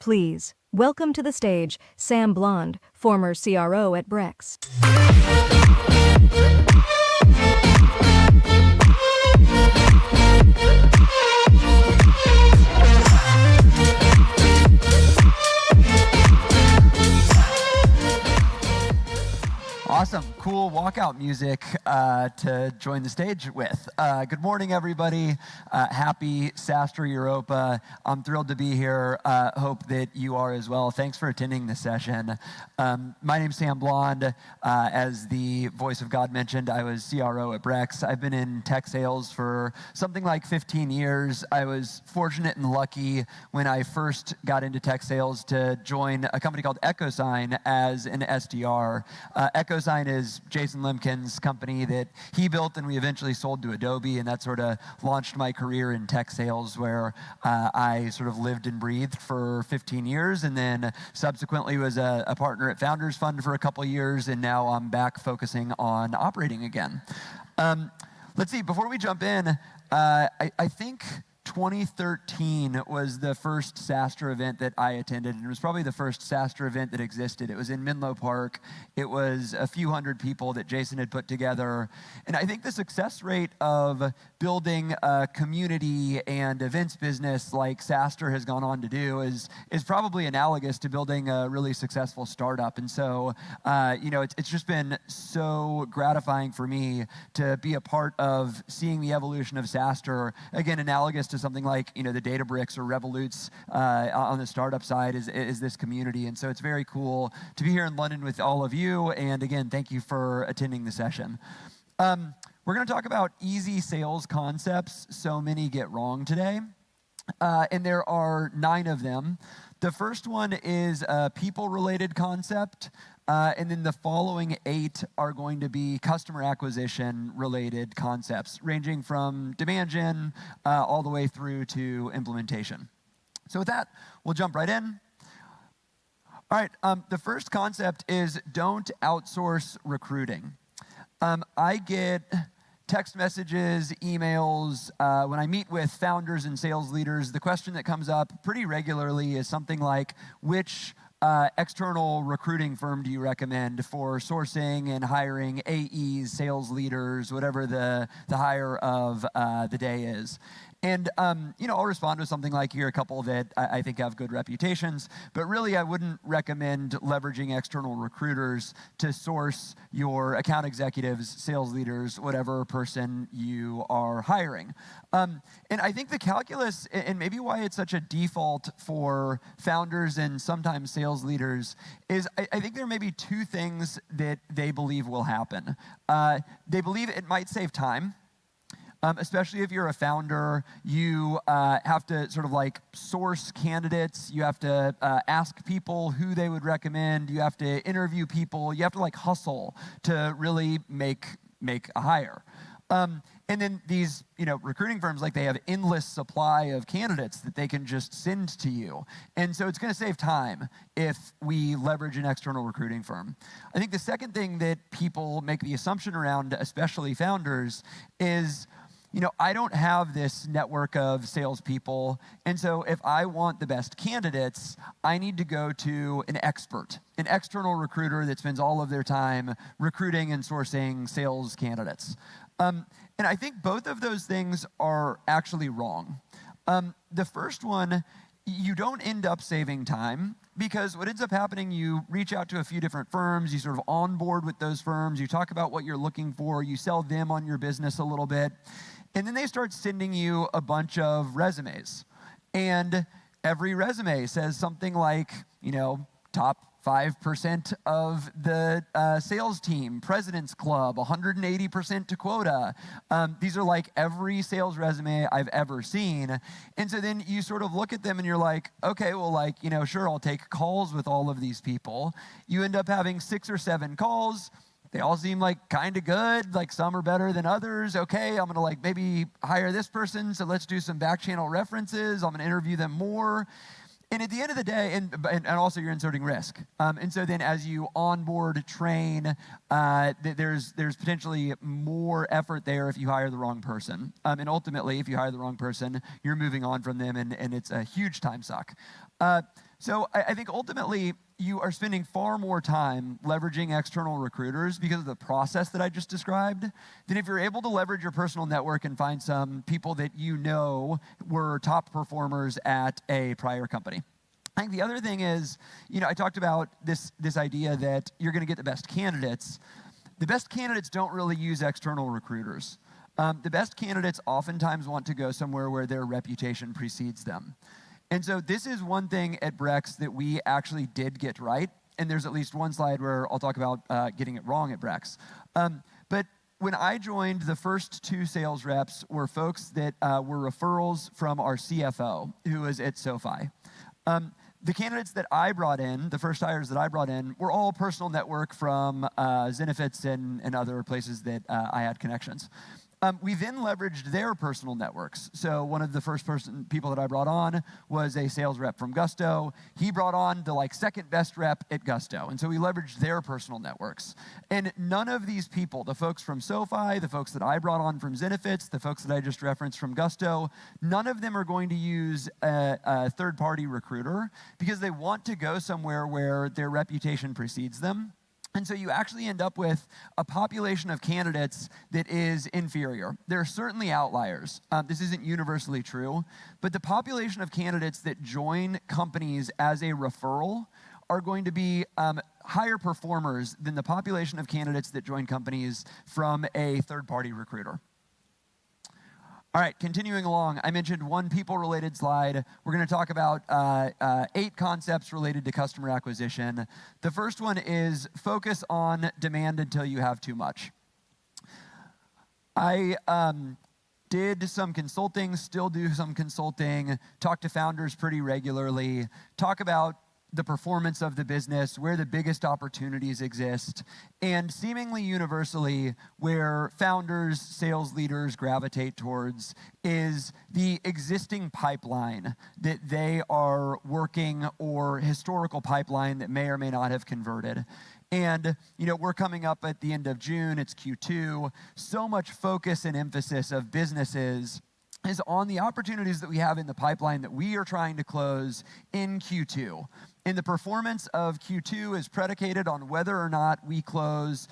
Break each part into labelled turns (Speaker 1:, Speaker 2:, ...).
Speaker 1: Please, welcome to the stage Sam Blond, former CRO at Brex.
Speaker 2: Awesome, cool walkout music to join the stage with. Good morning, everybody. Happy SaaStr Europa. I'm thrilled to be here. Hope that you are as well. Thanks for attending this session. My name's Sam Blond. As the voice of God mentioned, I was CRO at Brex. I've been in tech sales for something like 15 years. I was fortunate and lucky when I first got into tech sales to join a company called EchoSign as an SDR. EchoSign is Jason Lemkin's company that he built and we eventually sold to Adobe, and that sort of launched my career in tech sales, where I sort of lived and breathed for 15 years, and then subsequently was a partner at Founders Fund for a couple years, and now I'm back focusing on operating again. Let's see, before we jump in, I think 2013 was the first SaaStr event that I attended, and it was probably the first SaaStr event that existed. It was in Menlo Park. It was a few hundred people that Jason had put together, and I think the success rate of building a community and events business like SaaStr has gone on to do is probably analogous to building a really successful startup. And so, it's just been so gratifying for me to be a part of seeing the evolution of SaaStr, again, analogous to something like, the Databricks or Revoluts on the startup side is this community. And so it's very cool to be here in London with all of you. And again, thank you for attending the session. We're going to talk about easy sales concepts so many get wrong today. And there are 9 of them. The first one is a people-related concept. And then the following 8 are going to be customer acquisition-related concepts, ranging from demand gen all the way through to implementation. So with that, we'll jump right in. All right, the first concept is don't outsource recruiting. I get text messages, emails. When I meet with founders and sales leaders, the question that comes up pretty regularly is something like, which external recruiting firm do you recommend for sourcing and hiring AEs, sales leaders, whatever the hire of the day is? And, I'll respond with something like, here are a couple that I think have good reputations, but really I wouldn't recommend leveraging external recruiters to source your account executives, sales leaders, whatever person you are hiring. And I think the calculus, and maybe why it's such a default for founders and sometimes sales leaders, is I think there may be 2 things that they believe will happen. They believe it might save time. Especially if you're a founder, you have to sort of like source candidates. You have to ask people who they would recommend. You have to interview people. You have to like hustle to really make a hire. And then these, recruiting firms, like they have endless supply of candidates that they can just send to you. And so it's going to save time if we leverage an external recruiting firm. I think the second thing that people make the assumption around, especially founders, is I don't have this network of salespeople, and so if I want the best candidates, I need to go to an expert, an external recruiter that spends all of their time recruiting and sourcing sales candidates. And I think both of those things are actually wrong. The first one, you don't end up saving time, because what ends up happening, you reach out to a few different firms, you sort of onboard with those firms, you talk about what you're looking for, you sell them on your business a little bit, and then they start sending you a bunch of resumes. And every resume says something like, top 5% of the sales team, President's Club, 180% to quota. These are like every sales resume I've ever seen. And so then you sort of look at them and you're like, okay, well, sure, I'll take calls with all of these people. You end up having 6 or 7 calls. They all seem like kind of good, like some are better than others. Okay, I'm gonna maybe hire this person, so let's do some back channel references. I'm gonna interview them more. And at the end of the day, and also you're inserting risk. And so then as you onboard, train, there's potentially more effort there if you hire the wrong person. And ultimately, if you hire the wrong person, you're moving on from them, and it's a huge time suck. So I think ultimately, you are spending far more time leveraging external recruiters because of the process that I just described than if you're able to leverage your personal network and find some people that you know were top performers at a prior company. I think the other thing is, I talked about this idea that you're going to get the best candidates. The best candidates don't really use external recruiters. The best candidates oftentimes want to go somewhere where their reputation precedes them. And so this is one thing at Brex that we actually did get right. And there's at least one slide where I'll talk about getting it wrong at Brex. But when I joined, the first 2 sales reps were folks that were referrals from our CFO, who was at SoFi. The candidates that I brought in, the first hires that I brought in, were all personal network from Zenefits and other places that I had connections. We then leveraged their personal networks. So one of the first people that I brought on was a sales rep from Gusto. He brought on the second best rep at Gusto. And so we leveraged their personal networks. And none of these people, the folks from SoFi, the folks that I brought on from Zenefits, the folks that I just referenced from Gusto, none of them are going to use a third-party recruiter because they want to go somewhere where their reputation precedes them. And so you actually end up with a population of candidates that is inferior. There are certainly outliers. This isn't universally true, but the population of candidates that join companies as a referral are going to be higher performers than the population of candidates that join companies from a third-party recruiter. All right, continuing along, I mentioned one people-related slide. We're going to talk about 8 concepts related to customer acquisition. The first one is focus on demand until you have too much. I did some consulting, still do some consulting, talk to founders pretty regularly, talk about the performance of the business, where the biggest opportunities exist, and seemingly universally where founders, sales leaders gravitate towards is the existing pipeline that they are working or historical pipeline that may or may not have converted. And, we're coming up at the end of June, it's Q2, so much focus and emphasis of businesses is on the opportunities that we have in the pipeline that we are trying to close in Q2. And the performance of Q2 is predicated on whether or not we close,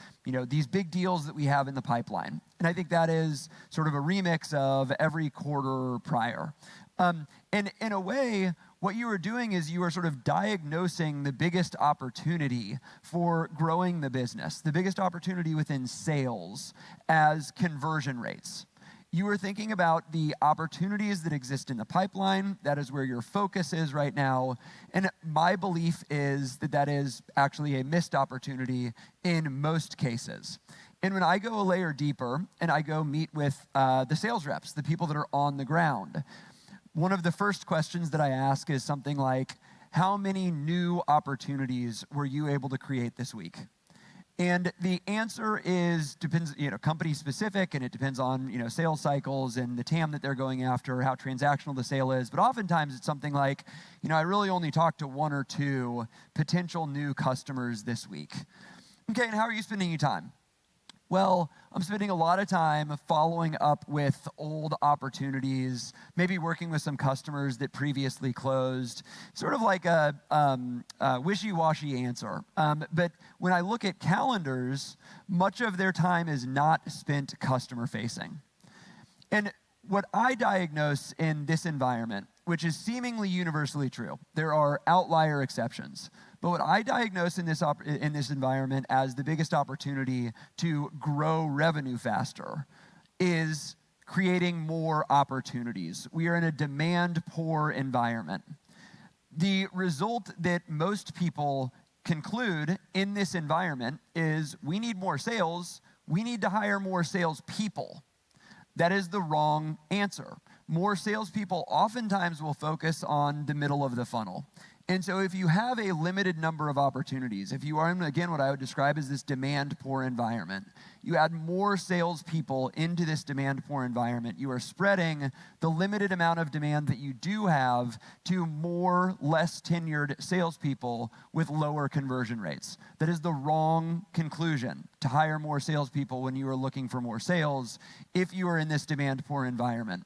Speaker 2: these big deals that we have in the pipeline. And I think that is sort of a remix of every quarter prior. And in a way, what you are doing is you are sort of diagnosing the biggest opportunity for growing the business, the biggest opportunity within sales as conversion rates. You are thinking about the opportunities that exist in the pipeline. That is where your focus is right now. And my belief is that that is actually a missed opportunity in most cases. And when I go a layer deeper and I go meet with the sales reps, the people that are on the ground, one of the first questions that I ask is something like, how many new opportunities were you able to create this week? And the answer depends, company specific, and it depends on, sales cycles and the TAM that they're going after, how transactional the sale is. But oftentimes it's something like, I really only talked to 1 or 2 potential new customers this week. Okay, and how are you spending your time? Well, I'm spending a lot of time following up with old opportunities, maybe working with some customers that previously closed, sort of like a wishy-washy answer. But when I look at calendars, much of their time is not spent customer-facing. And what I diagnose in this environment, which is seemingly universally true, there are outlier exceptions, but what I diagnose in this environment as the biggest opportunity to grow revenue faster is creating more opportunities. We are in a demand-poor environment. The result that most people conclude in this environment is we need more sales, we need to hire more salespeople. That is the wrong answer. More salespeople oftentimes will focus on the middle of the funnel. And so if you have a limited number of opportunities, if you are in, again, what I would describe as this demand-poor environment, you add more salespeople into this demand-poor environment, you are spreading the limited amount of demand that you do have to more less tenured salespeople with lower conversion rates. That is the wrong conclusion, to hire more salespeople when you are looking for more sales if you are in this demand-poor environment.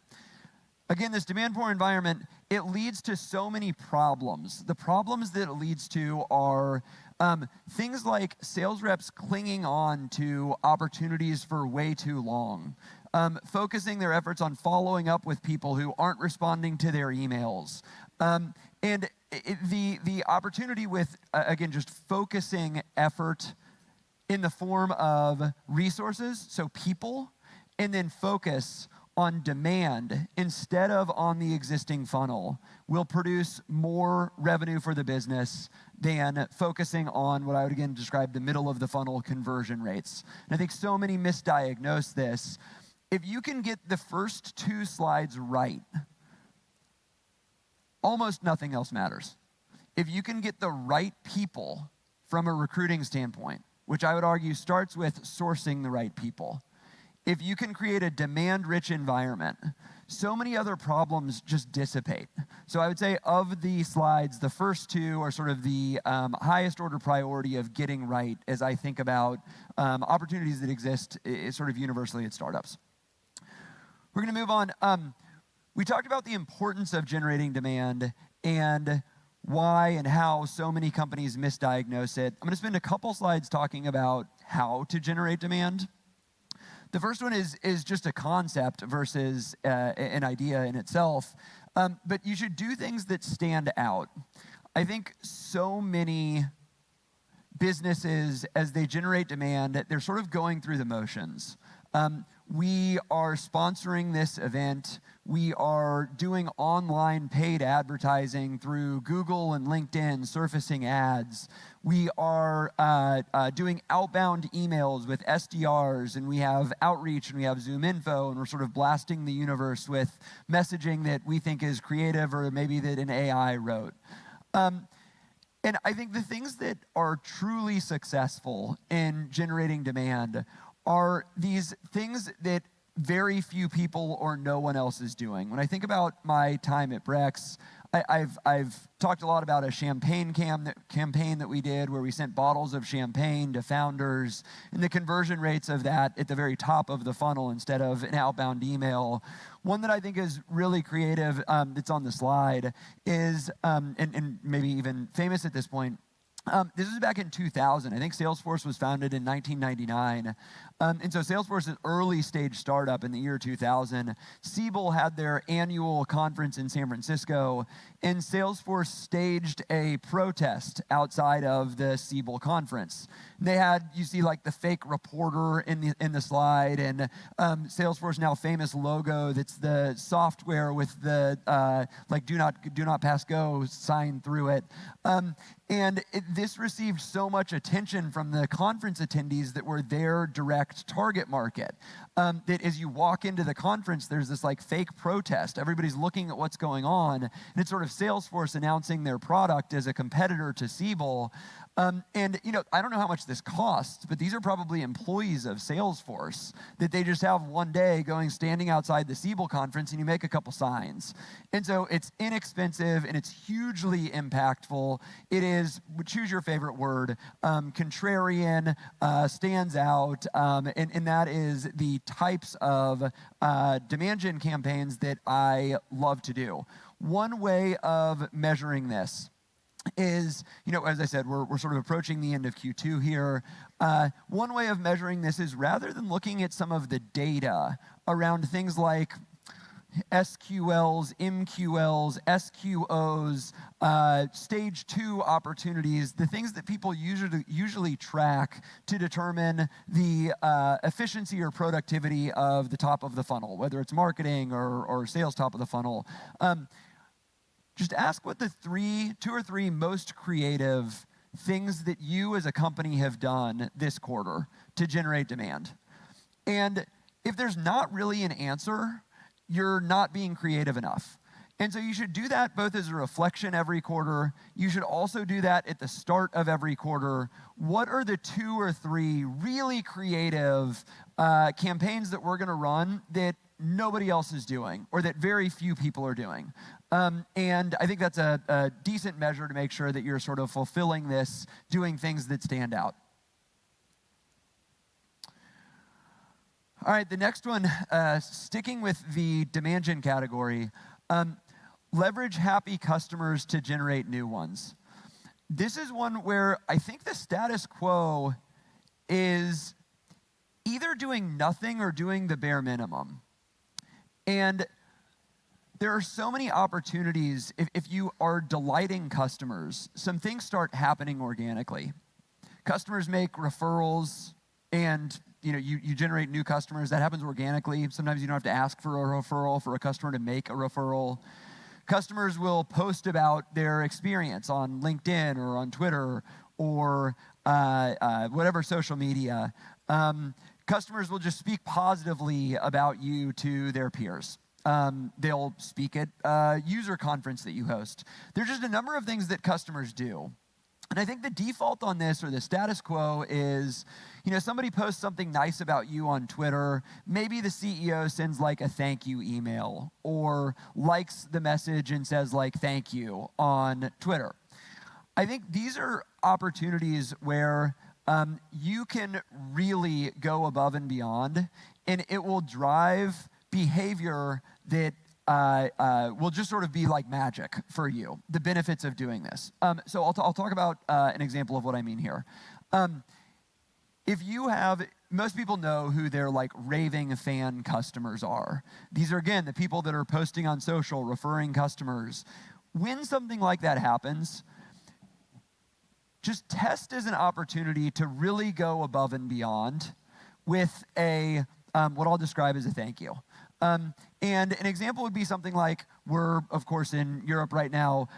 Speaker 2: Again, this demand-poor environment, it leads to so many problems. The problems that it leads to are things like sales reps clinging on to opportunities for way too long, focusing their efforts on following up with people who aren't responding to their emails. And the opportunity with, again, just focusing effort in the form of resources, so people, and then focus on demand instead of on the existing funnel will produce more revenue for the business than focusing on what I would again describe the middle of the funnel conversion rates. And I think so many misdiagnose this. If you can get the first 2 slides right, almost nothing else matters. If you can get the right people from a recruiting standpoint, which I would argue starts with sourcing the right people, if you can create a demand-rich environment, so many other problems just dissipate. So I would say of the slides, the first 2 are sort of the highest order priority of getting right as I think about opportunities that exist sort of universally at startups. We're going to move on. We talked about the importance of generating demand and why and how so many companies misdiagnose it. I'm going to spend a couple slides talking about how to generate demand. The first one is just a concept versus an idea in itself, but you should do things that stand out. I think so many businesses, as they generate demand, they're sort of going through the motions. We are sponsoring this event. We are doing online paid advertising through Google and LinkedIn, surfacing ads. We are doing outbound emails with SDRs, and we have outreach, and we have Zoom info, and we're sort of blasting the universe with messaging that we think is creative or maybe that an AI wrote. And I think the things that are truly successful in generating demand are these things that very few people or no one else is doing. When I think about my time at Brex, I've talked a lot about a champagne campaign that we did where we sent bottles of champagne to founders, and the conversion rates of that at the very top of the funnel instead of an outbound email. One that I think is really creative that's on the slide is, and maybe even famous at this point, this is back in 2000. I think Salesforce was founded in 1999. And so Salesforce is an early stage startup in the year 2000. Siebel had their annual conference in San Francisco, and Salesforce staged a protest outside of the Siebel conference. And they had, you see like the fake reporter in the slide, and Salesforce now famous logo that's the software with the like do not pass go sign through it. This received so much attention from the conference attendees that were their direct target market, that as you walk into the conference, there's this like fake protest. Everybody's looking at what's going on, and it's sort of Salesforce announcing their product as a competitor to Siebel. And you know, I don't know how much this costs, but these are probably employees of Salesforce that they just have one day standing outside the Siebel conference, and you make a couple signs. And so it's inexpensive and it's hugely impactful. It is, choose your favorite word, contrarian, stands out, and that is the types of demand gen campaigns that I love to do. One way of measuring this is, you know, as I said, we're sort of approaching the end of Q2 here. One way of measuring this is rather than looking at some of the data around things like SQLs, MQLs, SQOs, stage 2 opportunities, the things that people usually track to determine the efficiency or productivity of the top of the funnel, whether it's marketing or sales top of the funnel. Just ask what the 2 or 3 most creative things that you as a company have done this quarter to generate demand. And if there's not really an answer, you're not being creative enough. And so you should do that both as a reflection every quarter. You should also do that at the start of every quarter. What are the 2 or 3 really creative campaigns that we're going to run that nobody else is doing or that very few people are doing? And I think that's a decent measure to make sure that you're sort of fulfilling this, doing things that stand out. All right, the next one, sticking with the demand gen category, leverage happy customers to generate new ones. This is one where I think the status quo is either doing nothing or doing the bare minimum. And there are so many opportunities if you are delighting customers, some things start happening organically. Customers make referrals and you generate new customers. That happens organically. Sometimes you don't have to ask for a referral for a customer to make a referral. Customers will post about their experience on LinkedIn or on Twitter or whatever social media. Customers will just speak positively about you to their peers. They'll speak at a user conference that you host. There's just a number of things that customers do. And I think the default on this, or the status quo, is, somebody posts something nice about you on Twitter. Maybe the CEO sends like a thank you email or likes the message and says like thank you on Twitter. I think these are opportunities where you can really go above and beyond, and it will drive behavior that will just sort of be like magic for you, the benefits of doing this. So I'll talk about an example of what I mean here. Most people know who their like raving fan customers are. These are, again, the people that are posting on social, referring customers. When something like that happens, just test as an opportunity to really go above and beyond with what I'll describe as a thank you. And an example would be something like, we're, of course, in Europe right now.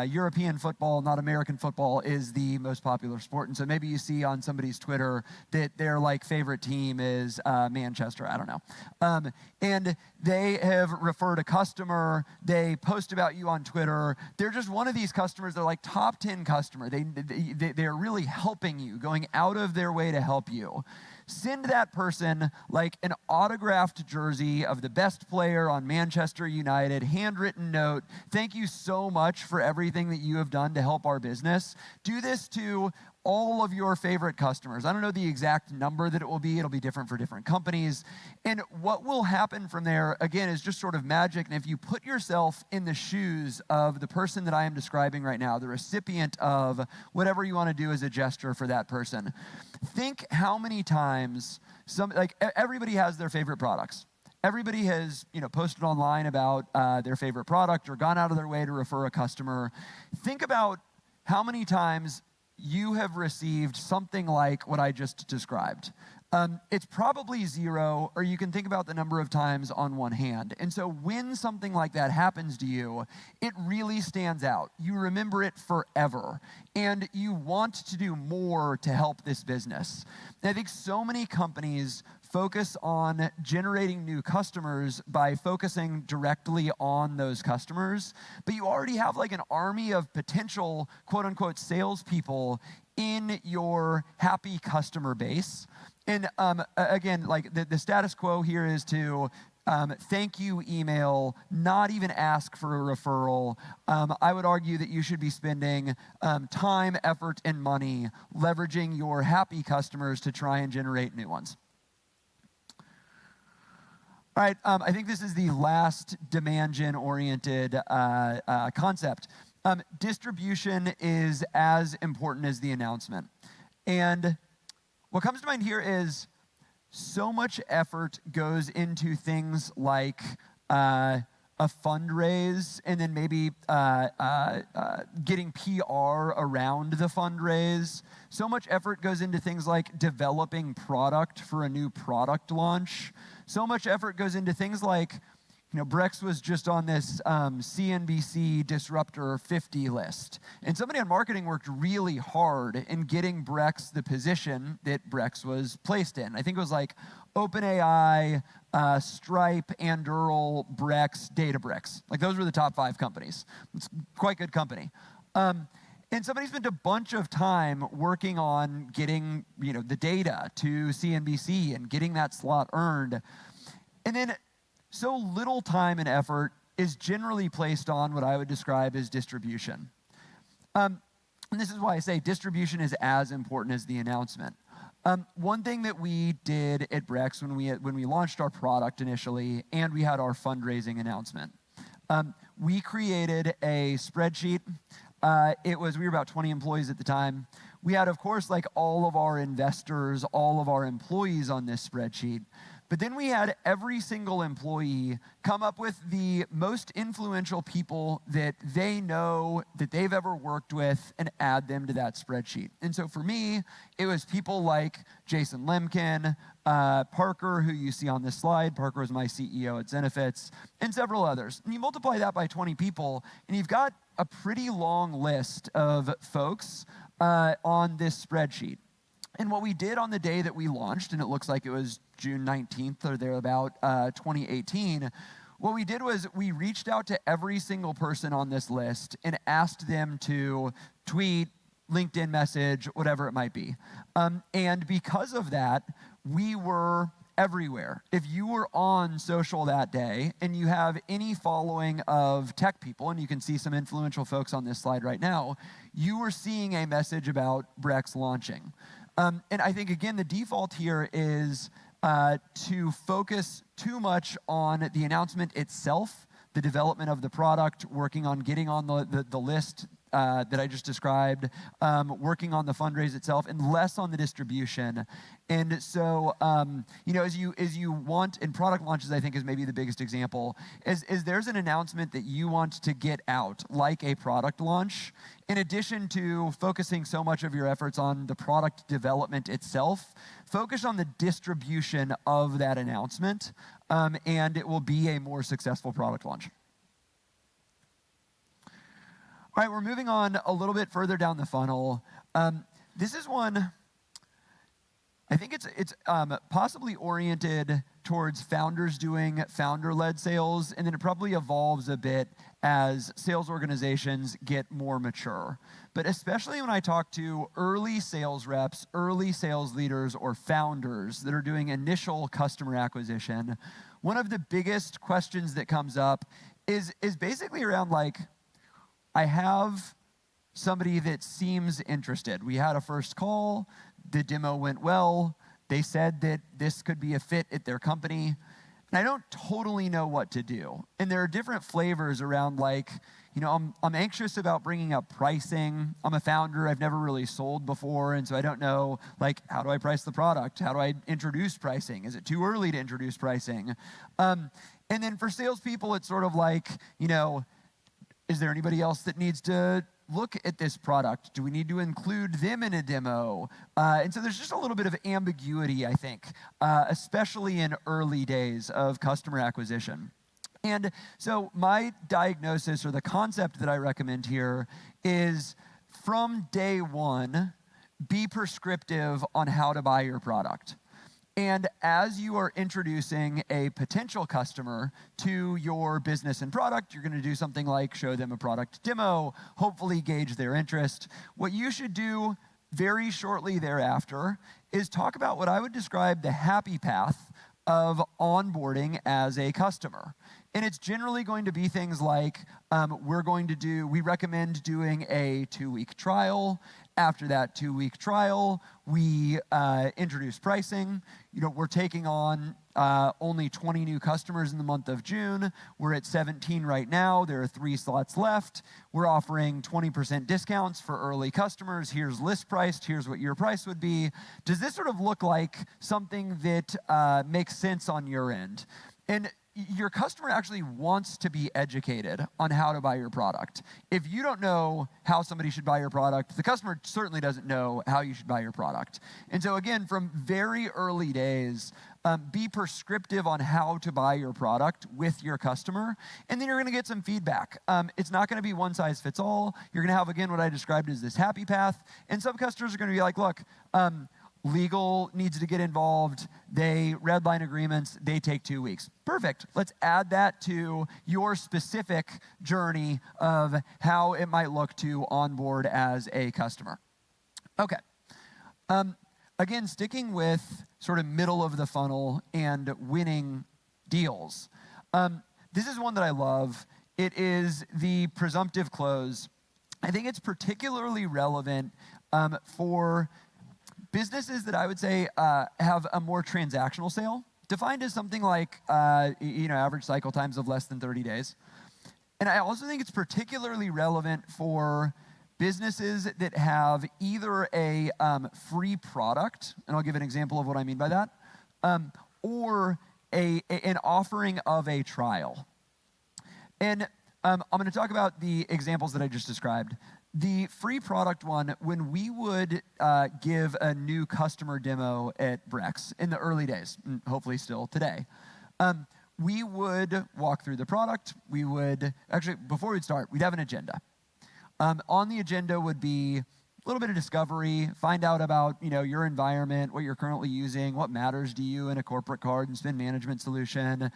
Speaker 2: European football, not American football, is the most popular sport. And so maybe you see on somebody's Twitter that their like favorite team is Manchester. I don't know. And they have referred a customer. They post about you on Twitter. They're just one of these customers. They're like top 10 customer. They're really helping you, going out of their way to help you. Send that person like an autographed jersey of the best player on Manchester United, handwritten note. Thank you so much for everything that you have done to help our business. Do this to all of your favorite customers. I don't know the exact number that it will be. It'll be different for different companies. And what will happen from there, again, is just sort of magic. And if you put yourself in the shoes of the person that I am describing right now, the recipient of whatever you want to do as a gesture for that person, think how many times everybody has their favorite products. Everybody has, posted online about their favorite product or gone out of their way to refer a customer. Think about how many times you have received something like what I just described. It's probably 0, or you can think about the number of times on one hand. And so when something like that happens to you, it really stands out. You remember it forever, and you want to do more to help this business. And I think so many companies focus on generating new customers by focusing directly on those customers, but you already have like an army of potential quote-unquote salespeople in your happy customer base. And again, like the status quo here is to thank you email, not even ask for a referral. I would argue that you should be spending time, effort, and money leveraging your happy customers to try and generate new ones. All right, I think this is the last demand gen-oriented concept. Distribution is as important as the announcement. And what comes to mind here is so much effort goes into things like a fundraise and then maybe getting PR around the fundraise. So much effort goes into things like developing product for a new product launch. So much effort goes into things like Brex was just on this CNBC Disruptor 50 list. And somebody on marketing worked really hard in getting Brex the position that Brex was placed in. I think it was like OpenAI, Stripe, Anduril, Brex, Databricks. Like those were the top 5 companies. It's quite good company. And somebody spent a bunch of time working on getting the data to CNBC and getting that slot earned. And then so little time and effort is generally placed on what I would describe as distribution. And this is why I say distribution is as important as the announcement. One thing that we did at Brex when we launched our product initially and we had our fundraising announcement, we created a spreadsheet. We were about 20 employees at the time. We had, of course, like all of our investors, all of our employees on this spreadsheet. But then we had every single employee come up with the most influential people that they know that they've ever worked with and add them to that spreadsheet. And so for me, it was people like Jason Lemkin, Parker, who you see on this slide. Parker was my CEO at Zenefits, and several others. And you multiply that by 20 people, and you've got a pretty long list of folks on this spreadsheet. And what we did on the day that we launched, and it looks like it was June 19th or thereabout, 2018, what we did was we reached out to every single person on this list and asked them to tweet, LinkedIn message, whatever it might be. And because of that, we were everywhere. If you were on social that day and you have any following of tech people, and you can see some influential folks on this slide right now, you were seeing a message about Brex launching. And I think, again, the default here is to focus too much on the announcement itself, the development of the product, working on getting on the list that I just described, working on the fundraise itself, and less on the distribution. And so, as you want, and product launches, I think, is maybe the biggest example, is there's an announcement that you want to get out, like a product launch, in addition to focusing so much of your efforts on the product development itself, focus on the distribution of that announcement, and it will be a more successful product launch. All right, we're moving on a little bit further down the funnel. This is one, I think it's possibly oriented towards founders doing founder-led sales, and then it probably evolves a bit as sales organizations get more mature. But especially when I talk to early sales reps, early sales leaders, or founders that are doing initial customer acquisition, one of the biggest questions that comes up is basically around like, I have somebody that seems interested. We had a first call, the demo went well, they said that this could be a fit at their company, and I don't totally know what to do. And there are different flavors around like, I'm anxious about bringing up pricing. I'm a founder, I've never really sold before, and so I don't know, like, how do I price the product? How do I introduce pricing? Is it too early to introduce pricing? And then for salespeople, it's sort of like, is there anybody else that needs to look at this product? Do we need to include them in a demo? And so there's just a little bit of ambiguity, I think, especially in early days of customer acquisition. And so my diagnosis, or the concept that I recommend here, is from day one, be prescriptive on how to buy your product. And as you are introducing a potential customer to your business and product, you're going to do something like show them a product demo, hopefully gauge their interest. What you should do very shortly thereafter is talk about what I would describe the happy path of onboarding as a customer. And it's generally going to be things like we recommend doing a 2-week trial. After that 2-week trial, we introduce pricing. We're taking on only 20 new customers in the month of June. We're at 17 right now. There are 3 slots left. We're offering 20% discounts for early customers. Here's list priced. Here's what your price would be. Does this sort of look like something that makes sense on your end? And your customer actually wants to be educated on how to buy your product. If you don't know how somebody should buy your product, the customer certainly doesn't know how you should buy your product. And so again, from very early days, Be prescriptive on how to buy your product with your customer, and then you're going to get some feedback. It's not going to be one size fits all. You're going to have, again, what I described as this happy path, and some customers are going to be like, look, legal needs to get involved. They redline agreements. They take 2 weeks. Perfect. Let's add that to your specific journey of how it might look to onboard as a customer. Okay. Again, sticking with sort of middle of the funnel and winning deals. This is one that I love. It is the presumptive close. I think it's particularly relevant for businesses that I would say have a more transactional sale, defined as something like average cycle times of less than 30 days. And I also think it's particularly relevant for businesses that have either a free product, and I'll give an example of what I mean by that, or an offering of a trial. And I'm going to talk about the examples that I just described. The free product one, when we would give a new customer demo at Brex in the early days, and hopefully still today, we would walk through the product. We would, actually, before we'd start, we'd have an agenda. On the agenda would be a little bit of discovery, find out about your environment, what you're currently using, what matters to you in a corporate card and spend management solution.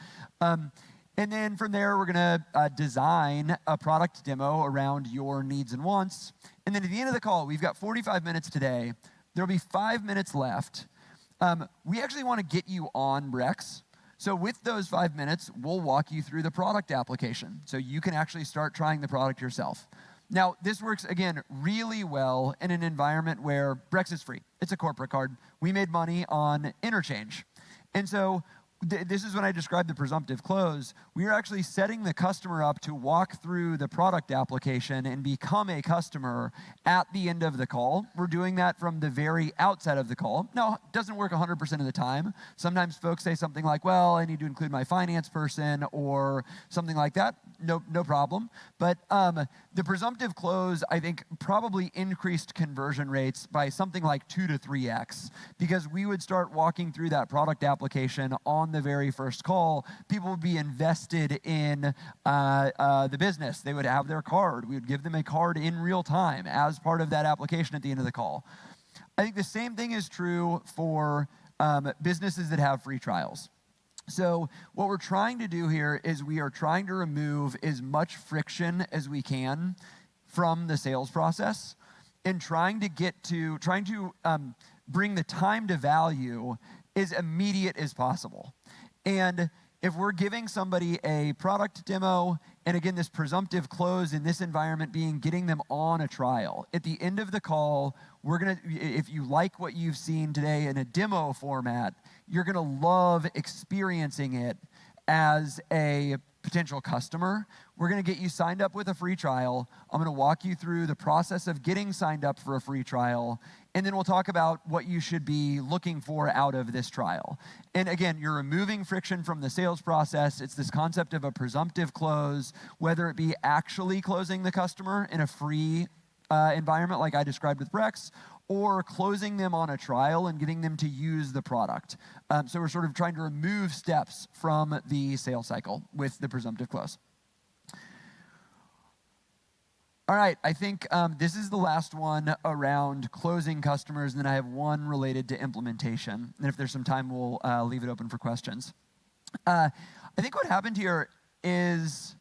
Speaker 2: And then from there, we're going to design a product demo around your needs and wants. And then at the end of the call, we've got 45 minutes today. There'll be 5 minutes left. We actually want to get you on Brex. So with those 5 minutes, we'll walk you through the product application so you can actually start trying the product yourself. Now, this works, again, really well in an environment where Brex is free. It's a corporate card. We made money on interchange. And so this is when I described the presumptive close. We are actually setting the customer up to walk through the product application and become a customer at the end of the call. We're doing that from the very outset of the call. Now, it doesn't work 100% of the time. Sometimes folks say something like, well, I need to include my finance person or something like that. No problem. But the presumptive close, I think, probably increased conversion rates by something like 2 to 3x, because we would start walking through that product application on the very first call. People would be invested in the business. They would have their card. We would give them a card in real time as part of that application at the end of the call. I think the same thing is true for businesses that have free trials. So what we're trying to do here is we are trying to remove as much friction as we can from the sales process and trying to bring the time to value as immediate as possible. And if we're giving somebody a product demo, and again, this presumptive close in this environment being getting them on a trial, at the end of the call, if you like what you've seen today in a demo format, you're gonna love experiencing it as a potential customer. We're gonna get you signed up with a free trial. I'm gonna walk you through the process of getting signed up for a free trial, and then we'll talk about what you should be looking for out of this trial. And again, you're removing friction from the sales process. It's this concept of a presumptive close, whether it be actually closing the customer in a free environment like I described with Brex, or closing them on a trial and getting them to use the product. So we're sort of trying to remove steps from the sales cycle with the presumptive close. All right, I think this is the last one around closing customers, and then I have one related to implementation. And if there's some time, we'll leave it open for questions. I think what happened here is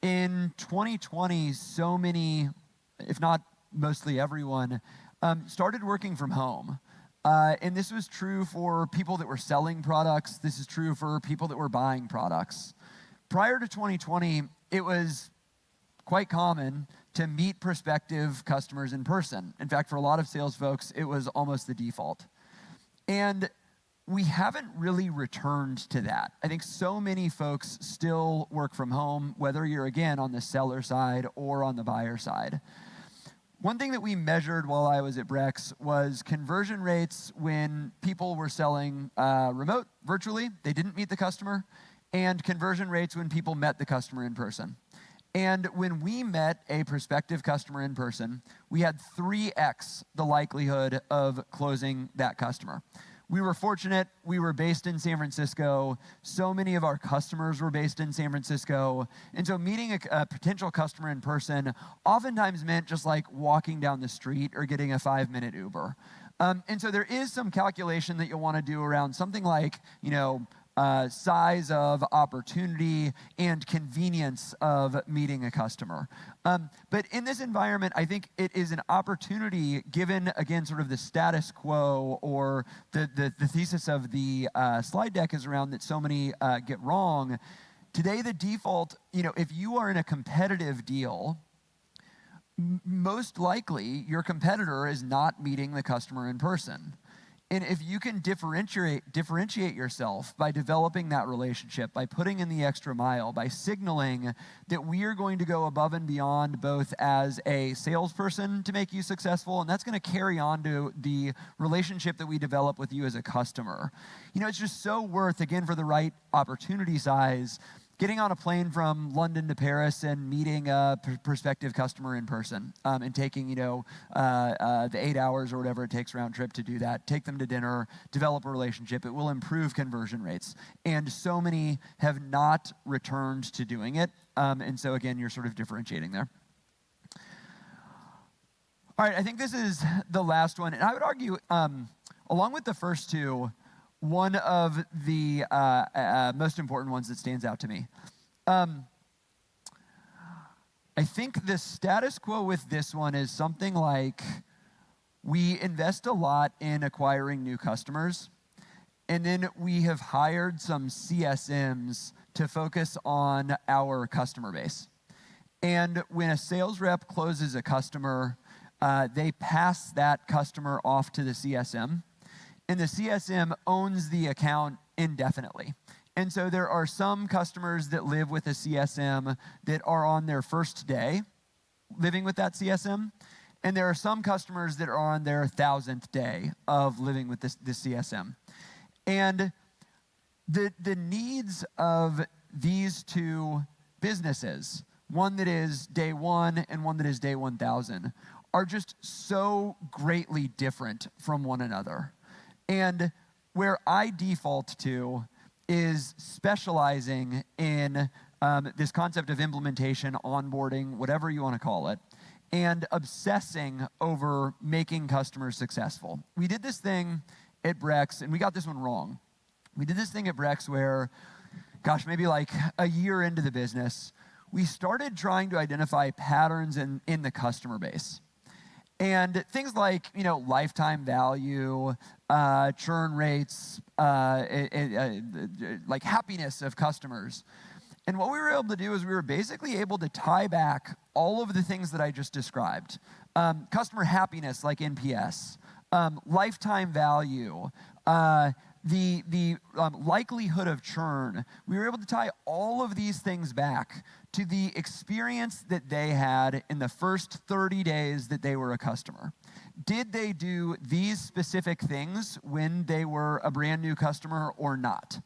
Speaker 2: in 2020, so many, if not mostly everyone, started working from home. And this was true for people that were selling products. This is true for people that were buying products. Prior to 2020, it was quite common to meet prospective customers in person. In fact, for a lot of sales folks, it was almost the default. And we haven't really returned to that. I think so many folks still work from home, whether you're, again, on the seller side or on the buyer side. One thing that we measured while I was at Brex was conversion rates when people were selling remote, virtually, they didn't meet the customer, and conversion rates when people met the customer in person. And when we met a prospective customer in person, we had 3x the likelihood of closing that customer. We were fortunate. We were based in San Francisco. So many of our customers were based in San Francisco. And so meeting a potential customer in person oftentimes meant just like walking down the street or getting a 5-minute Uber. And so there is some calculation that you'll want to do around something like, size of opportunity and convenience of meeting a customer. But in this environment, I think it is an opportunity, given, again, sort of the status quo or the thesis of the slide deck is around that so many get wrong. Today, the default, if you are in a competitive deal, most likely your competitor is not meeting the customer in person. And if you can differentiate yourself by developing that relationship, by putting in the extra mile, by signaling that we are going to go above and beyond both as a salesperson to make you successful, and that's going to carry on to the relationship that we develop with you as a customer. It's just so worth, again, for the right opportunity size, getting on a plane from London to Paris and meeting a prospective customer in person, and taking, the 8 hours or whatever it takes round trip to do that. Take them to dinner, develop a relationship. It will improve conversion rates. And so many have not returned to doing it. And so, again, you're sort of differentiating there. All right, I think this is the last one. And I would argue, along with the first two, one of the most important ones that stands out to me. I think the status quo with this one is something like we invest a lot in acquiring new customers, and then we have hired some CSMs to focus on our customer base. And when a sales rep closes a customer, they pass that customer off to the CSM. And the CSM owns the account indefinitely. And so there are some customers that live with a CSM that are on their first day living with that CSM. And there are some customers that are on their 1,000th day of living with the CSM. And the needs of these two businesses, one that is day one and one that is day 1,000, are just so greatly different from one another. And where I default to is specializing in this concept of implementation, onboarding, whatever you want to call it, and obsessing over making customers successful. We did this thing at Brex, and we got this one wrong. We did this thing at Brex where, maybe like a year into the business, we started trying to identify patterns in the customer base. And things like, lifetime value, churn rates, like happiness of customers. And what we were able to do is we were basically able to tie back all of the things that I just described. Customer happiness, like NPS, lifetime value, the likelihood of churn. We were able to tie all of these things back to the experience that they had in the first 30 days that they were a customer. Did they do these specific things when they were a brand new customer or not?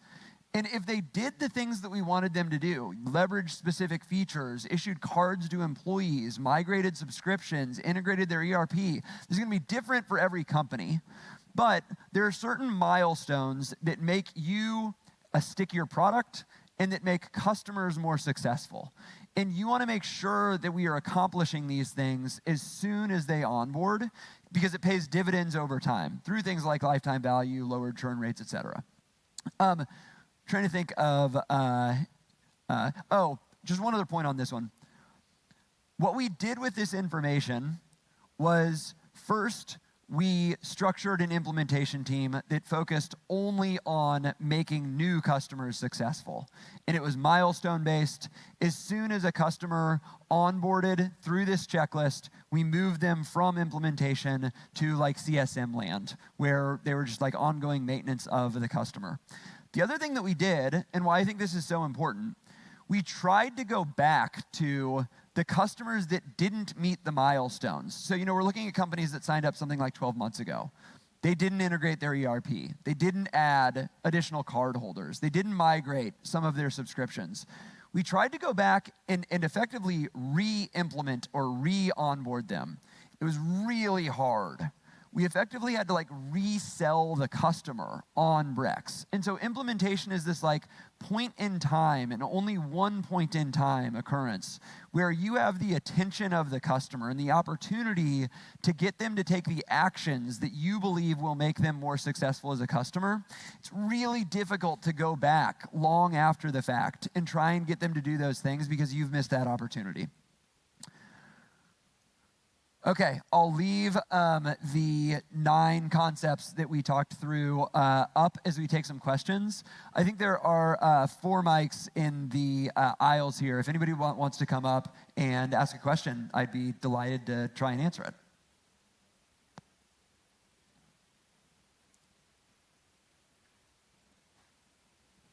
Speaker 2: And if they did the things that we wanted them to do, leveraged specific features, issued cards to employees, migrated subscriptions, integrated their ERP, this is going to be different for every company. But there are certain milestones that make you a stickier product and that make customers more successful. And you want to make sure that we are accomplishing these things as soon as they onboard, because it pays dividends over time through things like lifetime value, lowered churn rates, et cetera. Trying to think of, just one other point on this one. What we did with this information was, first, we structured an implementation team that focused only on making new customers successful. And it was milestone-based. As soon as a customer onboarded through this checklist, we moved them from implementation to like CSM land, where they were just like ongoing maintenance of the customer. The other thing that we did, and why I think this is so important, we tried to go back to the customers that didn't meet the milestones. So, we're looking at companies that signed up something like 12 months ago. They didn't integrate their ERP. They didn't add additional card holders. They didn't migrate some of their subscriptions. We tried to go back and effectively re-implement or re-onboard them. It was really hard. we effectively had to like resell the customer on Brex. And so implementation is this like point in time and only one point in time occurrence where you have the attention of the customer and the opportunity to get them to take the actions that you believe will make them more successful as a customer. It's really difficult to go back long after the fact and try and get them to do those things because you've missed that opportunity. Okay, I'll leave the 9 concepts that we talked through up as we take some questions. I think there are 4 mics in the aisles here. If anybody wants to come up and ask a question, I'd be delighted to try and answer it.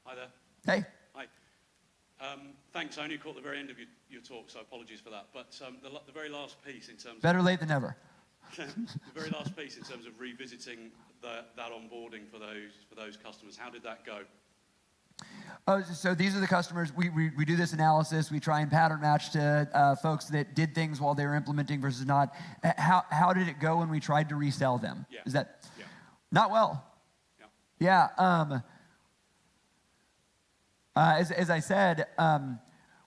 Speaker 3: Hi there.
Speaker 2: Hey.
Speaker 3: Hi. Thanks. I only caught the very end of your talk, so apologies for that. But the very last piece in terms
Speaker 2: Better late than never.
Speaker 3: the very last piece in terms of revisiting that onboarding for those customers, how did that go?
Speaker 2: Oh, so these are the customers. We do this analysis. We try and pattern match to folks that did things while they were implementing versus not. How did it go when we tried to resell them?
Speaker 3: Yeah.
Speaker 2: Is that
Speaker 3: Yeah.
Speaker 2: not well?
Speaker 3: Yeah.
Speaker 2: Yeah. As I said,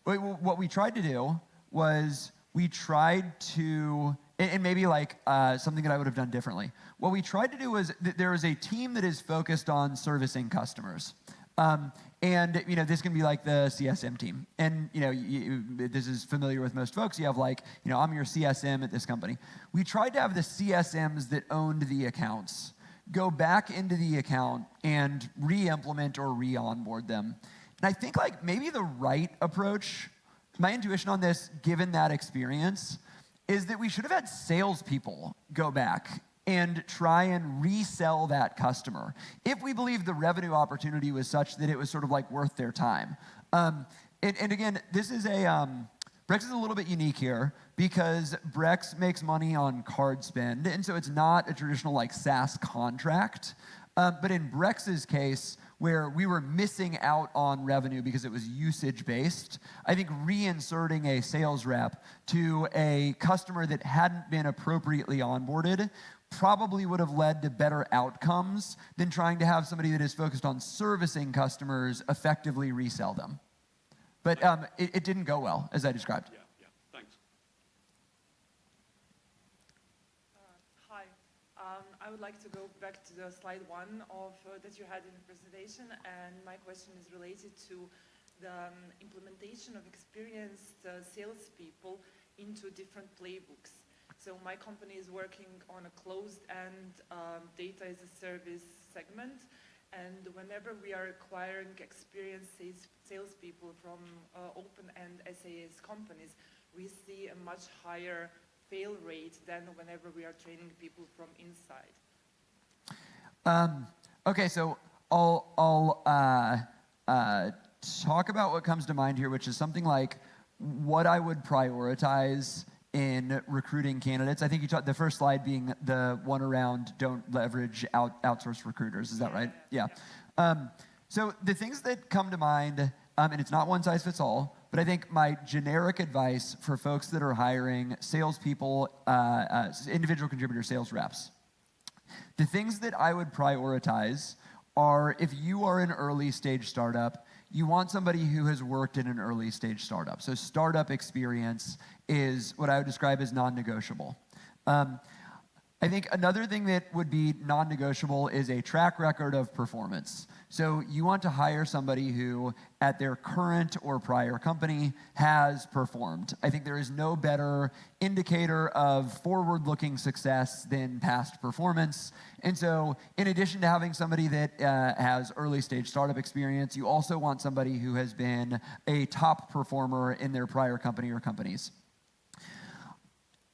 Speaker 2: what we tried to do was we tried to, and maybe like something that I would have done differently. What we tried to do was there is a team that is focused on servicing customers. And this can be like the CSM team. And this is familiar with most folks. You have like, I'm your CSM at this company. We tried to have the CSMs that owned the accounts go back into the account and re-implement or re-onboard them. And I think like maybe the right approach, my intuition on this, given that experience, is that we should have had salespeople go back and try and resell that customer if we believe the revenue opportunity was such that it was sort of like worth their time. And again, this is Brex is a little bit unique here because Brex makes money on card spend, and so it's not a traditional like SaaS contract. But in Brex's case, where we were missing out on revenue because it was usage-based, I think reinserting a sales rep to a customer that hadn't been appropriately onboarded probably would have led to better outcomes than trying to have somebody that is focused on servicing customers effectively resell them. But it didn't go well, as I described.
Speaker 3: Yeah, thanks.
Speaker 4: Hi. I would like to go back to the slide 1 of that you had in the presentation, and my question is related to the implementation of experienced salespeople into different playbooks. So my company is working on a closed-end data as a service segment, and whenever we are acquiring experienced salespeople from open-end SaaS companies, we see a much higher fail rate than whenever we are training people from inside.
Speaker 2: Okay, so I'll talk about what comes to mind here, which is something like what I would prioritize in recruiting candidates. I think you talked the first slide being the one around don't leverage outsourced recruiters. Is that right? Yeah. So the things that come to mind, and it's not one size fits all, but I think my generic advice for folks that are hiring salespeople, individual contributor sales reps, the things that I would prioritize are if you are an early stage startup, you want somebody who has worked in an early stage startup. So startup experience is what I would describe as non-negotiable. I think another thing that would be non-negotiable is a track record of performance. So you want to hire somebody who, at their current or prior company, has performed. I think there is no better indicator of forward-looking success than past performance. And so in addition to having somebody that has early-stage startup experience, you also want somebody who has been a top performer in their prior company or companies.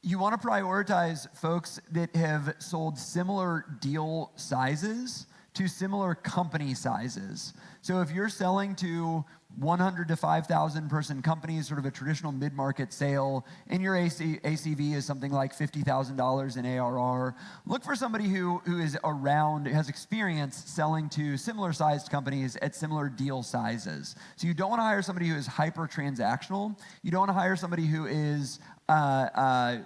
Speaker 2: You want to prioritize folks that have sold similar deal sizes to similar company sizes. So if you're selling to 100 to 5,000 person companies, sort of a traditional mid-market sale, and your ACV is something like $50,000 in ARR, look for somebody who is around, has experience selling to similar sized companies at similar deal sizes. So you don't want to hire somebody who is hyper-transactional. You don't want to hire somebody who is a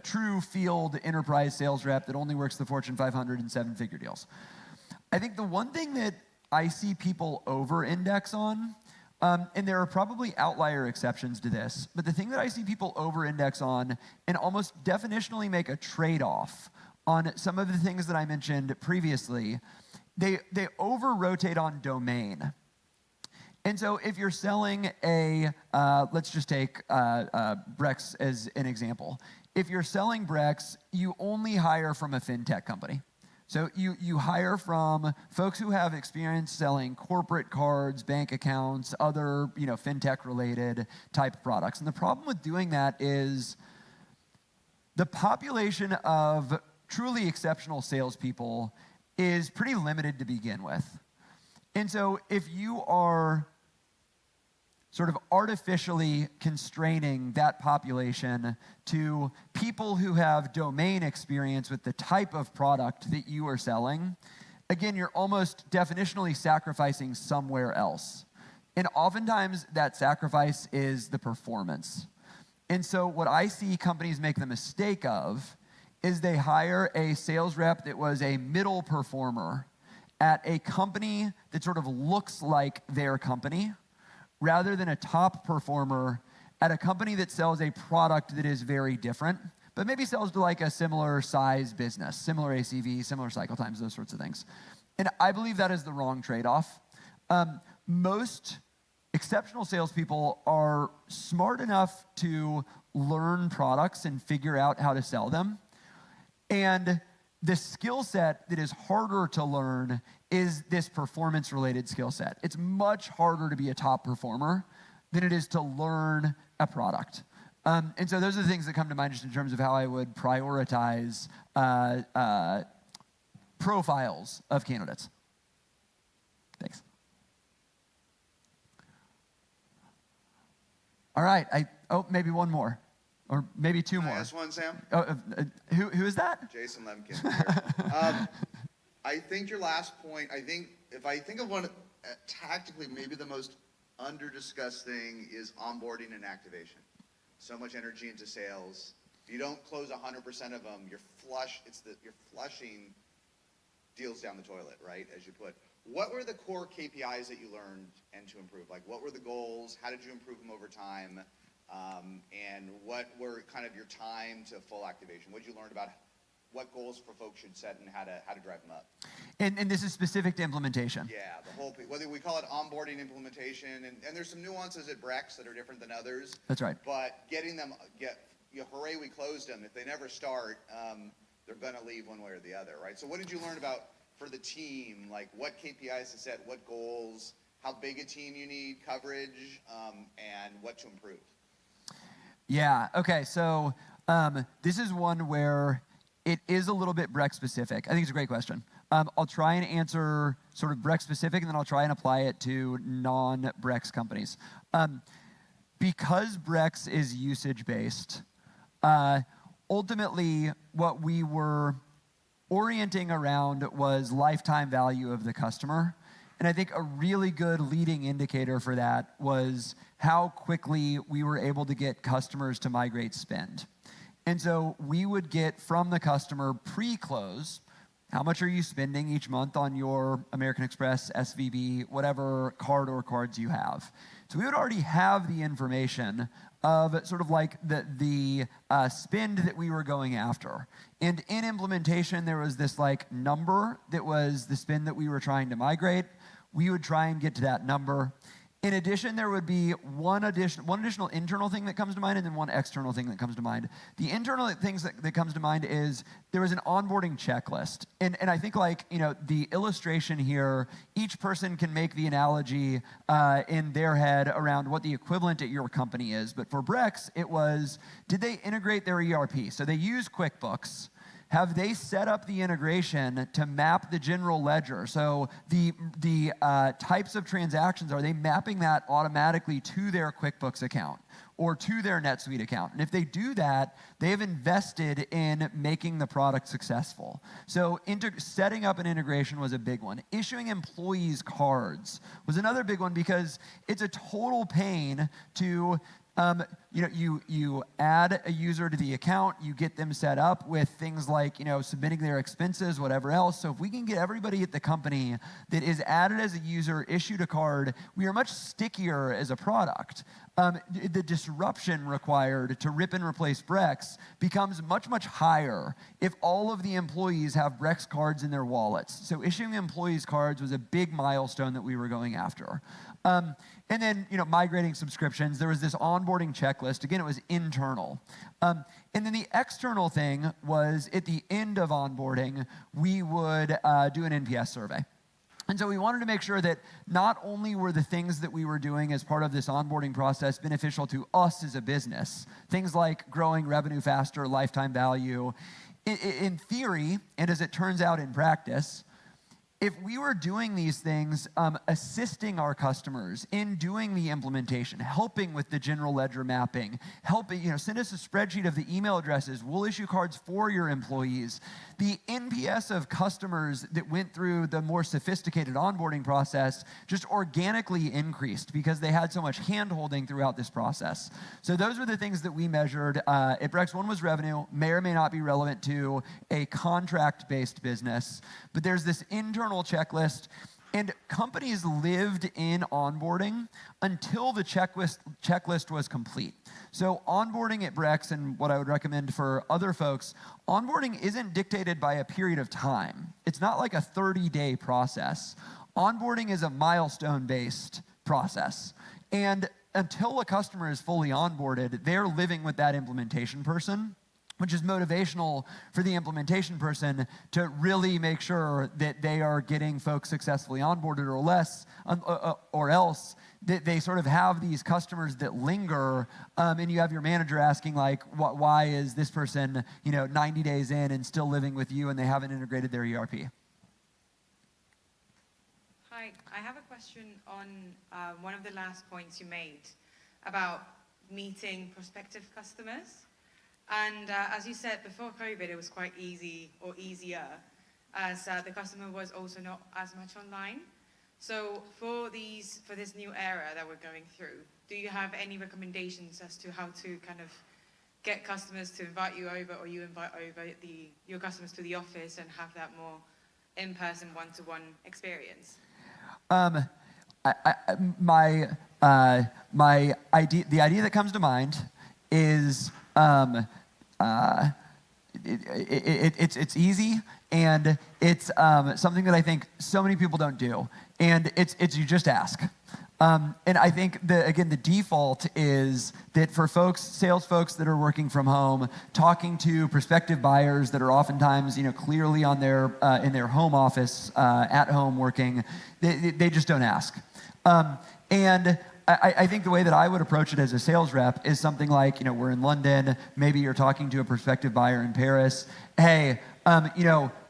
Speaker 2: true field enterprise sales rep that only works the Fortune 500 and seven-figure deals. I think the one thing that I see people over-index on, and there are probably outlier exceptions to this, but the thing that I see people over-index on and almost definitionally make a trade-off on some of the things that I mentioned previously, they over-rotate on domain. And so if you're selling let's just take Brex as an example. If you're selling Brex, you only hire from a fintech company. So you hire from folks who have experience selling corporate cards, bank accounts, other fintech-related type products. And the problem with doing that is the population of truly exceptional salespeople is pretty limited to begin with. And so if you are sort of artificially constraining that population to people who have domain experience with the type of product that you are selling, again, you're almost definitionally sacrificing somewhere else. And oftentimes that sacrifice is the performance. And so what I see companies make the mistake of is they hire a sales rep that was a middle performer at a company that sort of looks like their company, rather than a top performer at a company that sells a product that is very different, but maybe sells to like a similar size business, similar ACV, similar cycle times, those sorts of things. And I believe that is the wrong trade-off. Most exceptional salespeople are smart enough to learn products and figure out how to sell them. And the skill set that is harder to learn is this performance-related skill set. It's much harder to be a top performer than it is to learn a product. And so those are the things that come to mind just in terms of how I would prioritize profiles of candidates. Thanks. All right, maybe one more. Or maybe two more.
Speaker 5: Last one, Sam.
Speaker 2: Who is that?
Speaker 5: Jason Lemkin. Here. I think your last point, if I think of one, tactically, maybe the most under-discussed thing is onboarding and activation. So much energy into sales. If you don't close 100% of them, you're flushing deals down the toilet, right, as you put. What were the core KPIs that you learned and to improve? Like, what were the goals? How did you improve them over time? And what were kind of your time to full activation? What did you learn about what goals for folks should set and how to drive them up?
Speaker 2: And this is specific to implementation.
Speaker 5: Yeah, the whole, whether we call it onboarding, implementation, and there's some nuances at Brex that are different than others.
Speaker 2: That's right.
Speaker 5: But getting them, hooray, we closed them. If they never start, they're going to leave one way or the other, right? So what did you learn about for the team? Like what KPIs to set, what goals, how big a team you need, coverage, and what to improve?
Speaker 2: Yeah, okay, so this is one where it is a little bit Brex specific. I think it's a great question. I'll try and answer sort of Brex specific, and then I'll try and apply it to non-Brex companies. Because Brex is usage-based, ultimately what we were orienting around was lifetime value of the customer. And I think a really good leading indicator for that was how quickly we were able to get customers to migrate spend. And so we would get from the customer pre-close, how much are you spending each month on your American Express, SVB, whatever card or cards you have. So we would already have the information of sort of like the spend that we were going after. And in implementation, there was this like number that was the spend that we were trying to migrate. We would try and get to that number. In addition, there would be one additional internal thing that comes to mind and then one external thing that comes to mind. The internal things that comes to mind is there was an onboarding checklist. And I think the illustration here, each person can make the analogy in their head around what the equivalent at your company is. But for Brex, it was, did they integrate their ERP? So they use QuickBooks. have they set up the integration to map the general ledger? So the types of transactions, are they mapping that automatically to their QuickBooks account or to their NetSuite account? And if they do that, they've invested in making the product successful. So setting up an integration was a big one. Issuing employees cards was another big one, because it's a total pain to you add a user to the account, you get them set up with things like, submitting their expenses, whatever else. So if we can get everybody at the company that is added as a user, issued a card, we are much stickier as a product. The disruption required to rip and replace Brex becomes much, much higher if all of the employees have Brex cards in their wallets. So issuing employees cards was a big milestone that we were going after. And then, migrating subscriptions, there was this onboarding checklist. Again, it was internal. And then the external thing was, at the end of onboarding, we would do an NPS survey. And so we wanted to make sure that not only were the things that we were doing as part of this onboarding process beneficial to us as a business, things like growing revenue faster, lifetime value. In theory, and as it turns out in practice, if we were doing these things, assisting our customers in doing the implementation, helping with the general ledger mapping, helping, send us a spreadsheet of the email addresses, we'll issue cards for your employees. The NPS of customers that went through the more sophisticated onboarding process just organically increased because they had so much hand-holding throughout this process. So those were the things that we measured. At Brex, one was revenue, may or may not be relevant to a contract-based business, but there's this internal checklist, and companies lived in onboarding until the checklist was complete. So onboarding at Brex, and what I would recommend for other folks, onboarding isn't dictated by a period of time. It's not like a 30-day process. Onboarding is a milestone-based process. And until a customer is fully onboarded, they're living with that implementation person, which is motivational for the implementation person to really make sure that they are getting folks successfully onboarded, or else that they sort of have these customers that linger, and you have your manager asking, like, why is this person 90 days in and still living with you and they haven't integrated their ERP?
Speaker 6: Hi, I have a question on one of the last points you made about meeting prospective customers. And as you said, before COVID, it was quite easy, or easier, as the customer was also not as much online. So for this new era that we're going through, do you have any recommendations as to how to kind of get customers to invite you over, or you invite over your customers to the office and have that more in-person, one-to-one experience? The idea that comes to mind is it's easy, and it's something that I think so many people don't do, and it's you just ask. And I think the default is that for sales folks that are working from home, talking to prospective buyers that are oftentimes clearly on in their home office, at home working, they just don't ask. And I think the way that I would approach it as a sales rep is something like, we're in London, maybe you're talking to a prospective buyer in Paris. Hey,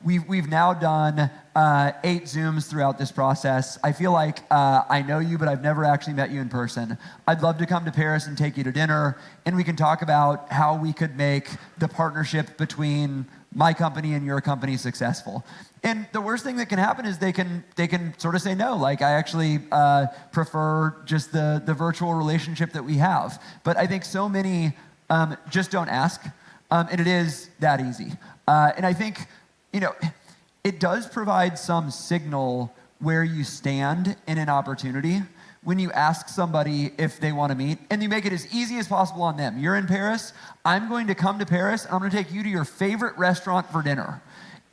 Speaker 6: we've now done 8 Zooms throughout this process. I feel like I know you, but I've never actually met you in person. I'd love to come to Paris and take you to dinner, and we can talk about how we could make the partnership between my company and your company successful. And the worst thing that can happen is they can sort of say no. Like, I actually prefer just the virtual relationship that we have. But I think so many just don't ask, and it is that easy. And I think it does provide some signal where you stand in an opportunity when you ask somebody if they want to meet, and you make it as easy as possible on them. You're in Paris. I'm going to come to Paris, and I'm going to take you to your favorite restaurant for dinner.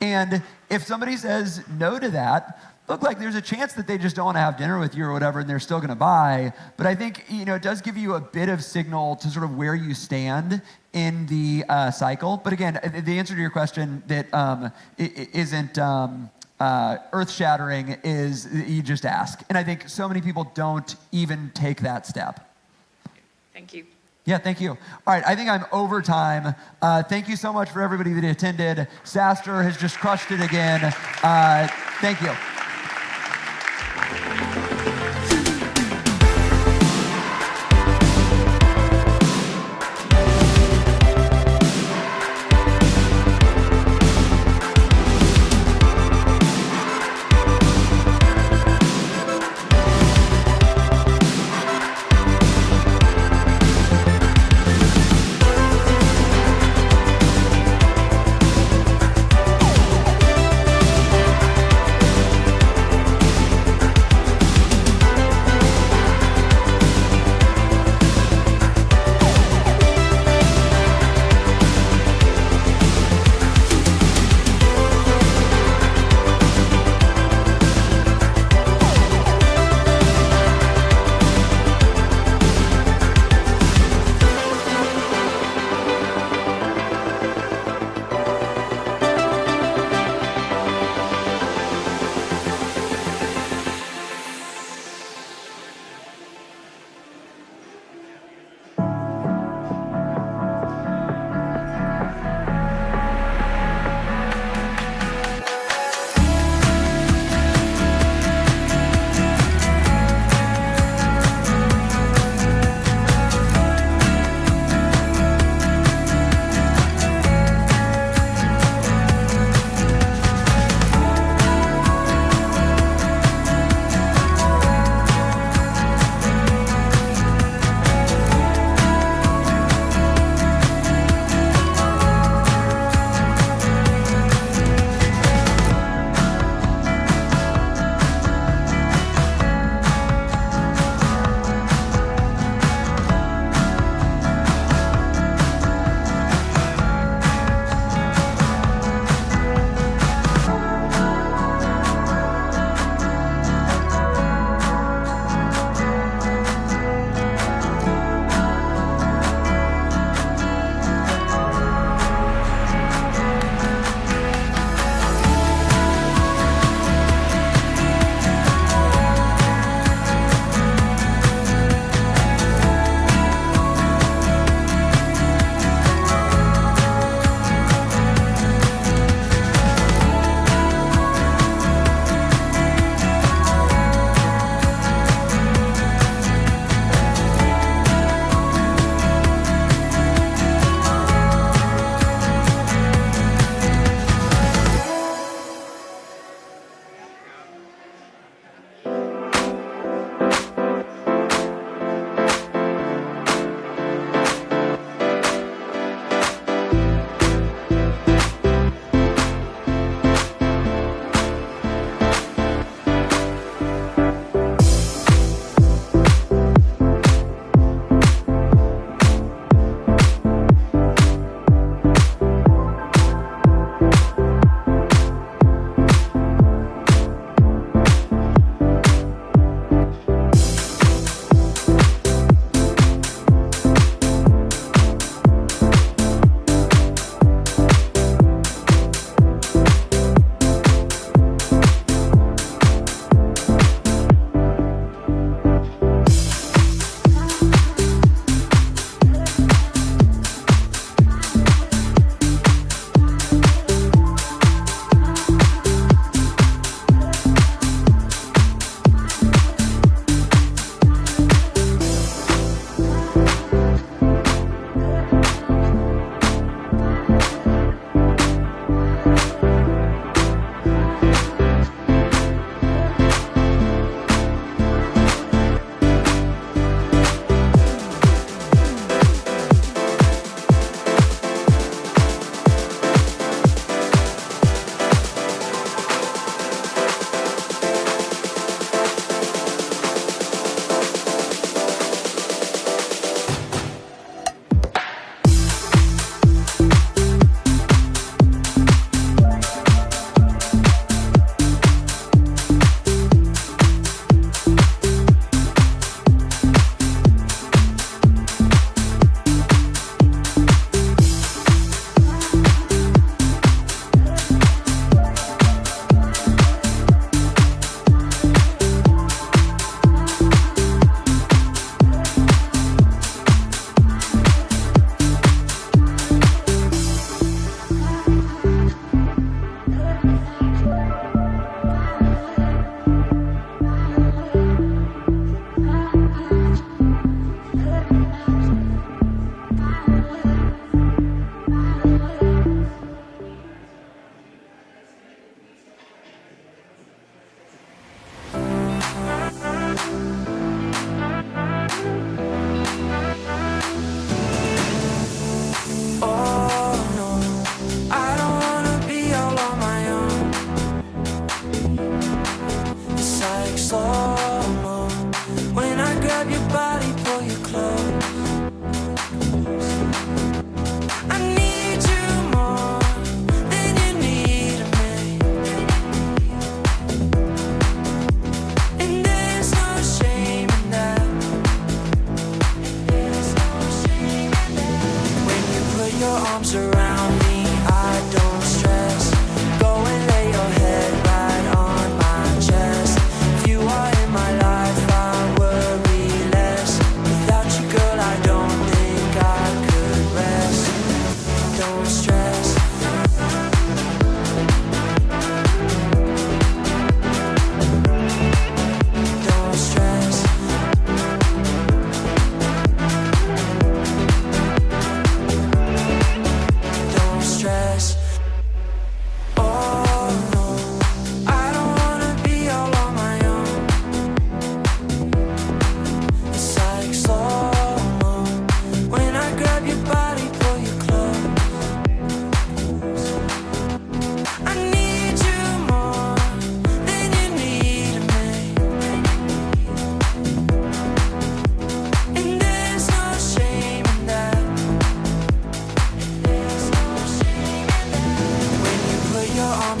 Speaker 6: And if somebody says no to that, look, like, there's a chance that they just don't want to have dinner with you or whatever, and they're still going to buy. But I think it does give you a bit of signal to sort of where you stand in the cycle. But again, the answer to your question that isn't earth-shattering is you just ask. And I think so many people don't even take that step. Thank you.
Speaker 2: Yeah, thank you. All right, I think I'm over time. Thank you so much for everybody that attended. SaaStr has just crushed it again. Thank you.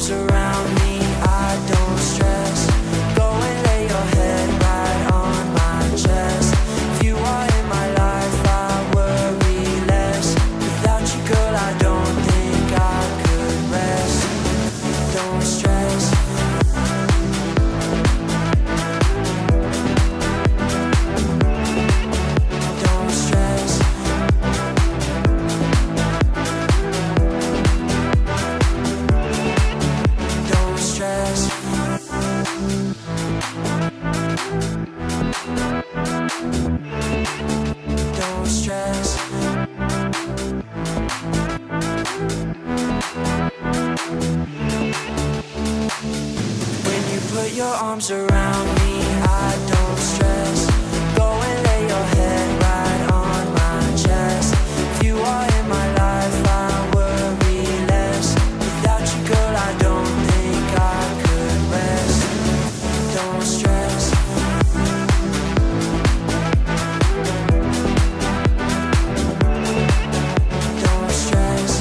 Speaker 7: arms around me, I don't stress. Go and lay your head right on my chest. If you are in my life, I worry less. Without you, girl, I don't think I could rest. Don't stress. Don't stress. Don't stress. Don't stress. When you put your arms around me, I don't stress. Go and lay your head right on my chest. If you are in my life, I worry less. Without you, girl, I don't think I could rest. Don't stress. Don't stress.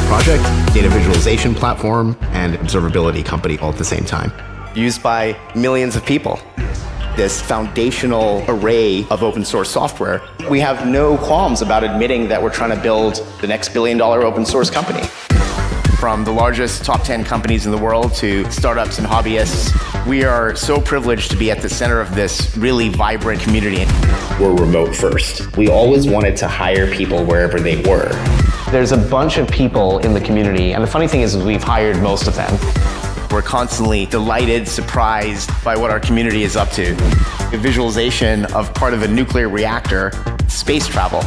Speaker 8: project, data visualization platform, and observability company all at the same time.
Speaker 9: Used by millions of people. This foundational array of open source software, we have no qualms about admitting that we're trying to build the next billion-dollar open source company. From the largest top 10 companies in the world to startups and hobbyists, we are so privileged to be at the center of this really vibrant community.
Speaker 8: We're remote first. We always wanted to hire people wherever they were.
Speaker 9: There's a bunch of people in the community, and the funny thing is we've hired most of them. We're constantly delighted, surprised by what our community is up to. The visualization of part of a nuclear reactor, space travel.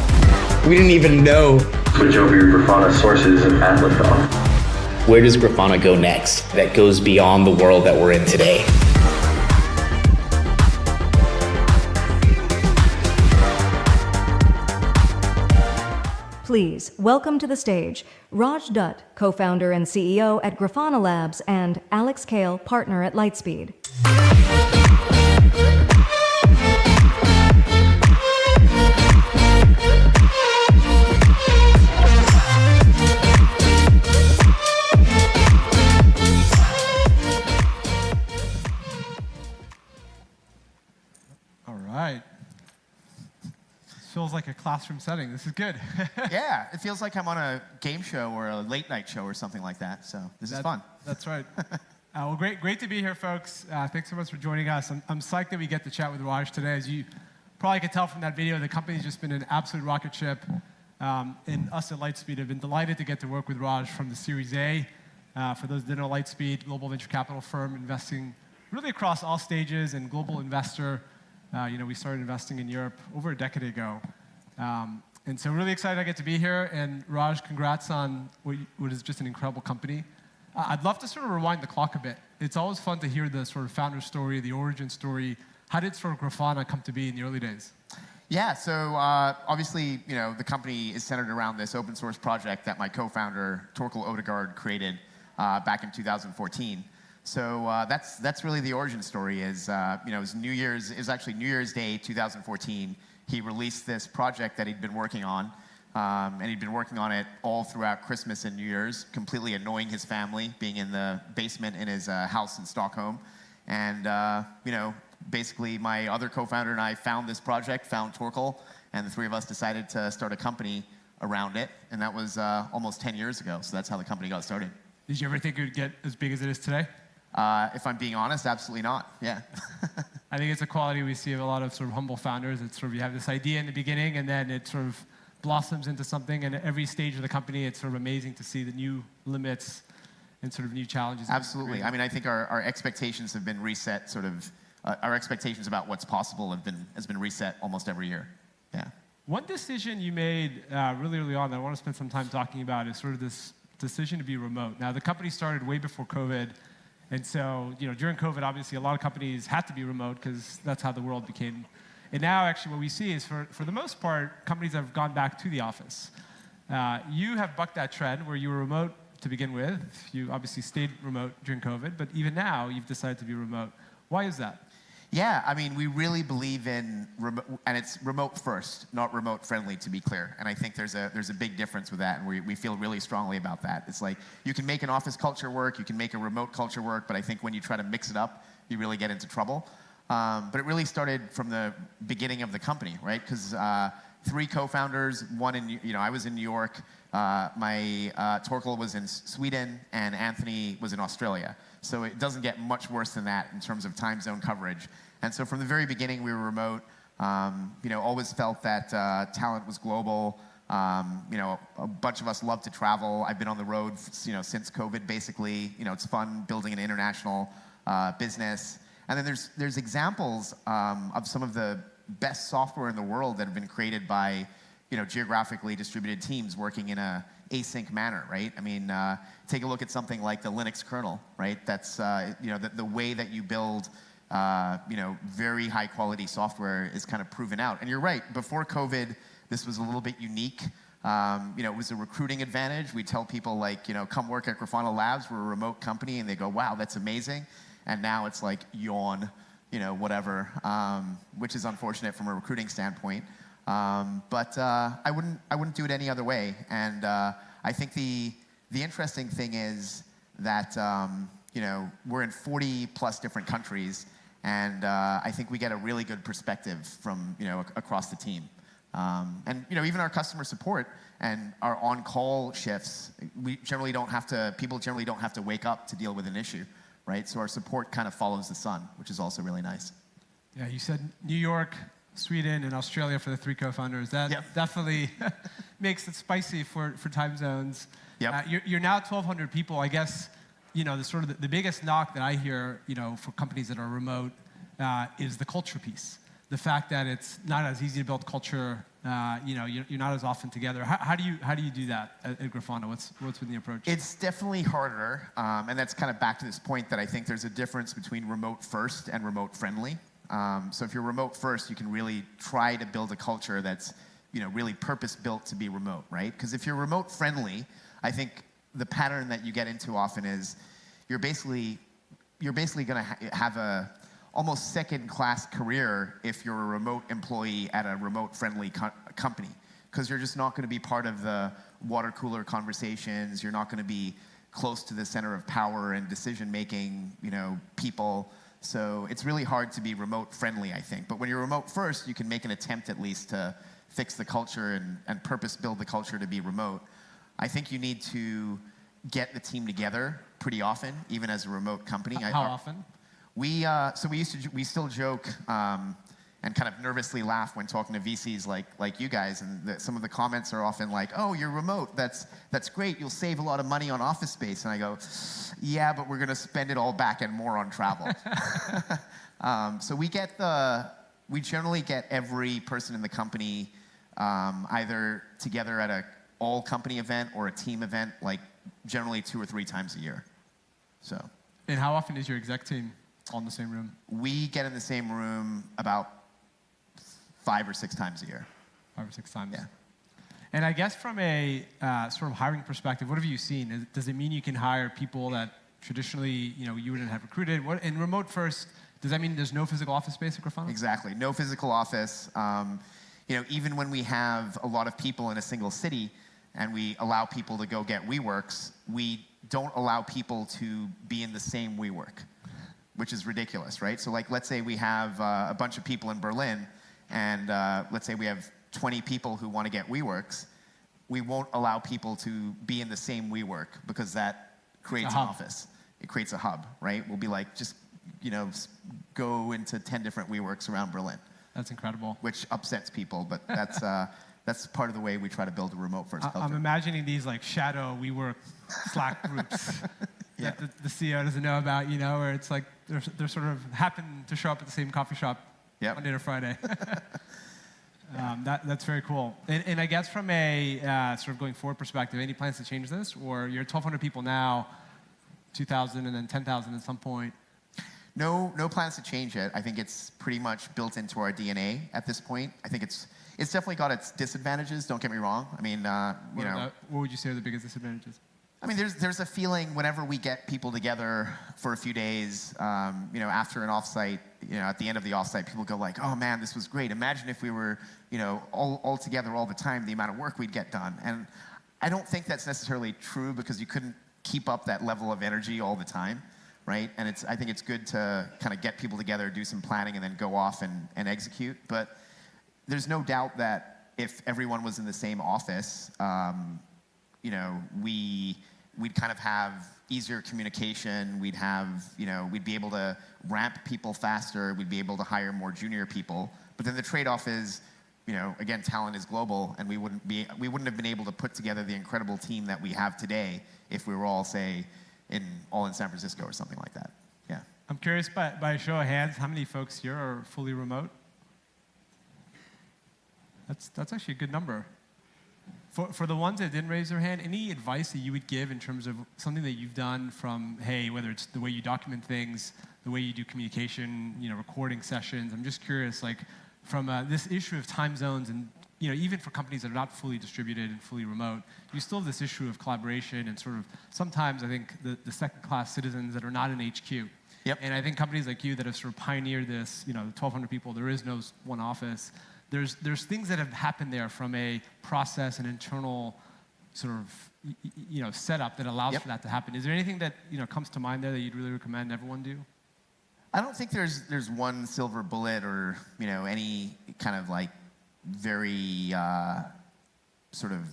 Speaker 8: We didn't even know.
Speaker 10: Switch over your Grafana sources at liftoff.
Speaker 8: Where does Grafana go next that goes beyond the world that we're in today?
Speaker 1: Please welcome to the stage Raj Dutt, co-founder and CEO at Grafana Labs, and Alex Kale, partner at Lightspeed.
Speaker 11: All right. Feels like a classroom setting. This is good.
Speaker 12: Yeah, it feels like I'm on a game show or a late night show or something like that. So this is fun.
Speaker 11: That's right. Well, great to be here, folks. Thanks so much for joining us. I'm psyched that we get to chat with Raj today. As you probably could tell from that video, the company's just been an absolute rocket ship. And us at Lightspeed have been delighted to get to work with Raj from the Series A. For those that don't know, Lightspeed, global venture capital firm, investing really across all stages and global investor. We started investing in Europe over a decade ago. And so really excited I get to be here. And Raj, congrats on what is just an incredible company. I'd love to sort of rewind the clock a bit. It's always fun to hear the sort of founder story, the origin story. How did sort of Grafana come to be in the early days?
Speaker 12: Yeah, so obviously, the company is centered around this open source project that my co-founder, Torkel Odegaard, created back in 2014. So that's really the origin story. It was actually New Year's Day 2014. He released this project that he'd been working on, and he'd been working on it all throughout Christmas and New Year's, completely annoying his family, being in the basement in his house in Stockholm. And basically my other co-founder and I found this project, found Torkel, and the three of us decided to start a company around it. And that was almost 10 years ago. So that's how the company got started.
Speaker 11: Did you ever think it would get as big as it is today?
Speaker 12: If I'm being honest, absolutely not. Yeah.
Speaker 11: I think it's a quality we see of a lot of sort of humble founders. It's sort of you have this idea in the beginning, and then it sort of blossoms into something. And at every stage of the company, it's sort of amazing to see the new limits and sort of new challenges.
Speaker 12: Absolutely. I mean, I think our expectations have been reset. Our expectations about what's possible has been reset almost every year. Yeah.
Speaker 11: One decision you made really early on that I want to spend some time talking about is sort of this decision to be remote. Now, the company started way before COVID. And so, during COVID, obviously, a lot of companies had to be remote because that's how the world became. And now, actually, what we see is, for the most part, companies have gone back to the office. You have bucked that trend where you were remote to begin with. You obviously stayed remote during COVID, but even now, you've decided to be remote. Why is that?
Speaker 12: Yeah, I mean, we really believe in remote, and it's remote first, not remote friendly, to be clear. And I think there's a big difference with that, and we feel really strongly about that. It's like you can make an office culture work, you can make a remote culture work, but I think when you try to mix it up, you really get into trouble. But it really started from the beginning of the company, right? Because three co-founders, I was in New York, Torkel was in Sweden, and Anthony was in Australia. So it doesn't get much worse than that in terms of time zone coverage. And so from the very beginning, we were remote. Always felt that talent was global. A bunch of us love to travel. I've been on the road, since COVID, basically. It's fun building an international business. And then there's examples of some of the best software in the world that have been created by geographically distributed teams working in a async manner, right? I mean, take a look at something like the Linux kernel, right? That's the way that you build very high quality software is kind of proven out. And you're right, before COVID, this was a little bit unique. It was a recruiting advantage. We tell people come work at Grafana Labs. We're a remote company, and they go, wow, that's amazing. And now it's like yawn, whatever, which is unfortunate from a recruiting standpoint. But I wouldn't do it any other way. And I think the the interesting thing is that we're in 40 plus different countries, and I think we get a really good perspective from across the team. And even our customer support and our on-call shifts, people generally don't have to wake up to deal with an issue, right? So our support kind of follows the sun, which is also really nice.
Speaker 11: Yeah, you said New York, Sweden, and Australia for the 3 co-founders. That definitely makes it spicy for time zones.
Speaker 12: Yep.
Speaker 11: You're now 1,200 people. I guess the biggest knock that I hear for companies that are remote is the culture piece. The fact that it's not as easy to build culture. You're not as often together. How do you do that at Grafana? What's been the approach?
Speaker 12: It's definitely harder, and that's kind of back to this point that I think there's a difference between remote first and remote friendly. So if you're remote first, you can really try to build a culture that's really purpose built to be remote, right? Because if you're remote friendly, I think the pattern that you get into often is you're basically going to have a almost second-class career if you're a remote employee at a remote-friendly company, because you're just not going to be part of the water cooler conversations. You're not going to be close to the center of power and decision-making, people. So it's really hard to be remote-friendly, I think. But when you're remote first, you can make an attempt at least to fix the culture and purpose-build the culture to be remote. I think you need to get the team together pretty often, even as a remote company.
Speaker 11: How often?
Speaker 12: We still joke and kind of nervously laugh when talking to VCs like you guys, and some of the comments are often like, "Oh, you're remote. That's great. You'll save a lot of money on office space." And I go, "Yeah, but we're going to spend it all back and more on travel." So we generally get every person in the company either together at a all company event or a team event, like generally 2 or 3 times a year. So.
Speaker 11: And how often is your exec team all in the same room?
Speaker 12: We get in the same room about 5 or 6 times a year.
Speaker 11: 5 or 6 times.
Speaker 12: Yeah.
Speaker 11: And I guess from a sort of hiring perspective, what have you seen? Does it mean you can hire people that traditionally you wouldn't have recruited? In remote first, does that mean there's no physical office space at Grafana?
Speaker 12: Exactly. No physical office. Even when we have a lot of people in a single city and we allow people to go get WeWorks, we don't allow people to be in the same WeWork, which is ridiculous, right? So let's say we have a bunch of people in Berlin, and let's say we have 20 people who want to get WeWorks. We won't allow people to be in the same WeWork because that creates an office. It creates a hub, right? We'll be like, just go into 10 different WeWorks around Berlin.
Speaker 11: That's incredible.
Speaker 12: Which upsets people, but that's part of the way we try to build a remote first culture.
Speaker 11: I'm imagining these shadow WeWork Slack groups that the CEO doesn't know about, where it's like they're sort of happen to show up at the same coffee shop Monday to Friday. That's very cool. And I guess from a sort of going forward perspective, any plans to change this? Or you're 1,200 people now, 2,000 and then 10,000 at some point?
Speaker 12: No plans to change it. I think it's pretty much built into our DNA at this point. I think it's definitely got its disadvantages, don't get me wrong. I mean,
Speaker 11: what would you say are the biggest disadvantages?
Speaker 12: I mean, there's a feeling whenever we get people together for a few days, after an offsite, at the end of the offsite, people go like, "Oh man, this was great. Imagine if we were, all together all the time, the amount of work we'd get done." And I don't think that's necessarily true because you couldn't keep up that level of energy all the time, right? And I think it's good to kind of get people together, do some planning, and then go off and execute. But there's no doubt that if everyone was in the same office, we'd kind of have easier communication. We'd be able to ramp people faster. We'd be able to hire more junior people. But then the trade-off is, again, talent is global, and we wouldn't have been able to put together the incredible team that we have today if we were all, say, all in San Francisco or something like that. Yeah.
Speaker 11: I'm curious, by a show of hands, how many folks here are fully remote? That's actually a good number. For the ones that didn't raise their hand, any advice that you would give in terms of something that you've done from, hey, whether it's the way you document things, the way you do communication, recording sessions. I'm just curious, from this issue of time zones and, even for companies that are not fully distributed and fully remote, you still have this issue of collaboration and sort of sometimes I think the second-class citizens that are not in HQ.
Speaker 12: Yep.
Speaker 11: And I think companies like you that have sort of pioneered this, 1,200 people, there is no one office. There's things that have happened there from a process and internal sort of setup that allows for that to happen. Is there anything that comes to mind there that you'd really recommend everyone do?
Speaker 12: I don't think there's one silver bullet or any kind of like very sort of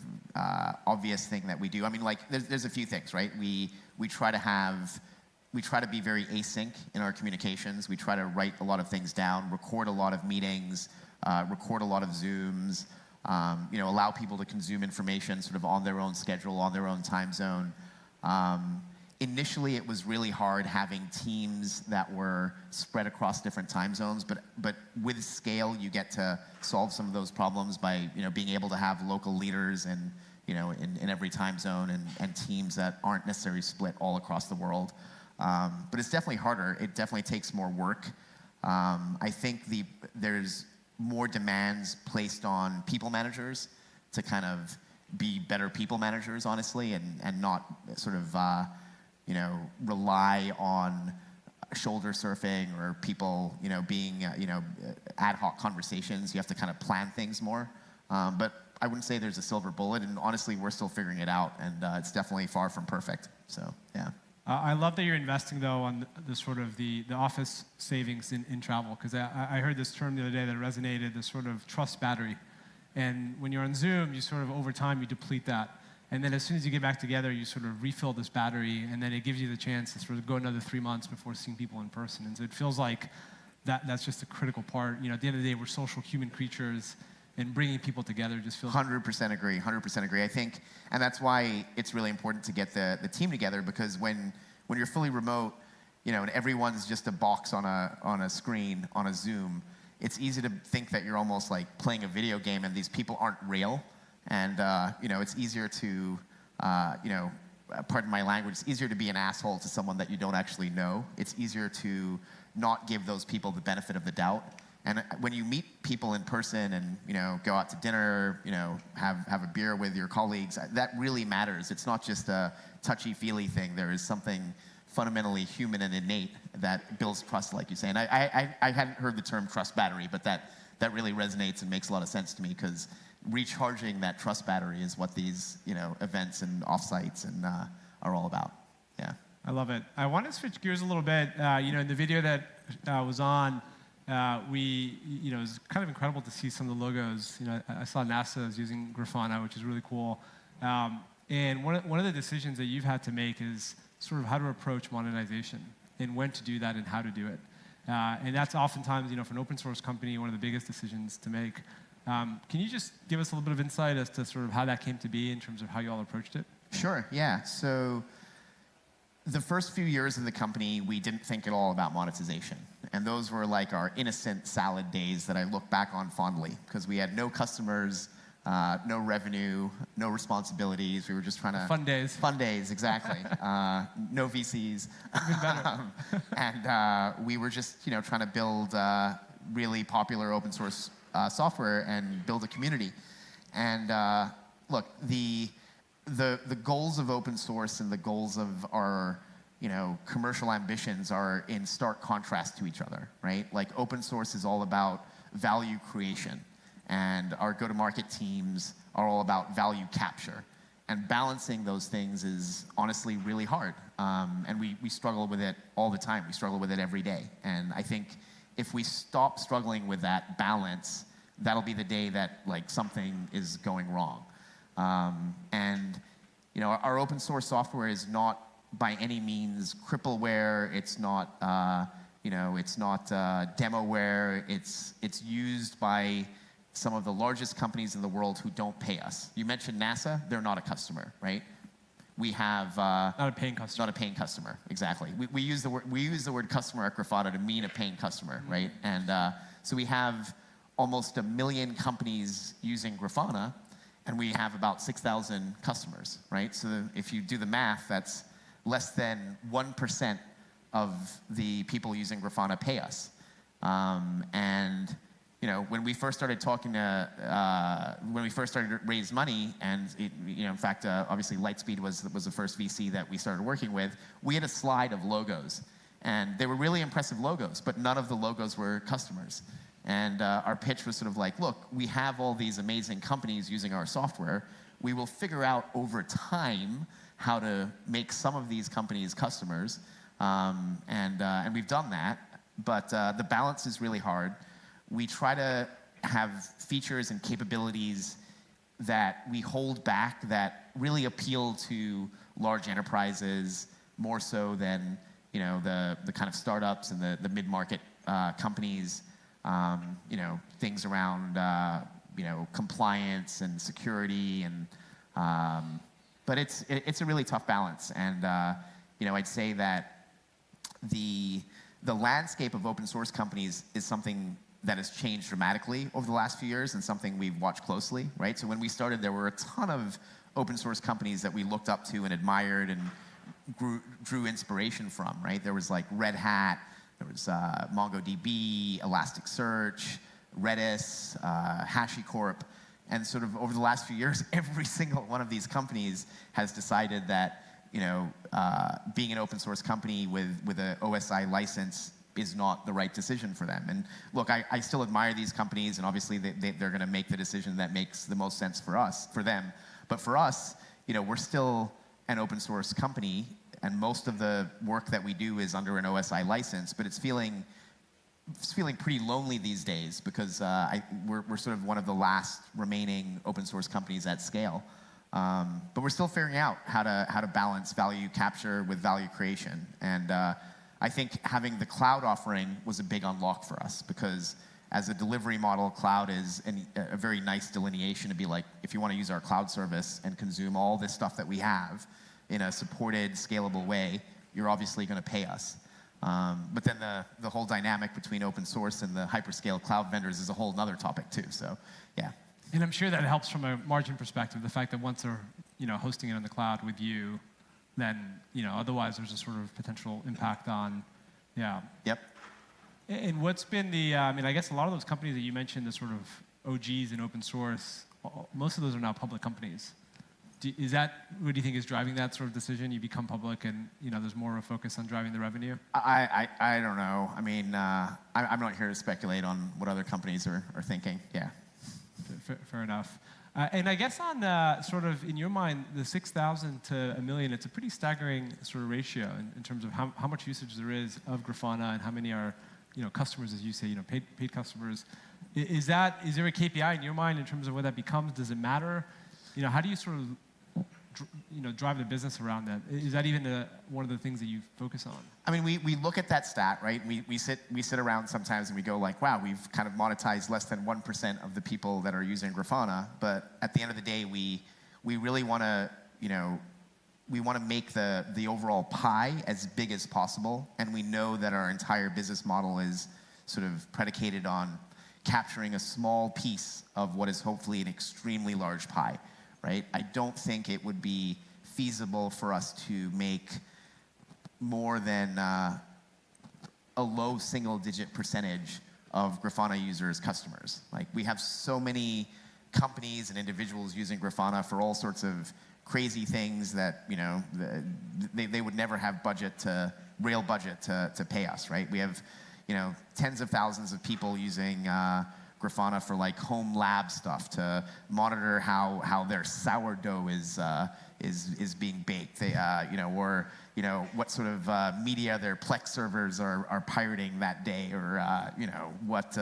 Speaker 12: obvious thing that we do. I mean, like there's a few things, right? We try to be very async in our communications. We try to write a lot of things down, record a lot of meetings, record a lot of Zooms, allow people to consume information sort of on their own schedule, on their own time zone. Initially, it was really hard having teams that were spread across different time zones, but with scale, you get to solve some of those problems by being able to have local leaders and in every time zone and teams that aren't necessarily split all across the world. But it's definitely harder. It definitely takes more work. I think there's more demands placed on people managers to kind of be better people managers, honestly, and not sort of rely on shoulder surfing or people being ad hoc conversations. You have to kind of plan things more. But I wouldn't say there's a silver bullet, and honestly, we're still figuring it out, and it's definitely far from perfect. So yeah.
Speaker 11: I love that you're investing, though, on the sort of the office savings in travel, because I heard this term the other day that resonated, the sort of trust battery. And when you're on Zoom, you sort of, over time, you deplete that. And then as soon as you get back together, you sort of refill this battery, and then it gives you the chance to sort of go another 3 months before seeing people in person. And so it feels like that's just a critical part. At the end of the day, we're social human creatures, and bringing people together just feels...
Speaker 12: 100% agree, 100% agree. I think, and that's why it's really important to get the team together, because when you're fully remote, and everyone's just a box on a screen, on a Zoom, it's easy to think that you're almost like playing a video game and these people aren't real. And, it's easier to, pardon my language, it's easier to be an asshole to someone that you don't actually know. It's easier to not give those people the benefit of the doubt. And when you meet people in person and, go out to dinner, have a beer with your colleagues, that really matters. It's not just a touchy-feely thing. There is something fundamentally human and innate that builds trust, like you say. And I hadn't heard the term trust battery, but that really resonates and makes a lot of sense to me, because recharging that trust battery is what these events and offsites and are all about. Yeah.
Speaker 11: I love it. I want to switch gears a little bit. In the video that was on, it was kind of incredible to see some of the logos. I saw NASA is using Grafana, which is really cool. And one of the decisions that you've had to make is sort of how to approach monetization and when to do that and how to do it. And that's oftentimes, for an open source company, one of the biggest decisions to make. Can you just give us a little bit of insight as to sort of how that came to be in terms of how you all approached it?
Speaker 12: Sure, yeah. So the first few years of the company, we didn't think at all about monetization. And those were like our innocent salad days that I look back on fondly, because we had no customers, no revenue, no responsibilities. We were just trying to...
Speaker 11: Fun days.
Speaker 12: Fun days, exactly. No VCs.
Speaker 11: Even better.
Speaker 12: And we were just, trying to build really popular open source software and build a community. And look, the goals of open source and the goals of our commercial ambitions are in stark contrast to each other, right? Like open source is all about value creation, and our go-to-market teams are all about value capture. And balancing those things is honestly really hard. And we struggle with it all the time. We struggle with it every day. And I think if we stop struggling with that balance, that'll be the day that like something is going wrong. And our open source software is not by any means crippleware. It's not it's not demoware. It's used by some of the largest companies in the world who don't pay us. You mentioned NASA; they're not a customer, right? We have
Speaker 11: not a paying customer.
Speaker 12: Not a paying customer, exactly. We use the word customer at Grafana to mean a paying customer, right? And so we have almost 1 million companies using Grafana, and we have about 6,000 customers, right? So if you do the math, that's less than 1% of the people using Grafana pay us. And when we first started talking when we first started to raise money, and in fact, obviously Lightspeed was the first VC that we started working with, we had a slide of logos, and they were really impressive logos, but none of the logos were customers. And our pitch was sort of like, look, we have all these amazing companies using our software. We will figure out over time how to make some of these companies customers, and we've done that, but the balance is really hard. We try to have features and capabilities that we hold back that really appeal to large enterprises more so than the kind of startups and the mid-market companies. Things around compliance and security, and but it's a really tough balance. And I'd say that the landscape of open source companies is something that has changed dramatically over the last few years and something we've watched closely, right? So when we started, there were a ton of open source companies that we looked up to and admired and drew inspiration from, right? There was like Red Hat, there was MongoDB, Elasticsearch, Redis, HashiCorp, and sort of over the last few years, every single one of these companies has decided that being an open source company with an OSI license is not the right decision for them. And look, I still admire these companies, and obviously they're going to make the decision that makes the most sense for them. But for us, we're still an open source company, and most of the work that we do is under an OSI license, but it's feeling pretty lonely these days because we're sort of one of the last remaining open source companies at scale. But we're still figuring out how to balance value capture with value creation. And I think having the cloud offering was a big unlock for us because as a delivery model, cloud is a very nice delineation to be like, if you want to use our cloud service and consume all this stuff that we have in a supported, scalable way, you're obviously going to pay us. But then the whole dynamic between open source and the hyperscale cloud vendors is a whole other topic too. So, yeah.
Speaker 11: And I'm sure that helps from a margin perspective. The fact that once they're hosting it on the cloud with you, then otherwise there's a sort of potential impact on, yeah.
Speaker 12: Yep.
Speaker 11: And what's been I guess a lot of those companies that you mentioned, the sort of OGs in open source, most of those are now public companies. Is that, what do you think is driving that sort of decision? You become public and there's more of a focus on driving the revenue?
Speaker 12: I don't know. I mean, I'm not here to speculate on what other companies are thinking. Yeah.
Speaker 11: Fair enough. And I guess on sort of, in your mind, the 6,000 to 1 million, it's a pretty staggering sort of ratio in terms of how much usage there is of Grafana and how many are customers, as you say, paid customers. Is there a KPI in your mind in terms of what that becomes? Does it matter? How do you sort of drive the business around that? Is that even one of the things that you focus on?
Speaker 12: I mean, we look at that stat, right? We sit around sometimes and we go like, wow, we've kind of monetized less than 1% of the people that are using Grafana. But at the end of the day, we really want to, we want to make the overall pie as big as possible. And we know that our entire business model is sort of predicated on capturing a small piece of what is hopefully an extremely large pie. Right? I don't think it would be feasible for us to make more than a low single-digit percentage of Grafana users customers. Like, we have so many companies and individuals using Grafana for all sorts of crazy things that they would never have real budget to pay us. Right? We have tens of thousands of people using Grafana for like home lab stuff to monitor how their sourdough is being baked. They or what sort of media their Plex servers are pirating that day, or what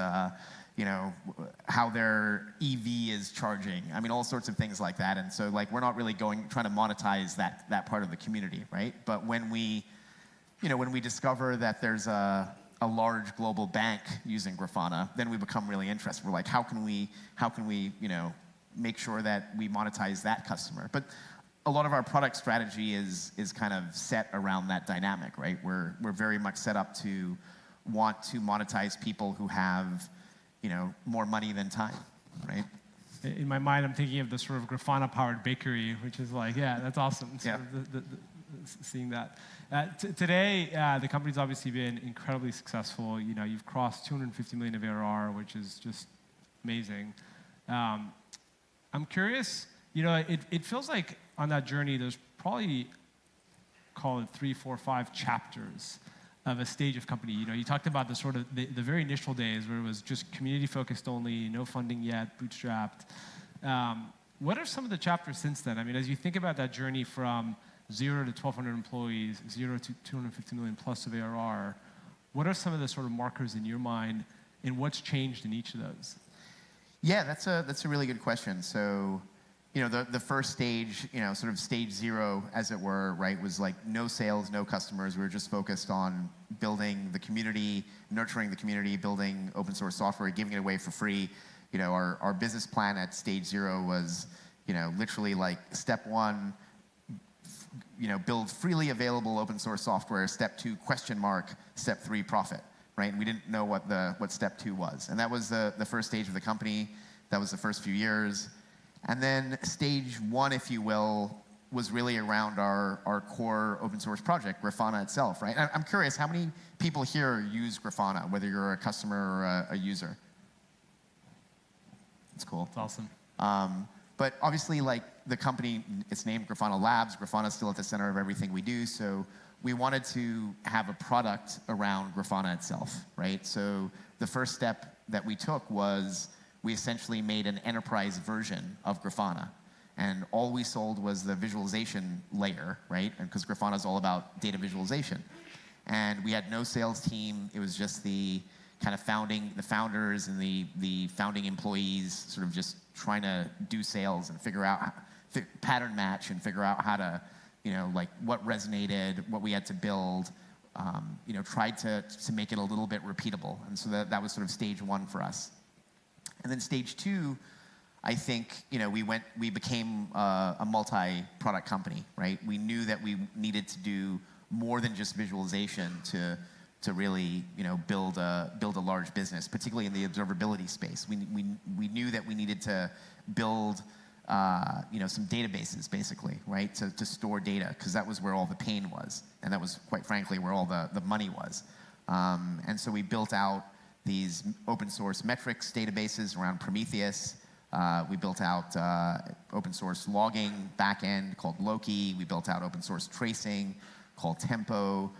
Speaker 12: how their EV is charging. I mean, all sorts of things like that. And so like we're not really trying to monetize that part of the community, right? But when we discover that there's a large global bank using Grafana, then we become really interested. We're like, how can we make sure that we monetize that customer? But a lot of our product strategy is kind of set around that dynamic, right? We're very much set up to want to monetize people who have more money than time, right?
Speaker 11: In my mind, I'm thinking of the sort of Grafana-powered bakery, which is like, yeah, that's awesome.
Speaker 12: Yeah.
Speaker 11: Seeing that. Today, the company's obviously been incredibly successful. You've crossed 250 million of ARR, which is just amazing. I'm curious, it feels like on that journey, there's probably, call it 3, 4, 5 chapters of a stage of company. You talked about the sort of the very initial days where it was just community focused only, no funding yet, bootstrapped. What are some of the chapters since then? I mean, as you think about that journey from 0 to 1,200 employees, 0 to 250 million plus of ARR, what are some of the sort of markers in your mind, and what's changed in each of those?
Speaker 12: Yeah, that's a really good question. So, the first stage, sort of stage 0, as it were, right, was like no sales, no customers. We were just focused on building the community, nurturing the community, building open source software, giving it away for free. Our business plan at stage 0 was, literally like step 1, build freely available open source software. Step 2, ? Step 3, profit. Right? And we didn't know what step 2 was. And that was the first stage of the company. That was the first few years. And then stage 1, if you will, was really around our core open source project, Grafana itself, right? I'm curious, how many people here use Grafana, whether you're a customer or a user? That's cool.
Speaker 11: That's awesome.
Speaker 12: But obviously, like the company, it's named Grafana Labs. Grafana's still at the center of everything we do. So we wanted to have a product around Grafana itself, right? So the first step that we took was we essentially made an enterprise version of Grafana. And all we sold was the visualization layer, right? And because Grafana is all about data visualization. And we had no sales team. It was just the kind of the founders and the founding employees sort of just trying to do sales and figure out, pattern match and figure out how to, like what resonated, what we had to build, tried to make it a little bit repeatable. And so that was sort of stage 1 for us. And then stage 2, I think, we became a multi-product company, right? We knew that we needed to do more than just visualization to really, build a large business, particularly in the observability space. We knew that we needed to build, some databases, basically, right, to store data, because that was where all the pain was, and that was, quite frankly, where all the money was. And so we built out these open source metrics databases around Prometheus. We built out open source logging backend called Loki. We built out open source tracing called Tempo.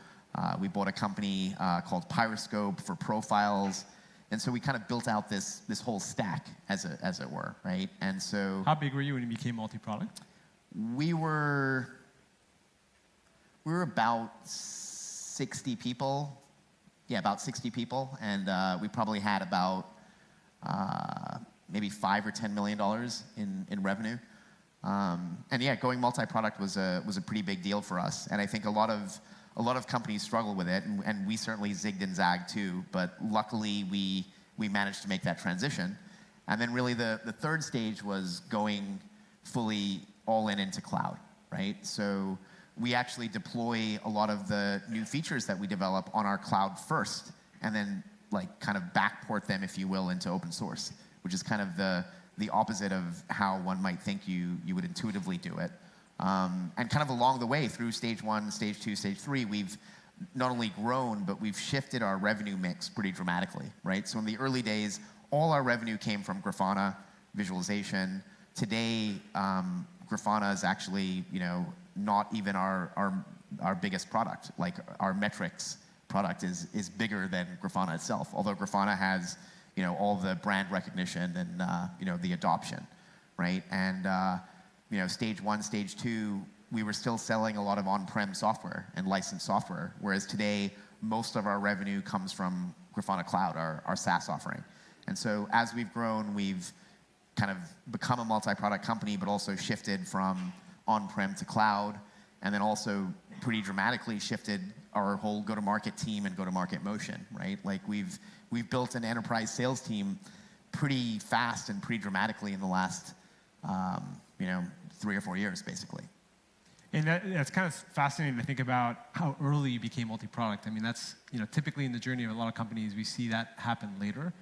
Speaker 12: We bought a company called Pyroscope for profiles. And so we kind of built out this whole stack, as it were, right? And so...
Speaker 11: How big were you when you became multi-product?
Speaker 12: We were about 60 people. Yeah, about 60 people. And we probably had about maybe $5 or $10 million in revenue. And yeah, going multi-product was a pretty big deal for us. And I think a lot of companies struggle with it, and we certainly zigged and zagged too, but luckily we managed to make that transition. And then really the third stage was going fully all in into cloud, right? So we actually deploy a lot of the new features that we develop on our cloud first, and then like kind of backport them, if you will, into open source, which is kind of the opposite of how one might think you would intuitively do it. And kind of along the way through stage 1, stage 2, stage 3, we've not only grown, but we've shifted our revenue mix pretty dramatically, right? So in the early days, all our revenue came from Grafana visualization. Today, Grafana is actually, not even our biggest product. Like our metrics product is bigger than Grafana itself, although Grafana has, all the brand recognition and, the adoption, right? And, stage 1, stage 2, we were still selling a lot of on-prem software and licensed software, whereas today, most of our revenue comes from Grafana Cloud, our SaaS offering. And so as we've grown, we've kind of become a multi-product company, but also shifted from on-prem to cloud, and then also pretty dramatically shifted our whole go-to-market team and go-to-market motion, right? Like we've built an enterprise sales team pretty fast and pretty dramatically in the last 3 or 4 years, basically.
Speaker 11: And that's kind of fascinating to think about how early you became multi-product. I mean, that's, typically in the journey of a lot of companies, we see that happen later.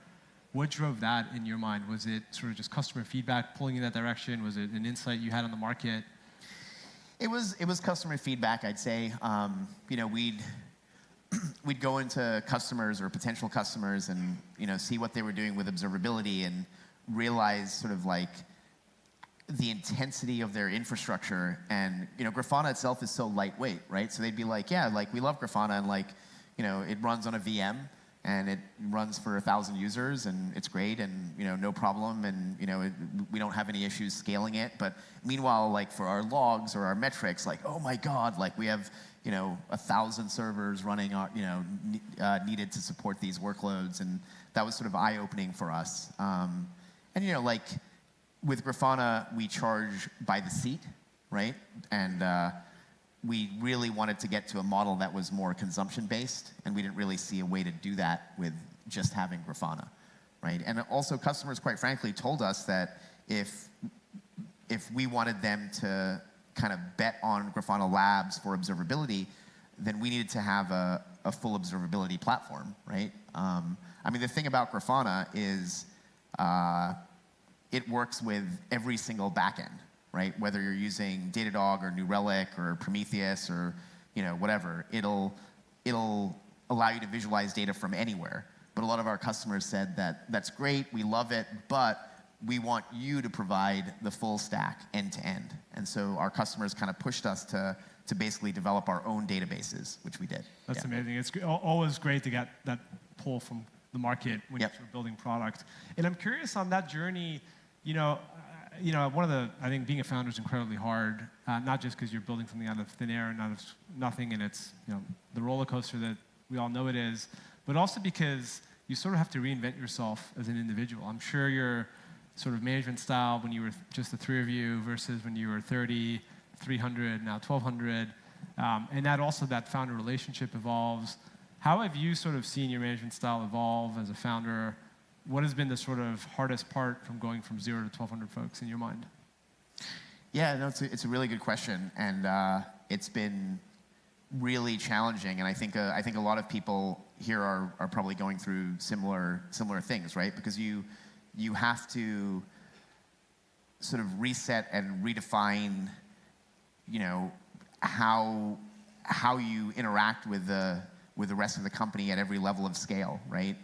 Speaker 11: What drove that in your mind? Was it sort of just customer feedback pulling in that direction? Was it an insight you had on the market?
Speaker 12: It was customer feedback, I'd say. We'd go into customers or potential customers and, see what they were doing with observability and realize sort of like the intensity of their infrastructure. And, Grafana itself is so lightweight, right? So they'd be like, yeah, like we love Grafana and like, it runs on a VM and it runs for 1,000 users, and it's great, and no problem, and we don't have any issues scaling it. But meanwhile, like for our logs or our metrics, like, oh my God, like we have 1,000 servers running, needed to support these workloads, and that was sort of eye-opening for us. And like with Grafana, we charge by the seat, right? And we really wanted to get to a model that was more consumption-based, and we didn't really see a way to do that with just having Grafana, right? And also customers, quite frankly, told us that if we wanted them to kind of bet on Grafana Labs for observability, then we needed to have a full observability platform, right? I mean, the thing about Grafana is it works with every single backend, right? Whether you're using Datadog or New Relic or Prometheus or whatever, it'll allow you to visualize data from anywhere. But a lot of our customers said that that's great, we love it, but we want you to provide the full stack end to end. And so our customers kind of pushed us to basically develop our own databases, which we did.
Speaker 11: That's amazing. It's always great to get that pull from the market when you're building product. And I'm curious on that journey, one of the, I think being a founder is incredibly hard, not just because you're building something out of thin air and out of nothing, and it's the roller coaster that we all know it is, but also because you sort of have to reinvent yourself as an individual. I'm sure your sort of management style when you were just the three of you versus when you were 30, 300, now 1,200, and that founder relationship evolves. How have you sort of seen your management style evolve as a founder? What has been the sort of hardest part from going from 0 to 1,200 folks in your mind?
Speaker 12: Yeah, no, it's a really good question, and it's been really challenging. And I think a lot of people here are probably going through similar things, right? Because you have to sort of reset and redefine, how you interact with the rest of the company at every level of scale, right?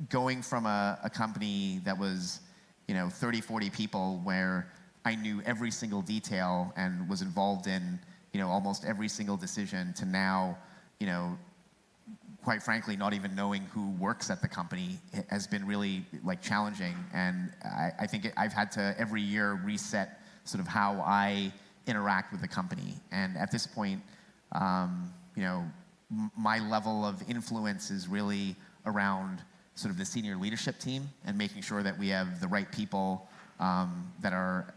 Speaker 12: Going from a company that was 30, 40 people where I knew every single detail and was involved in almost every single decision to now quite frankly not even knowing who works at the company has been really challenging. And I think I've had to every year reset sort of how I interact with the company. And at this point, my level of influence is really around sort of the senior leadership team and making sure that we have the right people that are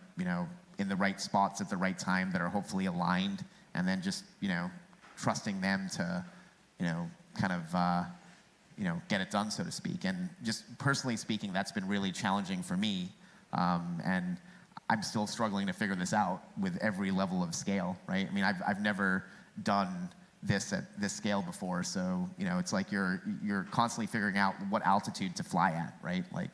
Speaker 12: in the right spots at the right time, that are hopefully aligned, and then just trusting them to kind of get it done, so to speak. And just personally speaking, that's been really challenging for me, and I'm still struggling to figure this out with every level of scale, right? I mean, I've never done this at this scale before, so it's like you're constantly figuring out what altitude to fly at, right? Like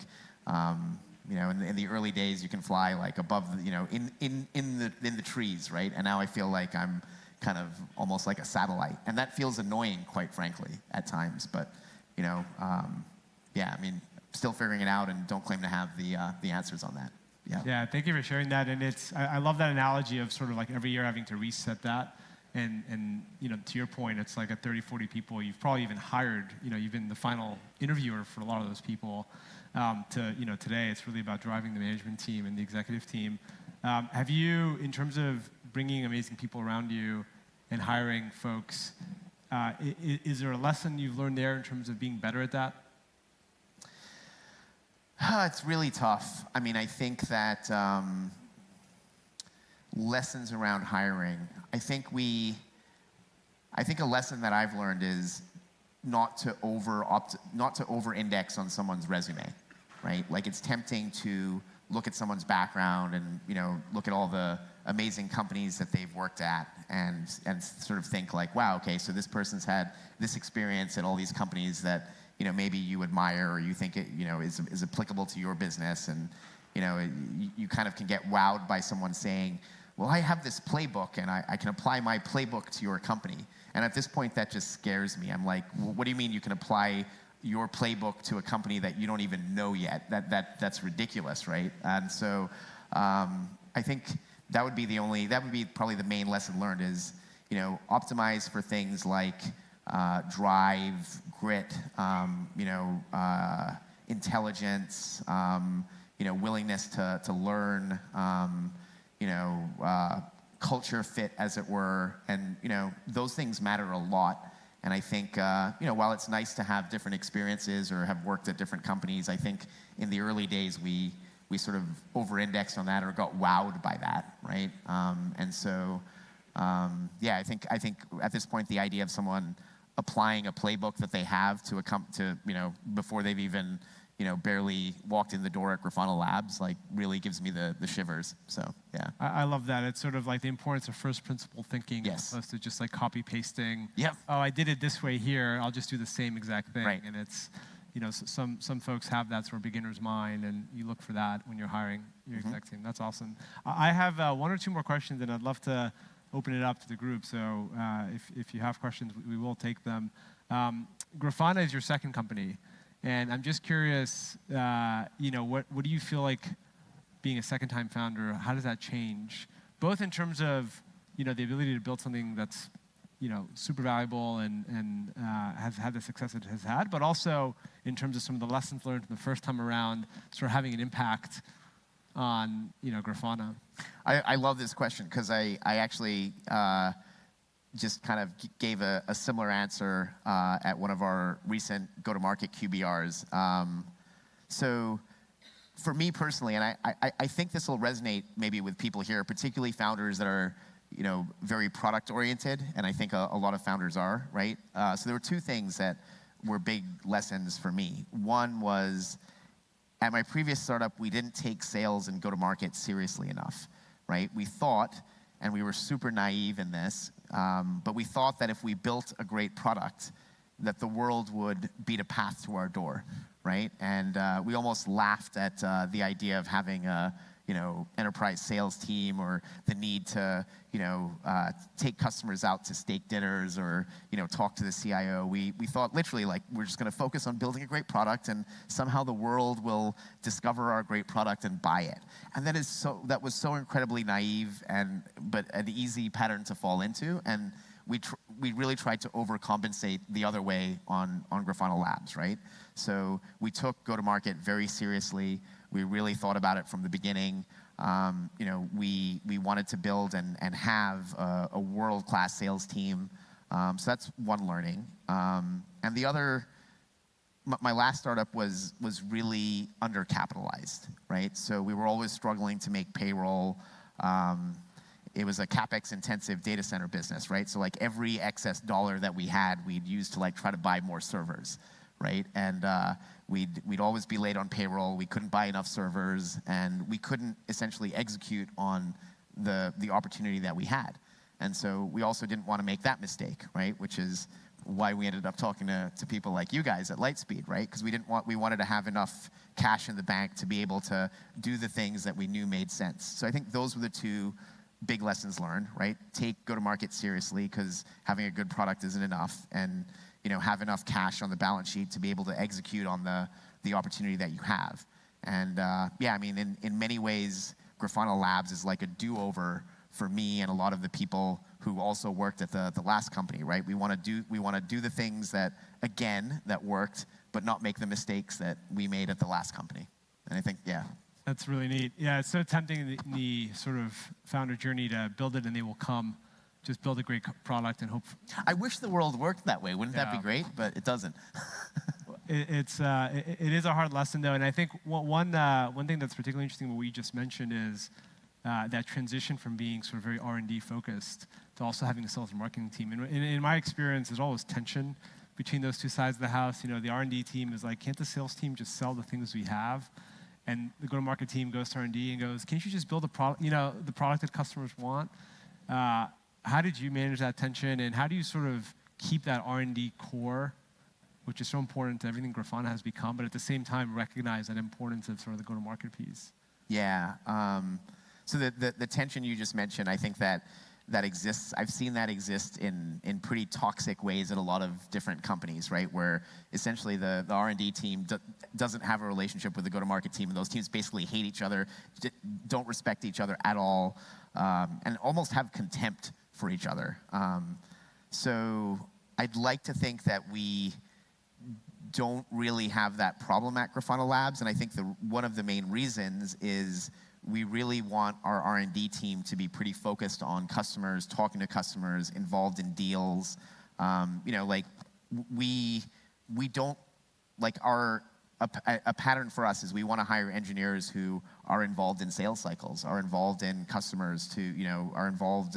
Speaker 12: in the early days you can fly like above in the trees, right? And now I feel like I'm kind of almost like a satellite, and that feels annoying, quite frankly, at times. But yeah, I mean, still figuring it out, and don't claim to have the answers on that.
Speaker 11: Yeah, thank you for sharing that. And I love that analogy of sort of like every year having to reset that. And to your point, it's like at 30, 40 people, you've probably even hired, you've been the final interviewer for a lot of those people. Today it's really about driving the management team and the executive team. Have you, in terms of bringing amazing people around you and hiring folks, is there a lesson you've learned there in terms of being better at that?
Speaker 12: It's really tough. I mean, I think that lessons around hiring, I think a lesson that I've learned is not to over-index on someone's resume, right? Like, it's tempting to look at someone's background and look at all the amazing companies that they've worked at and sort of think like, wow, okay, so this person's had this experience at all these companies that maybe you admire or you think it is applicable to your business, and you kind of can get wowed by someone saying, well, I have this playbook and I can apply my playbook to your company. And at this point, that just scares me. I'm like, what do you mean you can apply your playbook to a company that you don't even know yet? That's ridiculous, right? And so I think that would be probably the main lesson learned is, optimize for things like drive, grit, intelligence, willingness to learn, culture fit, as it were, and those things matter a lot. And I think while it's nice to have different experiences or have worked at different companies, I think in the early days we sort of over-indexed on that or got wowed by that, right? And so I think at this point the idea of someone applying a playbook that they have to before they've even barely walked in the door at Grafana Labs, like, really gives me the shivers. So, yeah.
Speaker 11: I love that. It's sort of like the importance of first principle thinking,
Speaker 12: yes,
Speaker 11: as opposed to just like copy pasting.
Speaker 12: Yep.
Speaker 11: Oh, I did it this way here, I'll just do the same exact thing.
Speaker 12: Right.
Speaker 11: And it's, some folks have that sort of beginner's mind, and you look for that when you're hiring your exec team. That's awesome. I have one or two more questions, and I'd love to open it up to the group. So if you have questions, we will take them. Grafana is your second company. And I'm just curious, what do you feel like being a second-time founder, how does that change? Both in terms of, the ability to build something that's, super valuable and has had the success it has had, but also in terms of some of the lessons learned the first time around, sort of having an impact on, Grafana.
Speaker 12: I love this question because I actually just kind of gave a similar answer at one of our recent go-to-market QBRs. So for me personally, and I think this will resonate maybe with people here, particularly founders that are very product-oriented, and I think a lot of founders are, right? So there were two things that were big lessons for me. One was, at my previous startup, we didn't take sales and go-to-market seriously enough, right? We thought, and we were super naive in this, but we thought that if we built a great product, that the world would beat a path to our door, right? And we almost laughed at the idea of having a enterprise sales team, or the need to take customers out to steak dinners, or talk to the CIO. We thought literally, like, we're just going to focus on building a great product, and somehow the world will discover our great product and buy it. And that was so incredibly naive, but an easy pattern to fall into. And we really tried to overcompensate the other way on Grafana Labs, right? So we took go-to-market very seriously. We really thought about it from the beginning. We wanted to build and have a world-class sales team. So that's one learning. And the other, my last startup was really undercapitalized, right? So we were always struggling to make payroll. It was a CapEx-intensive data center business, right? So like every excess dollar that we had, we'd use to like try to buy more servers, right? And we'd always be late on payroll. We couldn't buy enough servers, and we couldn't essentially execute on the opportunity that we had. And so we also didn't want to make that mistake, right? Which is why we ended up talking to people like you guys at Lightspeed, right? Because we wanted to have enough cash in the bank to be able to do the things that we knew made sense. So I think those were the two big lessons learned, right? Take go-to-market seriously, because having a good product isn't enough, and have enough cash on the balance sheet to be able to execute on the opportunity that you have. And in many ways, Grafana Labs is like a do-over for me and a lot of the people who also worked at the last company, right? We want to do the things that worked, but not make the mistakes that we made at the last company. And I think, yeah.
Speaker 11: That's really neat. Yeah, it's so tempting in the sort of founder journey to build it and they will come. Just build a great product and hope.
Speaker 12: I wish the world worked that way. Wouldn't that be great? But it doesn't.
Speaker 11: It is a hard lesson, though. And I think one thing that's particularly interesting, what we just mentioned, is that transition from being sort of very R&D focused to also having a sales and marketing team. And in my experience, there's always tension between those two sides of the house. The R&D team is like, can't the sales team just sell the things we have? And the go-to-market team goes to R&D and goes, can't you just build a product, the product that customers want? How did you manage that tension, and how do you sort of keep that R&D core, which is so important to everything Grafana has become, but at the same time recognize that importance of sort of the go-to-market piece?
Speaker 12: Yeah. So the tension you just mentioned, I think that exists. I've seen that exist in pretty toxic ways at a lot of different companies, right? Where essentially the R&D team doesn't have a relationship with the go-to-market team, and those teams basically hate each other, don't respect each other at all, and almost have contempt for each other. So I'd like to think that we don't really have that problem at Grafana Labs, and I think one of the main reasons is we really want our R&D team to be pretty focused on customers, talking to customers, involved in deals. Like we don't, like a pattern for us is we want to hire engineers who are involved in sales cycles, are involved in customers, are involved,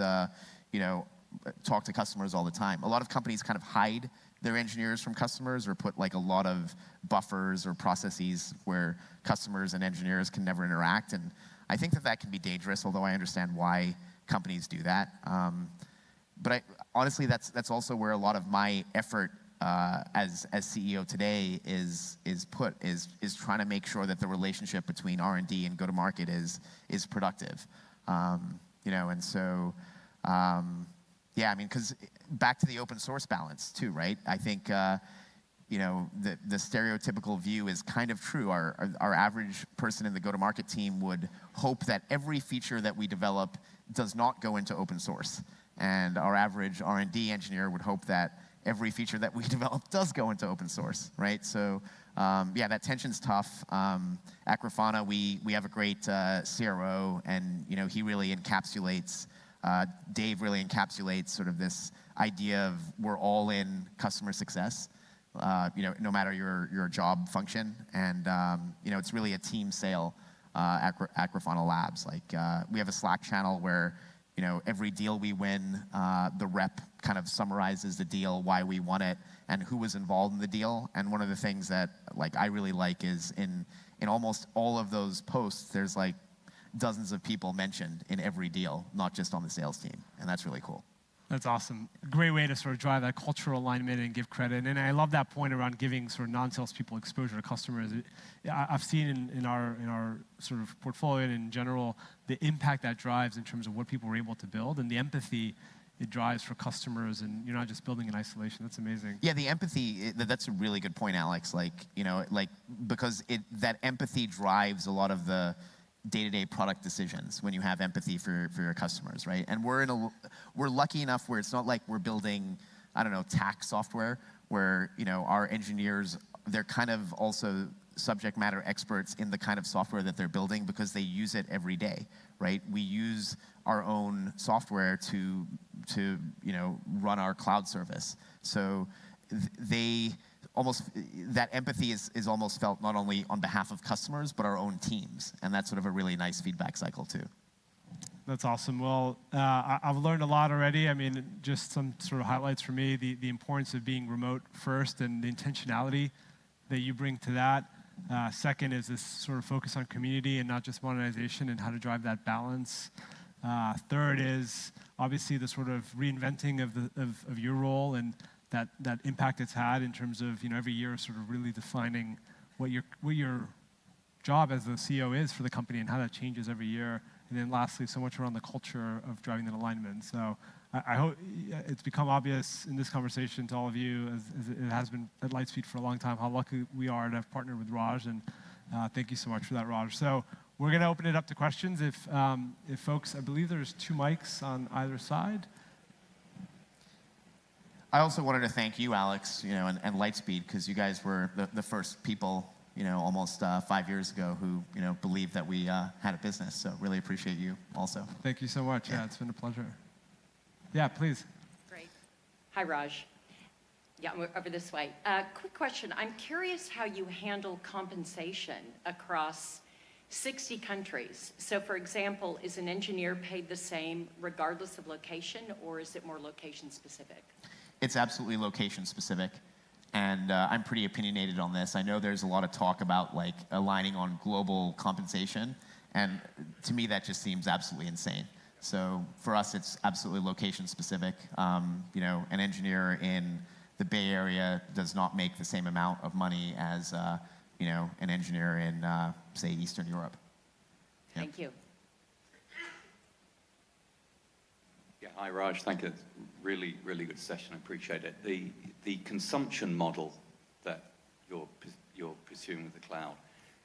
Speaker 12: talk to customers all the time. A lot of companies kind of hide their engineers from customers or put like a lot of buffers or processes where customers and engineers can never interact. And I think that can be dangerous, although I understand why companies do that. But honestly, that's also where a lot of my effort as CEO today is trying to make sure that the relationship between R&D and go-to-market is productive. And so, yeah, I mean, because back to the open source balance too, right? I think the stereotypical view is kind of true. Our average person in the go-to-market team would hope that every feature that we develop does not go into open source. And our average R&D engineer would hope that every feature that we develop does go into open source, right? So, yeah, that tension's tough. At Grafana, we have a great CRO, and he really encapsulates, Dave really encapsulates sort of this idea of we're all in customer success, no matter your job function. And, it's really a team sale at Grafana Labs. Like, we have a Slack channel where every deal we win, the rep kind of summarizes the deal, why we won it, and who was involved in the deal. And one of the things that I really like is in almost all of those posts, there's like dozens of people mentioned in every deal, not just on the sales team. And that's really cool.
Speaker 11: That's awesome. Great way to sort of drive that cultural alignment and give credit. And I love that point around giving sort of non-salespeople exposure to customers. I've seen in our sort of portfolio and in general the impact that drives in terms of what people were able to build and the empathy it drives for customers. And you're not just building in isolation. That's amazing.
Speaker 12: Yeah, the empathy. That's a really good point, Alex. Because that empathy drives a lot of the day-to-day product decisions when you have empathy for your customers, right? And we're lucky enough where it's not like we're building, tax software where, our engineers, they're kind of also subject matter experts in the kind of software that they're building because they use it every day, right? We use our own software to run our cloud service. So that empathy is almost felt not only on behalf of customers, but our own teams. And that's sort of a really nice feedback cycle too.
Speaker 11: That's awesome. Well, I've learned a lot already. I mean, just some sort of highlights for me, the importance of being remote first and the intentionality that you bring to that. Second is this sort of focus on community and not just monetization and how to drive that balance. Third is obviously the sort of reinventing of your role and that impact it's had in terms of every year sort of really defining what your job as the CEO is for the company and how that changes every year. And then lastly, so much around the culture of driving that alignment. So I hope it's become obvious in this conversation to all of you, as it has been at Lightspeed for a long time, how lucky we are to have partnered with Raj. And thank you so much for that, Raj. So we're going to open it up to questions. If folks, I believe there's 2 mics on either side.
Speaker 12: I also wanted to thank you, Alex, and Lightspeed, because you guys were the first people, almost 5 years ago who, believed that we had a business. So really appreciate you also.
Speaker 11: Thank you so much. Yeah, it's been a pleasure. Yeah, please.
Speaker 13: Great. Hi, Raj. Yeah, over this way. Quick question. I'm curious how you handle compensation across 60 countries. So, for example, is an engineer paid the same regardless of location, or is it more location specific?
Speaker 12: It's absolutely location specific, and I'm pretty opinionated on this. I know there's a lot of talk about aligning on global compensation, and to me that just seems absolutely insane. So for us, it's absolutely location specific. An engineer in the Bay Area does not make the same amount of money as an engineer in say Eastern Europe.
Speaker 13: Thank you.
Speaker 14: Yeah, hi Raj, thank you. Really, really good session. I appreciate it. The consumption model that you're pursuing with the cloud.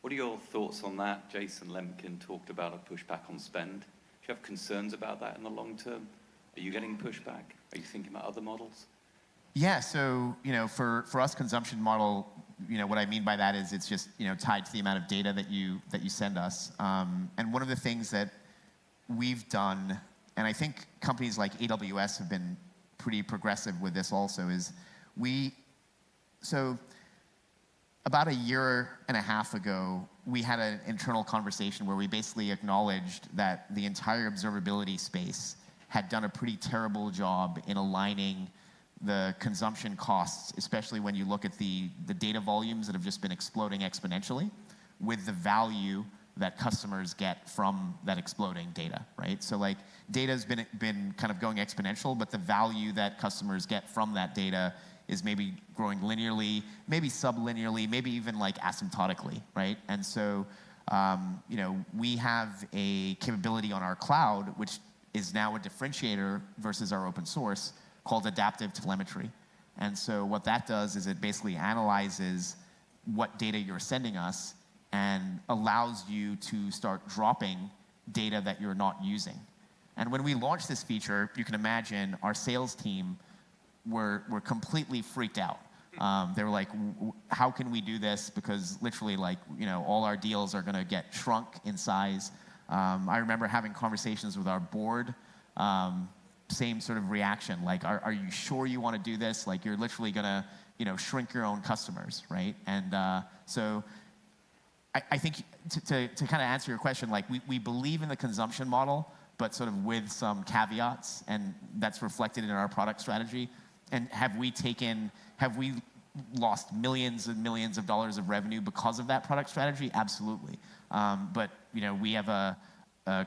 Speaker 14: What are your thoughts on that? Jason Lemkin talked about a pushback on spend. Do you have concerns about that in the long term? Are you getting pushback? Are you thinking about other models?
Speaker 12: Yeah, so for us, consumption model, what I mean by that is it's just tied to the amount of data that you send us. And one of the things that we've done, and I think companies like AWS have been pretty progressive with this also, is so about a year and a half ago, we had an internal conversation where we basically acknowledged that the entire observability space had done a pretty terrible job in aligning the consumption costs, especially when you look at the data volumes that have just been exploding exponentially, with the value that customers get from that exploding data, right? So like data's been kind of going exponential, but the value that customers get from that data is maybe growing linearly, maybe sublinearly, maybe even like asymptotically, right? And so, we have a capability on our cloud, which is now a differentiator versus our open source, called adaptive telemetry. And so what that does is it basically analyzes what data you're sending us and allows you to start dropping data that you're not using. And when we launched this feature, you can imagine our sales team were completely freaked out. They were like, how can we do this? Because literally, all our deals are going to get shrunk in size. I remember having conversations with our board, same sort of reaction. Like, are you sure you want to do this? Like, you're literally going to, shrink your own customers, right? And so I think to kind of answer your question, like, we believe in the consumption model, but sort of with some caveats, and that's reflected in our product strategy. And have we lost millions and millions of dollars of revenue because of that product strategy? Absolutely. But we have a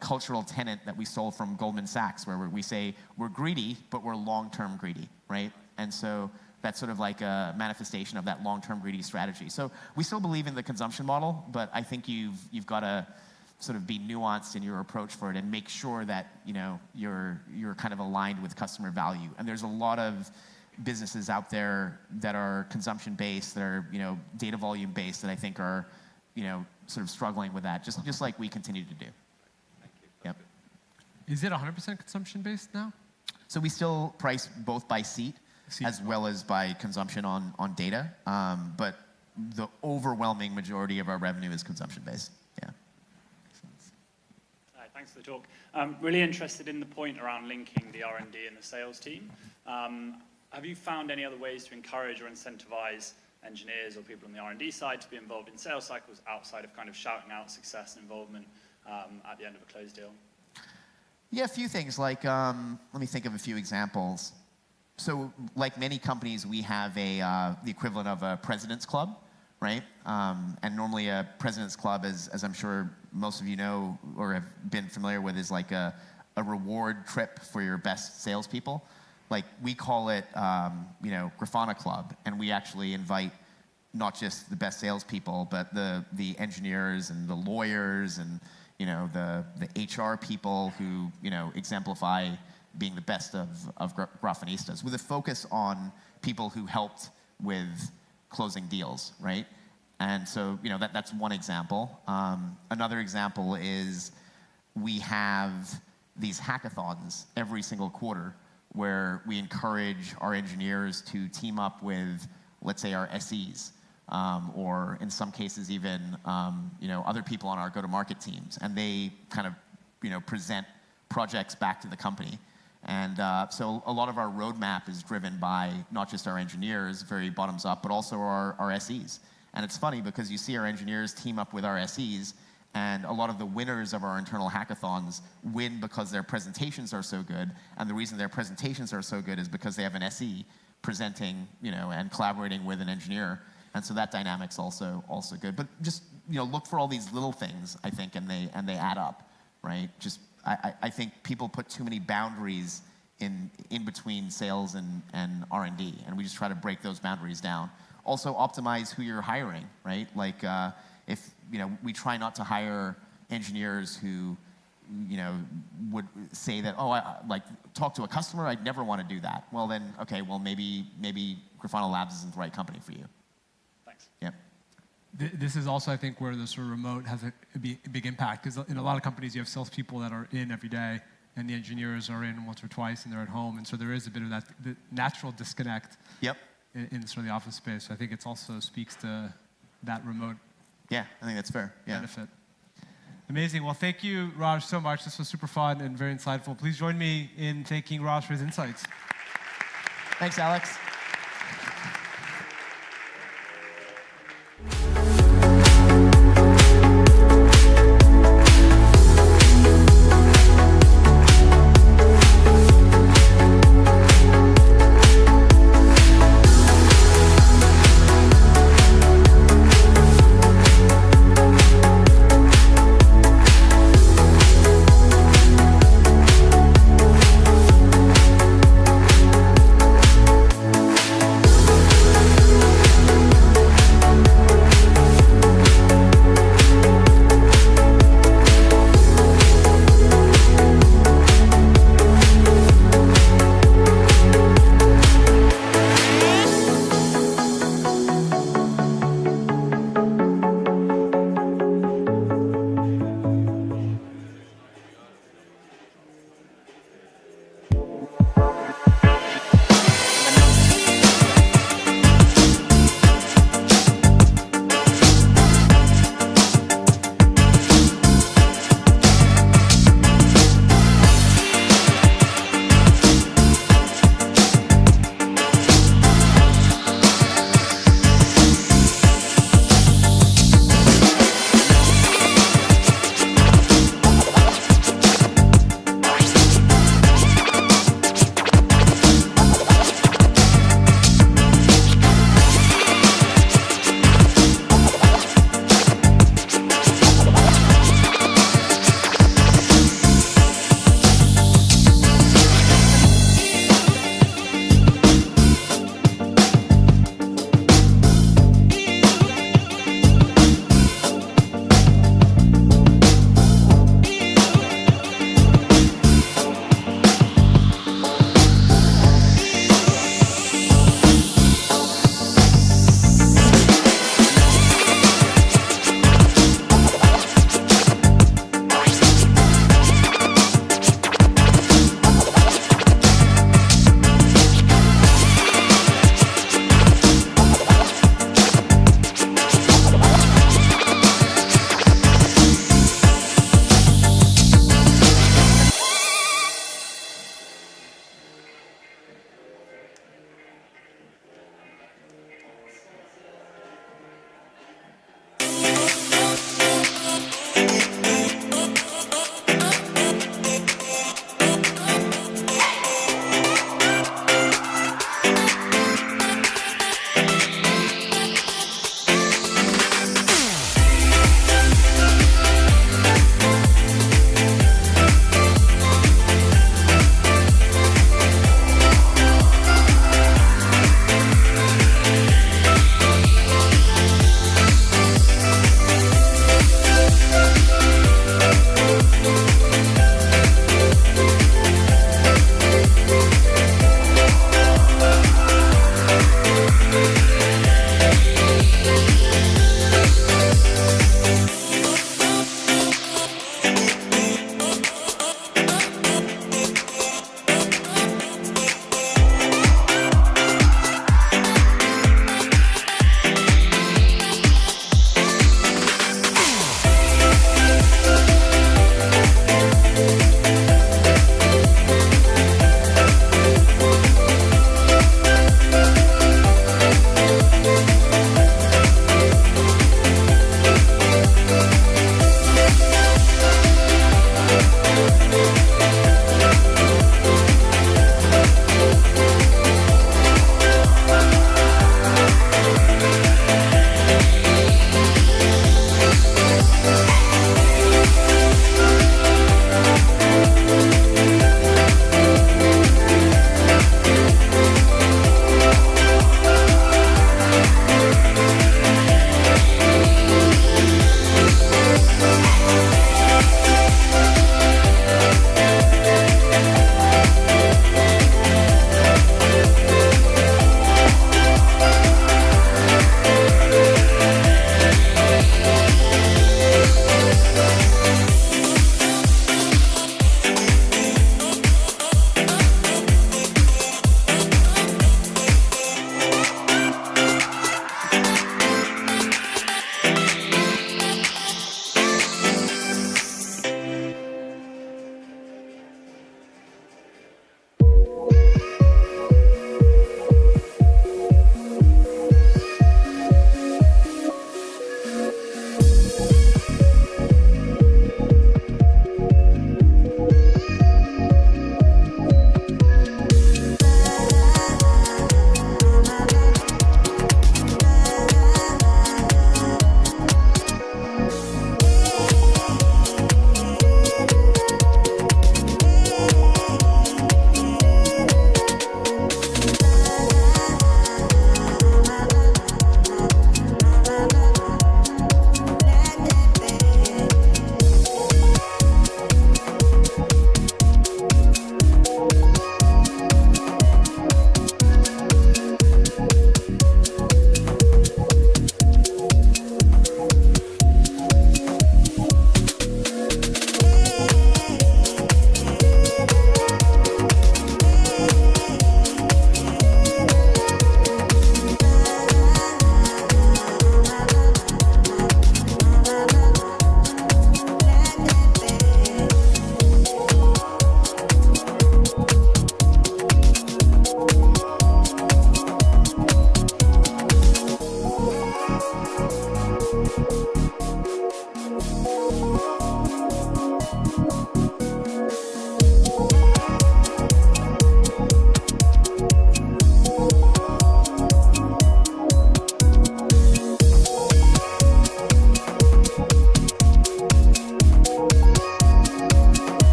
Speaker 12: cultural tenet that we stole from Goldman Sachs, where we say we're greedy, but we're long-term greedy, right? And so that's sort of like a manifestation of that long-term greedy strategy. So we still believe in the consumption model, but I think you've got to sort of be nuanced in your approach for it and make sure that you're kind of aligned with customer value. And there's a lot of businesses out there that are consumption based, that are data volume based, that I think are sort of struggling with that, just like we continue to do.
Speaker 14: Thank you.
Speaker 12: Yep.
Speaker 11: Is it 100% consumption based now?
Speaker 12: So we still price both by seat as well as by consumption on data, but the overwhelming majority of our revenue is consumption based. Yeah.
Speaker 15: Thanks for the talk. Really interested in the point around linking the R&D and the sales team. Have you found any other ways to encourage or incentivize engineers or people on the R&D side to be involved in sales cycles outside of kind of shouting out success and involvement at the end of a closed deal?
Speaker 12: Yeah, a few things. Like, let me think of a few examples. So, like many companies, we have the equivalent of a president's club, right? And normally a president's club, as I'm sure most of you know or have been familiar with, is like a reward trip for your best salespeople. Like, we call it, Grafana Club, and we actually invite not just the best salespeople, but the engineers and the lawyers and the HR people who exemplify being the best of Grafanistas, with a focus on people who helped with closing deals, right? And so that's one example. Another example is we have these hackathons every single quarter, where we encourage our engineers to team up with, let's say, our SEs, or in some cases even, other people on our go-to-market teams, and they kind of, present projects back to the company. And so a lot of our roadmap is driven by not just our engineers, very bottoms up, but also our SEs. And it's funny because you see our engineers team up with our SEs, and a lot of the winners of our internal hackathons win because their presentations are so good. And the reason their presentations are so good is because they have an SE presenting, and collaborating with an engineer. And so that dynamic's also good. But just, look for all these little things, I think, and they add up, right? Just, I think people put too many boundaries in between sales and R&D, and we just try to break those boundaries down. Also optimize who you're hiring, right? Like, if we try not to hire engineers who would say that, oh, I like talk to a customer, I'd never want to do that. Well then, okay, well maybe Grafana Labs isn't the right company for you.
Speaker 15: Thanks.
Speaker 12: Yep.
Speaker 11: This is also, I think, where the sort of remote has a big impact, because in a lot of companies you have salespeople that are in every day, and the engineers are in once or twice and they're at home. And so there is a bit of that the natural disconnect in sort of the office space. So I think it also speaks to that remote
Speaker 12: I think that's fair.
Speaker 11: benefit. Amazing. Well, thank you, Raj, so much. This was super fun and very insightful. Please join me in thanking Raj for his insights.
Speaker 12: Thanks, Alex.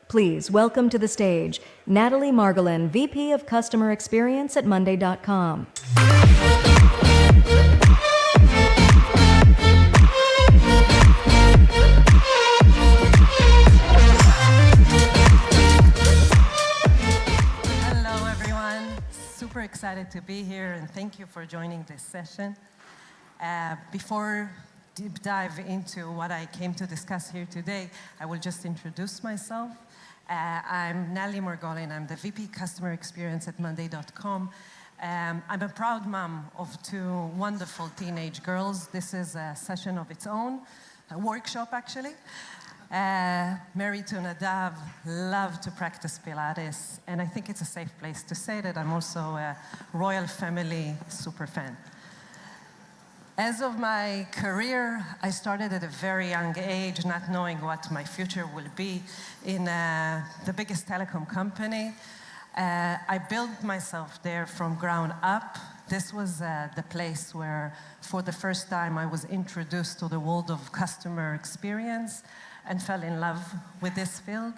Speaker 1: Please welcome to the stage Natalie Margolin, VP of Customer Experience at Monday.com.
Speaker 16: Hello, everyone. Super excited to be here, and thank you for joining this session. Before deep dive into what I came to discuss here today, I will just introduce myself. I'm Natalie Margolin. I'm the VP Customer Experience at Monday.com. I'm a proud mom of two wonderful teenage girls. This is a session of its own, a workshop actually. Married to Nadav, love to practice Pilates, and I think it's a safe place to say that I'm also a royal family super fan. As of my career, I started at a very young age, not knowing what my future will be in the biggest telecom company. I built myself there from ground up. This was the place where, for the first time, I was introduced to the world of customer experience and fell in love with this field.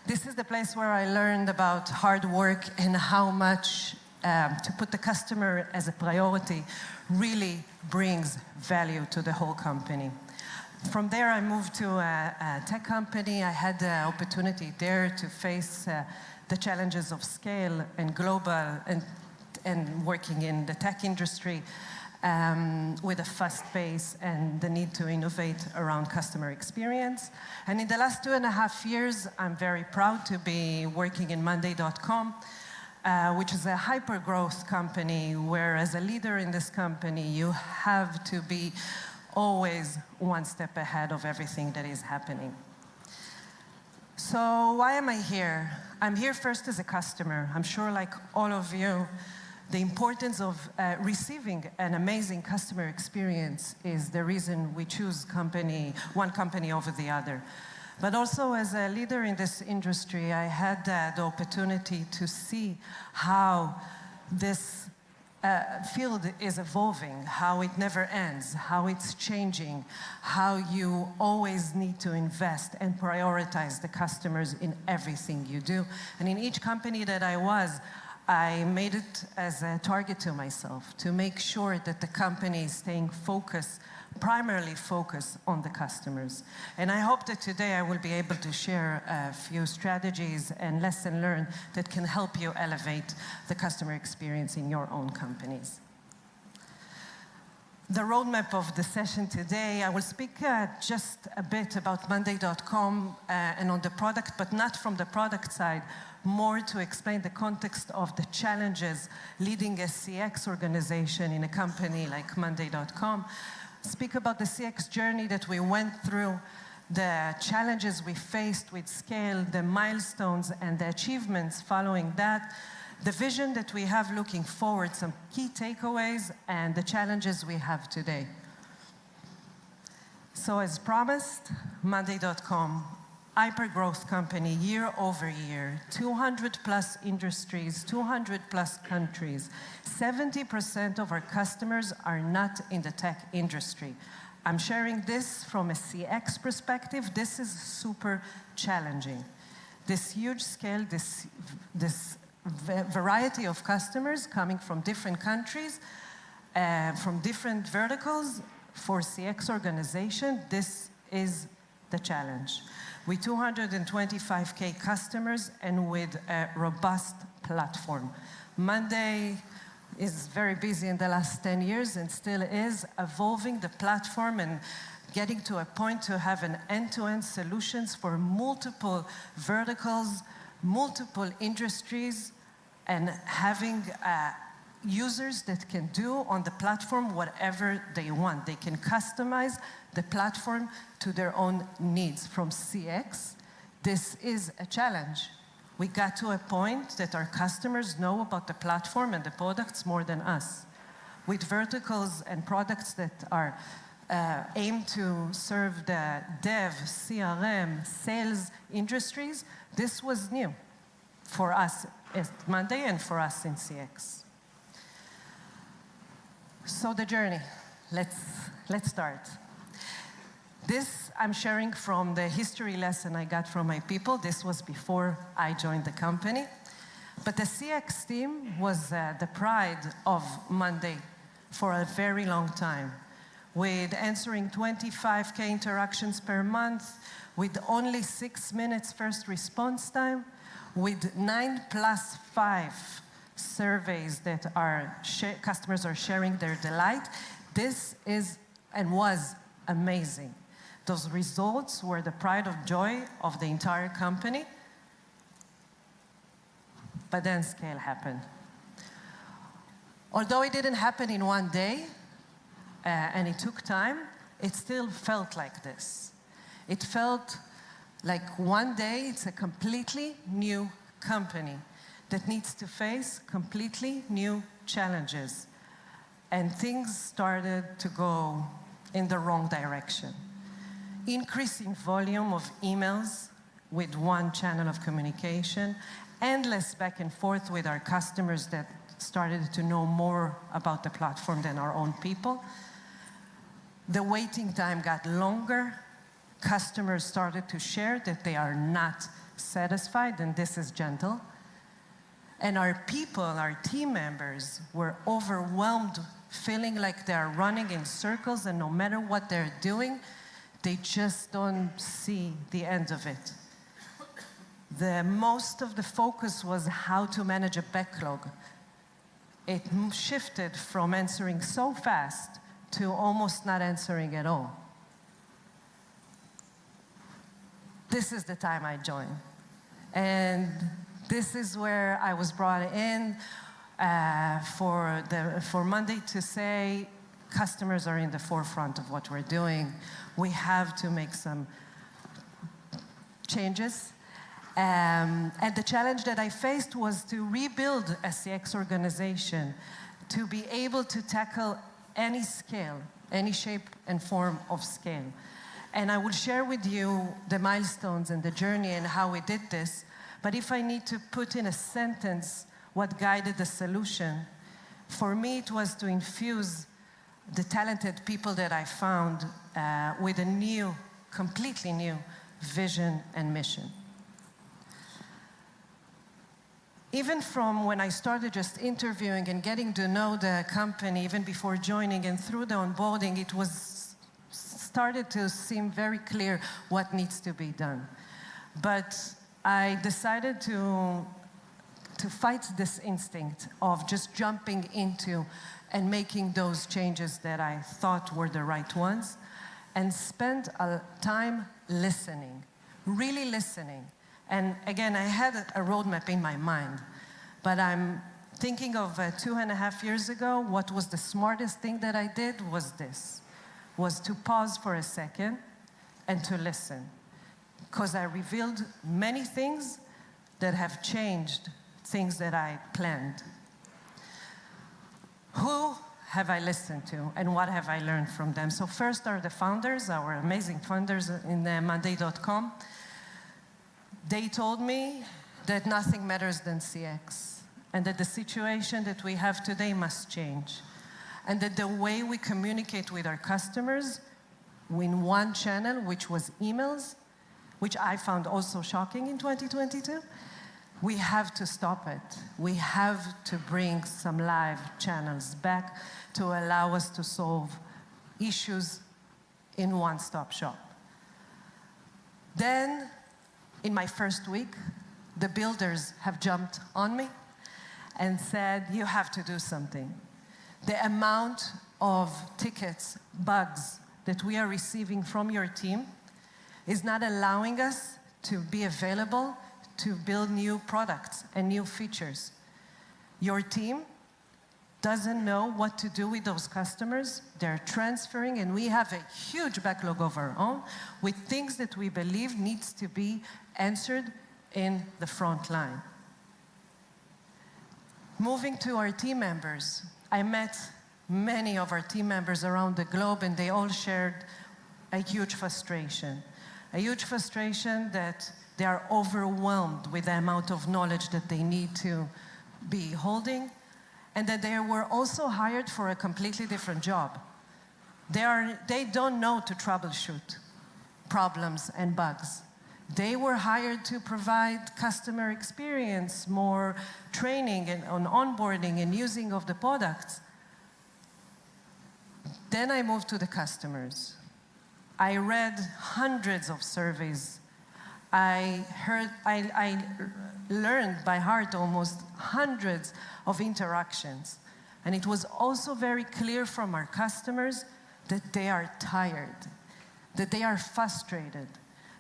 Speaker 16: This is the place where I learned about hard work and how much to put the customer as a priority really brings value to the whole company. From there, I moved to a tech company. I had the opportunity there to face the challenges of scale and global and working in the tech industry with a fast pace and the need to innovate around customer experience. And in the last 2.5 years, I'm very proud to be working in Monday.com, which is a hyper-growth company, where as a leader in this company, you have to be always one step ahead of everything that is happening. So why am I here? I'm here first as a customer. I'm sure, like all of you, the importance of receiving an amazing customer experience is the reason we choose one company over the other. But also as a leader in this industry, I had the opportunity to see how this field is evolving, how it never ends, how it's changing, how you always need to invest and prioritize the customers in everything you do. And in each company that I made it as a target to myself to make sure that the company is staying primarily focused on the customers. And I hope that today I will be able to share a few strategies and lessons learned that can help you elevate the customer experience in your own companies. The roadmap of the session today, I will speak just a bit about Monday.com and on the product, but not from the product side, more to explain the context of the challenges leading a CX organization in a company like Monday.com. Speak about the CX journey that we went through, the challenges we faced with scale, the milestones and the achievements following that, the vision that we have looking forward, some key takeaways, and the challenges we have today. So as promised, Monday.com, hyper-growth company, year over year, 200+ industries, 200+ countries. 70% of our customers are not in the tech industry. I'm sharing this from a CX perspective. This is super challenging. This huge scale, this variety of customers coming from different countries, from different verticals, for CX organization, this is the challenge. With 225K customers and with a robust platform. Monday is very busy in the last 10 years and still is evolving the platform and getting to a point to have an end-to-end solutions for multiple verticals, multiple industries, and having users that can do on the platform whatever they want. They can customize the platform to their own needs. From CX, this is a challenge. We got to a point that our customers know about the platform and the products more than us. With verticals and products that are aimed to serve the dev, CRM, sales industries, this was new for us at Monday and for us in CX. So the journey, let's start. This I'm sharing from the history lesson I got from my people. This was before I joined the company. But the CX team was the pride of Monday for a very long time, with answering 25K interactions per month, with only 6 minutes first response time, with 9+5 surveys that customers are sharing their delight. This is and was amazing. Those results were the pride of joy of the entire company. But then scale happened. Although it didn't happen in one day, and it took time, it still felt like this. It felt like one day it's a completely new company that needs to face completely new challenges. And things started to go in the wrong direction. Increasing volume of emails with one channel of communication, endless back and forth with our customers that started to know more about the platform than our own people. The waiting time got longer. Customers started to share that they are not satisfied, and this is gentle. And our people, our team members, were overwhelmed, feeling like they're running in circles, and no matter what they're doing, they just don't see the end of it. Most of the focus was how to manage a backlog. It shifted from answering so fast to almost not answering at all. This is the time I joined. And this is where I was brought in for Monday to say, customers are in the forefront of what we're doing. We have to make some changes. And the challenge that I faced was to rebuild a CX organization, to be able to tackle any scale, any shape and form of scale. And I will share with you the milestones and the journey and how we did this. But if I need to put in a sentence what guided the solution, for me it was to infuse the talented people that I found with a new, completely new vision and mission. Even from when I started just interviewing and getting to know the company, even before joining and through the onboarding, it was started to seem very clear what needs to be done. But I decided to fight this instinct of just jumping into and making those changes that I thought were the right ones, and spend time listening, really listening. And again, I had a roadmap in my mind, but I'm thinking of 2.5 years ago, what was the smartest thing that I did was this, was to pause for a second and to listen. Because I revealed many things that have changed things that I planned. Who have I listened to and what have I learned from them? So first are the founders, our amazing founders in Monday.com. They told me that nothing matters than CX, and that the situation that we have today must change, and that the way we communicate with our customers in one channel, which was emails, which I found also shocking in 2022, we have to stop it. We have to bring some live channels back to allow us to solve issues in one-stop shop. Then, in my first week, the builders have jumped on me and said, you have to do something. The amount of tickets, bugs that we are receiving from your team is not allowing us to be available to build new products and new features. Your team doesn't know what to do with those customers. They're transferring, and we have a huge backlog of our own with things that we believe needs to be answered in the front line. Moving to our team members, I met many of our team members around the globe, and they all shared a huge frustration. A huge frustration that they are overwhelmed with the amount of knowledge that they need to be holding, and that they were also hired for a completely different job. They don't know to troubleshoot. problems and bugs. They were hired to provide customer experience, more training and on onboarding and using of the products. Then I moved to the customers. I read hundreds of surveys. I learned by heart almost hundreds of interactions. And it was also very clear from our customers that they are tired, that they are frustrated,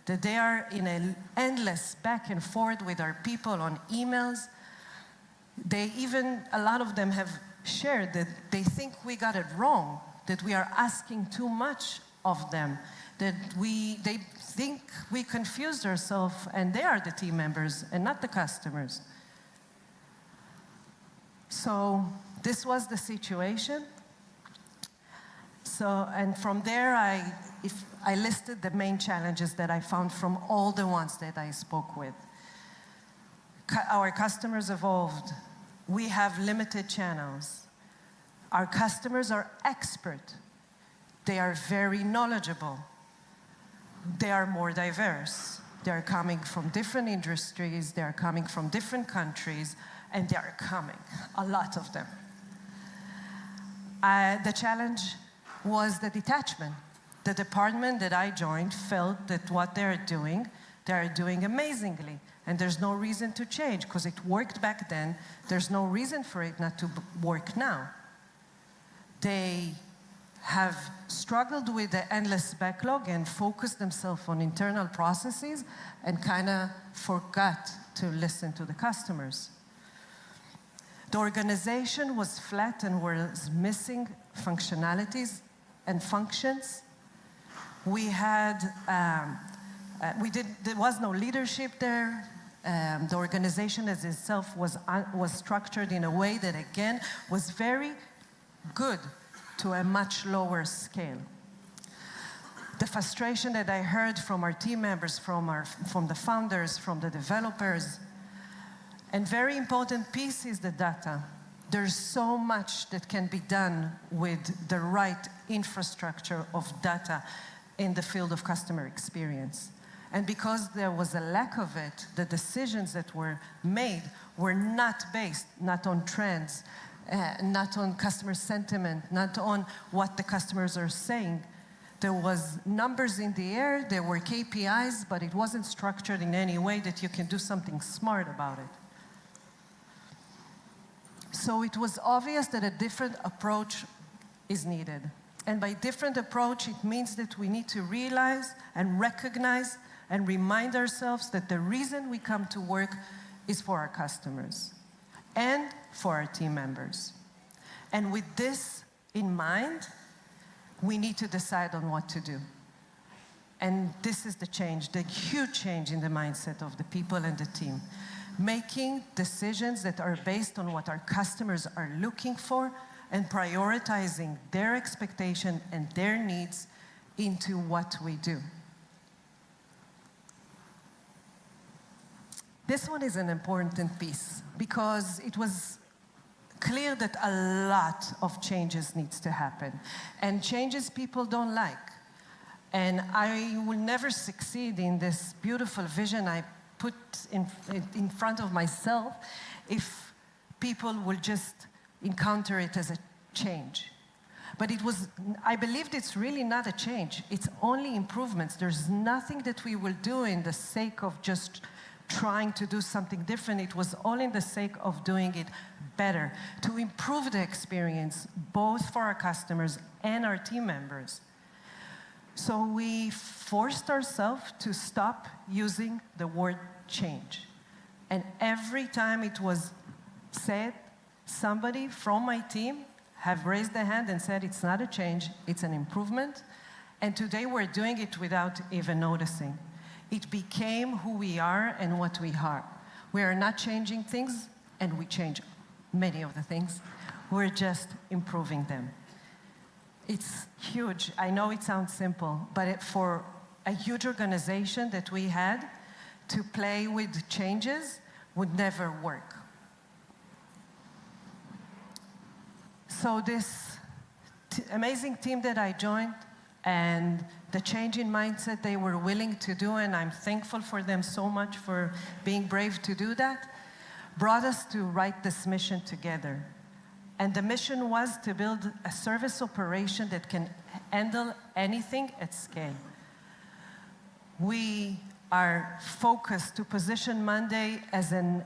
Speaker 16: that they are in an endless back and forth with our people on emails. A lot of them have shared that they think we got it wrong, that we are asking too much of them, that they think we confused ourselves and they are the team members and not the customers. So this was the situation. And from there, I listed the main challenges that I found from all the ones that I spoke with. Our customers evolved. We have limited channels. Our customers are expert. They are very knowledgeable. They are more diverse. They are coming from different industries. They are coming from different countries, and they are coming, a lot of them. The challenge was the detachment. The department that I joined felt that what they are doing amazingly, and there's no reason to change because it worked back then. There's no reason for it not to work now. They have struggled with the endless backlog and focused themselves on internal processes and kind of forgot to listen to the customers. The organization was flat and was missing functionalities and functions. There was no leadership there. The organization as itself was structured in a way that, again, was very good to a much lower scale. The frustration that I heard from our team members, from the founders, from the developers, and very important piece is the data. There's so much that can be done with the right infrastructure of data in the field of customer experience. And because there was a lack of it, the decisions that were made were not based, not on trends, not on customer sentiment, not on what the customers are saying. There was numbers in the air, there were KPIs, but it wasn't structured in any way that you can do something smart about it. So it was obvious that a different approach is needed. And by different approach, it means that we need to realize and recognize and remind ourselves that the reason we come to work is for our customers and for our team members. And with this in mind, we need to decide on what to do. And this is the change, the huge change in the mindset of the people and the team. Making decisions that are based on what our customers are looking for and prioritizing their expectation and their needs into what we do. This one is an important piece because it was clear that a lot of changes needs to happen, and changes people don't like. And I will never succeed in this beautiful vision I put in front of myself if people will just encounter it as a change. But I believed it's really not a change. It's only improvements. There's nothing that we will do in the sake of just trying to do something different. It was all in the sake of doing it better, to improve the experience, both for our customers and our team members. So we forced ourselves to stop using the word change. And every time it was said, somebody from my team have raised their hand and said, it's not a change, it's an improvement. And today we're doing it without even noticing. It became who we are and what we are. We are not changing things, and we change many of the things. We're just improving them. It's huge. I know it sounds simple, but for a huge organization that we had, to play with changes would never work. So this amazing team that I joined and the change in mindset they were willing to do, and I'm thankful for them so much for being brave to do that, brought us to write this mission together. And the mission was to build a service operation that can handle anything at scale. We are focused to position Monday as an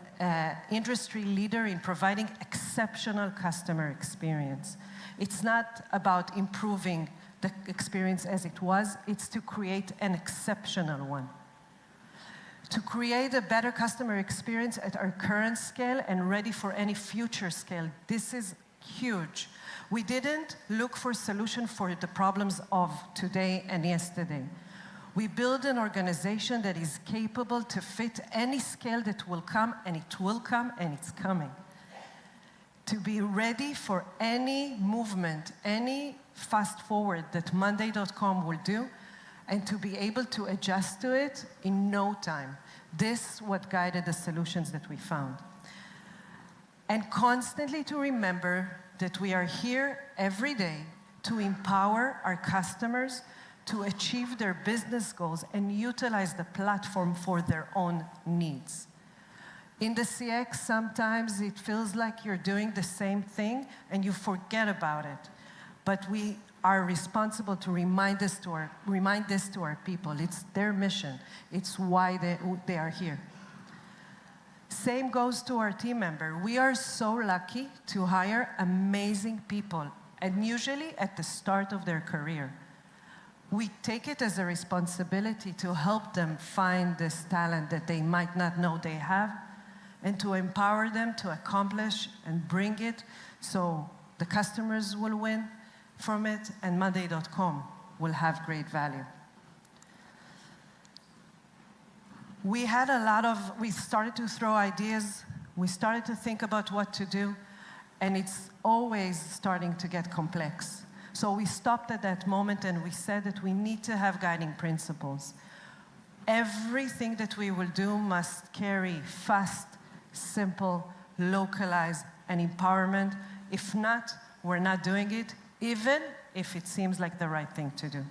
Speaker 16: industry leader in providing exceptional customer experience. It's not about improving the experience as it was, it's to create an exceptional one. To create a better customer experience at our current scale and ready for any future scale. This is huge. We didn't look for solution for the problems of today and yesterday. We build an organization that is capable to fit any scale that will come, and it will come, and it's coming. To be ready for any movement, any fast forward that Monday.com will do, and to be able to adjust to it in no time. This is what guided the solutions that we found. And constantly to remember that we are here every day to empower our customers to achieve their business goals and utilize the platform for their own needs. In the CX, sometimes it feels like you're doing the same thing and you forget about it. But we are responsible to remind this to our people. It's their mission. It's why they are here. Same goes to our team member. We are so lucky to hire amazing people, and usually at the start of their career. We take it as a responsibility to help them find this talent that they might not know they have, and to empower them to accomplish and bring it so the customers will win from it and Monday.com will have great value. We started to throw ideas, we started to think about what to do, and it's always starting to get complex. So we stopped at that moment and we said that we need to have guiding principles. Everything that we will do must carry fast, simple, localized, and empowerment. If not, we're not doing it, even if it seems like the right thing to do.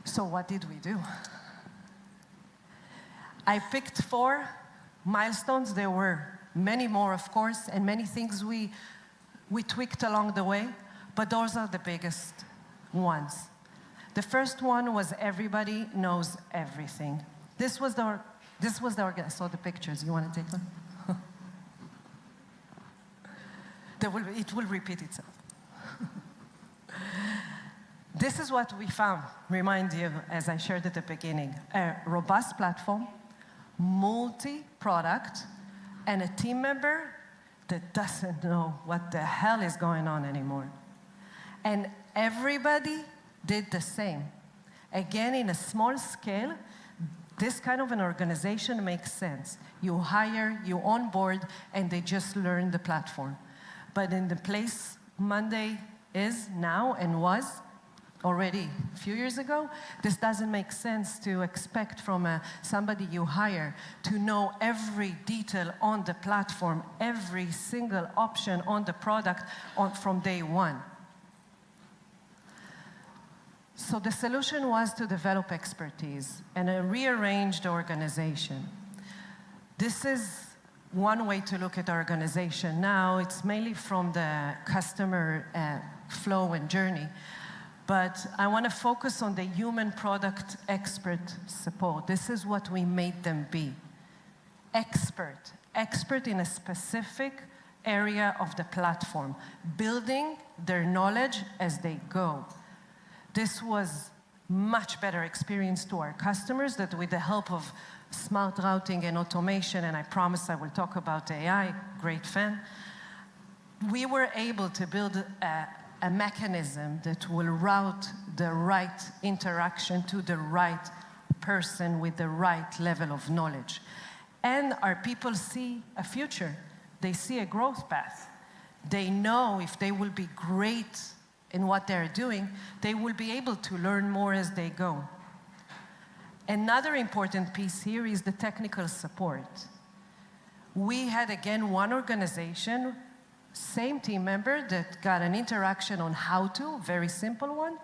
Speaker 16: So what did we do? I picked 4 milestones. There were many more, of course, and many things we tweaked along the way, but those are the biggest ones. The first one was everybody knows everything. This was the I saw the pictures. You want to take one? It will repeat itself. This is what we found, remind you, as I shared at the beginning, a robust platform, multi-product, and a team member that doesn't know what the hell is going on anymore. And everybody did the same. Again, in a small scale, this kind of an organization makes sense. You hire, you onboard, and they just learn the platform. But in the place Monday is now and was already a few years ago, this doesn't make sense to expect from somebody you hire to know every detail on the platform, every single option on the product from day one. So the solution was to develop expertise and a rearranged organization. This is one way to look at our organization now. It's mainly from the customer flow and journey. But I want to focus on the human product expert support. This is what we made them be. Expert in a specific area of the platform, building their knowledge as they go. This was much better experience to our customers that with the help of smart routing and automation, and I promise I will talk about AI, great fan, we were able to build a mechanism that will route the right interaction to the right person with the right level of knowledge. And our people see a future. They see a growth path. They know if they will be great in what they're doing, they will be able to learn more as they go. Another important piece here is the technical support. We had, again, one organization same team member that got an interaction on how to, very simple one,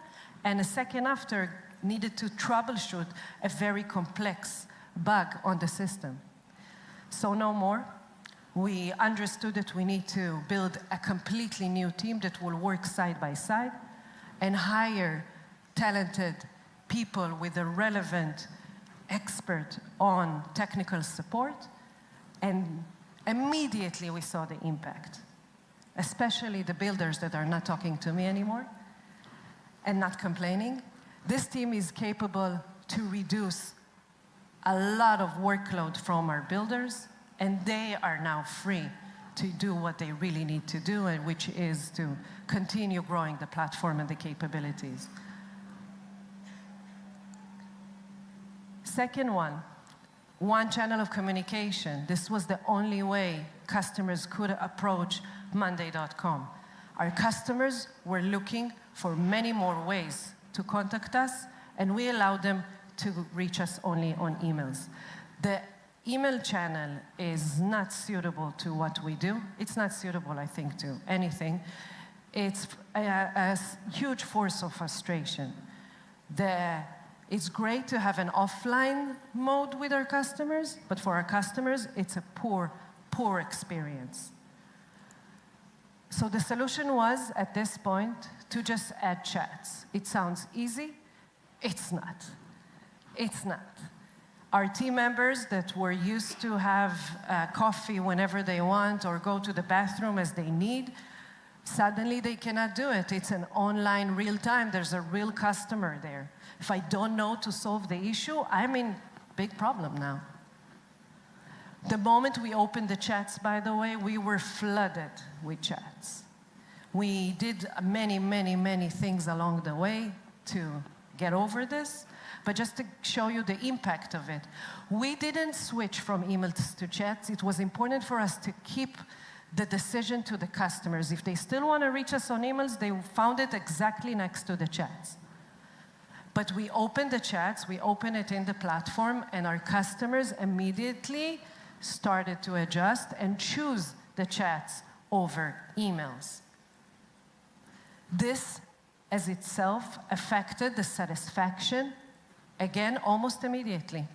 Speaker 16: and a second after needed to troubleshoot a very complex bug on the system. So no more. We understood that we need to build a completely new team that will work side by side and hire talented people with a relevant expert on technical support. And immediately we saw the impact, especially the builders that are not talking to me anymore and not complaining. This team is capable to reduce a lot of workload from our builders, and they are now free to do what they really need to do, and which is to continue growing the platform and the capabilities. Second one channel of communication. This was the only way customers could approach Monday.com. Our customers were looking for many more ways to contact us, and we allowed them to reach us only on emails. The email channel is not suitable to what we do. It's not suitable, I think, to anything. It's a huge force of frustration. It's great to have an offline mode with our customers, but for our customers, it's a poor experience. So the solution was, at this point, to just add chats. It sounds easy. It's not. It's not. Our team members that were used to have coffee whenever they want or go to the bathroom as they need, suddenly they cannot do it. It's an online real time. There's a real customer there. If I don't know to solve the issue, I'm in big problem now. The moment we opened the chats, by the way, we were flooded with chats. We did many things along the way to get over this, but just to show you the impact of it. We didn't switch from emails to chats. It was important for us to keep the decision to the customers. If they still want to reach us on emails, they found it exactly next to the chats. But we opened the chats, we opened it in the platform, and our customers immediately started to adjust and choose the chats over emails. This, as itself, affected the satisfaction, again, almost immediately.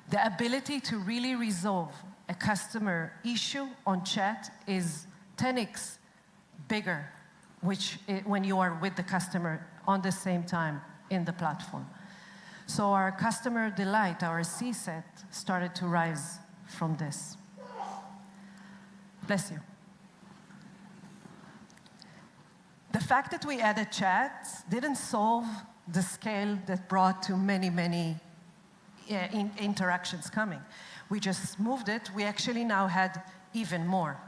Speaker 16: The ability to really resolve a customer issue on chat is 10x bigger, when you are with the customer on the same time in the platform. So our customer delight, our CSAT, started to rise from this. Bless you. The fact that we added chats didn't solve the scale that brought to many interactions coming. We just moved it. We actually now had even more.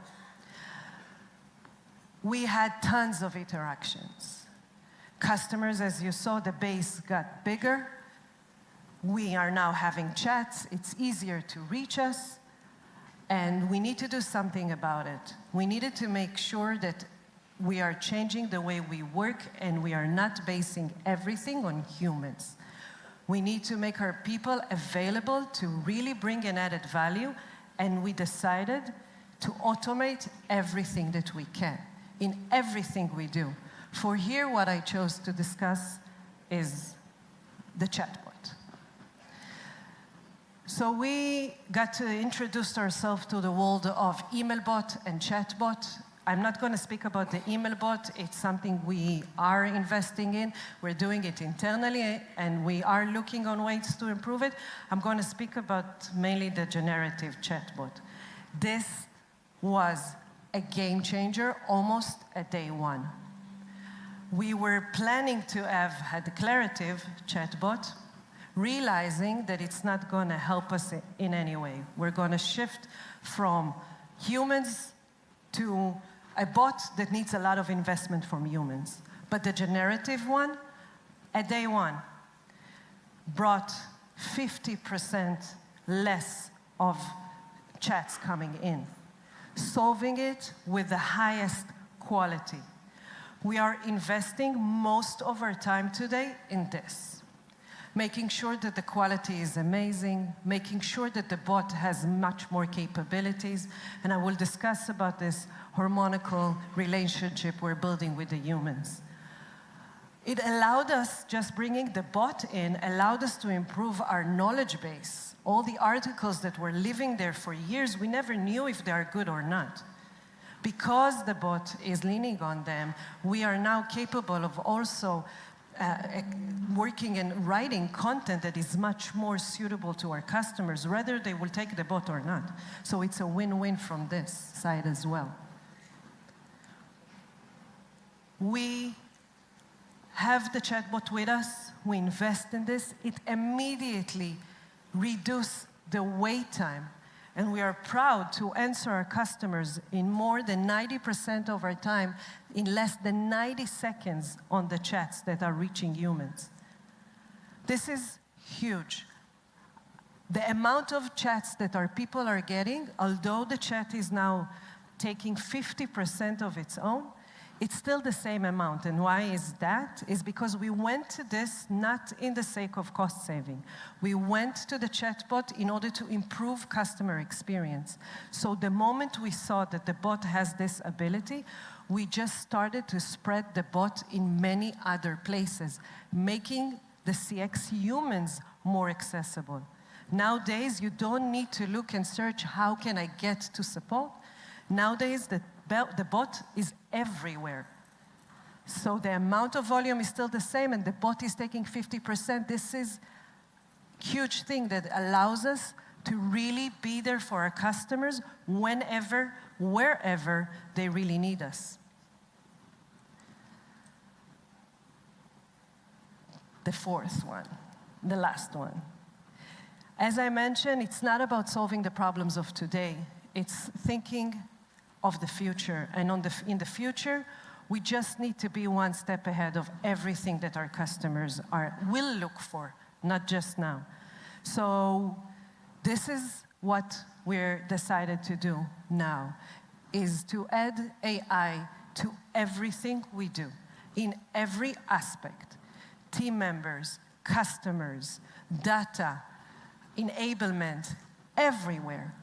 Speaker 16: We had tons of interactions. Customers, as you saw, the base got bigger. We are now having chats. It's easier to reach us. And we need to do something about it. We needed to make sure that we are changing the way we work and we are not basing everything on humans. We need to make our people available to really bring an added value, and we decided to automate everything that we can in everything we do. For here, what I chose to discuss is the chatbot. So we got to introduce ourselves to the world of email bot and chatbot. I'm not going to speak about the email bot. It's something we are investing in. We're doing it internally, and we are looking on ways to improve it. I'm going to speak about mainly the generative chatbot. This was a game changer almost at day one. We were planning to have a declarative chatbot, realizing that it's not going to help us in any way. We're going to shift from humans to a bot that needs a lot of investment from humans. But the generative one, at day one, brought 50% less of chats coming in, solving it with the highest quality. We are investing most of our time today in this. making sure that the quality is amazing, making sure that the bot has much more capabilities, and I will discuss about this harmonical relationship we're building with the humans. It allowed us, just bringing the bot in, allowed us to improve our knowledge base. All the articles that were living there for years, we never knew if they are good or not. Because the bot is leaning on them, we are now capable of also working and writing content that is much more suitable to our customers, whether they will take the bot or not. So it's a win-win from this side as well. We have the chatbot with us, we invest in this, it immediately reduces the wait time, and we are proud to answer our customers in more than 90% of our time in less than 90 seconds on the chats that are reaching humans. This is huge. The amount of chats that our people are getting, although the chat is now taking 50% of its own, it's still the same amount. And why is that? Is because we went to this not in the sake of cost saving. We went to the chatbot in order to improve customer experience. So the moment we saw that the bot has this ability, we just started to spread the bot in many other places, making the CX humans more accessible. Nowadays, you don't need to look and search, how can I get to support? Nowadays, the bot is everywhere. So the amount of volume is still the same, and the bot is taking 50%. This is a huge thing that allows us to really be there for our customers whenever, wherever they really need us. The fourth one, the last one. As I mentioned, it's not about solving the problems of today. It's thinking of the future. And in the future, we just need to be one step ahead of everything that our customers will look for, not just now. So this is what we're decided to do now, is to add AI to everything we do, in every aspect. Team members, customers, data, enablement, everywhere.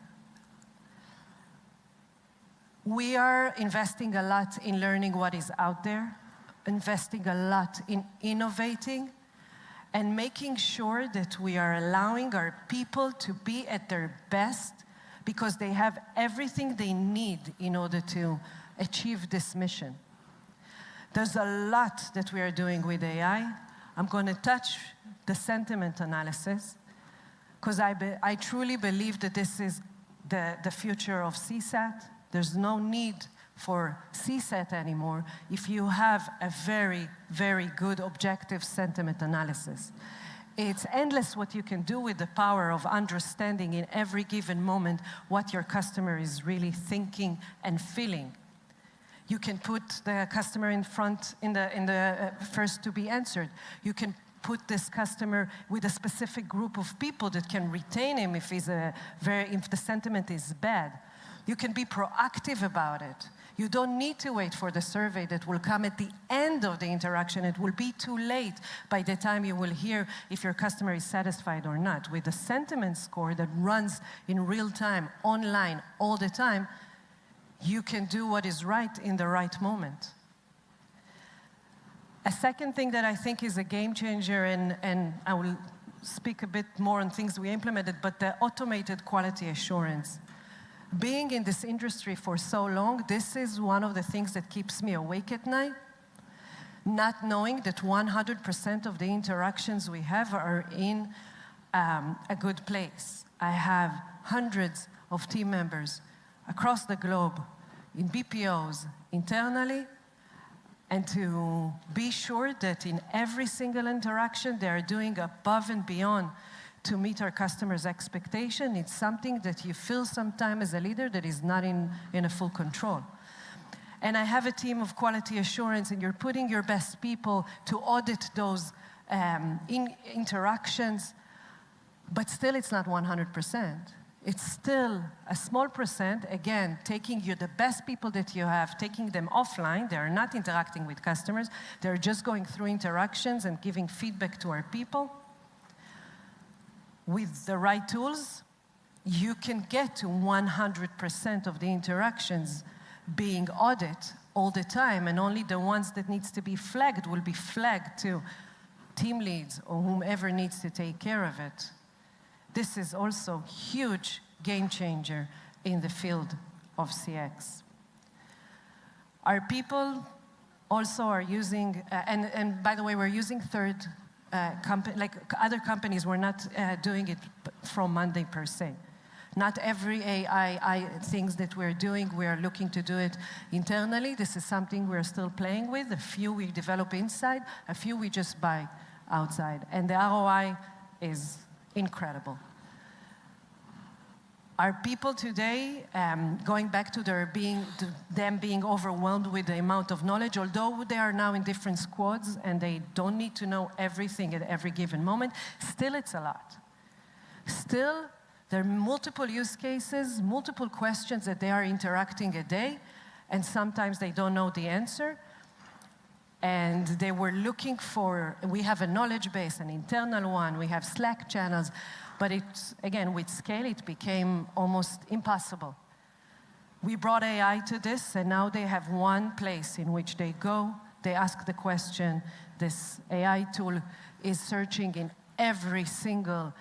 Speaker 16: We are investing a lot in learning what is out there, investing a lot in innovating, and making sure that we are allowing our people to be at their best because they have everything they need in order to achieve this mission. There's a lot that we are doing with AI. I'm going to touch the sentiment analysis because I truly believe that this is the future of CSAT. There's no need for CSAT anymore if you have a very, very good objective sentiment analysis. It's endless what you can do with the power of understanding in every given moment what your customer is really thinking and feeling. You can put the customer in front in the first to be answered. You can put this customer with a specific group of people that can retain him if the sentiment is bad. You can be proactive about it. You don't need to wait for the survey that will come at the end of the interaction. It will be too late by the time you will hear if your customer is satisfied or not. With the sentiment score that runs in real time, online, all the time, you can do what is right in the right moment. A second thing that I think is a game changer, and I will speak a bit more on things we implemented, but the automated quality assurance. Being in this industry for so long, this is one of the things that keeps me awake at night. Not knowing that 100% of the interactions we have are in a good place. I have hundreds of team members across the globe, in BPOs, internally, and to be sure that in every single interaction they are doing above and beyond to meet our customers' expectation. It's something that you feel sometimes as a leader that is not in a full control. And I have a team of quality assurance, and you're putting your best people to audit those interactions, but still it's not 100%. It's still a small percent, again, taking the best people that you have, taking them offline. They're not interacting with customers. They're just going through interactions and giving feedback to our people. with the right tools, you can get to 100% of the interactions being audited all the time, and only the ones that needs to be flagged will be flagged to team leads or whomever needs to take care of it. This is also a huge game changer in the field of CX. Our people also are using, and by the way, we're using third company, like other companies, we're not doing it from Monday per se. Not every AI things that we're doing, we are looking to do it internally. This is something we're still playing with. A few we develop inside, a few we just buy outside. And the ROI is incredible. Our people today, going back to them being overwhelmed with the amount of knowledge, although they are now in different squads and they don't need to know everything at every given moment, still it's a lot. Still, there are multiple use cases, multiple questions that they are interacting a day, and sometimes they don't know the answer. And they were looking for, we have a knowledge base, an internal one, we have Slack channels, but it's, again, with scale, it became almost impossible. We brought AI to this, and now they have one place in which they go, they ask the question, this AI tool is searching in every single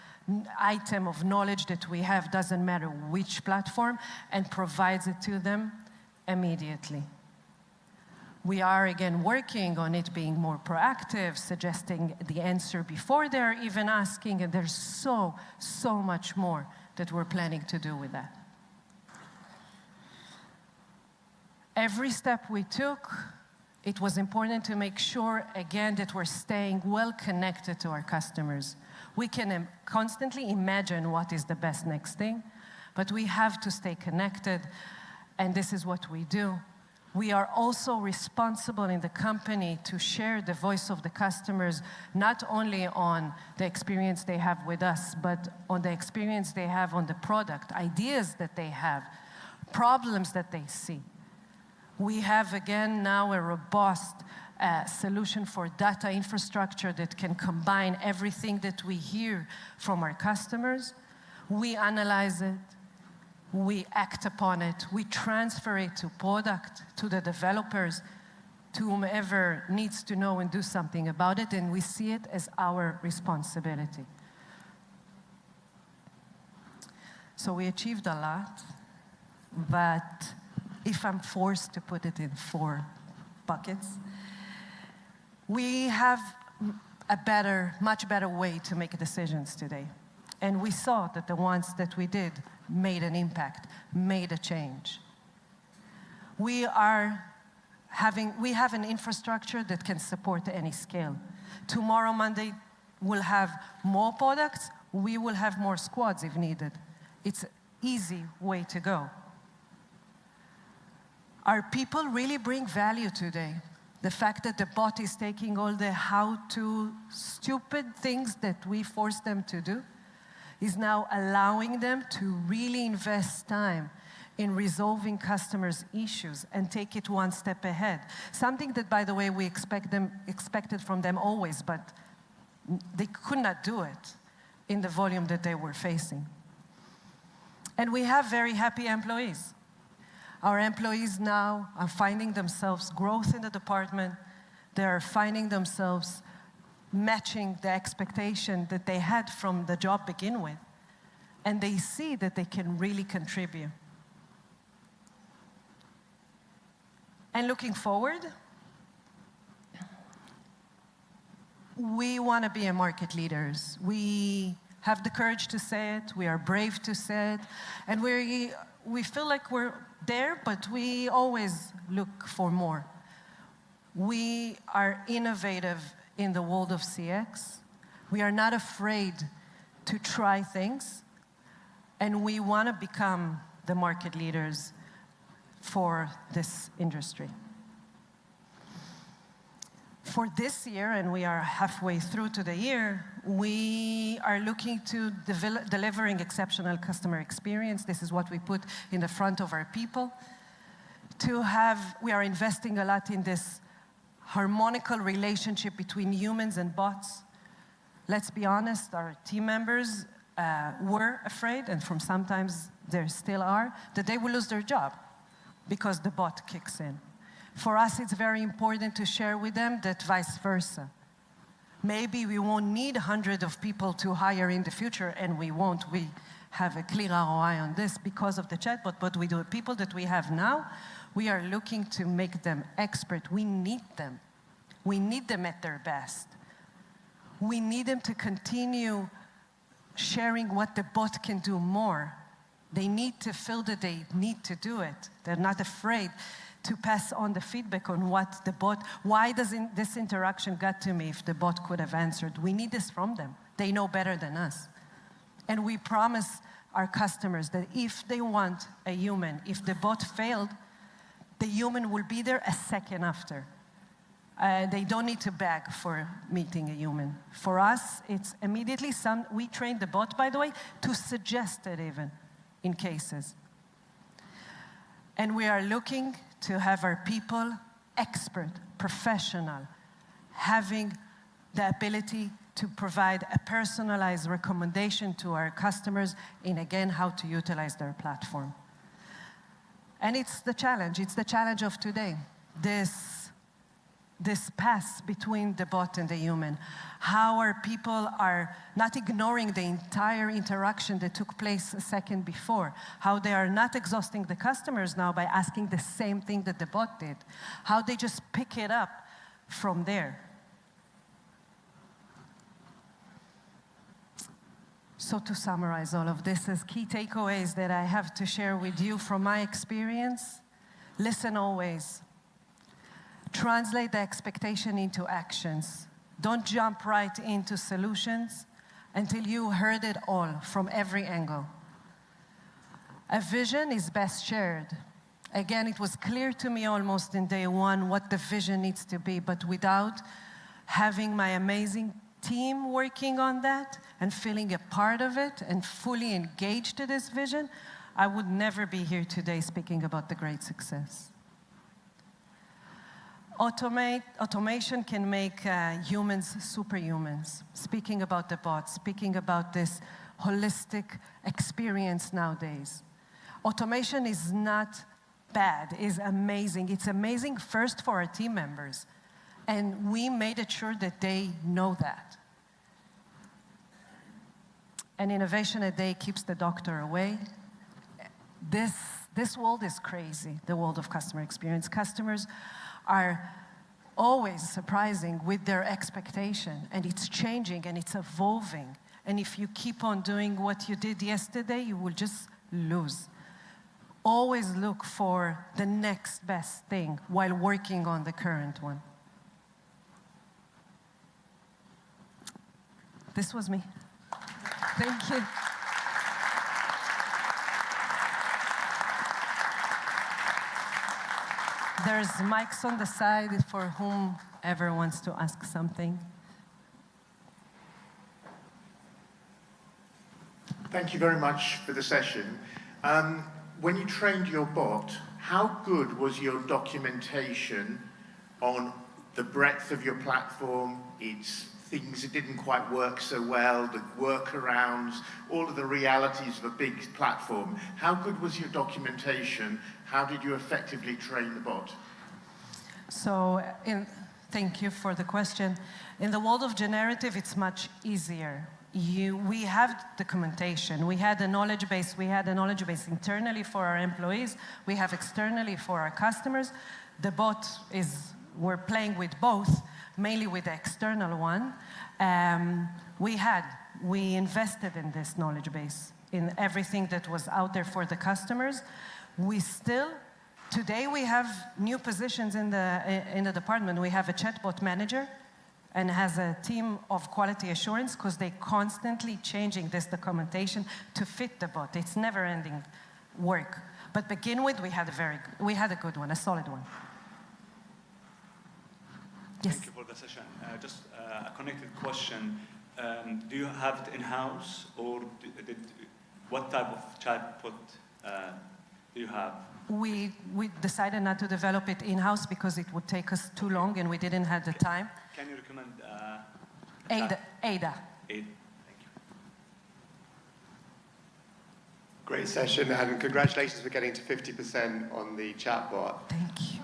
Speaker 16: item of knowledge that we have, doesn't matter which platform, and provides it to them immediately. We are, again, working on it being more proactive, suggesting the answer before they're even asking, and there's so much more that we're planning to do with that. Every step we took, it was important to make sure, again, that we're staying well connected to our customers. We can constantly imagine what is the best next thing, but we have to stay connected, and this is what we do. We are also responsible in the company to share the voice of the customers, not only on the experience they have with us, but on the experience they have on the product, ideas that they have, problems that they see. We have, again, now a robust solution for data infrastructure that can combine everything that we hear from our customers. We analyze it. We act upon it, we transfer it to product, to the developers, to whomever needs to know and do something about it, and we see it as our responsibility. So we achieved a lot, but if I'm forced to put it in 4 buckets, we have a much better way to make decisions today. And we saw that the ones that we did made an impact, made a change. We have an infrastructure that can support any scale. Tomorrow, Monday, we'll have more products, we will have more squads if needed. It's an easy way to go. Our people really bring value today. The fact that the bot is taking all the how-to stupid things that we force them to do is now allowing them to really invest time in resolving customers' issues and take it one step ahead. Something that, by the way, we expected from them always, but they could not do it in the volume that they were facing. And we have very happy employees. Our employees now are finding themselves growth in the department. They are finding themselves matching the expectation that they had from the job begin with. And they see that they can really contribute. And looking forward, we want to be a market leaders. We have the courage to say it, we are brave to say it, and we feel like we're there, but we always look for more. We are innovative in the world of CX. We are not afraid to try things, and we want to become the market leaders for this industry. For this year, and we are halfway through to the year, we are looking to delivering exceptional customer experience. This is what we put in the front of our people. We are investing a lot in this harmonical relationship between humans and bots. Let's be honest, our team members were afraid, and from sometimes there still are, that they will lose their job because the bot kicks in. For us, it's very important to share with them that vice versa. Maybe we won't need 100 of people to hire in the future, and we won't. We have a clear ROI on this because of the chatbot, but we do. People that we have now, we are looking to make them expert. We need them. We need them at their best. We need them to continue sharing what the bot can do more. They need to feel that they need to do it. They're not afraid to pass on the feedback on what the bot, why doesn't this interaction got to me if the bot could have answered? We need this from them. They know better than us. And we promise our customers that if they want a human, if the bot failed, the human will be there a second after. They don't need to beg for meeting a human. For us, it's immediately we train the bot, by the way, to suggest it even in cases. And we are looking to have our people expert, professional, having the ability to provide a personalized recommendation to our customers in, again, how to utilize their platform. And it's the challenge of today. This pass between the bot and the human. How our people are not ignoring the entire interaction that took place a second before. How they are not exhausting the customers now by asking the same thing that the bot did. How they just pick it up from there. So to summarize all of this as key takeaways that I have to share with you from my experience, listen always. Translate the expectation into actions. Don't jump right into solutions until you heard it all from every angle. A vision is best shared. Again, it was clear to me almost in day one what the vision needs to be, but without having my amazing team working on that and feeling a part of it and fully engaged to this vision, I would never be here today speaking about the great success. Automation can make humans superhumans. Speaking about the bots, speaking about this holistic experience nowadays. Automation is not bad, it's amazing. It's amazing first for our team members. And we made it sure that they know that. And innovation a day keeps the doctor away. This world is crazy, the world of customer experience. Customers are always surprising with their expectation, and it's changing and it's evolving. And if you keep on doing what you did yesterday, you will just lose. Always look for the next best thing while working on the current one. This was me. Thank you. There's mics on the side for whomever wants to ask something.
Speaker 17: Thank you very much for the session. When you trained your bot, how good was your documentation on the breadth of your platform, its things that didn't quite work so well, the workarounds, all of the realities of a big platform? How good was your documentation? How did you effectively train the bot?
Speaker 16: So, thank you for the question. In the world of generative, it's much easier. We have documentation. We had a knowledge base. We had a knowledge base internally for our employees. We have externally for our customers. The bot we're playing with both, mainly with the external one. We invested in this knowledge base, in everything that was out there for the customers. Today we have new positions in the department. We have a chatbot manager and has a team of quality assurance because they're constantly changing this documentation to fit the bot. It's never-ending work. But begin with, we had a good one, a solid one. Yes.
Speaker 18: Thank you for the session. Just a connected question. Do you have it in-house, or what type of chatbot do you have?
Speaker 16: We decided not to develop it in-house because it would take us too long and we didn't have the time.
Speaker 18: Can you recommend
Speaker 16: Ada.
Speaker 18: Thank you.
Speaker 19: Great session, and congratulations for getting to 50% on the chatbot.
Speaker 16: Thank you.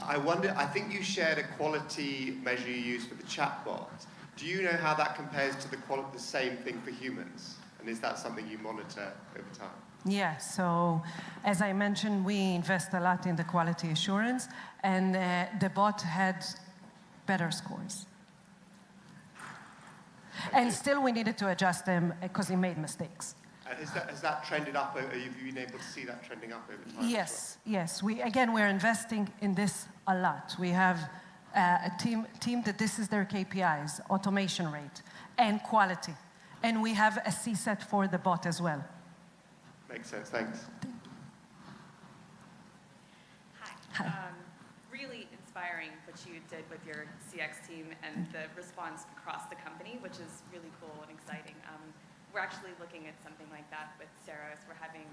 Speaker 19: I think you shared a quality measure you used for the chatbot. Do you know how that compares to the same thing for humans? And is that something you monitor over time?
Speaker 16: Yeah, so as I mentioned, we invest a lot in the quality assurance, and the bot had better scores. And still we needed to adjust them because he made mistakes.
Speaker 19: Has that trended up? Have you been able to see that trending up over time?
Speaker 16: Yes, yes. We're investing in this a lot. We have a team that this is their KPIs, automation rate, and quality. And we have a CSAT for the bot as well.
Speaker 19: Makes sense, thanks.
Speaker 20: Hi. Really inspiring what you did with your CX team and the response across the company, which is really cool and exciting. We're actually looking at something like that with Sarah. We're having,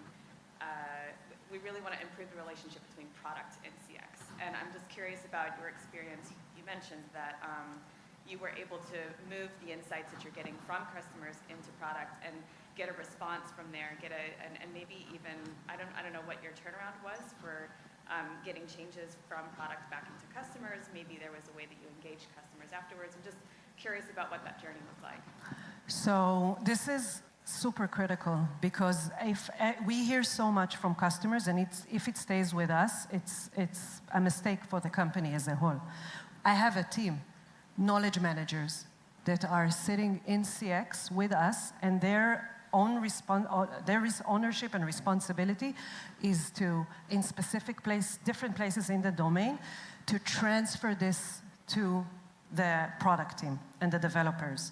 Speaker 20: we really want to improve the relationship between product and CX. And I'm just curious about your experience. You mentioned that you were able to move the insights that you're getting from customers into product and get a response from there, and maybe even, I don't know what your turnaround was for getting changes from product back into customers. Maybe there was a way that you engaged customers afterwards. I'm just curious about what that journey looked like.
Speaker 16: So this is super critical because if we hear so much from customers, and if it stays with us, it's a mistake for the company as a whole. I have a team, knowledge managers, that are sitting in CX with us, and their ownership and responsibility is to, in different places in the domain, to transfer this to the product team and the developers.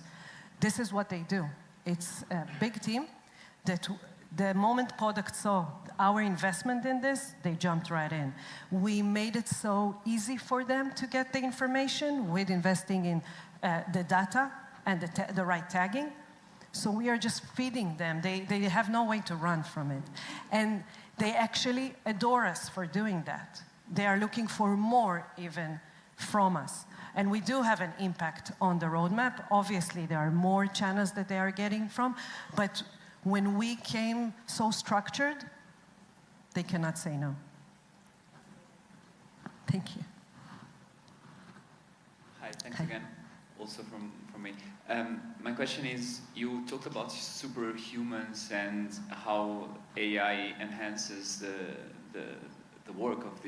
Speaker 16: This is what they do. It's a big team that the moment product saw our investment in this, they jumped right in. We made it so easy for them to get the information with investing in the data and the right tagging. So we are just feeding them. They have no way to run from it. And they actually adore us for doing that. They are looking for more even from us. And we do have an impact on the roadmap. Obviously, there are more channels that they are getting from, but when we came so structured, they cannot say no. Thank you.
Speaker 21: Hi, thanks again, also from me. My question is, you talked about superhumans and how AI enhances the work of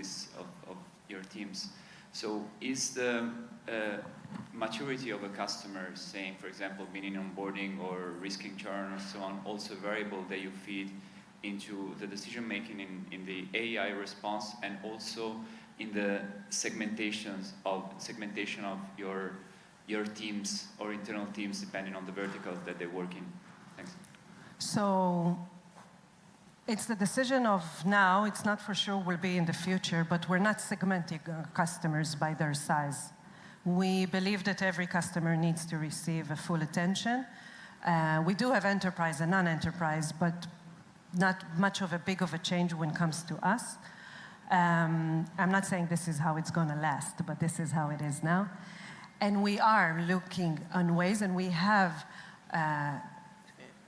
Speaker 21: your teams. So is the maturity of a customer, saying, for example, being in onboarding or risking churn or so on, also a variable that you feed into the decision making in the AI response and also in the segmentation of your teams or internal teams, depending on the verticals that they work in? Thanks.
Speaker 16: So it's the decision of now. It's not for sure will be in the future, but we're not segmenting customers by their size. We believe that every customer needs to receive a full attention. We do have enterprise and non-enterprise, but not much of a big of a change when it comes to us. I'm not saying this is how it's going to last, but this is how it is now. And we are looking on ways, and we have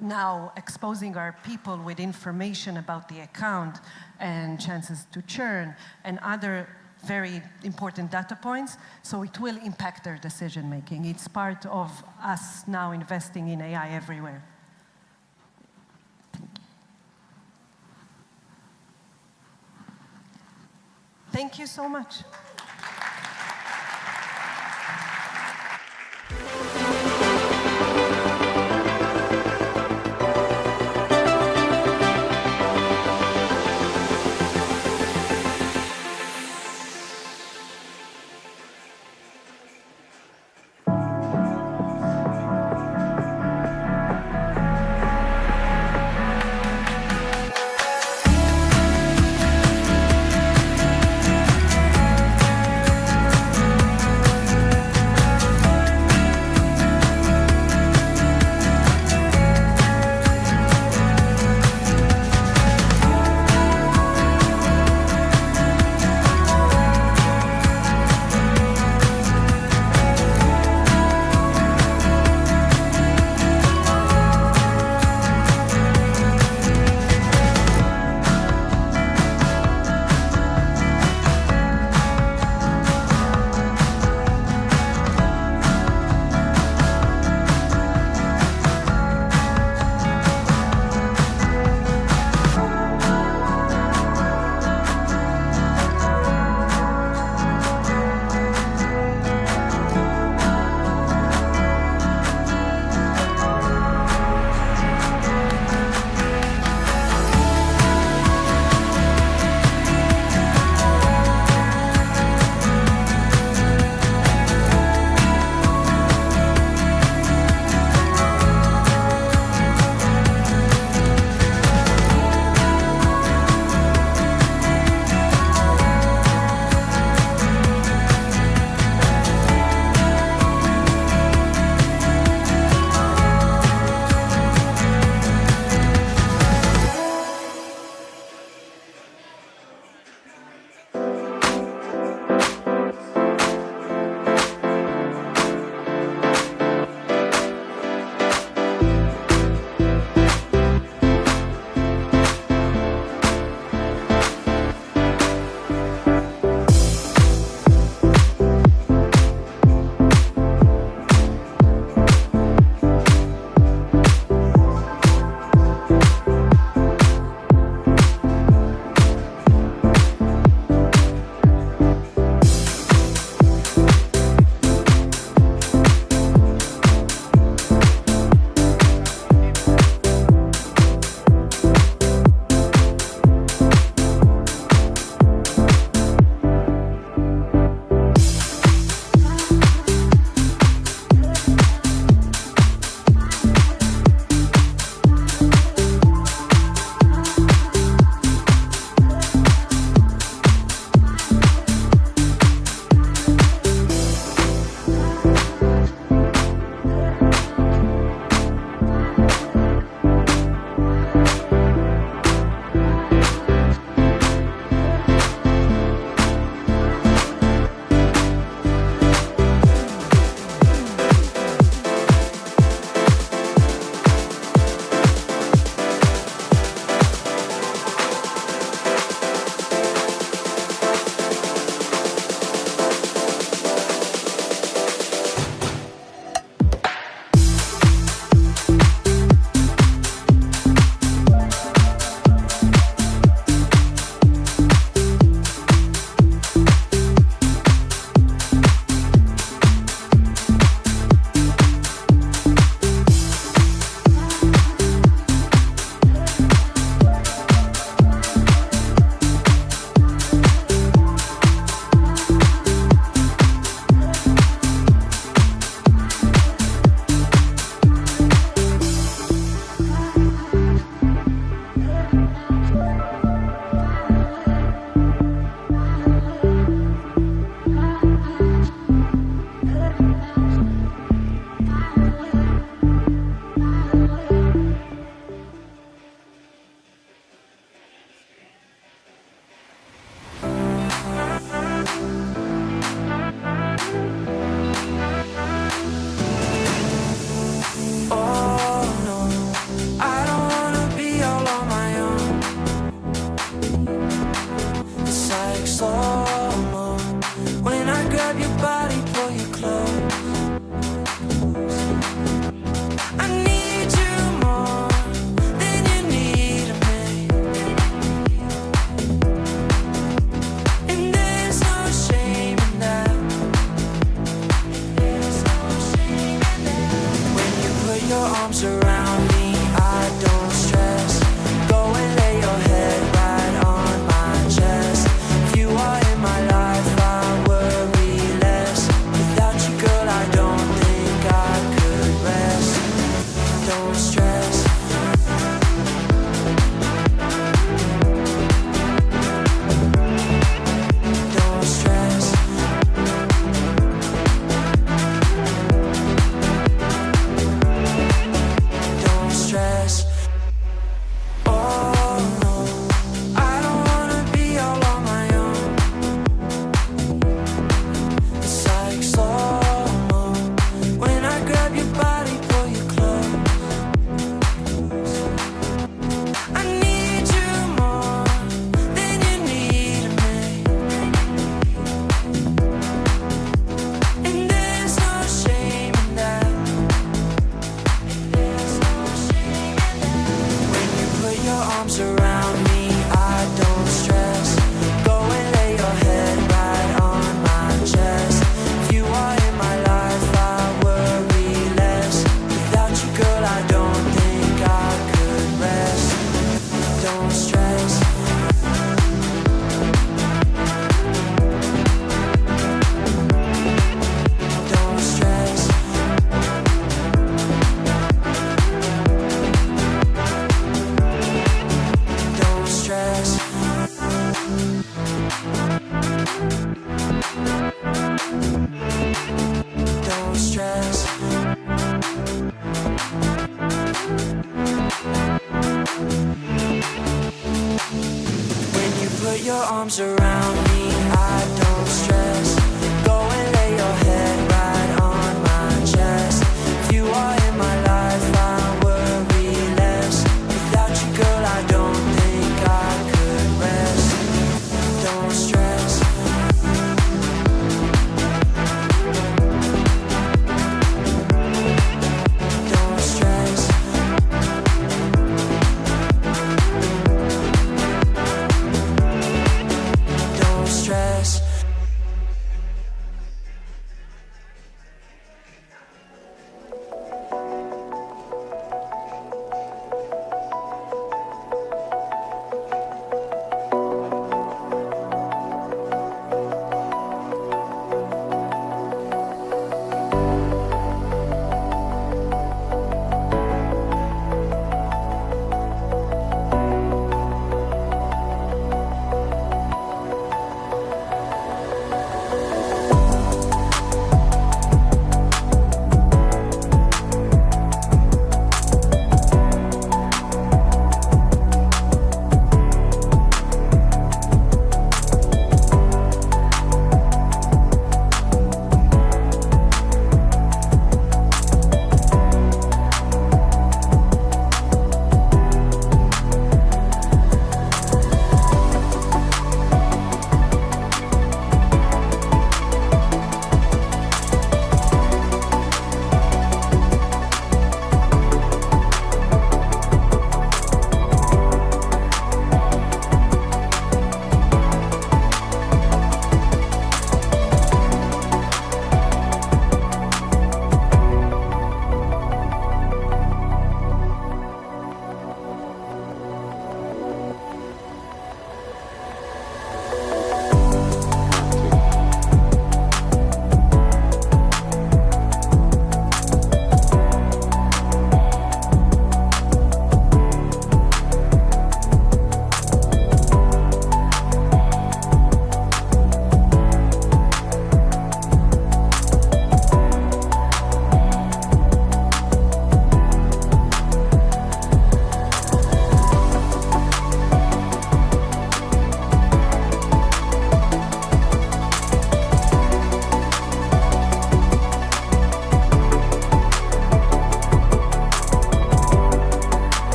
Speaker 16: now exposing our people with information about the account and chances to churn and other very important data points, so it will impact their decision making. It's part of us now investing in AI everywhere. Thank you so much.
Speaker 7: arms around me, I don't stress. Go and lay your head right on my chest. If you are in my life, I worry less. Without you, girl, I don't think I could rest. Don't stress. Don't stress. Don't stress.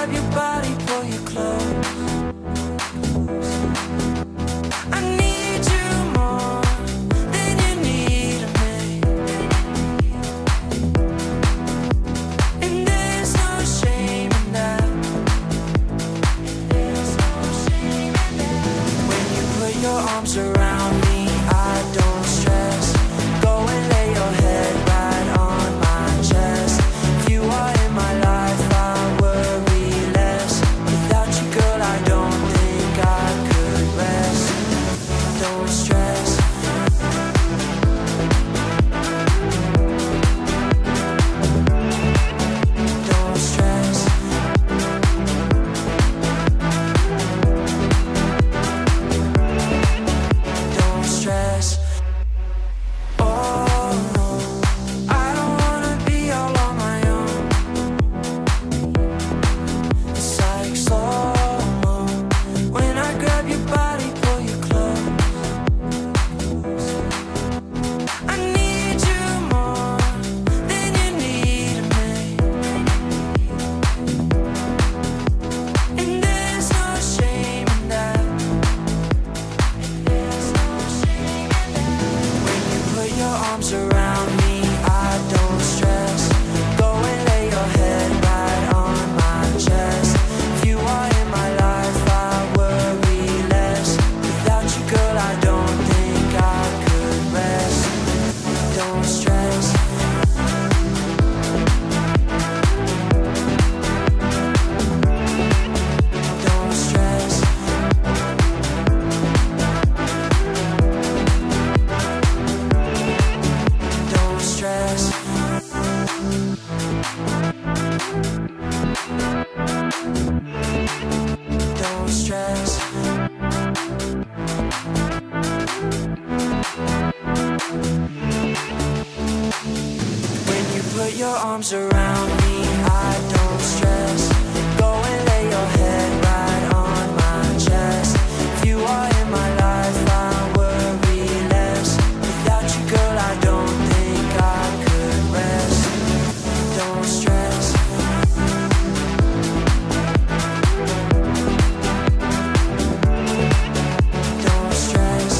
Speaker 7: grab your body, pull you close. I need you more than you need me. And there's no shame in that. When you put your arms around me, I don't stress. Go and lay your head right on my chest. If you are in my life, I worry less. Without you, girl, I don't think I could rest. Don't stress. Don't stress. Don't stress. Oh no, I don't wanna be all on my own. It's like slow-mo when I grab your body, pull you close. I need you more than you need me. And there's no shame in that. When you put your arms around me, I don't stress. Go and lay your head right on my chest. If you are in my life, I worry less. Without you, girl, I don't think I could rest. Don't stress. Don't stress. Don't stress. Don't stress. When you put your arms around me, I don't stress. Go and lay your head right on my chest. If you are in my life, I worry less. Without you, girl, I don't think I could rest. Don't stress. Don't stress.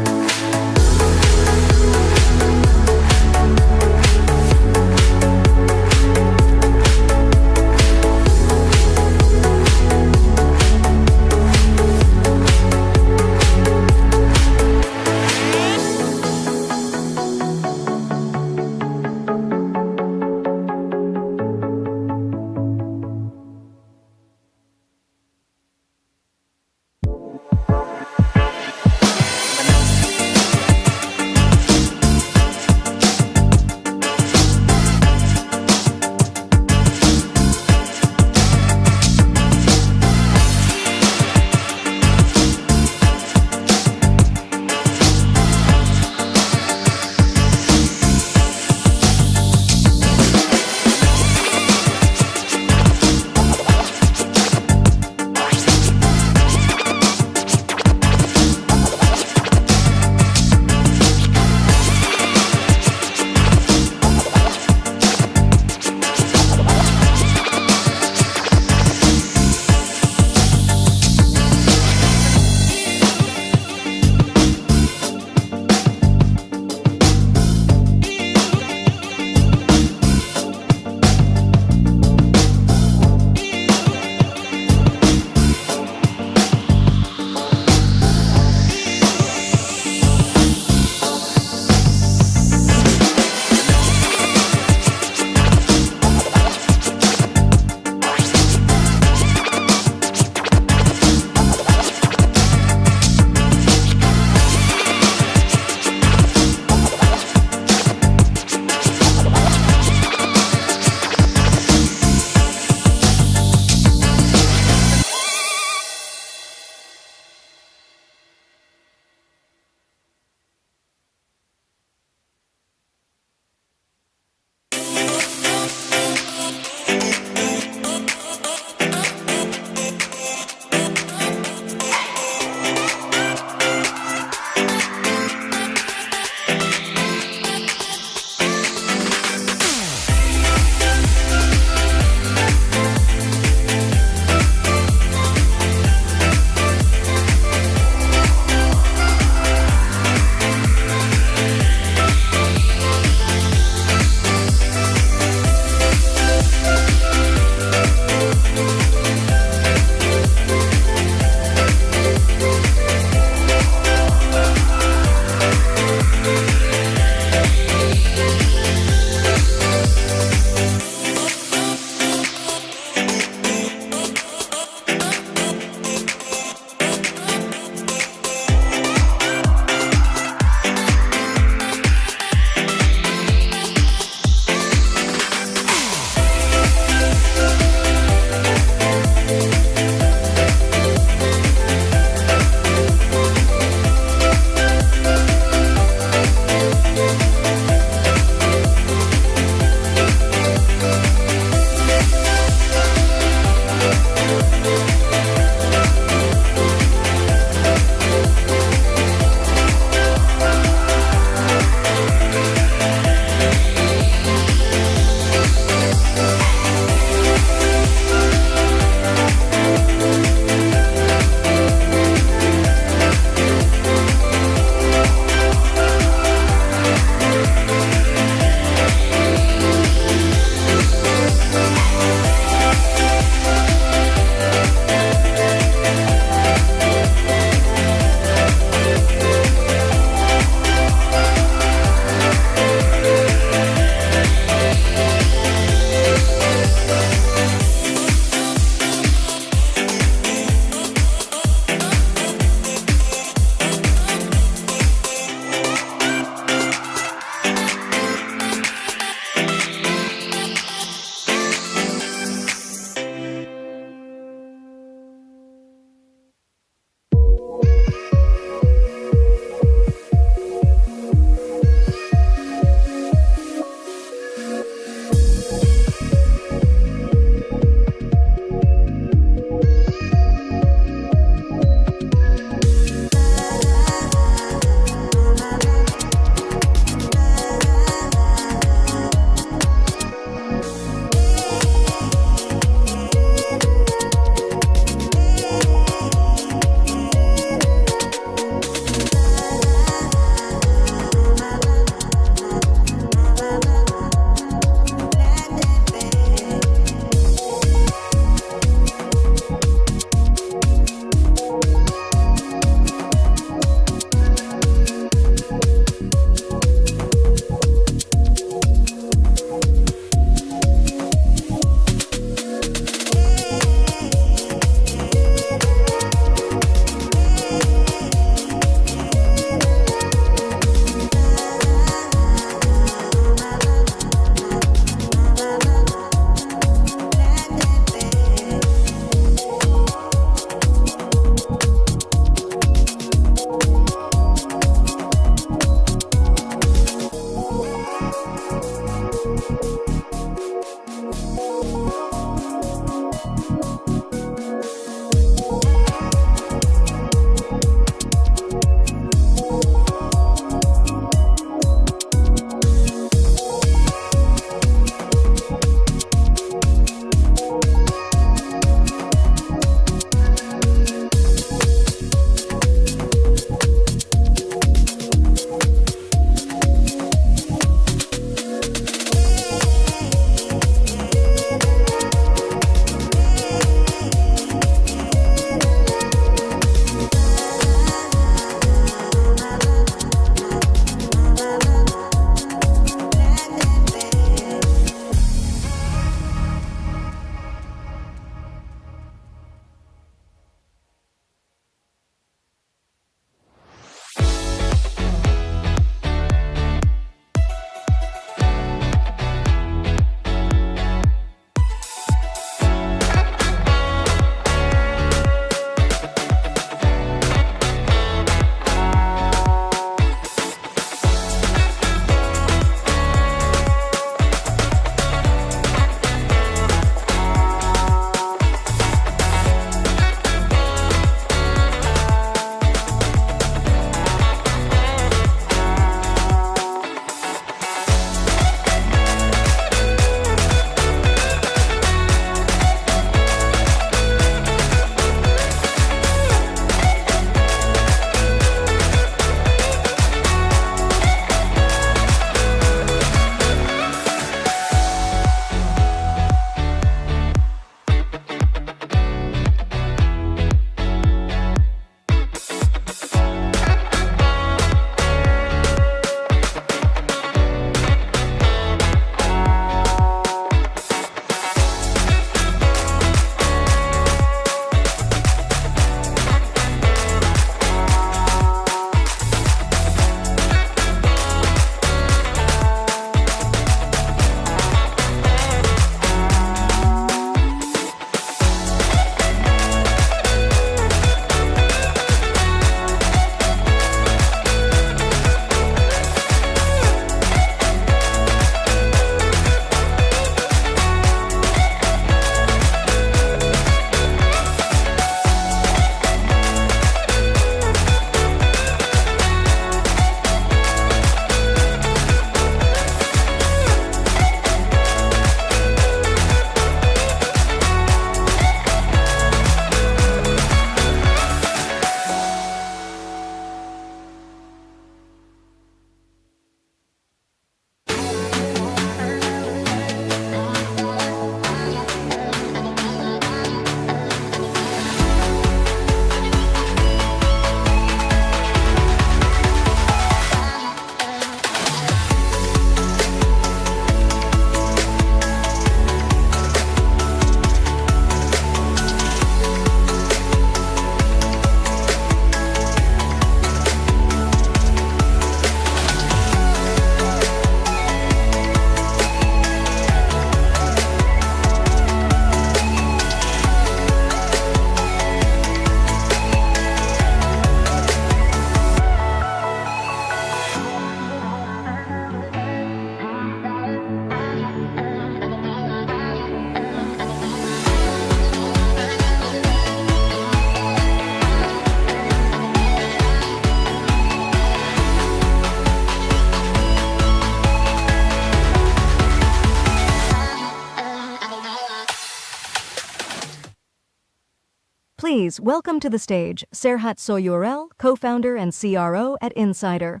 Speaker 1: Please welcome to the stage Serhat Soyurel, co-founder and CRO at Insider.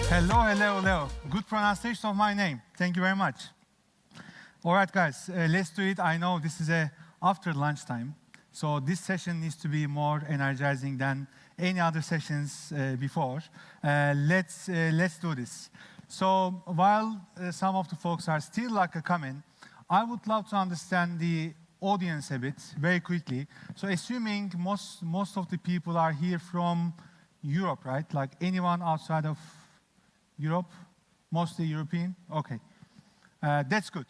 Speaker 3: Hello. Good pronunciation of my name. Thank you very much. All right, guys, let's do it. I know this is after lunchtime, so this session needs to be more energizing than any other sessions before. Let's do this. So while some of the folks are still coming, I would love to understand the audience a bit very quickly. So assuming most of the people are here from Europe, right? Like anyone outside of Europe, mostly European. Okay, that's good.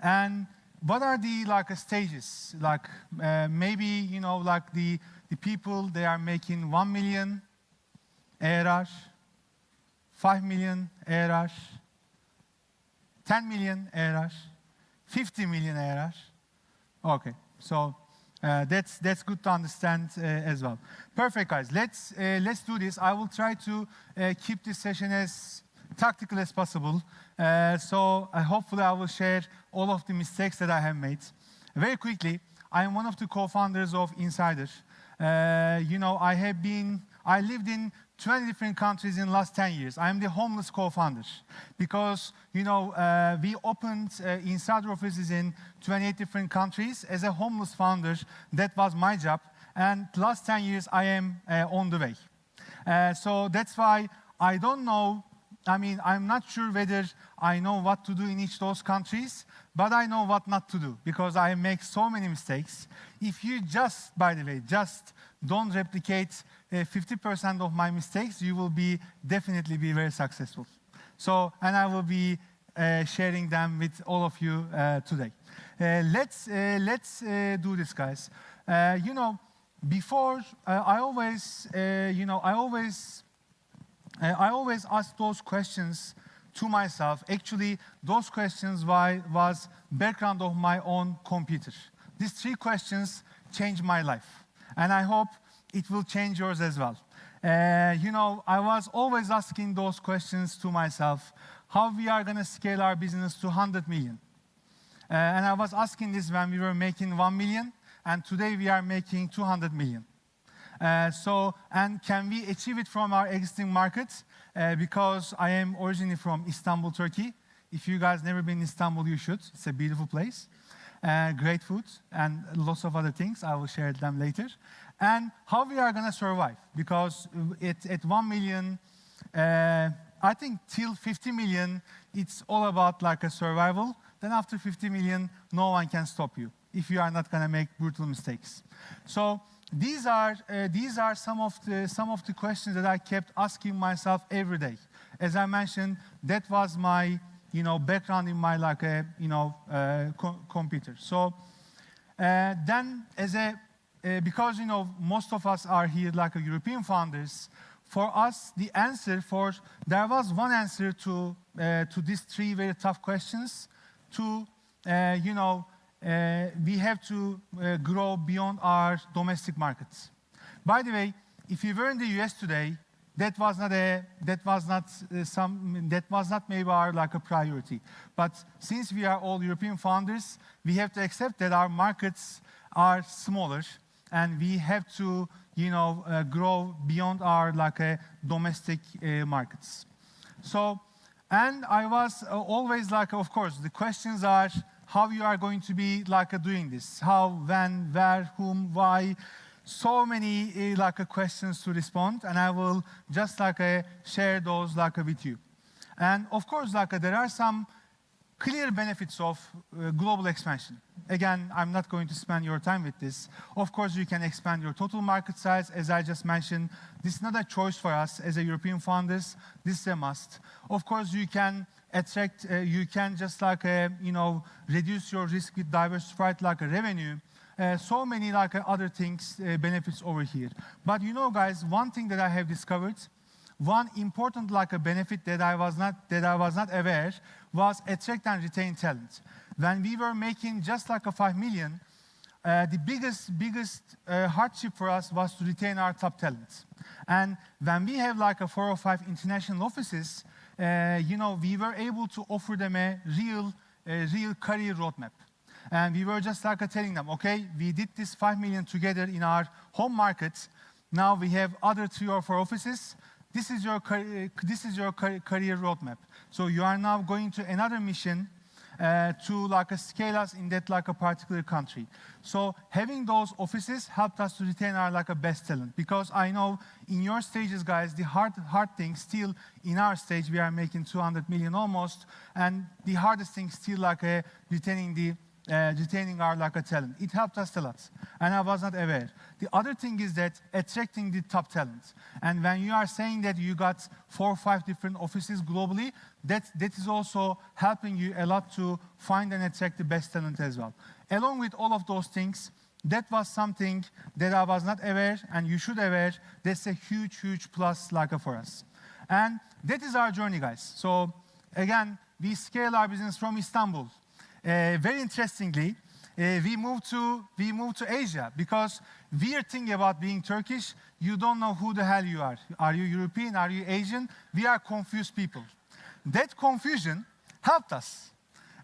Speaker 3: And what are the stages? Maybe the people they are making 1 million ARR, 5 million ARR, 10 million ARR, 50 million ARR. Okay, so that's good to understand as well. Perfect, guys. Let's do this. I will try to keep this session as tactical as possible. So hopefully I will share all of the mistakes that I have made. Very quickly, I am one of the co-founders of Insider. I lived in 20 different countries in the last 10 years. I am the homeless co-founder because, we opened Insider offices in 28 different countries. As a homeless founder, that was my job. And the last 10 years, I am on the way. So that's why I don't know, I'm not sure whether I know what to do in each of those countries, but I know what not to do because I make so many mistakes. If you by the way, don't replicate 50% of my mistakes, you will definitely be very successful. So, and I will be sharing them with all of you today. Let's do this, guys. Before I always ask those questions to myself. Actually, those questions was background of my own computer. These 3 questions changed my life, and I hope it will change yours as well. I was always asking those questions to myself, how we are going to scale our business to 100 million. And I was asking this when we were making 1 million, and today we are making 200 million. And can we achieve it from our existing markets? Because I am originally from Istanbul, Turkey. If you guys never been in Istanbul, you should. It's a beautiful place. Great food and lots of other things. I will share them later. And how we are going to survive? Because at 1 million, I think till 50 million, it's all about a survival. Then after 50 million, no one can stop you if you are not going to make brutal mistakes. So these are some of the questions that I kept asking myself every day. As I mentioned, that was my background in my computer. So then because most of us are here European founders, for us there was one answer to these 3 very tough questions. We have to grow beyond our domestic markets. By the way, if you were in the US today, that was not maybe our a priority. But since we are all European founders, we have to accept that our markets are smaller, and we have to grow beyond our domestic markets. So, and I was always of course, the questions are how you are going to be doing this, how, when, where, whom, why. So many questions to respond, and I will just share those with you. And of course, there are some clear benefits of global expansion. Again, I'm not going to spend your time with this. Of course, you can expand your total market size. As I just mentioned, this is not a choice for us as a European founders. This is a must. Of course, you can attract, you can just reduce your risk with diversified revenue. So many other things, benefits over here. But guys, one thing that I have discovered, one important benefit that I was not aware was attract and retain talent. When we were making just a 5 million, the biggest hardship for us was to retain our top talent. And when we have like a 4 or 5 international offices, we were able to offer them a real career roadmap. And we were just like telling them, okay, we did this 5 million together in our home market. Now we have other 3 or 4 offices. This is your career roadmap. So you are now going to another mission to scale us in that a particular country. So having those offices helped us to retain our best talent, because I know in your stages, guys, the hard thing still in our stage we are making 200 million almost, and the hardest thing still retaining our talent. It helped us a lot, and I was not aware. The other thing is that attracting the top talent. And when you are saying that you got 4 or 5 different offices globally, that is also helping you a lot to find and attract the best talent as well. Along with all of those things, that was something that I was not aware, and you should aware. That's a huge plus for us. And that is our journey, guys. So again, we scale our business from Istanbul. Very interestingly, we moved to Asia, because weird thing about being Turkish, you don't know who the hell you are. Are you European? Are you Asian? We are confused people. That confusion helped us.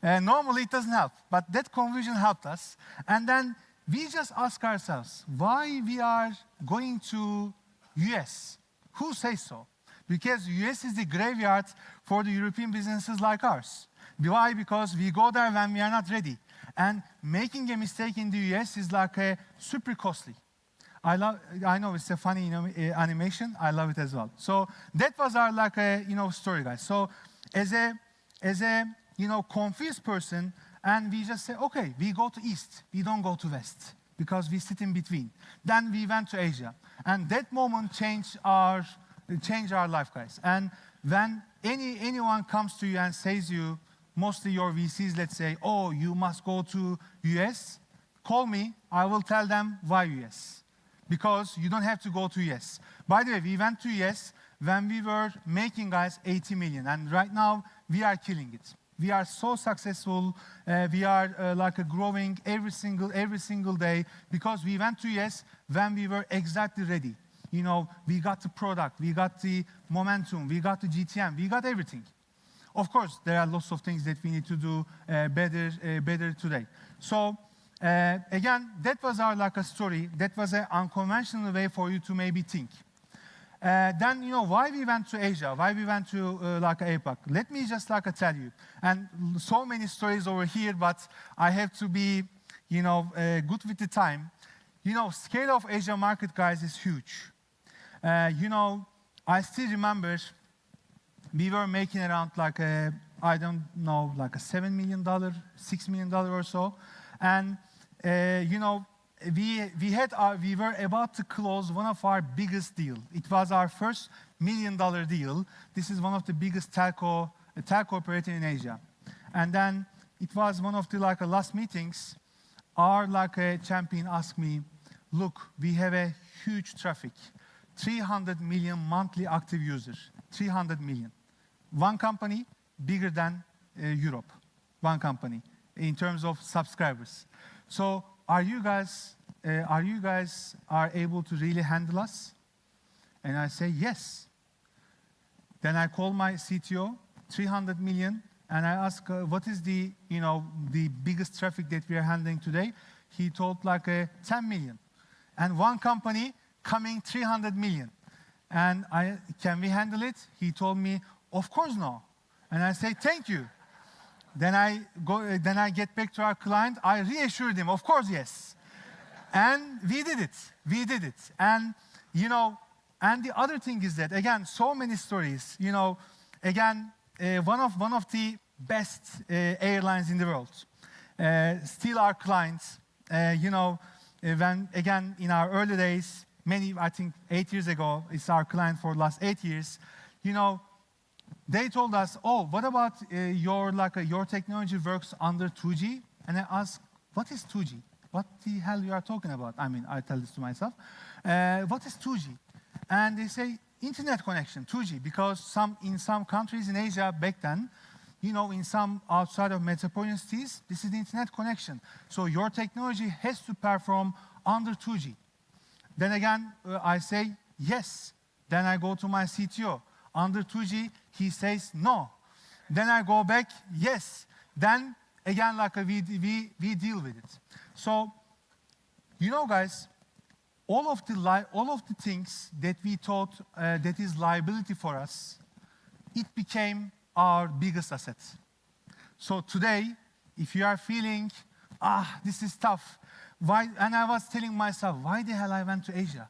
Speaker 3: Normally it doesn't help, but that confusion helped us. And then we just ask ourselves, why we are going to US? Who says so? Because US is the graveyard for the European businesses like ours. Why? Because we go there when we are not ready. And making a mistake in the US is super costly. I know it's a funny animation. I love it as well. So that was our story, guys. So as a confused person, and we just say, okay, we go to East. We don't go to West, because we sit in between. Then we went to Asia. And that moment changed our life, guys. And when anyone comes to you and says you, mostly your VCs, let's say, oh, you must go to US, call me. I will tell them why US. Because you don't have to go to US. By the way, we went to US when we were making, guys, 80 million. And right now, we are killing it. We are so successful. We are growing every single day, because we went to US when we were exactly ready. We got the product, we got the momentum, we got the GTM, we got everything. Of course, there are lots of things that we need to do better today. So again, that was our story. That was an unconventional way for you to maybe think. Then, why we went to Asia, why we went to APAC. Let me just tell you. And so many stories over here, but I have to be, good with the time. Scale of Asia market, guys, is huge. I still remember we were making around I don't know, a $7 million, $6 million or so. And, we were about to close one of our biggest deal. It was our first $1 million deal. This is one of the biggest telco operator in Asia. And then it was one of the last meetings. Our champion asked me, look, we have a huge traffic, 300 million monthly active users, 300 million. One company bigger than Europe, one company in terms of subscribers. So are you guys able to really handle us? And I say yes. Then I call my CTO, 300 million, and I ask, what is the biggest traffic that we are handling today? He told 10 million. And one company coming 300 million. And can we handle it? He told me, of course no. And I say, thank you. Then I get back to our client. I reassured him, of course, yes. And we did it. And, and the other thing is that, again, so many stories, again, one of the best airlines in the world, still our clients, when, again, in our early days, I think 8 years ago, it's our client for the last 8 years, they told us, oh, what about your technology works under 2G? And I asked, what is 2G? What the hell you are talking about? I mean, I tell this to myself. What is 2G? And they say, internet connection, 2G, because in some countries in Asia back then, in some outside of metropolitan cities, this is the internet connection. So your technology has to perform under 2G. Then again, I say yes. Then I go to my CTO. Under 2G, he says no. Then I go back, yes. Then again, like we deal with it. So, guys, all of the things that we thought that is liability for us, it became our biggest asset. So today, if you are feeling, this is tough, why? And I was telling myself, why the hell I went to Asia?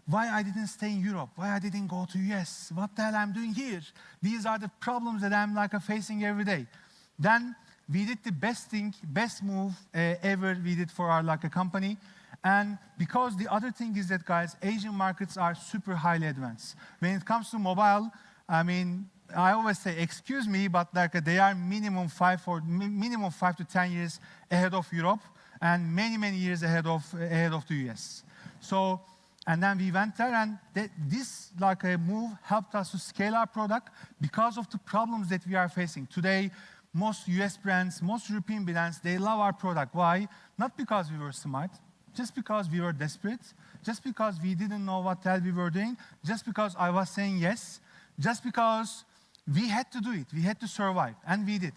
Speaker 3: Why I didn't stay in Europe? Why I didn't go to US? What the hell I'm doing here? These are the problems that I'm facing every day. Then we did the best move ever we did for our company. And because the other thing is that, guys, Asian markets are super highly advanced. When it comes to mobile, I mean, I always say, excuse me, but they are minimum 5 to 10 years ahead of Europe and many years ahead of the US. So, and then we went there, and this move helped us to scale our product because of the problems that we are facing today. Most US brands, most European brands, they love our product. Why? Not because we were smart, just because we were desperate, just because we didn't know what the hell we were doing, just because I was saying yes, just because we had to do it, we had to survive, and we did.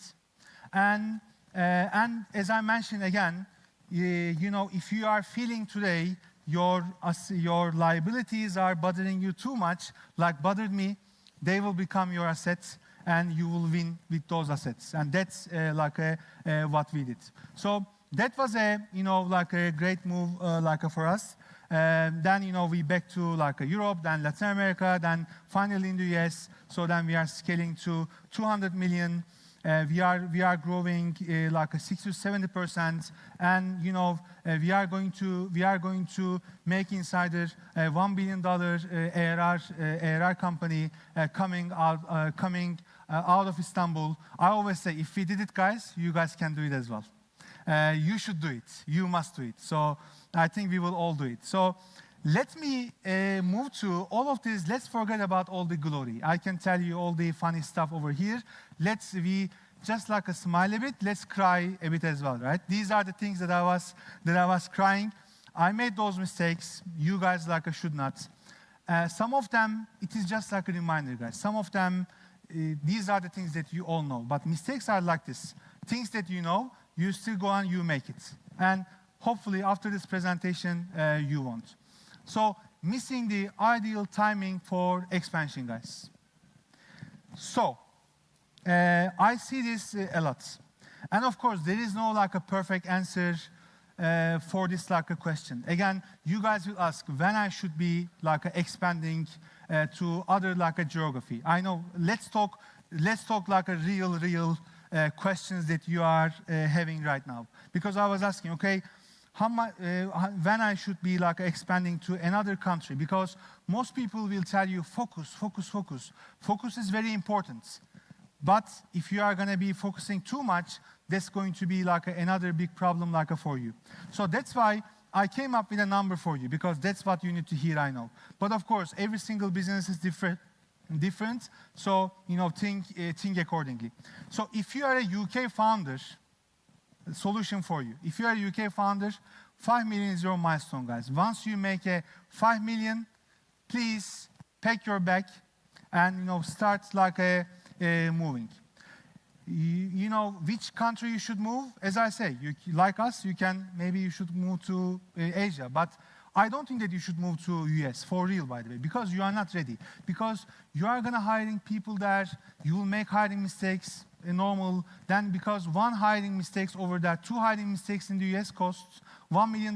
Speaker 3: And as I mentioned again, if you are feeling today your liabilities are bothering you too much, like bothered me, they will become your assets, and you will win with those assets. And that's what we did. So that was a great move for us. Then we back to Europe, then Latin America, then finally in the US. So then we are scaling to 200 million. We are growing 60 to 70%, and we are going to make Insider a $1 billion ARR company coming out of Istanbul. I always say, if we did it, guys, you guys can do it as well. You should do it. You must do it. So I think we will all do it. So let me move to all of this. Let's forget about all the glory. I can tell you all the funny stuff over here. We just smile a bit. Let's cry a bit as well, right? These are the things that I was crying. I made those mistakes. You guys should not. Some of them, it is just a reminder, guys. Some of them, these are the things that you all know. But mistakes are like this. Things that you still go on, you make it. And hopefully after this presentation, you won't. So missing the ideal timing for expansion, guys. So I see this a lot. And of course, there is no a perfect answer for this question. Again, you guys will ask when I should be expanding to other geography. I know, let's talk real questions that you are having right now. Because I was asking, okay, when I should be expanding to another country, because most people will tell you focus. Focus is very important. But if you are going to be focusing too much, that's going to be another big problem for you. So that's why I came up with a number for you, because that's what you need to hear, I know. But of course, every single business is different. So think accordingly. So if you are a UK founder, solution for you. If you are a UK founder, 5 million is your milestone, guys. Once you make a 5 million, please pack your bag and start moving. You know which country you should move. As I say, like us, maybe you should move to Asia. But I don't think that you should move to US, for real, by the way, because you are not ready. Because you are going to hiring people there, you will make hiring mistakes, normal. Then because one hiring mistakes over there, 2 hiring mistakes in the US costs $1 million.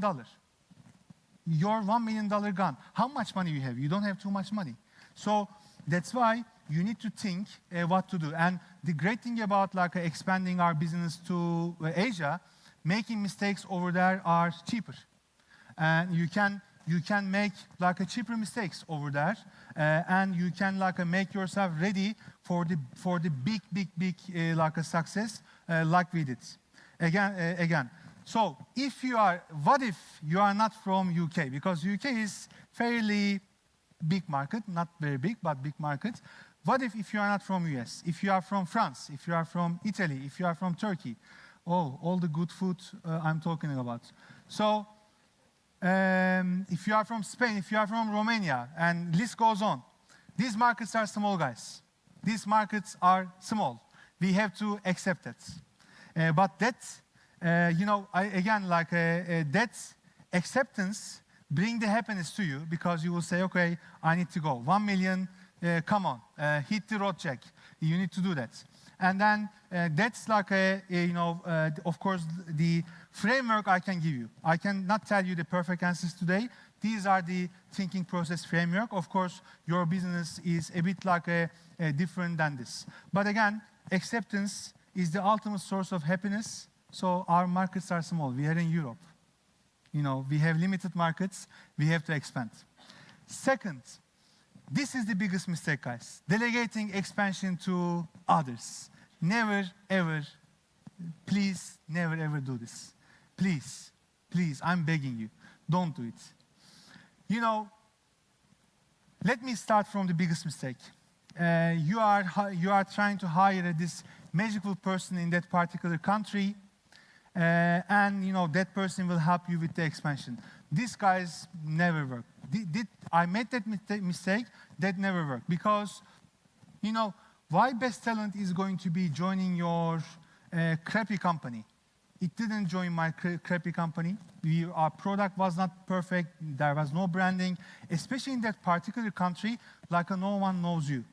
Speaker 3: Your $1 million gone. How much money you have? You don't have too much money. So that's why you need to think what to do. And the great thing about expanding our business to Asia, making mistakes over there are cheaper. And you can make cheaper mistakes over there, and you can make yourself ready for the big success like we did. Again. So what if you are not from UK? Because UK is fairly big market, not very big, but big market. What if you are not from US? If you are from France, if you are from Italy, if you are from Turkey, all the good food I'm talking about. So if you are from Spain, if you are from Romania, and list goes on. These markets are small, guys. These markets are small. We have to accept that. But that, that acceptance bring the happiness to you because you will say, okay, I need to go. 1 million, come on, hit the road check. You need to do that. And then that's like of course, the framework I can give you. I cannot tell you the perfect answers today. These are the thinking process framework. Of course, your business is a bit like different than this. But again, acceptance is the ultimate source of happiness. So our markets are small. We are in Europe. We have limited markets. We have to expand. Second, this is the biggest mistake, guys. Delegating expansion to others. Never, ever, please, never, ever do this. Please, please, I'm begging you, don't do it. Let me start from the biggest mistake. You are trying to hire this magical person in that particular country, and that person will help you with the expansion. These guys never work. I made that mistake. That never worked because, why best talent is going to be joining your crappy company? It didn't join my crappy company. Our product was not perfect. There was no branding, especially in that particular country, like no one knows you.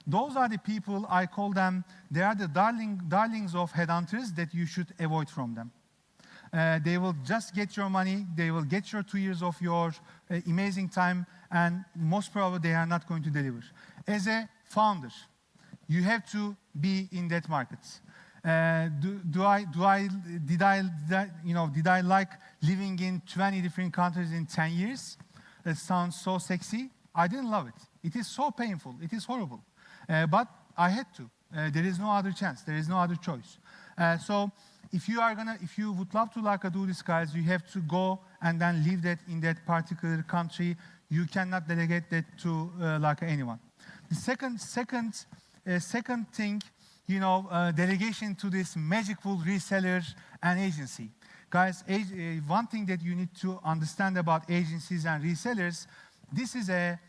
Speaker 3: Those are the people, I call them, they are the darlings of headhunters that you should avoid from them. They will just get your money, they will get your 2 years of your amazing time, and most probably they are not going to deliver. As a founder, you have to be in that market. Did I like living in 20 different countries in 10 years? That sounds so sexy. I didn't love it. It is so painful. It is horrible. But I had to. There is no other chance. There is no other choice. So if you would love to do this, guys, you have to go and then live that in that particular country. You cannot delegate that to anyone. The second thing, delegation to this magical reseller and agency. Guys, one thing that you need to understand about agencies and resellers, this is a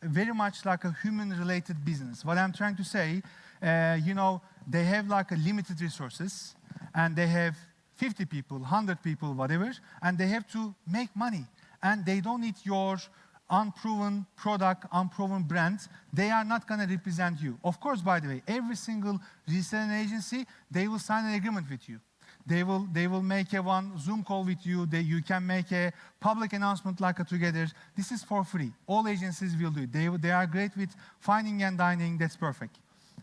Speaker 3: very much like a human-related business. What I'm trying to say, they have limited resources, and they have 50 people, 100 people, whatever, and they have to make money. And they don't need your unproven product, unproven brand. They are not going to represent you. Of course, by the way, every single reselling agency, they will sign an agreement with you. They will make one Zoom call with you. You can make a public announcement together. This is for free. All agencies will do it. They are great with finding and dining. That's perfect.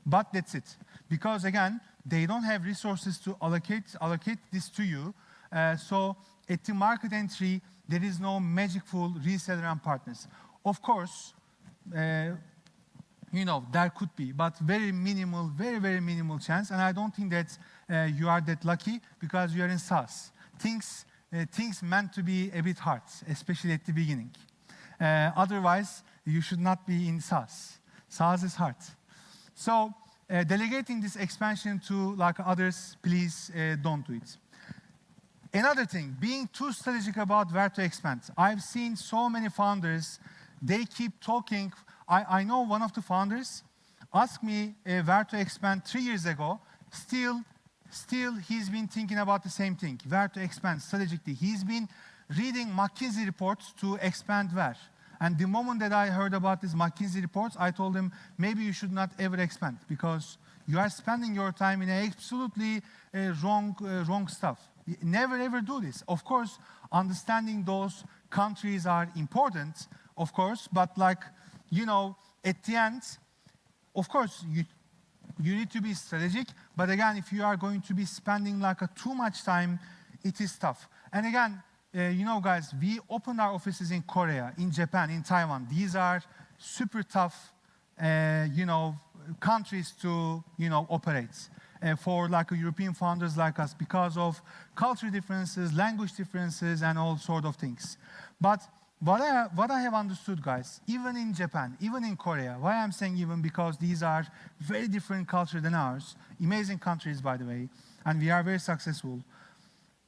Speaker 3: But that's it. Because again, they don't have resources to allocate this to you. So at the market entry, there is no magical reseller and partners. Of course, there could be, but very minimal, very, very minimal chance. And I don't think that you are that lucky because you are in SaaS. Things meant to be a bit hard, especially at the beginning. Otherwise, you should not be in SaaS. SaaS is hard. So delegating this expansion to others, please don't do it. Another thing, being too strategic about where to expand. I've seen so many founders, they keep talking. I know one of the founders asked me where to expand 3 years ago. Still, he's been thinking about the same thing, where to expand strategically. He's been reading McKinsey reports to expand where. And the moment that I heard about these McKinsey reports, I told him, maybe you should not ever expand because you are spending your time in absolutely wrong stuff. Never ever do this. Of course, understanding those countries are important, of course, but at the end, of course, you need to be strategic, but again, if you are going to be spending too much time, it is tough. And again, guys, we opened our offices in Korea, in Japan, in Taiwan. These are super tough, countries to, operate. For European founders like us because of culture differences, language differences, and all sort of things. But what I have understood, guys, even in Japan, even in Korea, why I'm saying even because these are very different cultures than ours, amazing countries, by the way, and we are very successful.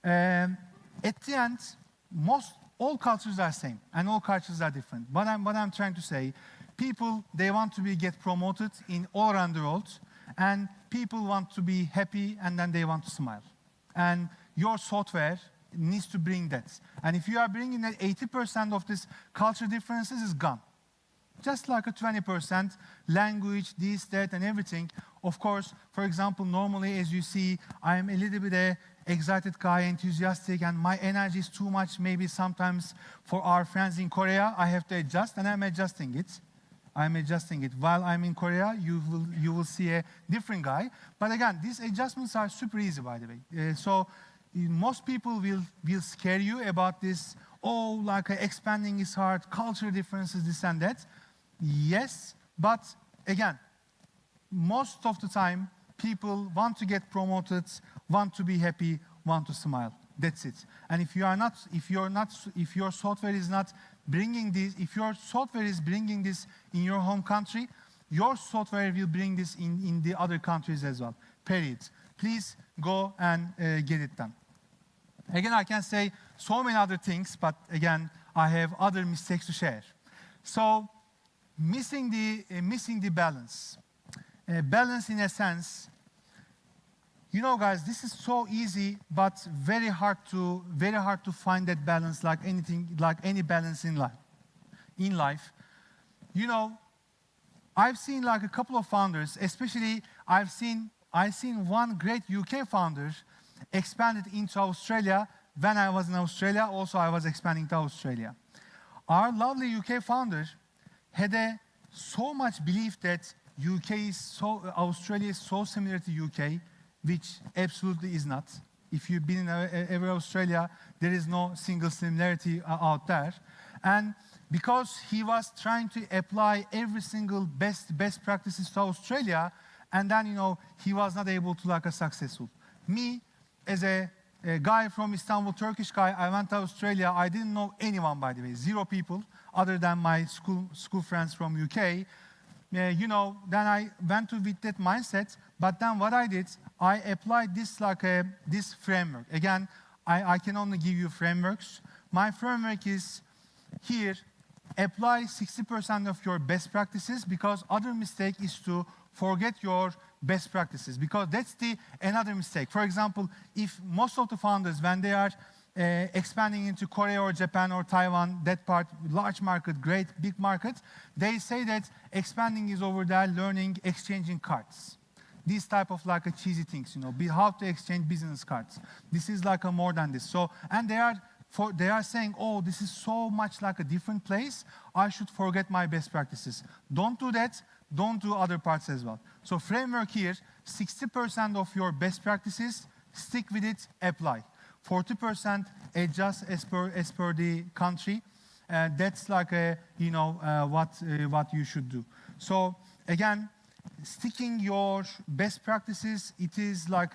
Speaker 3: At the end, all cultures are same, and all cultures are different. What I'm trying to say, people, they want to get promoted in all around the world, and people want to be happy, and then they want to smile. And your software needs to bring that. And if you are bringing that, 80% of this culture differences is gone. Just like a 20% language, this, that, and everything. Of course, for example, normally, as you see, I am a little bit a excited guy, enthusiastic, and my energy is too much, maybe sometimes for our friends in Korea, I have to adjust, and I'm adjusting it. I'm adjusting it. While I'm in Korea, you will see a different guy. But again, these adjustments are super easy, by the way. So most people will scare you about this, oh, like expanding is hard, culture differences, this and that. Yes, but again, most of the time, people want to get promoted, want to be happy, want to smile. That's it. And if your software is not bringing this, if your software is bringing this in your home country, your software will bring this in the other countries as well. Period. Please go and get it done. Again, I can say so many other things, but again, I have other mistakes to share. So, missing the balance. Balance in a sense. You know, guys, this is so easy, but very hard to find that balance, like any balance in life. You know, I've seen like a couple of founders, especially I've seen one great UK founder expanded into Australia. When I was in Australia, also I was expanding to Australia. Our lovely UK founder had so much belief that Australia is so similar to UK, which absolutely is not. If you've been in ever Australia, there is no single similarity out there. And because he was trying to apply every single best practices to Australia, and then, you know, he was not able to like a successful. Me, as a guy from Istanbul, Turkish guy, I went to Australia. I didn't know anyone, by the way, 0 people, other than my school friends from UK. You know, then I went with that mindset. But then what I did, I applied this this framework. Again, I can only give you frameworks. My framework is here. Apply 60% of your best practices, because other mistake is to forget your best practices, because that's another mistake. For example, if most of the founders, when they are expanding into Korea or Japan or Taiwan, that part, large market, great, big market, they say that expanding is over there, learning, exchanging cards. These type of like cheesy things, you know, how to exchange business cards. This is like more than this. So, and they are saying, oh, this is so much like a different place, I should forget my best practices. Don't do that. Don't do other parts as well. So framework here, 60% of your best practices, stick with it, apply. 40% adjust as per the country. That's like what you should do. So again, sticking your best practices, it is like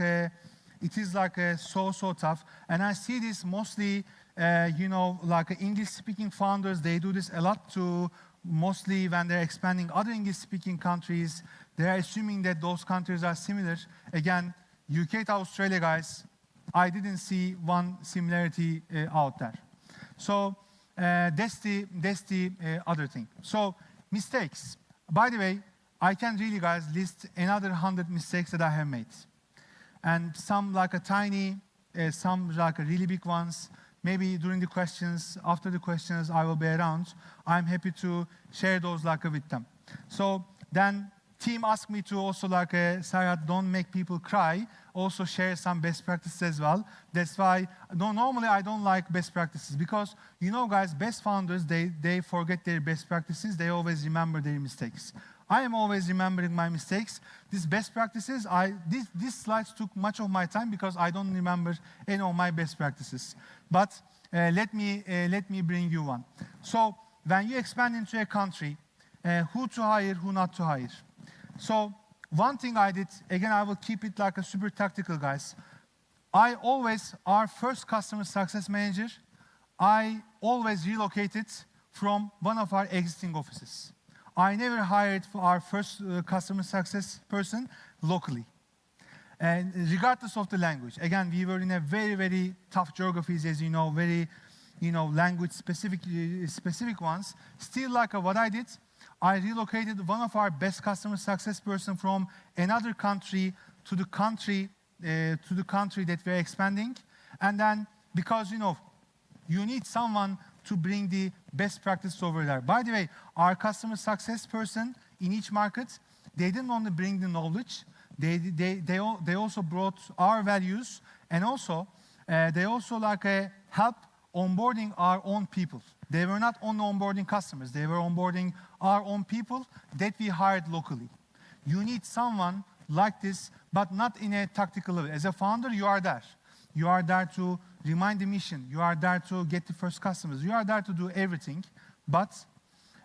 Speaker 3: so tough. And I see this mostly, like English-speaking founders, they do this a lot to. Mostly when they're expanding other English-speaking countries, they're assuming that those countries are similar. Again, UK to Australia, guys, I didn't see one similarity out there. So that's the other thing. So mistakes. By the way, I can really, guys, list another 100 mistakes that I have made. And some like a tiny, some like a really big ones. Maybe during the questions, after the questions, I will be around. I'm happy to share those with them. So then team asked me to also Serhat, don't make people cry. Also share some best practices as well. That's why normally I don't like best practices, because you know, guys, best founders, they forget their best practices. They always remember their mistakes. I am always remembering my mistakes. These best practices, these slides took much of my time because I don't remember any of my best practices. But let me bring you one. So when you expand into a country, who to hire, who not to hire. So one thing I did, again, I will keep it like a super tactical, guys. Our first customer success manager, I always relocated from one of our existing offices. I never hired for our first customer success person locally. And regardless of the language, again, we were in a very, very tough geographies, as you know, very, language specific ones. Still, like what I did, I relocated one of our best customer success person from another country to the country that we're expanding. And then, because, you need someone to bring the best practice over there. By the way, our customer success person in each market, they didn't only bring the knowledge, they also brought our values, and also they also help onboarding our own people. They were not only onboarding customers, they were onboarding our own people that we hired locally. You need someone like this, but not in a tactical level. As a founder, you are there. You are there to remind the mission. You are there to get the first customers. You are there to do everything. But,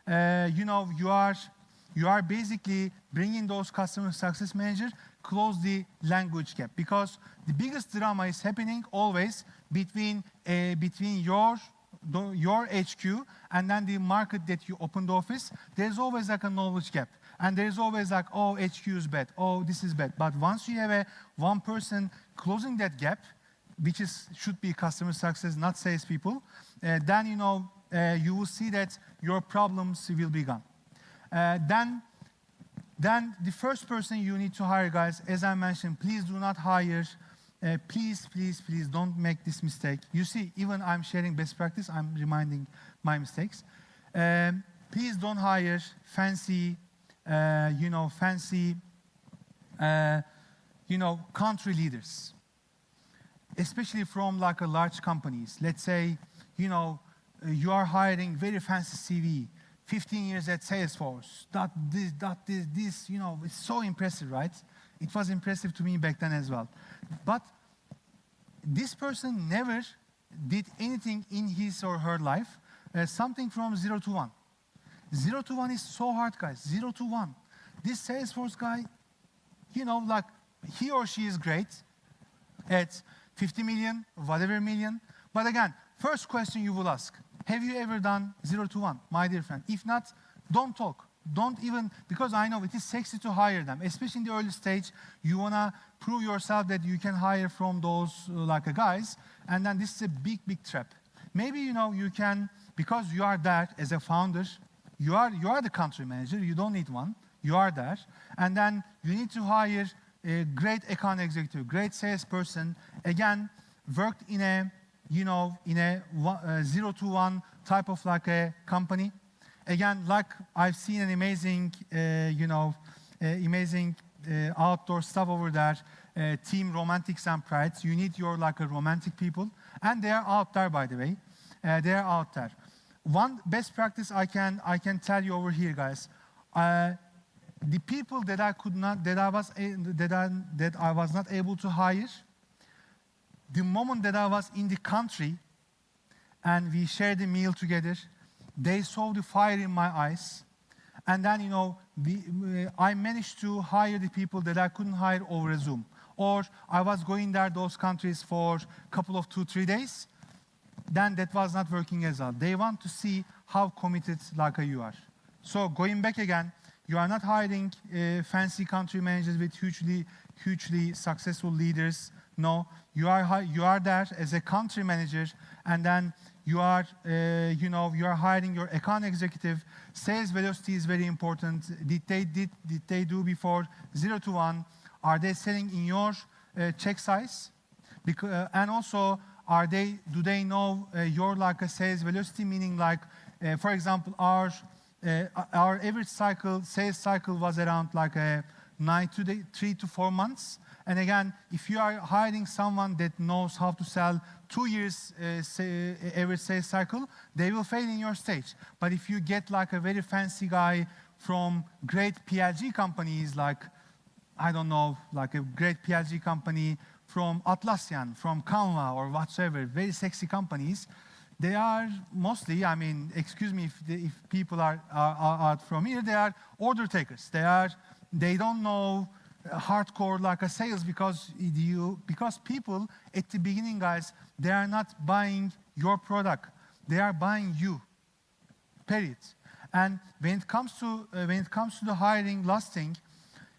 Speaker 3: you are basically bringing those customer success managers close the language gap. Because the biggest drama is happening always between your HQ and then the market that you open the office. There's always a knowledge gap. And there's always oh, HQ is bad. Oh, this is bad. But once you have one person closing that gap, which should be customer success, not salespeople, then you will see that your problems will be gone. Then the first person you need to hire, guys, as I mentioned, please do not hire. Please don't make this mistake. You see, even I'm sharing best practice, I'm reminding my mistakes. Please don't hire fancy country leaders. Especially from large companies. Let's say, you are hiring very fancy CV, 15 years at Salesforce, this, it's so impressive, right? It was impressive to me back then as well. But this person never did anything in his or her life, something from 0 to 1. 0 to 1 is so hard, guys, 0 to 1. This Salesforce guy, he or she is great at 50 million, whatever million. But again, first question you will ask, have you ever done 0 to 1, my dear friend? If not, don't talk. Don't even, because I know it is sexy to hire them, especially in the early stage. You want to prove yourself that you can hire from those guys, and then this is a big, big trap. Maybe, you can, because you are there as a founder, you are the country manager, you don't need one, you are there, and then you need to hire a great account executive, great salesperson, again, worked in a 0 to 1 type of a company. Again, I've seen an amazing, outdoor stuff over there, team romantics and prides. You need your romantic people, and they are out there, by the way. They are out there. One best practice I can tell you over here, guys. The people that I was not able to hire, the moment that I was in the country and we shared a meal together, they saw the fire in my eyes. And then, I managed to hire the people that I couldn't hire over a Zoom. Or I was going there, those countries, for a couple of 2-3 days. Then that was not working as well. They want to see how committed you are. So going back again, you are not hiring fancy country managers with hugely successful leaders. No, you are there as a country manager, and then you are hiring your account executive. Sales velocity is very important. Did they do before 0 to 1? Are they selling in your check size? And also, do they know your sales velocity? Meaning, for example, our average sales cycle was around 3 to 4 months. And again, if you are hiring someone that knows how to sell 2 years average sales cycle, they will fail in your stage. But if you get a very fancy guy from great PLG companies, I don't know, a great PLG company from Atlassian, from Canva or whatsoever, very sexy companies, they are mostly, excuse me if people are from here, they are order takers. They don't know hardcore a sales because people at the beginning, guys, they are not buying your product. They are buying you. period. And when it comes to the hiring, last thing,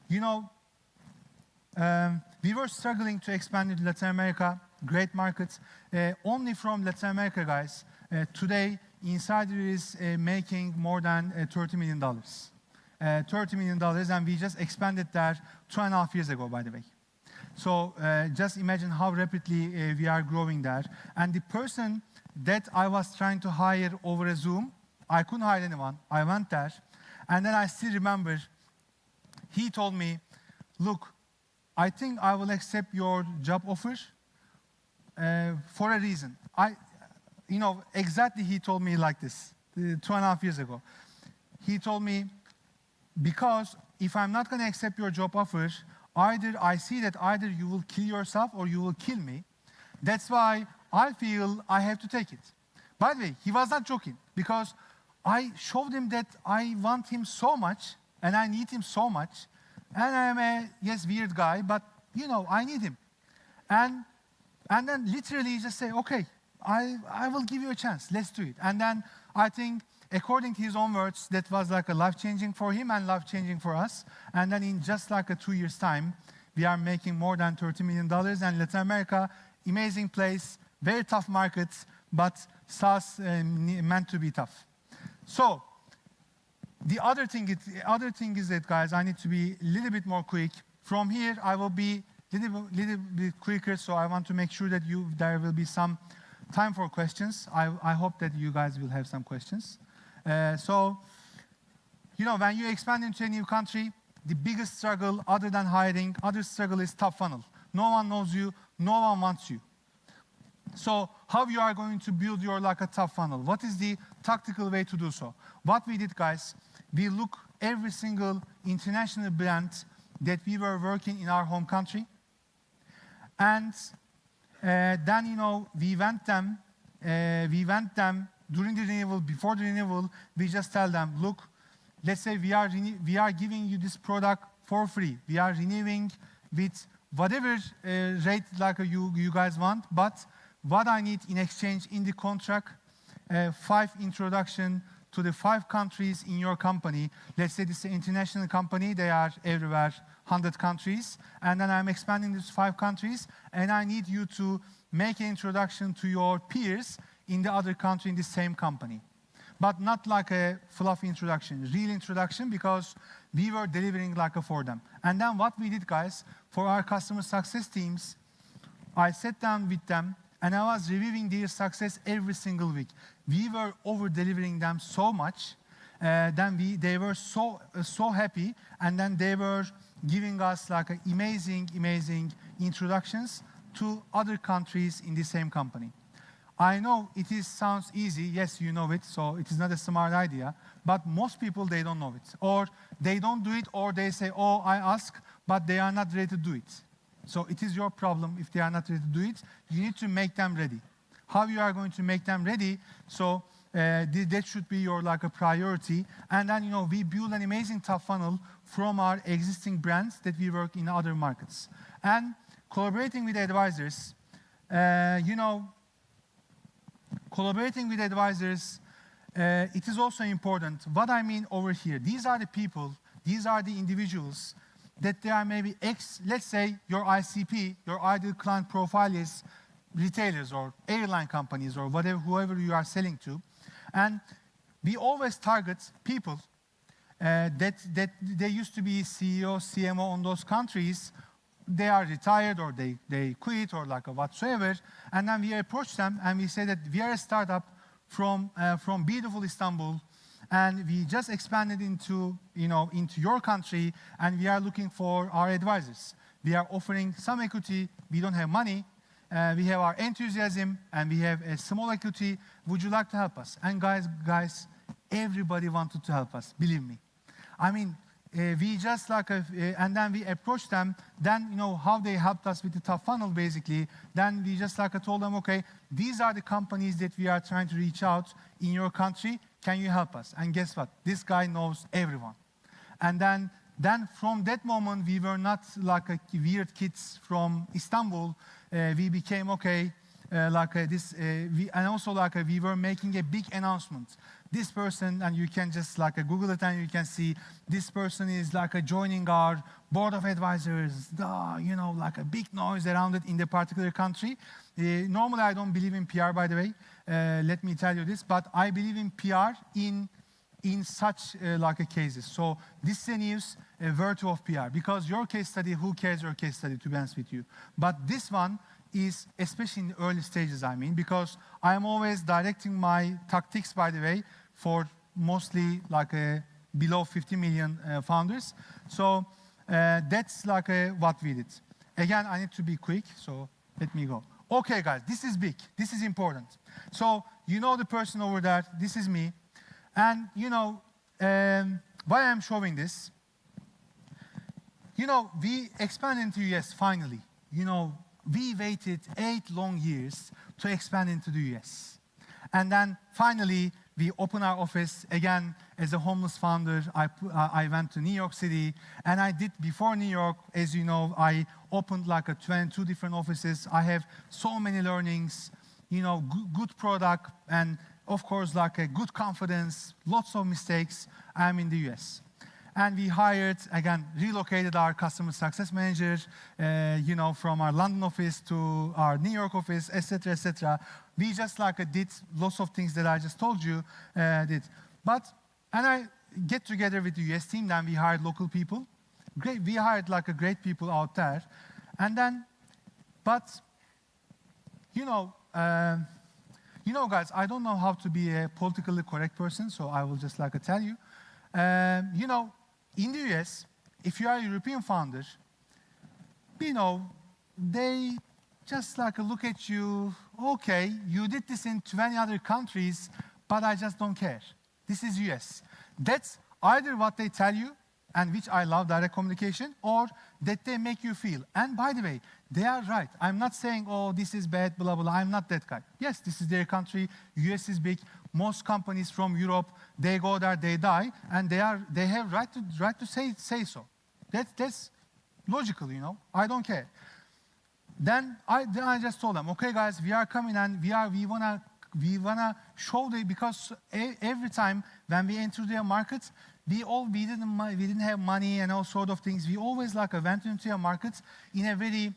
Speaker 3: you know, we were struggling to expand into Latin America, great markets. Only from Latin America, guys, today Insider is making more than $30 million. $30 million, and we just expanded that 2.5 years ago, by the way. So just imagine how rapidly we are growing there. And the person that I was trying to hire over a Zoom, I couldn't hire anyone. I went there, and then I still remember he told me, look, I think I will accept your job offer for a reason. You know, exactly he told me like this 2.5 years ago. He told me, because if I'm not going to accept your job offer, I see that either you will kill yourself or you will kill me. That's why I feel I have to take it. By the way, he was not joking, because I showed him that I want him so much and I need him so much. And I am a, yes, weird guy, but, you know, I need him. And then literally just say, okay, I will give you a chance. Let's do it. And then I think, according to his own words, that was like a life-changing for him and life-changing for us. And then in just like a 2 years' time, we are making more than $30 million. And Latin America, amazing place, very tough markets, but SaaS meant to be tough. So the other thing is that, guys, I need to be a little bit more quick. From here, I will be a little bit quicker, so I want to make sure that there will be some time for questions. I hope that you guys will have some questions. So, you know, when you expand into a new country, the biggest struggle, other than hiring, other struggle is top funnel. No one knows you, no one wants you. So how you are going to build your like a top funnel? What is the tactical way to do so? What we did, guys, we look every single international brand that we were working in our home country. And then, you know, we went them during the renewal, before the renewal, we just tell them, look, let's say we are giving you this product for free. We are renewing with whatever rate like you guys want, but what I need in exchange in the contract, 5 introduction to the 5 countries in your company. Let's say this is an international company, they are everywhere, 100 countries, and then I'm expanding these 5 countries, and I need you to make an introduction to your peers in the other country in the same company. But not like a fluffy introduction, real introduction, because we were delivering like a for them. And then what we did, guys, for our customer success teams, I sat down with them and I was reviewing their success every single week. We were over-delivering them so much, they were so happy, and then they were giving us like amazing introductions to other countries in the same company. I know sounds easy, yes, you know it, so it is not a smart idea, but most people, they don't know it. Or they don't do it, or they say, oh, I ask, but they are not ready to do it. So it is your problem if they are not ready to do it. You need to make them ready. How you are going to make them ready? So that should be your like a priority. And then, you know, we build an amazing top funnel from our existing brands that we work in other markets. And collaborating with advisors, you know, collaborating with advisors, it is also important. What I mean over here, these are the people, these are the individuals that they are maybe let's say your ICP, your ideal client profile is retailers or airline companies or whoever you are selling to. And we always target people that they used to be CEO, CMO on those countries. They are retired or they quit or like whatsoever. And then we approach them and we say that we are a startup from beautiful Istanbul, and we just expanded into your country, and we are looking for our advisors. We are offering some equity. We don't have money. We have our enthusiasm, and we have a small equity. Would you like to help us? And guys, everybody wanted to help us, believe me. I mean, we just and then we approached them. Then, you know, how they helped us with the top funnel, basically. Then we just told them, okay, these are the companies that we are trying to reach out in your country. Can you help us? And guess what? This guy knows everyone. And then from that moment, we were not like weird kids from Istanbul. We became, okay, and also we were making a big announcement. This person, and you can just Google it and you can see this person is joining our board of advisors. A big noise around it in the particular country. Normally, I don't believe in PR, by the way. Let me tell you this, but I believe in PR in such cases. So this is a news, a virtue of PR, because your case study, who cares your case study, to be honest with you? But this one is, especially in the early stages, because I'm always directing my tactics, by the way, for mostly below 50 million founders. So that's what we did. Again, I need to be quick, so let me go. Okay, guys, this is big. This is important. So you know the person over there. This is me. And why I'm showing this, we expanded into US finally. We waited 8 long years to expand into the US. And then finally, we opened our office. Again, as a homeless founder, I went to New York City. And I did, before New York, as you know, I opened 22 different offices. I have so many learnings, good product, and of course, a good confidence, lots of mistakes. I'm in the US. And we hired, again, relocated our customer success manager, from our London office to our New York office, etc., etc. We just did lots of things that I just told you did. And I get together with the US team, then we hired local people. Great, we hired great people out there. And then, guys, I don't know how to be a politically correct person, so I will just tell you. In the US, if you are a European founder, they just look at you, okay, you did this in 20 other countries, but I just don't care. This is US. That's either what they tell you, and which I love, direct communication, or that they make you feel. And by the way, they are right. I'm not saying, oh, this is bad, blah, blah. I'm not that guy. Yes, this is their country. US is big. Most companies from Europe, they go there, they die, and they have right to say so. That's logical, I don't care. Then I just told them, okay, guys, we are coming, and we wanna show because every time when we enter their markets, we didn't have money and all sort of things. We always went into a market in a very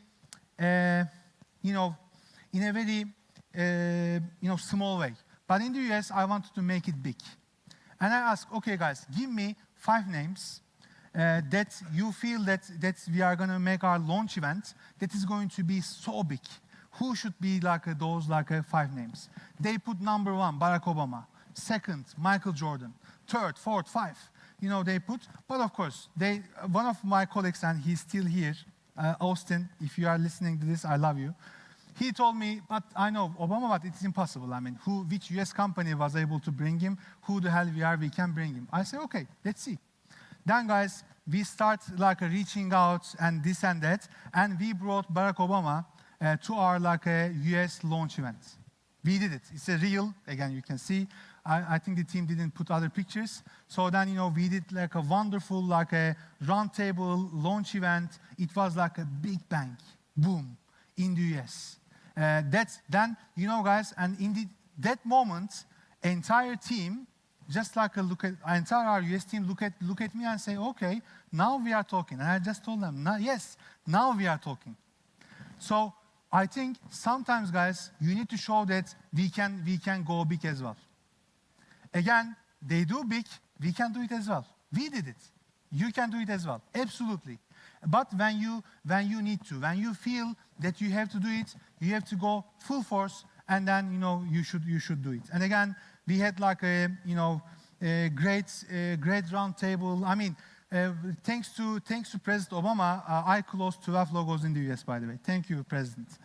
Speaker 3: small way. But in the US, I wanted to make it big. And I asked, okay, guys, give me 5 names that you feel that we are going to make our launch event that is going to be so big. Who should be those 5 names? They put number 1, Barack Obama. Second, Michael Jordan. Third, fourth, 5. They put, but of course, one of my colleagues, and he's still here, Austin, if you are listening to this, I love you. He told me, but I know Obama, but it's impossible. Which US company was able to bring him? Who the hell we can bring him? I say, okay, let's see. Then, guys, we start reaching out and this and that, and we brought Barack Obama to our US launch event. We did it. It's a real, again, you can see. I think the team didn't put other pictures. So then, we did a wonderful, a round table launch event. It was a big bang, boom, in the US. That's then, guys, and in that moment, entire team, just entire our US team look at me and say, okay, now we are talking. And I just told them, yes, now we are talking. So I think sometimes, guys, you need to show that we can go big as well. Again, they do big, we can do it as well. We did it. You can do it as well, absolutely. But when you need to, when you feel that you have to do it, you have to go full force, and then you should do it. And again, we had a great round table. Thanks to President Obama, I closed 12 logos in the US, by the way. Thank you, President.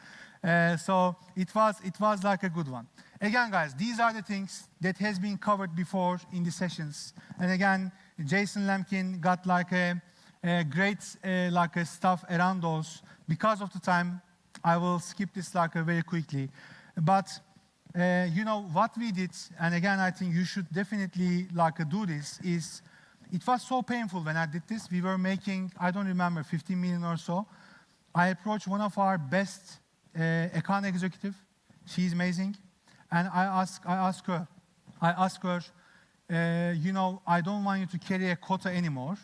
Speaker 3: So it was a good one. Again, guys, these are the things that has been covered before in the sessions. And again, Jason Lemkin got a great stuff around those. Because of the time, I will skip this very quickly. But what we did, and again, I think you should definitely do this, is it was so painful when I did this. We were making, I don't remember, 15 million or so. I approached one of our best account executive. She's amazing. And I ask her, you know, I don't want you to carry a quota anymore.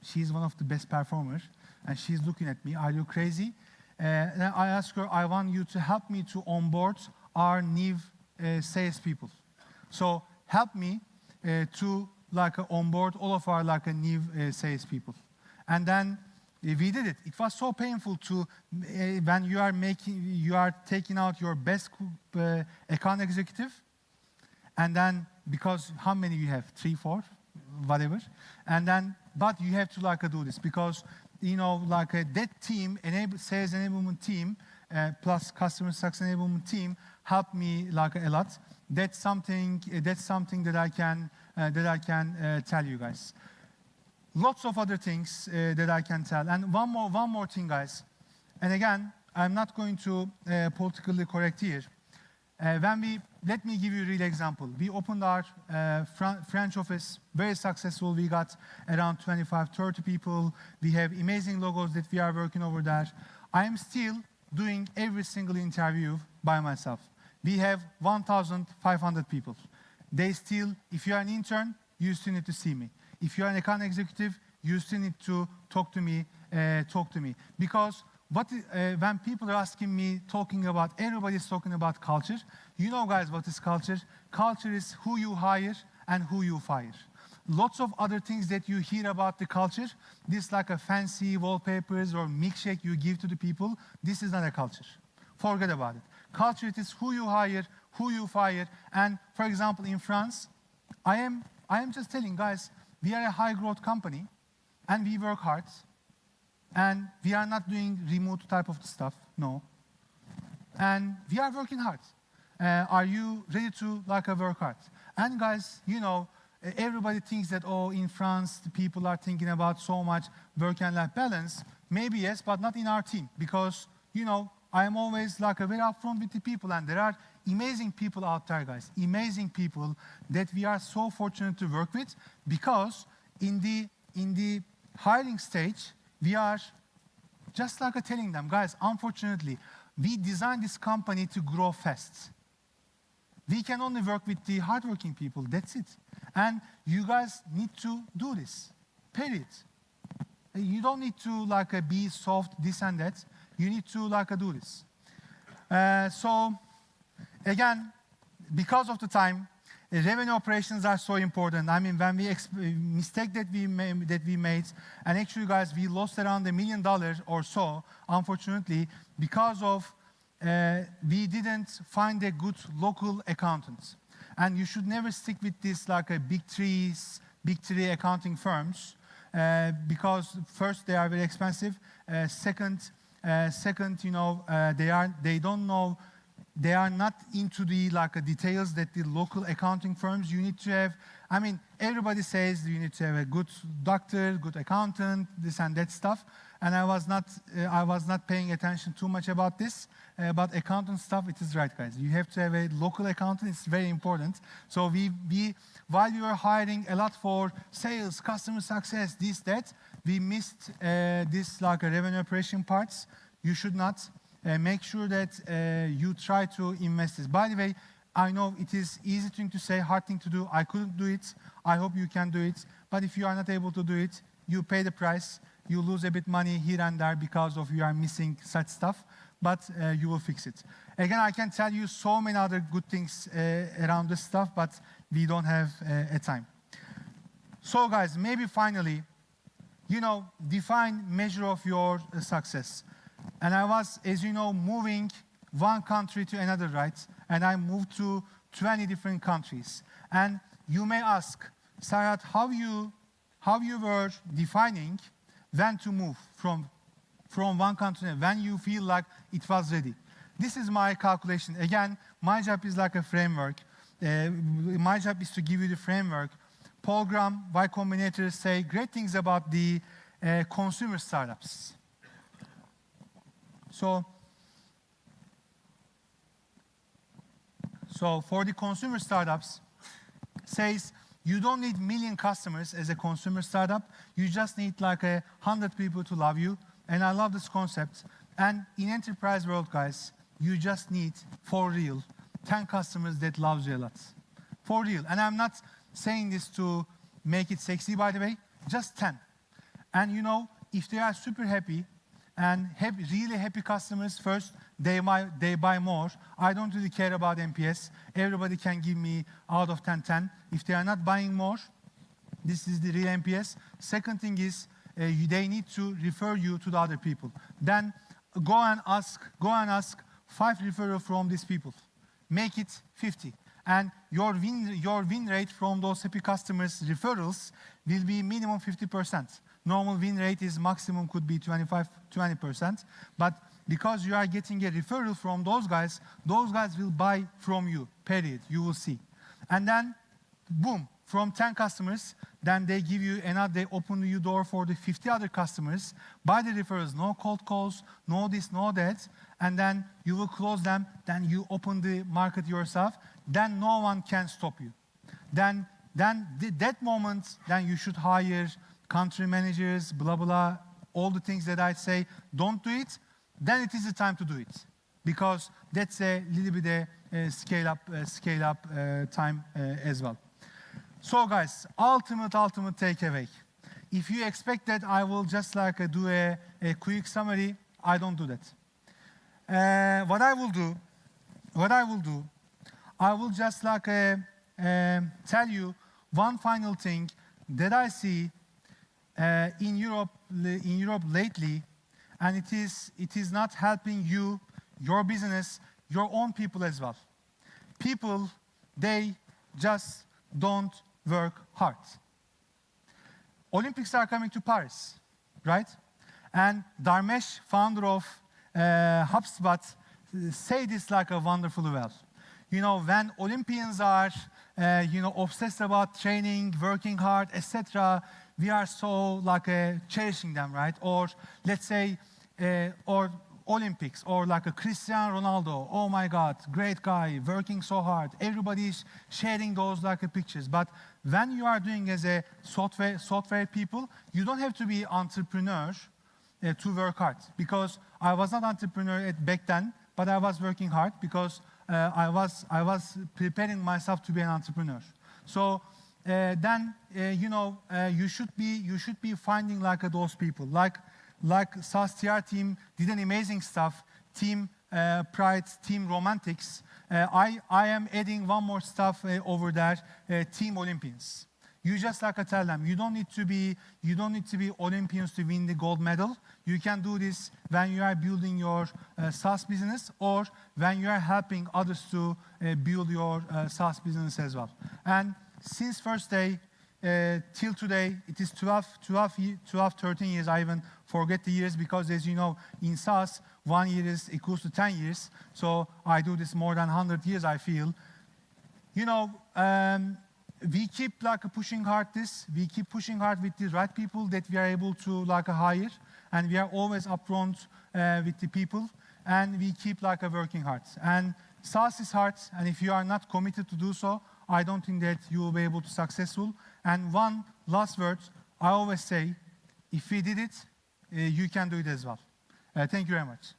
Speaker 3: She's one of the best performers. And she's looking at me, are you crazy? And I ask her, I want you to help me to onboard our new salespeople. So help me to onboard all of our new salespeople. And then we did it. It was so painful to when you are taking out your best account executive, and then because how many you have? 3, 4, whatever. And then, but you have to do this because you know that team, sales enablement team, plus customer success enablement team helped me a lot. That's something that I can tell you guys. Lots of other things that I can tell. And one more thing, guys. And again, I'm not going to politically correct here. Let me give you a real example. We opened our French office, very successful. We got around 25, 30 people. We have amazing logos that we are working over there. I am still doing every single interview by myself. We have 1,500 people. They still, if you are an intern, you still need to see me. If you are an account executive, you still need to talk to me. Because when people are asking me, everybody's talking about culture. You know, guys, what is culture? Culture is who you hire and who you fire. Lots of other things that you hear about the culture, this like a fancy wallpapers or milkshake you give to the people, this is not a culture. Forget about it. Culture, it is who you hire, who you fire. And for example, in France, I am just telling guys, we are a high growth company and we work hard and we are not doing remote type of stuff, no. And we are working hard. Are you ready to work hard? And guys, you know, everybody thinks that, oh, in France, the people are thinking about so much work and life balance. Maybe yes, but not in our team because, you know, I am always very upfront with the people and there are amazing people out there, guys. Amazing people that we are so fortunate to work with because in the hiring stage, we are just telling them, guys, unfortunately, we designed this company to grow fast. We can only work with the hardworking people, that's it. And you guys need to do this, period. You don't need to be soft, this and that. You need to do this. So, again, because of the time, revenue operations are so important. I mean, when mistake that we made, and actually, guys, we lost around $1 million or so, unfortunately, because of we didn't find a good local accountant. And you should never stick with this big three accounting firms because first they are very expensive. Second, you know, they don't know. They are not into the details that the local accounting firms. You need to have. I mean, everybody says you need to have a good doctor, good accountant, this and that stuff. And I was not paying attention too much about this. But accountant stuff, it is right, guys. You have to have a local accountant. It's very important. So while we were hiring a lot for sales, customer success, this, that, we missed this revenue operation parts. You should not. Make sure that you try to invest this. By the way, I know it is easy thing to say, hard thing to do. I couldn't do it. I hope you can do it. But if you are not able to do it, you pay the price. You lose a bit money here and there because of you are missing such stuff. But you will fix it. Again, I can tell you so many other good things around this stuff, but we don't have a time. So guys, maybe finally, you know, define measure of your success. And I was, as you know, moving one country to another, right? And I moved to 20 different countries. And you may ask, Serhat, how you were defining when to move from one country, when you feel like it was ready. This is my calculation. Again, my job is like a framework. My job is to give you the framework. Paul Graham, Y Combinator say great things about the consumer startups. So for the consumer startups, says you don't need 1 million customers as a consumer startup. You just need 100 people to love you. And I love this concept. And in enterprise world, guys, you just need, for real, 10 customers that loves you a lot. For real. And I'm not saying this to make it sexy, by the way, just 10. And you know, if they are super happy and really happy customers, first, they buy more. I don't really care about NPS. Everybody can give me out of 10, 10. If they are not buying more, this is the real NPS. Second thing is, they need to refer you to the other people. Then go and ask 5 referrals from these people. Make it 50. And your win rate from those happy customers' referrals will be minimum 50%. Normal win rate is maximum could be 20%. But because you are getting a referral from those guys will buy from you, period. You will see. And then, boom, from 10 customers, then they give you they open you door for the 50 other customers, buy the referrals, no cold calls, no this, no that, and then you will close them, then you open the market yourself, then no one can stop you. Then that moment, then you should hire country managers, blah, blah, all the things that I say, don't do it, then it is the time to do it. Because that's a little bit scale up time as well. So guys, ultimate takeaway. If you expect that I will just do a quick summary, I don't do that. What I will do, I will just tell you one final thing that I see in Europe lately, and it is not helping you, your business, your own people as well. People, they just don't work hard. Olympics are coming to Paris, right? And Dharmesh, founder of HubSpot, say this wonderfully well. You know, when Olympians are, obsessed about training, working hard, etc., we are so cherishing them, right? Or let's say, or Olympics, or a Cristiano Ronaldo. Oh my God, great guy, working so hard. Everybody's sharing those pictures. But when you are doing as a software people, you don't have to be entrepreneur to work hard. Because I was not entrepreneur back then, but I was working hard because I was preparing myself to be an entrepreneur. So then you should be finding those people. Like SaaStr team did an amazing stuff. Team Pride, Team Romantics. I am adding one more stuff over there. Team Olympians. You just tell them you don't need to be Olympians to win the gold medal. You can do this when you are building your SaaS business or when you are helping others to build your SaaS business as well. And since first day till today, it is 13 years. I even forget the years because, as you know, in SaaS, 1 year is equals to 10 years. So I do this more than 100 years, I feel. We keep pushing hard this. We keep pushing hard with the right people that we are able to hire. And we are always upfront with the people. And we keep working hard. And SaaS is hard. And if you are not committed to do so, I don't think that you will be able to successful. And one last word, I always say, if we did it, you can do it as well. Thank you very much.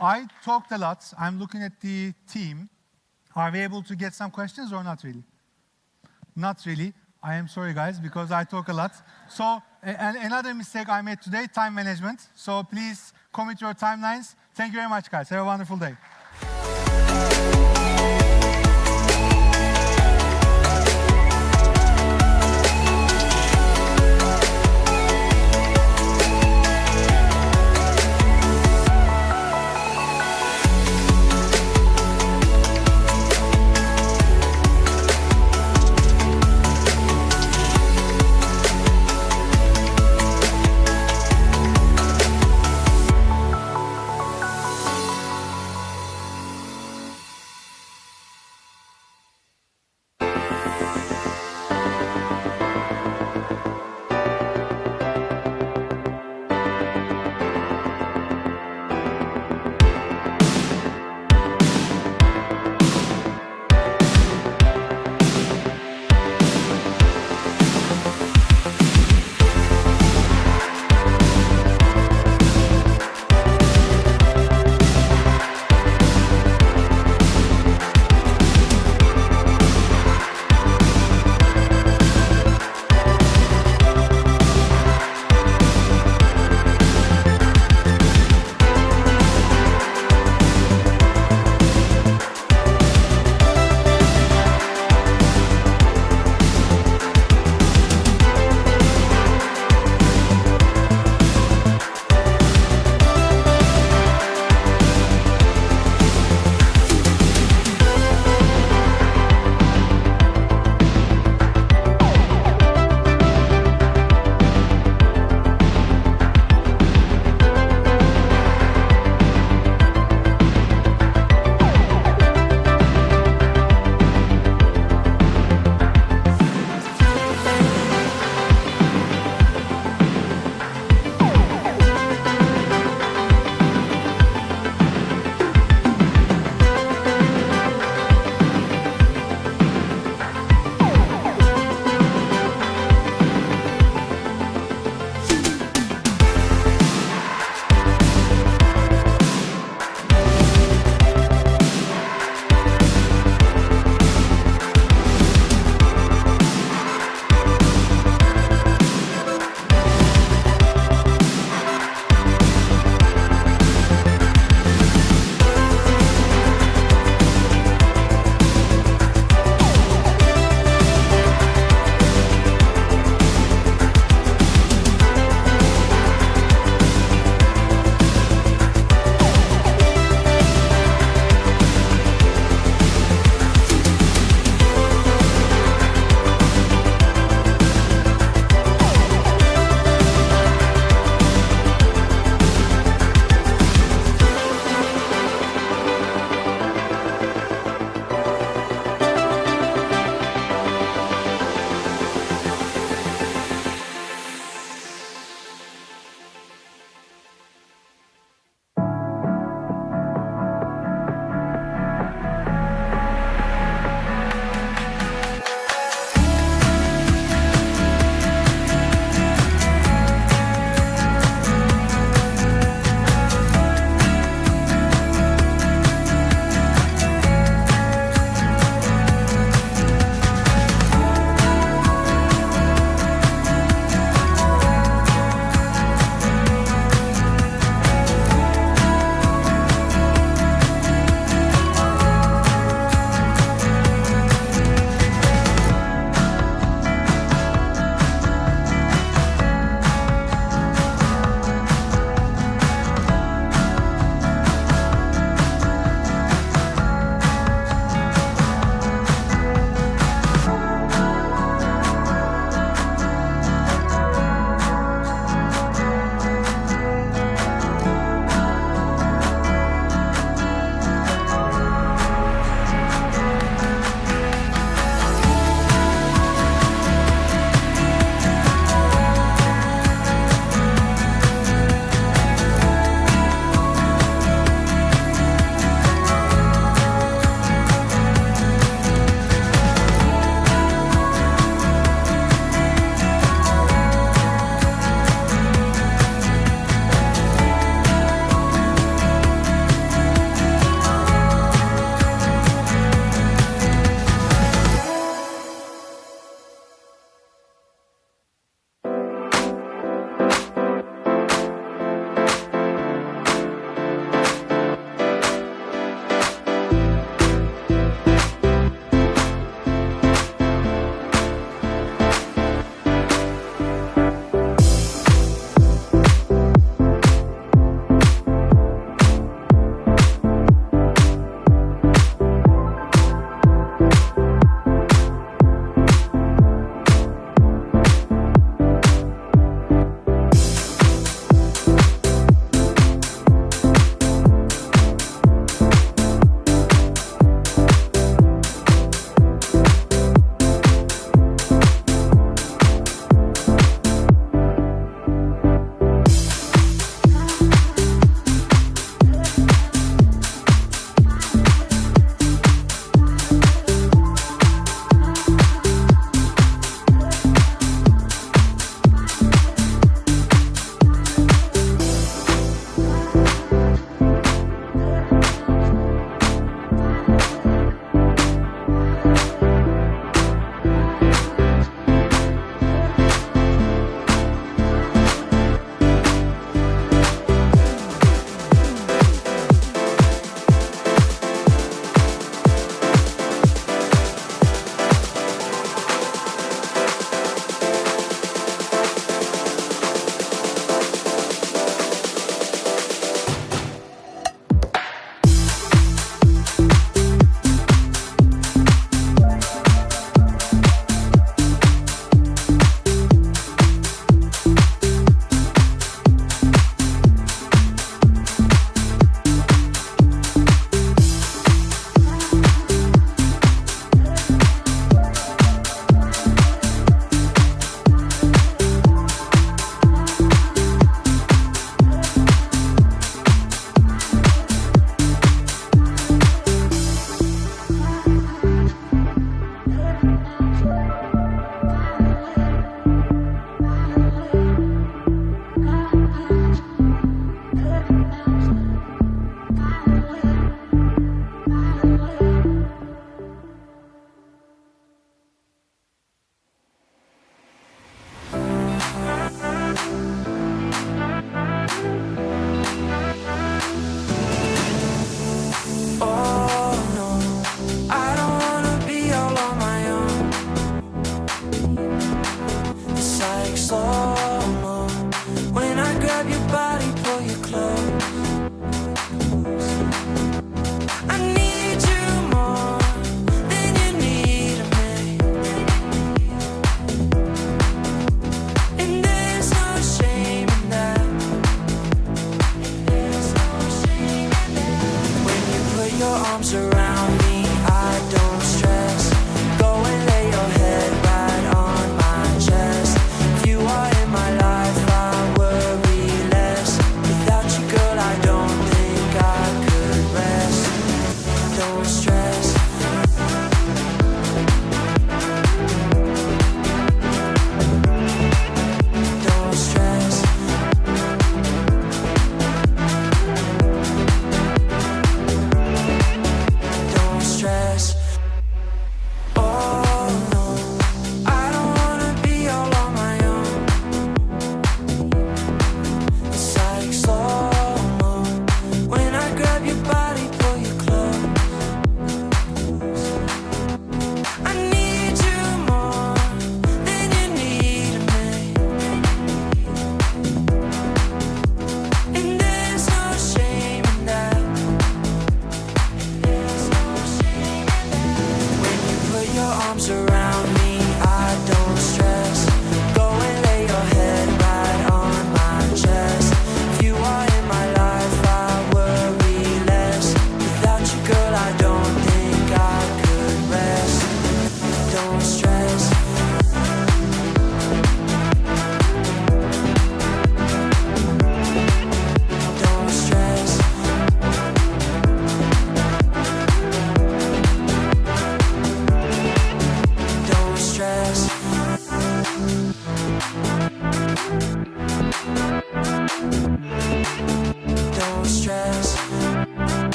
Speaker 3: I talked a lot. I'm looking at the team. Are we able to get some questions or not really? Not really. I am sorry, guys, because I talk a lot. So, and another mistake I made today, time management. So please commit your timelines. Thank you very much, guys. Have a wonderful day.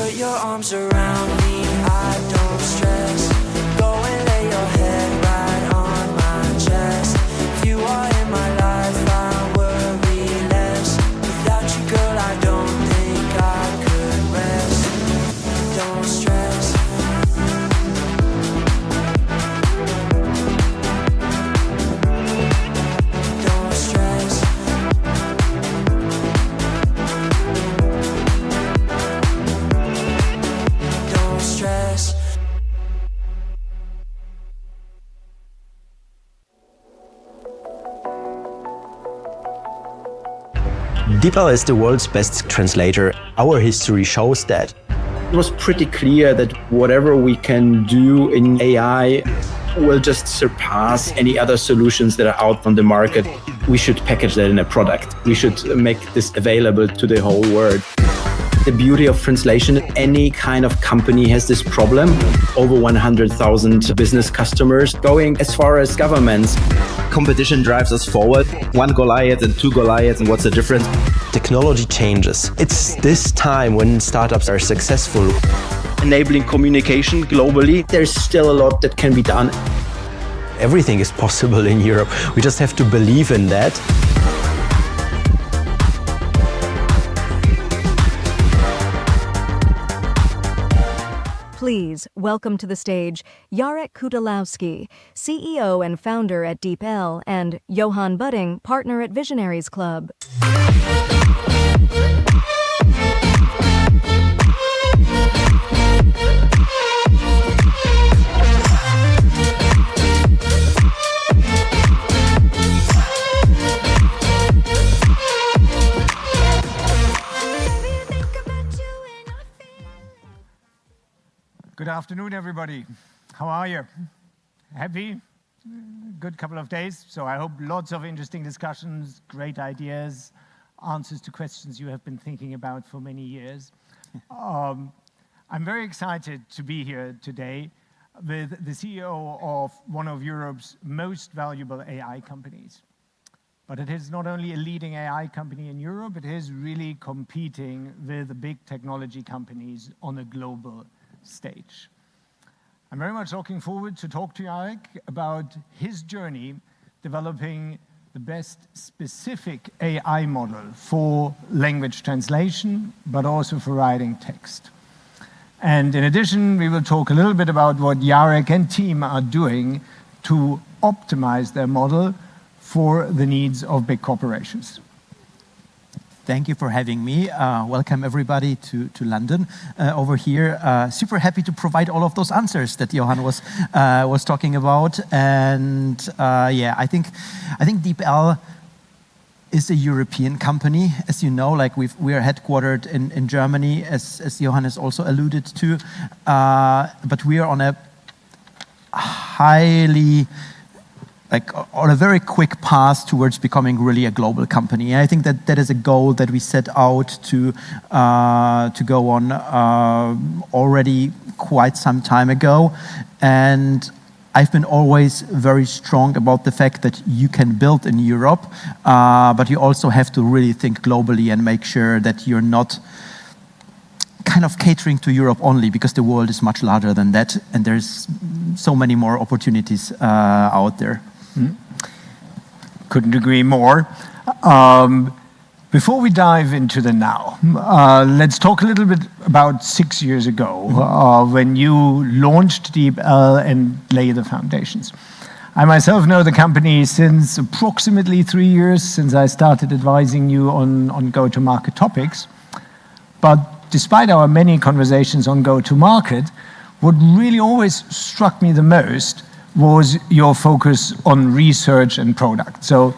Speaker 7: put your arms around me, I don't stress. Go and lay your head right on my chest. If you are in my life, I worry less. Without you, girl, I don't think I could rest. Don't stress. Don't stress. Don't stress.
Speaker 4: DeepL is the world's best translator. Our history shows that.
Speaker 22: It was pretty clear that whatever we can do in AI will just surpass any other solutions that are out on the market. We should package that in a product. We should make this available to the whole world. The beauty of translation, any kind of company has this problem. Over 100,000 business customers, going as far as governments.
Speaker 4: Competition drives us forward. One Goliath and two Goliaths, and what's the difference? Technology changes. It's this time when startups are successful.
Speaker 22: Enabling communication globally, there's still a lot that can be done.
Speaker 4: Everything is possible in Europe. We just have to believe in that.
Speaker 1: Please welcome to the stage Jarek Kudelowski, CEO and founder at DeepL, and Johan Budding, partner at Visionaries Club.
Speaker 23: Good afternoon, everybody. How are you? Happy? Good couple of days. So I hope lots of interesting discussions, great ideas, answers to questions you have been thinking about for many years. I'm very excited to be here today with the CEO of one of Europe's most valuable AI companies. But it is not only a leading AI company in Europe, it is really competing with the big technology companies on a global stage. I'm very much looking forward to talk to Jarek about his journey developing the best specific AI model for language translation, but also for writing text. And in addition, we will talk a little bit about what Jarek and team are doing to optimize their model for the needs of big corporations.
Speaker 6: Thank you for having me. Welcome everybody to London over here. Super happy to provide all of those answers that Johan was talking about. And yeah, I think DeepL is a European company, as you know. Like we are headquartered in Germany, as Johan has also alluded to. But we are on a on a very quick path towards becoming really a global company. And I think that is a goal that we set out to go on already quite some time ago. And I've been always very strong about the fact that you can build in Europe, but you also have to really think globally and make sure that you're not kind of catering to Europe only, because the world is much larger than that, and there's so many more opportunities out there.
Speaker 23: Couldn't agree more. Before we dive into the now, let's talk a little bit about 6 years ago, when you launched DeepL and lay the foundations. I myself know the company since approximately 3 years, since I started advising you on go-to-market topics. But despite our many conversations on go-to-market, what really always struck me the most was your focus on research and product. So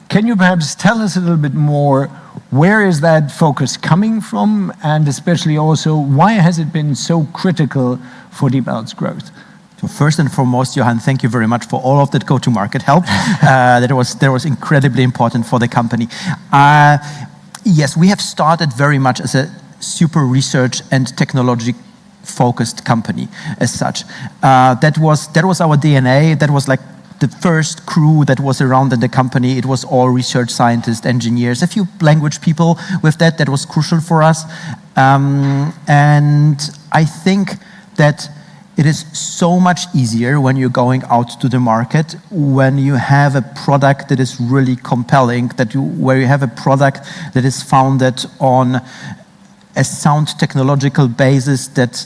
Speaker 23: can you perhaps tell us a little bit more, where is that focus coming from? And especially also, why has it been so critical for DeepL's growth?
Speaker 6: So first and foremost, Johan, thank you very much for all of that go-to-market help. That was incredibly important for the company. Yes, we have started very much as a super research and technology focused company as such. That was our DNA. That was like the first crew that was around in the company. It was all research scientists, engineers, a few language people with that. That was crucial for us.
Speaker 22: And I think that it is so much easier when you're going out to the market, when you have a product that is really compelling, where you have a product that is founded on a sound technological basis that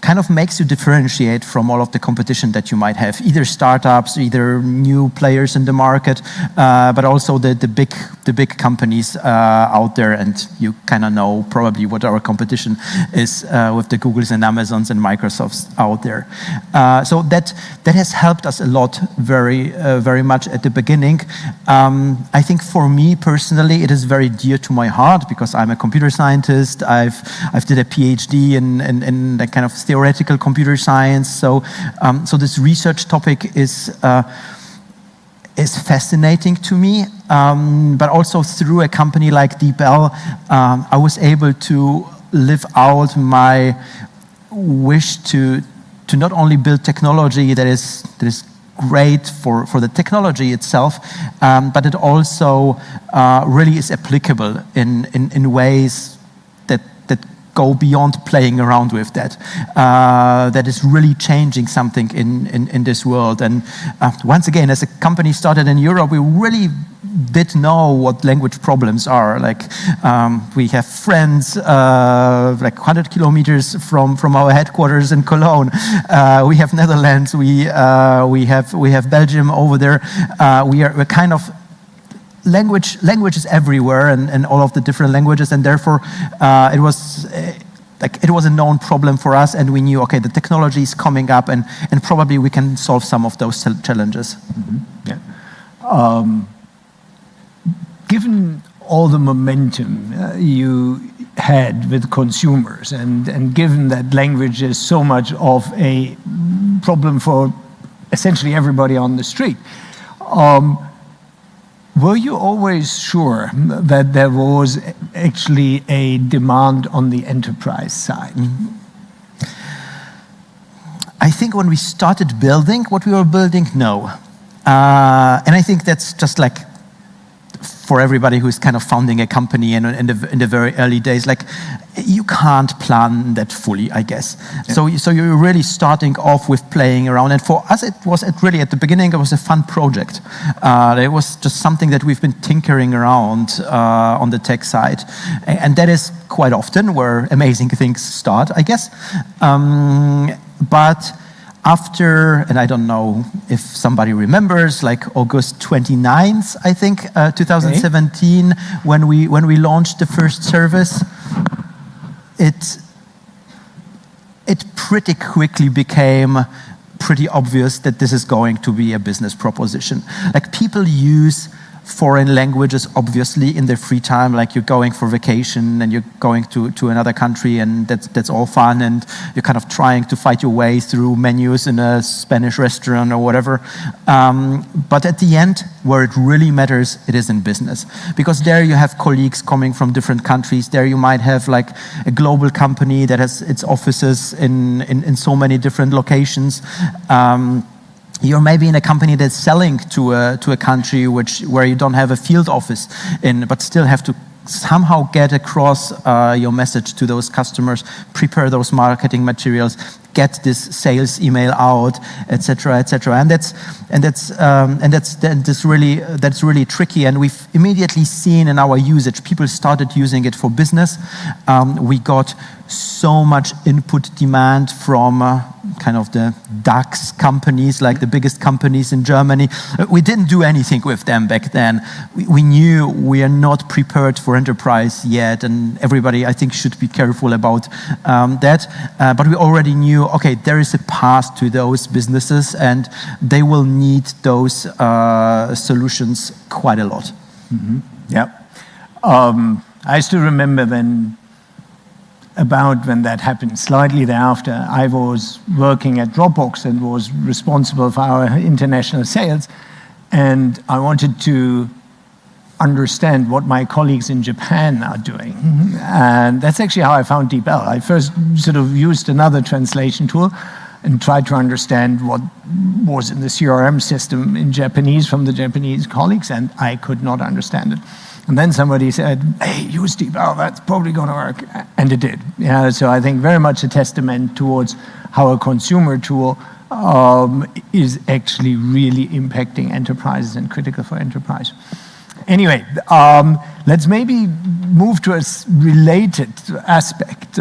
Speaker 22: kind of makes you differentiate from all of the competition that you might have, either startups, either new players in the market, but also the big companies out there. And you kind of know probably what our competition is with the Googles and Amazons and Microsofts out there. So that has helped us a lot, very much at the beginning. I think for me personally, it is very dear to my heart because I'm a computer scientist. I've did a PhD in that kind of theoretical computer science. So this research topic is fascinating to me. But also through a company like DeepL, I was able to live out my wish to not only build technology that is great for the technology itself, but it also really is applicable in ways that go beyond playing around with that is really changing something in this world. And once again, as a company started in Europe, we really did know what language problems are. Like we have friends like 100 kilometers from our headquarters in Cologne. We have Netherlands. We have Belgium over there. We're kind of language is everywhere, and all of the different languages, and therefore it was a known problem for us, and we knew, okay, the technology is coming up, and probably we can solve some of those challenges.
Speaker 23: Mm-hmm. Yeah. Given all the momentum you had with consumers, and given that language is so much of a problem for essentially everybody on the street, were you always sure that there was actually a demand on the enterprise side?
Speaker 22: Mm-hmm. I think when we started building what we were building, no. And I think that's just like for everybody who's kind of founding a company in the very early days, like you can't plan that fully, I guess. Yeah. So you're really starting off with playing around. And for us, it was really at the beginning, it was a fun project. It was just something that we've been tinkering around on the tech side. And that is quite often where amazing things start, I guess. But after, and I don't know if somebody remembers, like August 29th, I think, 2017, okay, when we launched the first service, it pretty quickly became pretty obvious that this is going to be a business proposition. Like people use foreign languages, obviously, in their free time, like you're going for vacation and you're going to another country, and that's all fun, and you're kind of trying to fight your way through menus in a Spanish restaurant or whatever. But at the end, where it really matters, it is in business. Because there you have colleagues coming from different countries. There you might have like a global company that has its offices in so many different locations. You're maybe in a company that's selling to a country where you don't have a field office in, but still have to somehow get across your message to those customers, prepare those marketing materials, get this sales email out, etc., etc. And that's really tricky. And we've immediately seen in our usage, people started using it for business. We got so much input demand from kind of the DAX companies, like the biggest companies in Germany. We didn't do anything with them back then. We knew we are not prepared for enterprise yet, and everybody, I think, should be careful about that. But we already knew, okay, there is a path to those businesses, and they will need those solutions quite a lot.
Speaker 23: Mm-hmm. Yeah. I still remember when that happened. Slightly thereafter, I was working at Dropbox and was responsible for our international sales, and I wanted to understand what my colleagues in Japan are doing. Mm-hmm. And that's actually how I found DeepL. I first sort of used another translation tool and tried to understand what was in the CRM system in Japanese from the Japanese colleagues, and I could not understand it. And then somebody said, hey, use DeepL, that's probably going to work. And it did. Yeah, so I think very much a testament towards how a consumer tool is actually really impacting enterprises and critical for enterprise. Anyway, let's maybe move to a related aspect.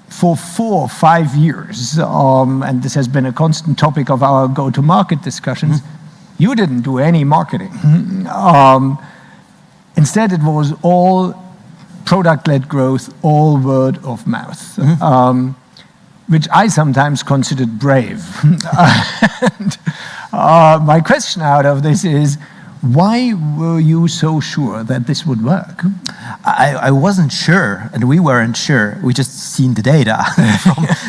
Speaker 23: For 4 or 5 years, and this has been a constant topic of our go-to-market discussions, you didn't do any marketing. Instead, it was all product-led growth, all word of mouth, which I sometimes considered brave. And, my question out of this is, why were you so sure that this would work?
Speaker 22: I wasn't sure, and we weren't sure. We just seen the data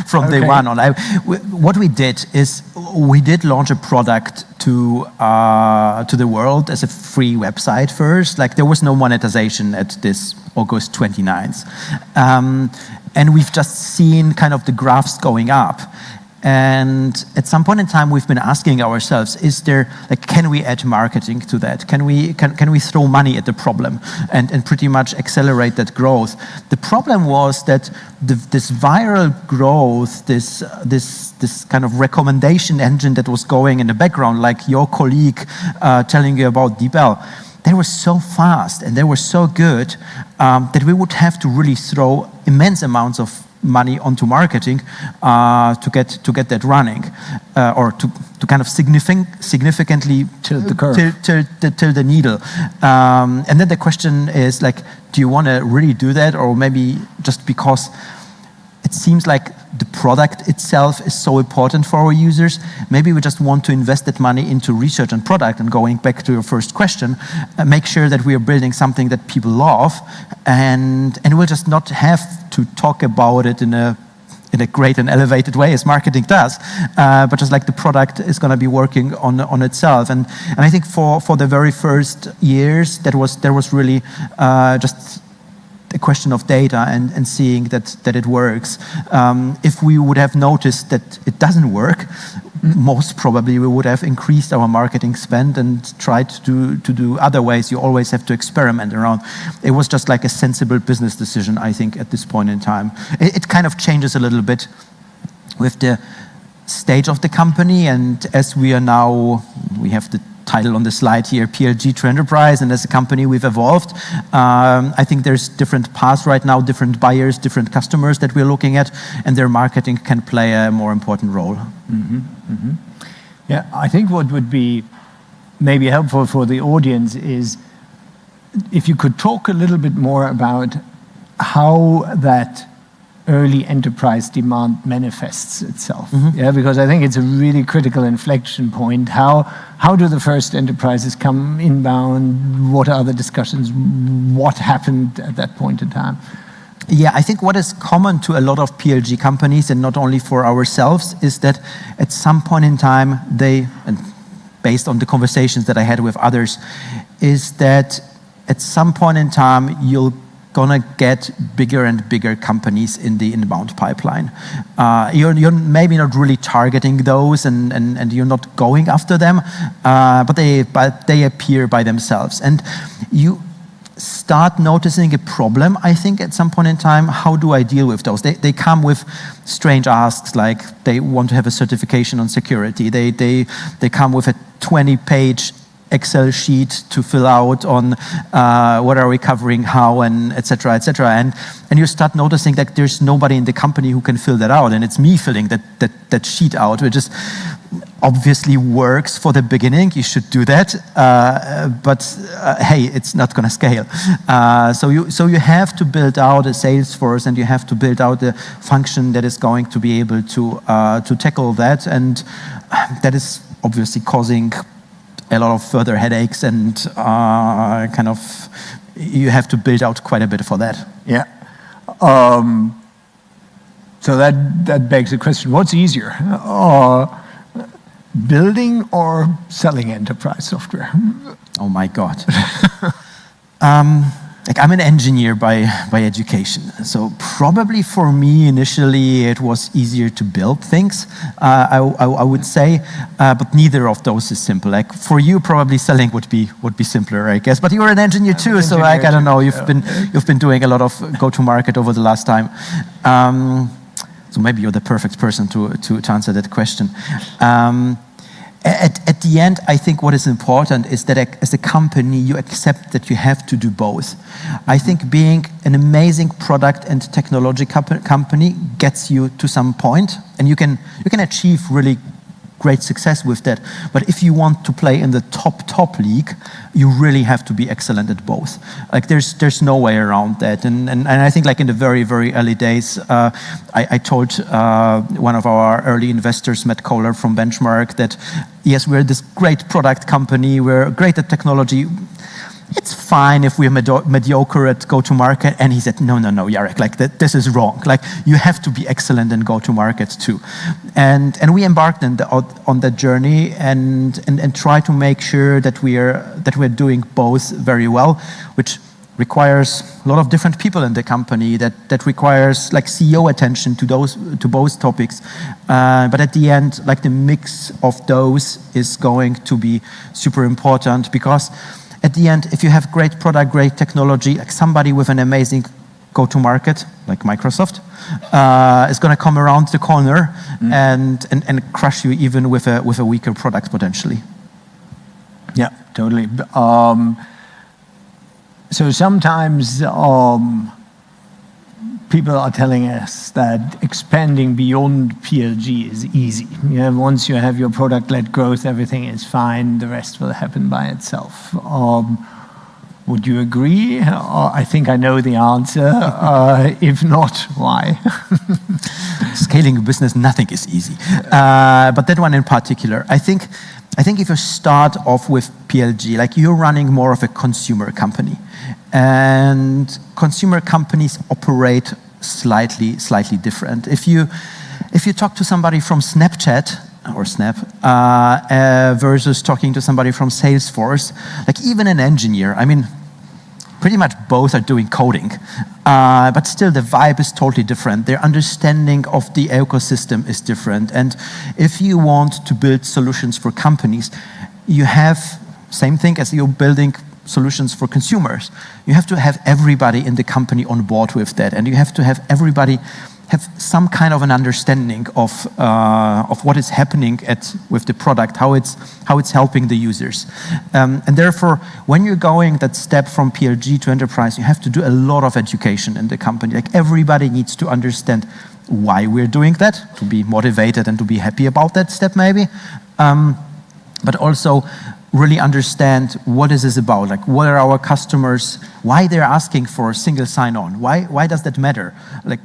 Speaker 22: from day one on. What we did is we did launch a product to the world as a free website first. Like there was no monetization at this August 29th. And we've just seen kind of the graphs going up. And at some point in time, we've been asking ourselves, is there, like, can we add marketing to that? Can we throw money at the problem and pretty much accelerate that growth? The problem was that this viral growth, this kind of recommendation engine that was going in the background, like your colleague telling you about DeepL, they were so fast and they were so good that we would have to really throw immense amounts of money onto marketing to get that running, or to kind of significantly
Speaker 23: tilt the curve,
Speaker 22: tilt the needle. And then the question is like, do you want to really do that, or maybe just because it seems like the product itself is so important for our users, maybe we just want to invest that money into research and product. And going back to your first question, make sure that we are building something that people love, and we'll just not have to talk about it in a great and elevated way as marketing does, but just like the product is going to be working on itself. And I think for the very first years, there was really just a question of data and seeing that it works. If we would have noticed that it doesn't work, most probably we would have increased our marketing spend and tried to do other ways. You always have to experiment around. It was just like a sensible business decision, I think, at this point in time. It kind of changes a little bit with the stage of the company, and as we are now, we have the title on the slide here, PLG to Enterprise, and as a company we've evolved. I think there's different paths right now, different buyers, different customers that we're looking at, and their marketing can play a more important role.
Speaker 23: Yeah, I think what would be maybe helpful for the audience is if you could talk a little bit more about how that early enterprise demand manifests itself. Yeah, because I think it's a really critical inflection point. How do the first enterprises come inbound? What are the discussions? What happened at that point in time?
Speaker 22: Yeah, I think what is common to a lot of PLG companies, and not only for ourselves, is that at some point in time, and based on the conversations that I had with others, is that at some point in time, you're gonna get bigger and bigger companies in the inbound pipeline. You're maybe not really targeting those, and you're not going after them, but they appear by themselves, and you start noticing a problem. I think at some point in time, how do I deal with those? They come with strange asks, like they want to have a certification on security. They come with a 20-page Excel sheet to fill out on what are we covering, how, and et cetera, and you start noticing that there's nobody in the company who can fill that out, and it's me filling that sheet out, which is obviously works for the beginning. You should do that, but hey, it's not going to scale. So you have to build out a sales force, and you have to build out a function that is going to be able to tackle that, and that is obviously causing a lot of further headaches, and kind of you have to build out quite a bit for that.
Speaker 23: Yeah. So that begs the question: what's easier, building or selling enterprise software?
Speaker 22: Oh my God. like I'm an engineer by education, so probably for me initially it was easier to build things, I would say, but neither of those is simple. Like for you, probably selling would be simpler, I guess. But you're an engineer too, so like I don't know. You've been doing a lot of go-to-market over the last time, so maybe you're the perfect person to answer that question. At the end, I think what is important is that as a company, you accept that you have to do both. I think being an amazing product and technology company gets you to some point, and you can achieve really great success with that. But if you want to play in the top league, you really have to be excellent at both. Like there's no way around that. And I think like in the very, very early days, I told one of our early investors, Matt Kohler from Benchmark, that yes, we're this great product company, we're great at technology. It's fine if we're mediocre at go-to-market. And he said, no, Jarek, like this is wrong. Like you have to be excellent in go-to-market too. And we embarked on that journey and try to make sure that we're doing both very well, which requires a lot of different people in the company, that requires like CEO attention to both topics. But at the end, like the mix of those is going to be super important, because at the end, if you have great product, great technology, like somebody with an amazing go-to-market, like Microsoft, is going to come around the corner and crush you even with a weaker product potentially.
Speaker 23: Yeah, totally. So sometimes people are telling us that expanding beyond PLG is easy. Once you have your product-led growth, everything is fine. The rest will happen by itself. Would you agree? I think I know the answer. If not, why?
Speaker 22: Scaling a business, nothing is easy. But that one in particular, I think if you start off with PLG, like you're running more of a consumer company. And consumer companies operate slightly different. If you talk to somebody from Snapchat or Snap versus talking to somebody from Salesforce, like even an engineer, I mean, pretty much both are doing coding, but still the vibe is totally different. Their understanding of the ecosystem is different. And if you want to build solutions for companies, you have same thing as you're building solutions for consumers. You have to have everybody in the company on board with that, and you have to have everybody have some kind of an understanding of what is happening with the product, how it's helping the users, and therefore, when you're going that step from PLG to enterprise, you have to do a lot of education in the company. Like everybody needs to understand why we're doing that, to be motivated and to be happy about that step, maybe, but also really understand what is this about, like what are our customers, why they're asking for a single sign-on, why does that matter? Like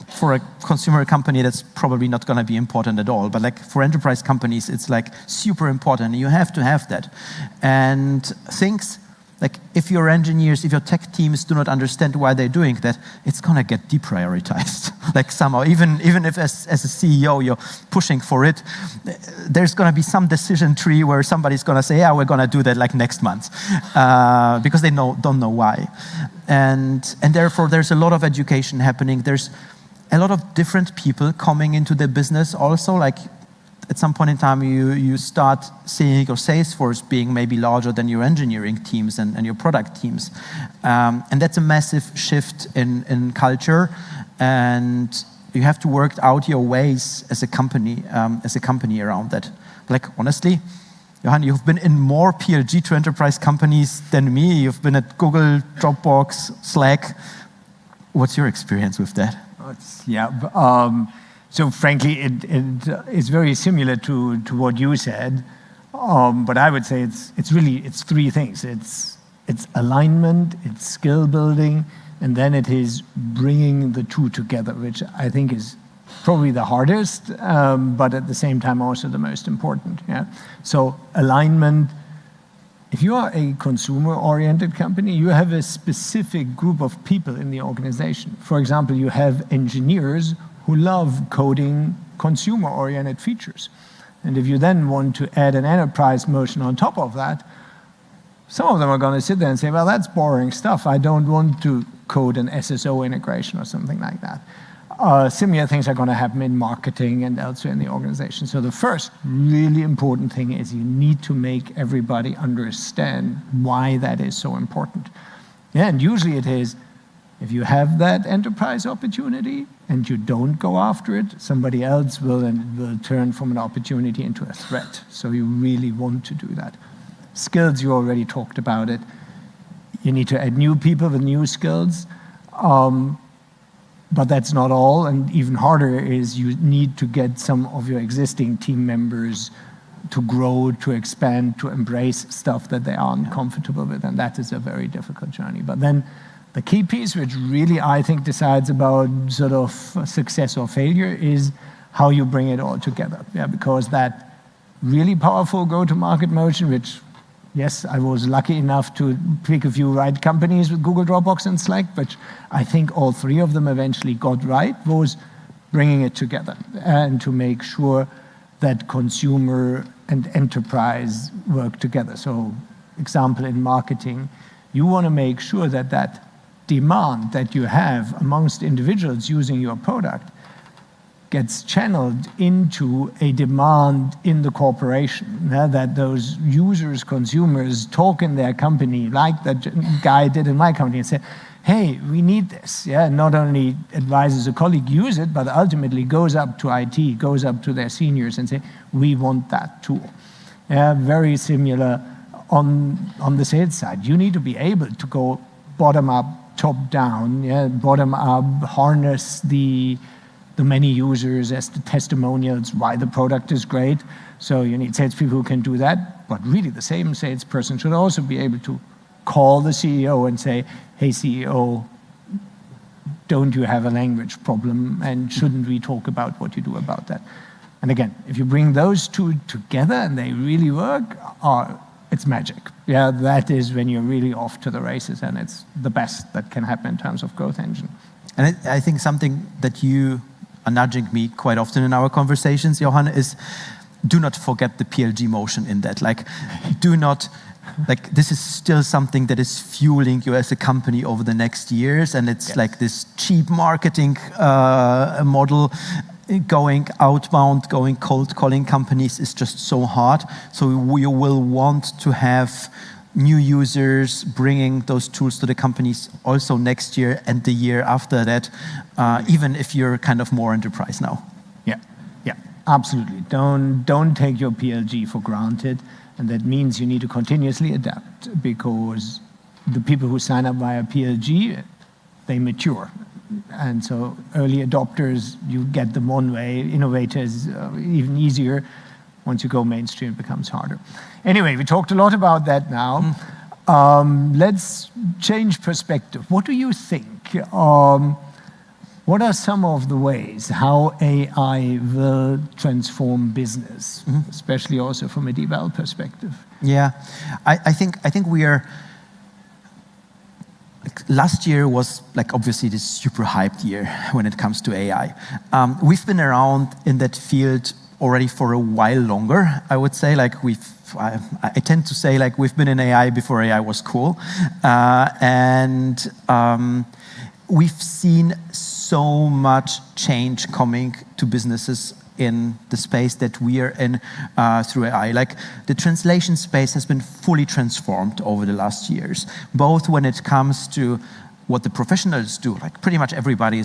Speaker 22: for a consumer company, that's probably not going to be important at all, but like for enterprise companies, it's like super important. You have to have that. And things like if your engineers, if your tech teams do not understand why they're doing that, it's going to get deprioritized. Like somehow, even if as a CEO you're pushing for it, there's going to be some decision tree where somebody's going to say, yeah, we're going to do that like next month, because they don't know why. And therefore, there's a lot of education happening. There's a lot of different people coming into the business also. Like at some point in time, you start seeing your sales force being maybe larger than your engineering teams and your product teams. And that's a massive shift in culture. And you have to work out your ways as a company around that. Like, honestly, Johan, you've been in more PLG to enterprise companies than me. You've been at Google, Dropbox, Slack. What's your experience with that?
Speaker 23: So frankly, it's very similar to what you said, but I would say it's three things. It's alignment, it's skill building, and then it is bringing the two together, which I think is probably the hardest, but at the same time also the most important. Yeah. So alignment. If you are a consumer-oriented company, you have a specific group of people in the organization. For example, you have engineers who love coding consumer-oriented features. And if you then want to add an enterprise motion on top of that, Some of them are going to sit there and say, well, that's boring stuff. I don't want to code an SSO integration or something like that. Similar things are going to happen in marketing and elsewhere in the organization. So the first really important thing is you need to make everybody understand why that is so important. Yeah, and usually it is, if you have that enterprise opportunity and you don't go after it, somebody else will turn from an opportunity into a threat. So you really want to do that. Skills, you already talked about it. You need to add new people with new skills. But that's not all, and even harder is you need to get some of your existing team members to grow, to expand, to embrace stuff that they aren't comfortable with, and that is a very difficult journey. But then the key piece, which really I think decides about sort of success or failure, is how you bring it all together. Yeah, because that really powerful go-to-market motion, which, yes, I was lucky enough to pick a few right companies with Google, Dropbox, and Slack, but I think all three of them eventually got right, was bringing it together and to make sure that consumer and enterprise work together. So, example in marketing, you want to make sure that that demand that you have amongst individuals using your product gets channeled into a demand in the corporation, that those users, consumers talk in their company like that guy did in my company and say, hey, we need this. Yeah, not only advises a colleague use it, but ultimately goes up to IT, goes up to their seniors and say, we want that tool. Yeah, very similar on the sales side. You need to be able to go bottom up, top down, yeah, bottom up, harness the many users as the testimonials why the product is great. So you need salespeople who can do that, but really the same salesperson should also be able to call the CEO and say, hey CEO, don't you have a language problem, and shouldn't we talk about what you do about that? And again, if you bring those two together and they really work, it's magic. Yeah, that is when you're really off to the races, and it's the best that can happen in terms of growth engine.
Speaker 22: And I think something that you are nudging me quite often in our conversations, Johan, is do not forget the PLG motion in that. Like, do not, like, this is still something that is fueling you as a company over the next years, and it's like this cheap marketing model. Going outbound, going cold calling companies is just so hard. So we will want to have new users bringing those tools to the companies also next year and the year after that, even if you're kind of more enterprise now.
Speaker 23: Yeah, absolutely. Don't take your PLG for granted, and that means you need to continuously adapt, because the people who sign up via PLG, they mature. And so early adopters, you get them one way, innovators even easier. Once you go mainstream, it becomes harder. Anyway, we talked a lot about that now. Let's change perspective. What do you think? What are some of the ways how AI will transform business, especially also from a DeepL perspective?
Speaker 22: Yeah, I think we are. Last year was like obviously this super hyped year when it comes to AI. We've been around in that field already for a while longer, I would say. Like I tend to say like we've been in AI before AI was cool. And we've seen so much change coming to businesses in the space that we are in through AI. Like the translation space has been fully transformed over the last years, both when it comes to what the professionals do. Like pretty much everybody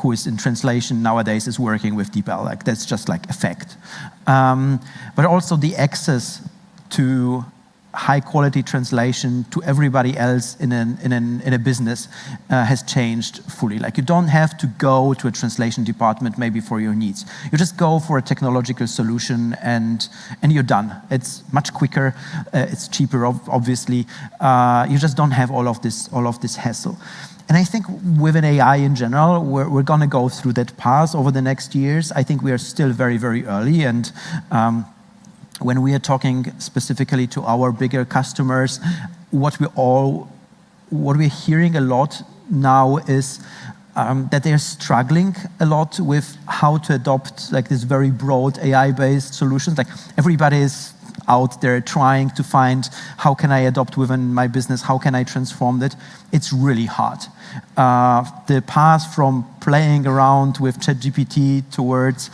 Speaker 22: who is in translation nowadays is working with DeepL. Like that's just like a fact. But also the access to high quality translation to everybody else in a business has changed fully. Like you don't have to go to a translation department maybe for your needs. You just go for a technological solution and you're done. It's much quicker. It's cheaper, obviously. You just don't have all of this hassle. And I think with an AI in general, we're going to go through that path over the next years. I think we are still very, very early, and when we are talking specifically to our bigger customers, what we're hearing a lot now is that they're struggling a lot with how to adopt like this very broad AI-based solutions. Like everybody is out there trying to find how can I adopt within my business, how can I transform that. It's really hard. The path from playing around with ChatGPT towards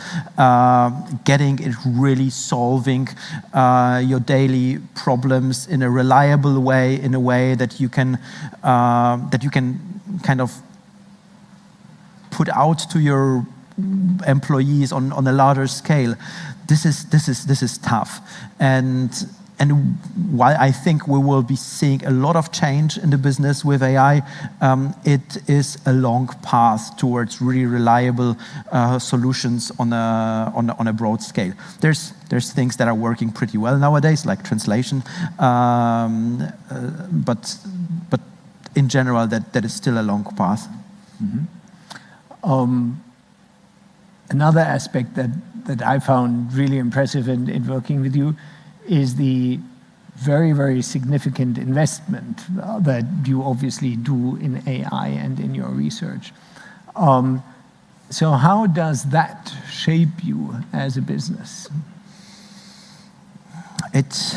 Speaker 22: getting it really solving your daily problems in a reliable way, in a way that you can kind of put out to your employees on a larger scale. This is tough, and while I think we will be seeing a lot of change in the business with AI, it is a long path towards really reliable solutions on a broad scale. There's things that are working pretty well nowadays, like translation, but in general, that is still a long path.
Speaker 23: Another aspect that I found really impressive in working with you is the very, very significant investment that you obviously do in AI and in your research. So how does that shape you as a business?
Speaker 22: It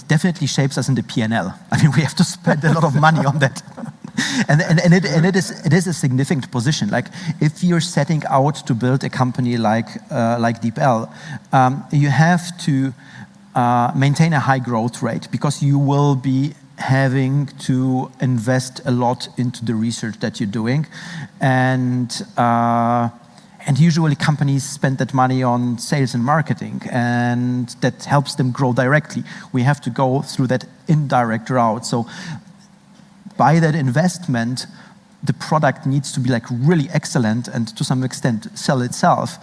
Speaker 22: definitely shapes us in the P&L. I mean, we have to spend a lot of money on that. And it is a significant position. Like, if you're setting out to build a company like DeepL, you have to maintain a high growth rate, because you will be having to invest a lot into the research that you're doing, and usually companies spend that money on sales and marketing, and that helps them grow directly. We have to go through that indirect route. So by that investment, the product needs to be like really excellent and to some extent sell itself,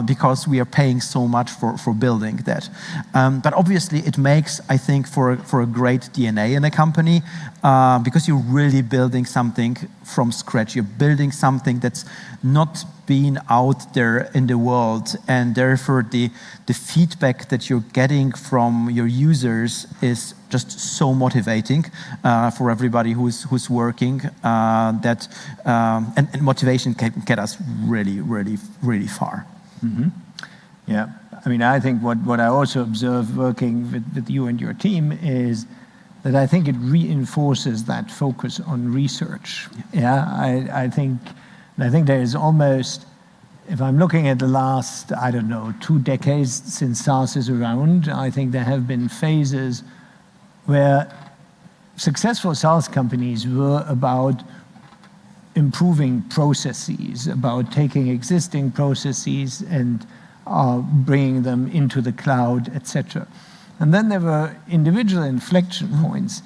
Speaker 22: because we are paying so much for building that. But obviously it makes, I think, for a great DNA in a company, because you're really building something from scratch. You're building something that's not been out there in the world, and therefore the feedback that you're getting from your users is just so motivating for everybody who's working, and motivation can get us really, really, really far.
Speaker 23: Yeah, I mean, I think what I also observe working with you and your team is that I think it reinforces that focus on research. Yeah, I think there is almost, if I'm looking at the last, I don't know, 2 decades since SaaS is around, I think there have been phases where successful SaaS companies were about improving processes, about taking existing processes and bringing them into the cloud, etc. And then there were individual inflection points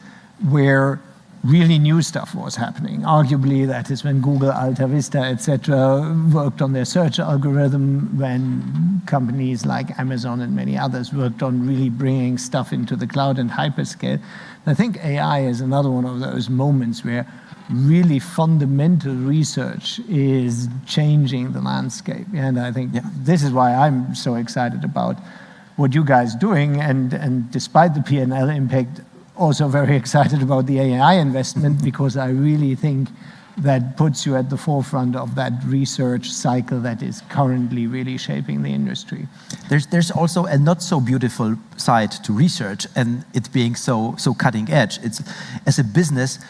Speaker 23: where really new stuff was happening. Arguably, that is when Google, Alta Vista, etc. worked on their search algorithm, when companies like Amazon and many others worked on really bringing stuff into the cloud and hyperscale. And I think AI is another one of those moments where really fundamental research is changing the landscape. And I think this is why I'm so excited about what you guys are doing, and despite the P&L impact, also very excited about the AI investment, because I really think that puts you at the forefront of that research cycle that is currently really shaping the industry.
Speaker 22: There's also a not so beautiful side to research and it being so cutting edge. It's, as a business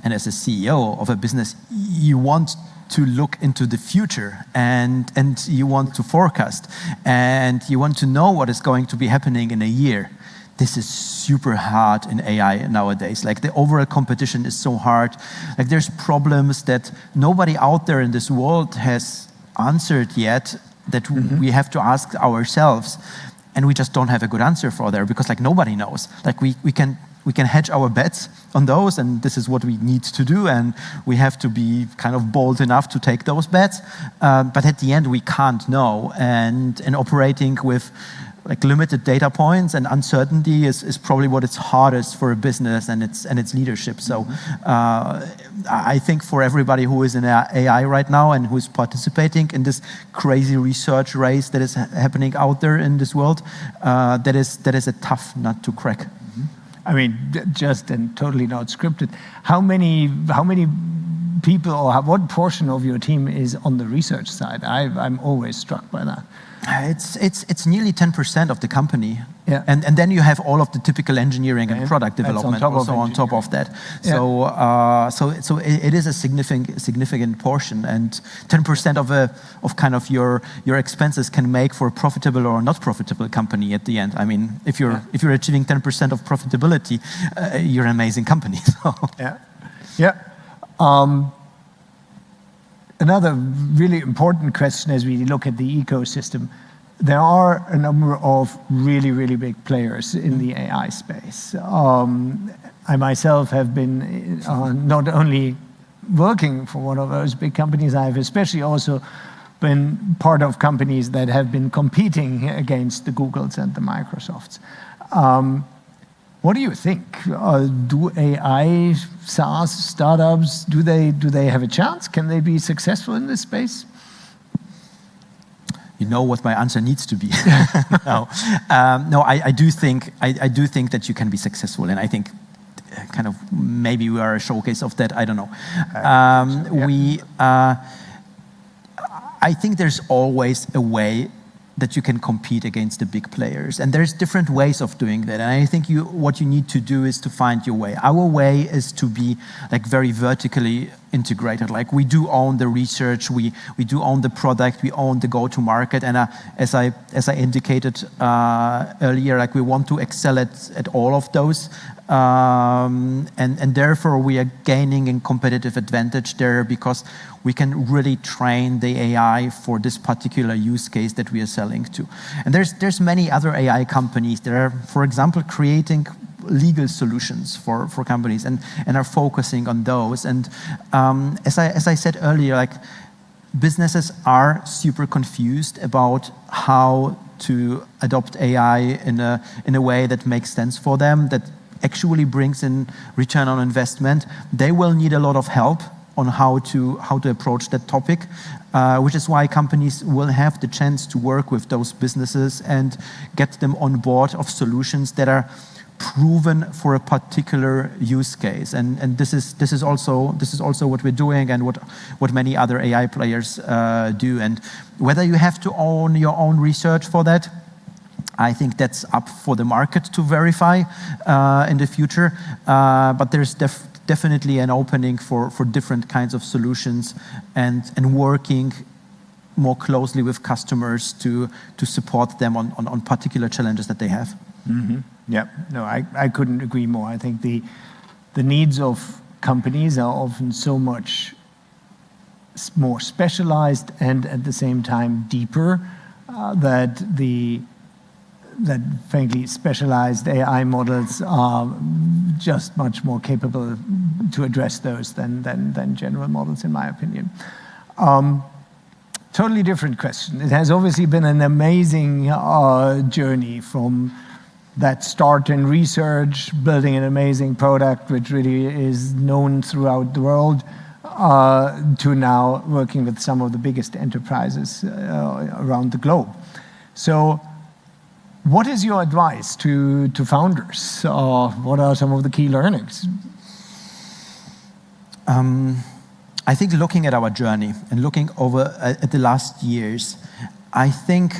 Speaker 22: and as a CEO of a business, you want to look into the future, and you want to forecast, and you want to know what is going to be happening in a year. This is super hard in AI nowadays. Like, the overall competition is so hard. Like, there's problems that nobody out there in this world has answered yet, that we have to ask ourselves, and we just don't have a good answer for there, because like nobody knows. Like, we can hedge our bets on those, and this is what we need to do, and we have to be kind of bold enough to take those bets. But at the end, we can't know, and operating with like limited data points and uncertainty is probably what is hardest for a business and its leadership. So I think for everybody who is in AI right now and who is participating in this crazy research race that is happening out there in this world, that is a tough nut to crack.
Speaker 23: I mean, just and totally not scripted. How many people or what portion of your team is on the research side? I'm always struck by that.
Speaker 22: It's nearly 10% of the company.
Speaker 23: Yeah.
Speaker 22: And then you have all of the typical engineering and product
Speaker 23: That's
Speaker 22: development on top of that.
Speaker 23: Yeah.
Speaker 22: So it is a significant portion, and 10% of kind of your expenses can make for a profitable or not profitable company at the end. I mean, if you're achieving 10% of profitability, you're an amazing company. So.
Speaker 23: Yeah. Another really important question as we look at the ecosystem, there are a number of really, really big players in the AI space. I myself have been not only working for one of those big companies, I've especially also been part of companies that have been competing against the Googles and the Microsofts. What do you think? Do AI SaaS startups, do they have a chance? Can they be successful in this space?
Speaker 22: You know what my answer needs to be. No, I do think that you can be successful, and I think kind of maybe we are a showcase of that. I don't know. I think there's always a way that you can compete against the big players, and there's different ways of doing that. And I think what you need to do is to find your way. Our way is to be like very vertically integrated. Like we do own the research, we do own the product, we own the go-to-market, and as I indicated earlier, like we want to excel at all of those, and therefore we are gaining a competitive advantage there because we can really train the AI for this particular use case that we are selling to. And there's many other AI companies that are, for example, creating legal solutions for companies and are focusing on those. And as I said earlier, like businesses are super confused about how to adopt AI in a way that makes sense for them, that actually brings in return on investment. They will need a lot of help on how to approach that topic, which is why companies will have the chance to work with those businesses and get them on board of solutions that are proven for a particular use case. And this is also what we're doing and what many other AI players do. And whether you have to own your own research for that, I think that's up for the market to verify in the future. But there's definitely an opening for different kinds of solutions and working more closely with customers to support them on particular challenges that they have.
Speaker 23: Mm-hmm. Yeah, no, I couldn't agree more. I think the needs of companies are often so much more specialized and at the same time deeper that frankly specialized AI models are just much more capable to address those than general models, in my opinion. Totally different question. It has obviously been an amazing journey from that start in research, building an amazing product which really is known throughout the world, to now working with some of the biggest enterprises around the globe. So what is your advice to founders? What are some of the key learnings?
Speaker 22: I think looking at our journey and looking over at the last years, I think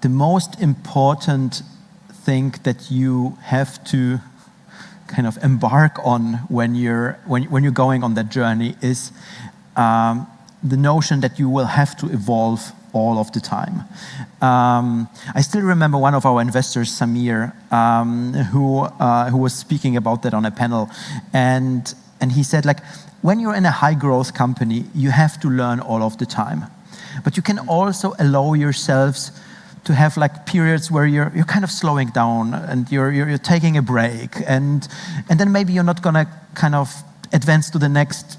Speaker 22: the most important thing that you have to kind of embark on when you're going on that journey is the notion that you will have to evolve all of the time. I still remember one of our investors, Samir, who was speaking about that on a panel, and he said, like, when you're in a high growth company, you have to learn all of the time, but you can also allow yourselves to have like periods where you're kind of slowing down and you're taking a break, and then maybe you're not gonna kind of advance to the next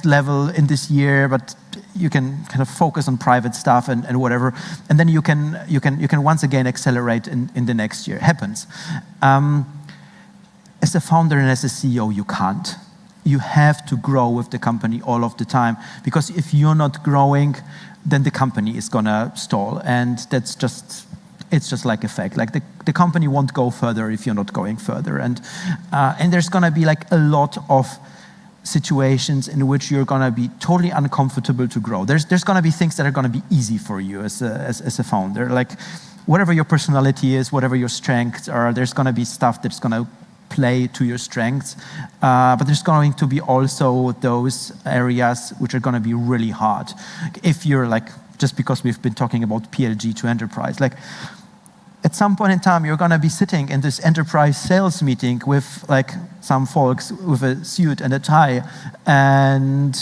Speaker 22: level in this year, but you can kind of focus on private stuff and whatever, and then you can once again accelerate in the next year. It happens. As a founder and as a CEO, you can't. You have to grow with the company all of the time, because if you're not growing, then the company is gonna stall, and it's just like a fact. Like the company won't go further if you're not going further, and there's gonna be like a lot of situations in which you're going to be totally uncomfortable to grow. There's going to be things that are going to be easy for you as a founder. Like whatever your personality is, whatever your strengths are, there's going to be stuff that's going to play to your strengths. But there's going to be also those areas which are going to be really hard. If you're like, just because we've been talking about PLG to enterprise, like at some point in time, you're going to be sitting in this enterprise sales meeting with like some folks with a suit and a tie, and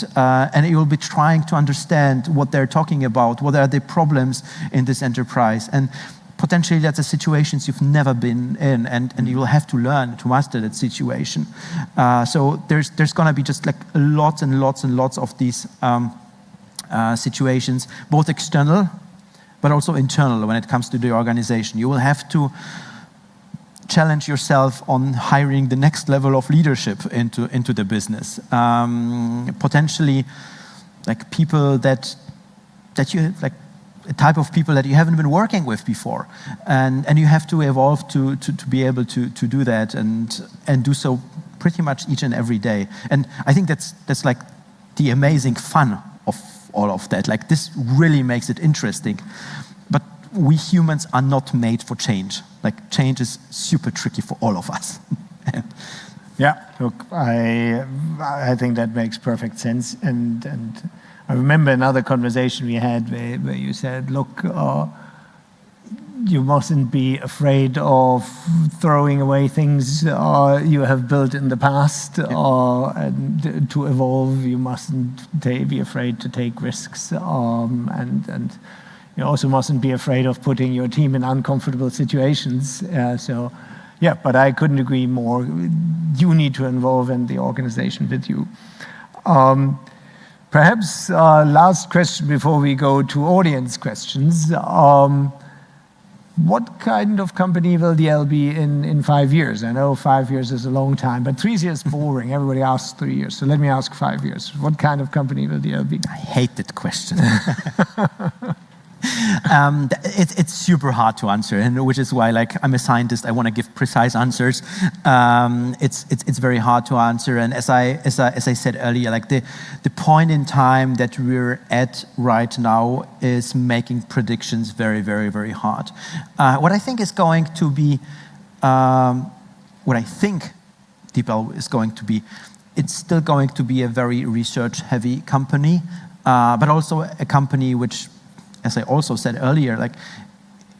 Speaker 22: you'll be trying to understand what they're talking about, what are the problems in this enterprise, and potentially that's the situations you've never been in, and you will have to learn to master that situation. So there's going to be just like lots and lots and lots of these situations, both external but also internal when it comes to the organization. You will have to challenge yourself on hiring the next level of leadership into the business. Potentially, like people that you like a type of people that you haven't been working with before, and you have to evolve to be able to do that and do so pretty much each and every day. And I think that's like the amazing fun of all of that. Like this really makes it interesting. But we humans are not made for change. Like change is super tricky for all of us.
Speaker 23: Yeah, look, I think that makes perfect sense. And I remember another conversation we had where you said, look, you mustn't be afraid of throwing away things you have built in the past, and to evolve, you mustn't be afraid to take risks, and you also mustn't be afraid of putting your team in uncomfortable situations. So, yeah, but I couldn't agree more. You need to involve in the organization with you. Perhaps last question before we go to audience questions. What kind of company will DL be in 5 years? I know 5 years is a long time, but 3 years is boring. Everybody asks 3 years. So let me ask 5 years. What kind of company will DL be?
Speaker 22: I hate that question. It's super hard to answer, and which is why, like, I'm a scientist. I want to give precise answers. It's very hard to answer, and as I said earlier, like the point in time that we're at right now is making predictions very, very, very hard. What I think is going to be, what I think DeepL is going to be, it's still going to be a very research-heavy company, but also a company which, as I also said earlier, like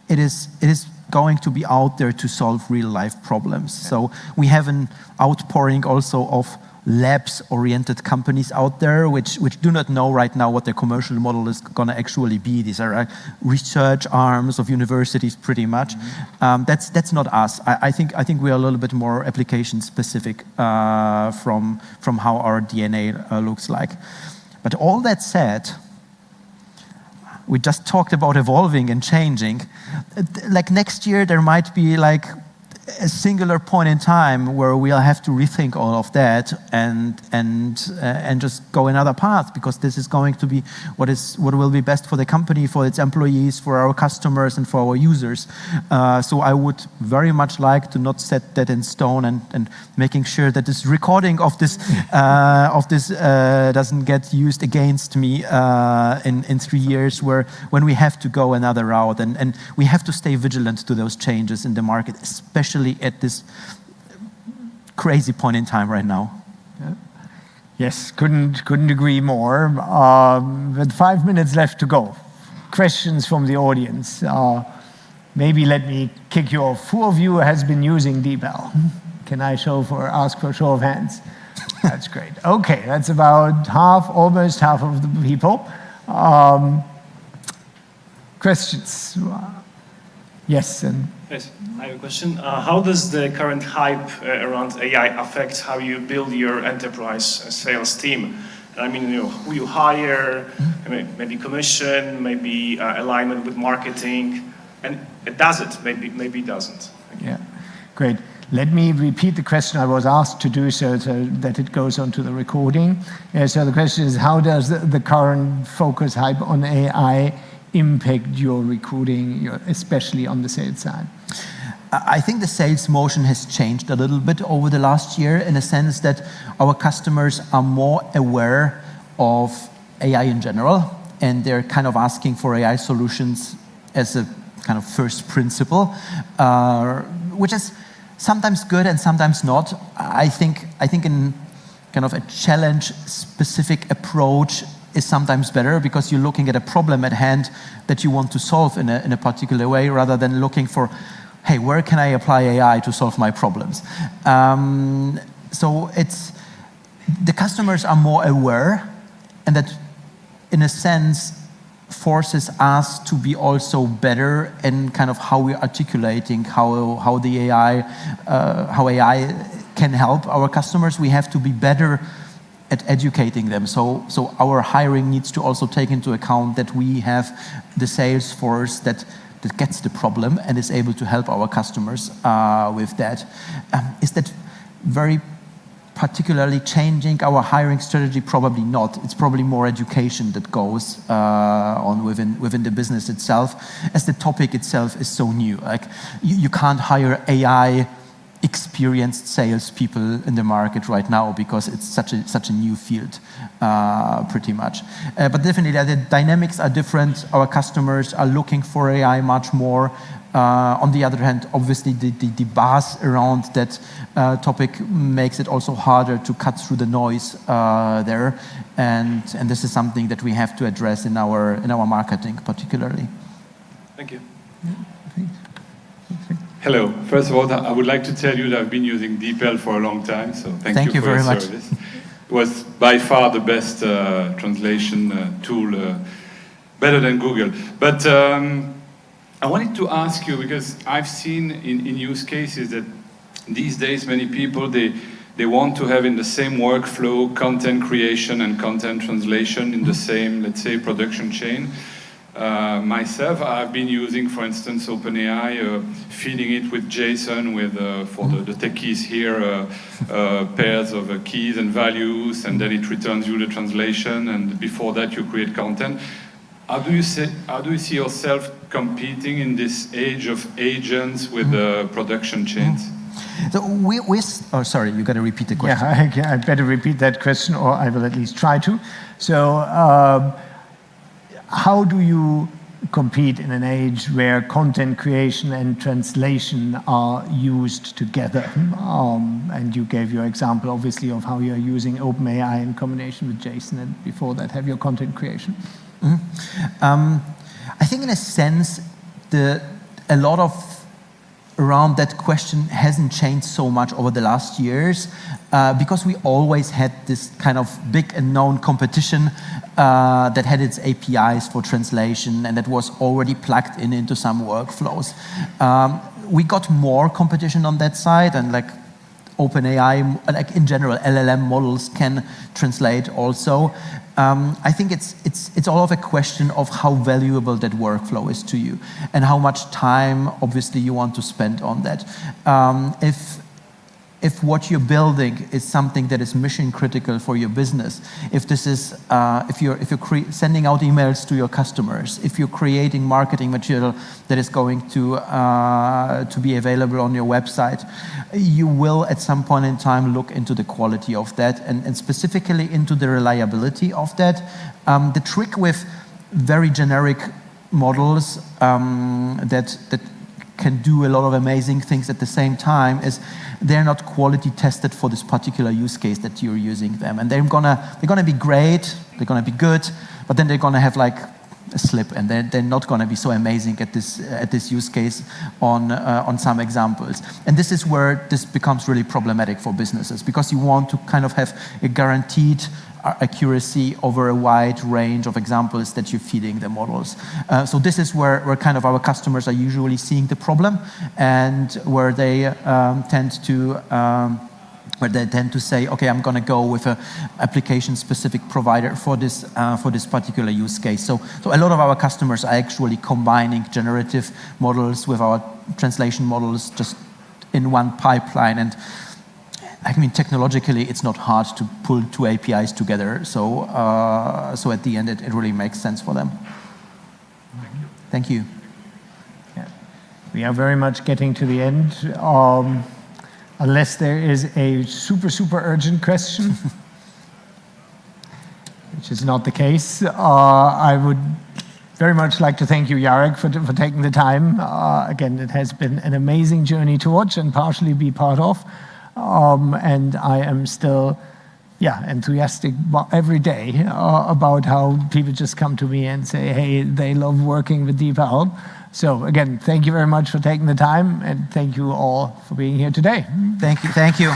Speaker 22: it is going to be out there to solve real-life problems. Yeah. So we have an outpouring also of labs-oriented companies out there, which do not know right now what their commercial model is going to actually be. These are research arms of universities, pretty much. Mm-hmm. That's not us. I think we are a little bit more application-specific from how our DNA looks like. But all that said, we just talked about evolving and changing. Like next year, there might be like a singular point in time where we'll have to rethink all of that and just go another path, because this is going to be what will be best for the company, for its employees, for our customers, and for our users. So I would very much like to not set that in stone, and making sure that this recording of this doesn't get used against me in 3 years, when we have to go another route, and we have to stay vigilant to those changes in the market, especially at this crazy point in time right now.
Speaker 23: Yeah. Yes, couldn't agree more. With 5 minutes left to go, questions from the audience. Maybe let me kick you off. Who of you has been using DeepL? Can I ask for a show of hands? That's great. Okay, that's about half, almost half of the people. Questions? Yes, and
Speaker 2: yes, I have a question. How does the current hype around AI affect how you build your enterprise sales team? I mean, who you hire, maybe commission, maybe alignment with marketing, and it does it, maybe it doesn't.
Speaker 23: Yeah, great. Let me repeat the question I was asked to do so that it goes onto the recording. So the question is, how does the current focus hype on AI impact your recruiting, especially on the sales side?
Speaker 22: I think the sales motion has changed a little bit over the last year in a sense that our customers are more aware of AI in general, and they're kind of asking for AI solutions as a kind of first principle, which is sometimes good and sometimes not. I think in kind of a challenge-specific approach is sometimes better because you're looking at a problem at hand that you want to solve in a particular way rather than looking for, hey, where can I apply AI to solve my problems? So the customers are more aware, and that in a sense forces us to be also better in kind of how we're articulating how AI can help our customers. We have to be better at educating them. So our hiring needs to also take into account that we have the sales force that gets the problem and is able to help our customers with that. Is that very particularly changing our hiring strategy? Probably not. It's probably more education that goes on within the business itself, as the topic itself is so new. Like you can't hire AI experienced salespeople in the market right now because it's such a new field, pretty much. But definitely the dynamics are different. Our customers are looking for AI much more. On the other hand, obviously the buzz around that topic makes it also harder to cut through the noise there, and this is something that we have to address in our marketing particularly.
Speaker 5: Thank you. Hello. First of all, I would like to tell you that I've been using DeepL for a long time, so thank you for
Speaker 22: very
Speaker 5: your
Speaker 22: much.
Speaker 5: service. It was by far the best translation tool, better than Google. But I wanted to ask you, because I've seen in use cases that these days many people, they want to have in the same workflow content creation and content translation in the same, let's say, production chain. Myself, I've been using, for instance, OpenAI, feeding it with JSON with, for the techies here, pairs of keys and values, and then it returns you the translation, and before that you create content. How do you see yourself competing in this age of agents with production chains?
Speaker 22: So oh, sorry, you got to repeat the question.
Speaker 23: Yeah, I better repeat that question, or I will at least try to. So, how do you compete in an age where content creation and translation are used together? And you gave your example, obviously, of how you're using OpenAI in combination with JSON, and before that, have your content creation.
Speaker 22: I think in a sense, a lot of around that question hasn't changed so much over the last years because we always had this kind of big and known competition that had its APIs for translation and that was already plugged into some workflows. We got more competition on that side, and like OpenAI, like in general, LLM models can translate also. I think it's all of a question of how valuable that workflow is to you and how much time, obviously, you want to spend on that. If what you're building is something that is mission critical for your business, if this is, if you're sending out emails to your customers, if you're creating marketing material that is going to be available on your website, you will at some point in time look into the quality of that and specifically into the reliability of that. The trick with very generic models that can do a lot of amazing things at the same time is they're not quality tested for this particular use case that you're using them, and they're gonna be great, they're gonna be good, but then they're gonna have like a slip, and they're not gonna be so amazing at this use case on some examples. And this is where this becomes really problematic for businesses, because you want to kind of have a guaranteed accuracy over a wide range of examples that you're feeding the models. So this is where kind of our customers are usually seeing the problem, and where they tend to say, okay, I'm going to go with an application-specific provider for this particular use case. So a lot of our customers are actually combining generative models with our translation models just in one pipeline. And I mean, technologically, it's not hard to pull two APIs together. So at the end, it really makes sense for them. Thank you.
Speaker 23: Yeah. We are very much getting to the end. Unless there is a super urgent question, which is not the case, I would very much like to thank you, Jarek, for taking the time. Again, it has been an amazing journey to watch and partially be part of. And I am still, enthusiastic every day about how people just come to me and say, hey, they love working with DeepL. So again, thank you very much for taking the time, and thank you all for being here today.
Speaker 6: Thank you. Thank you.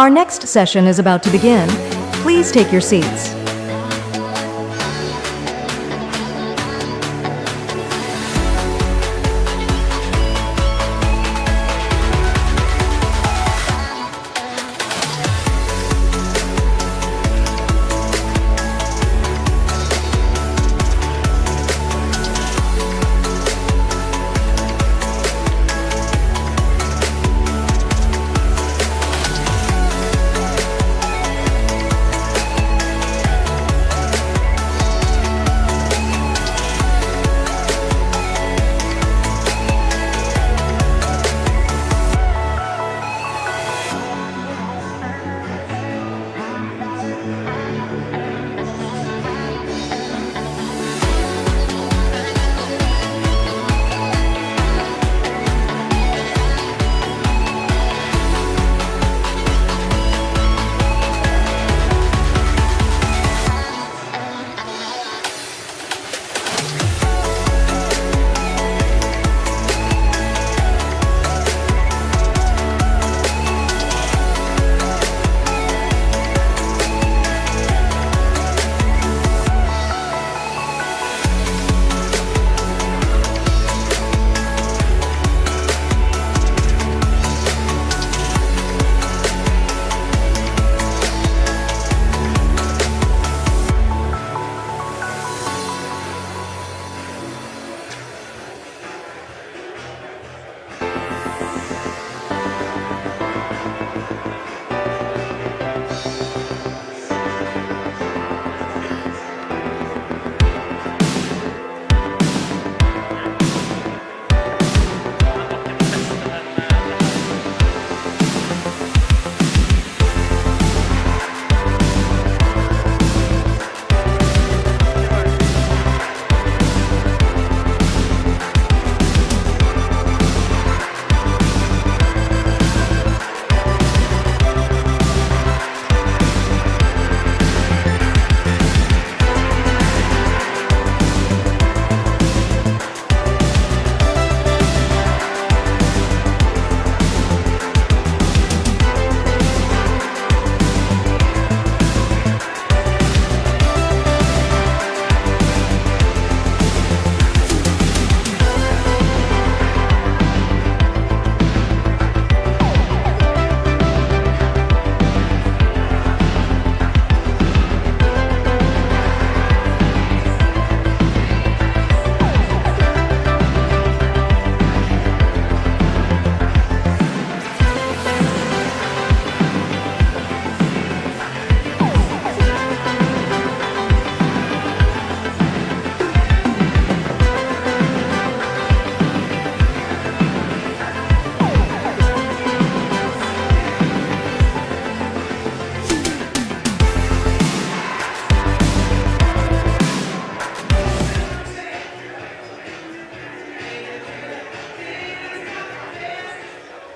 Speaker 1: Our next session is about to begin. Please take your seats.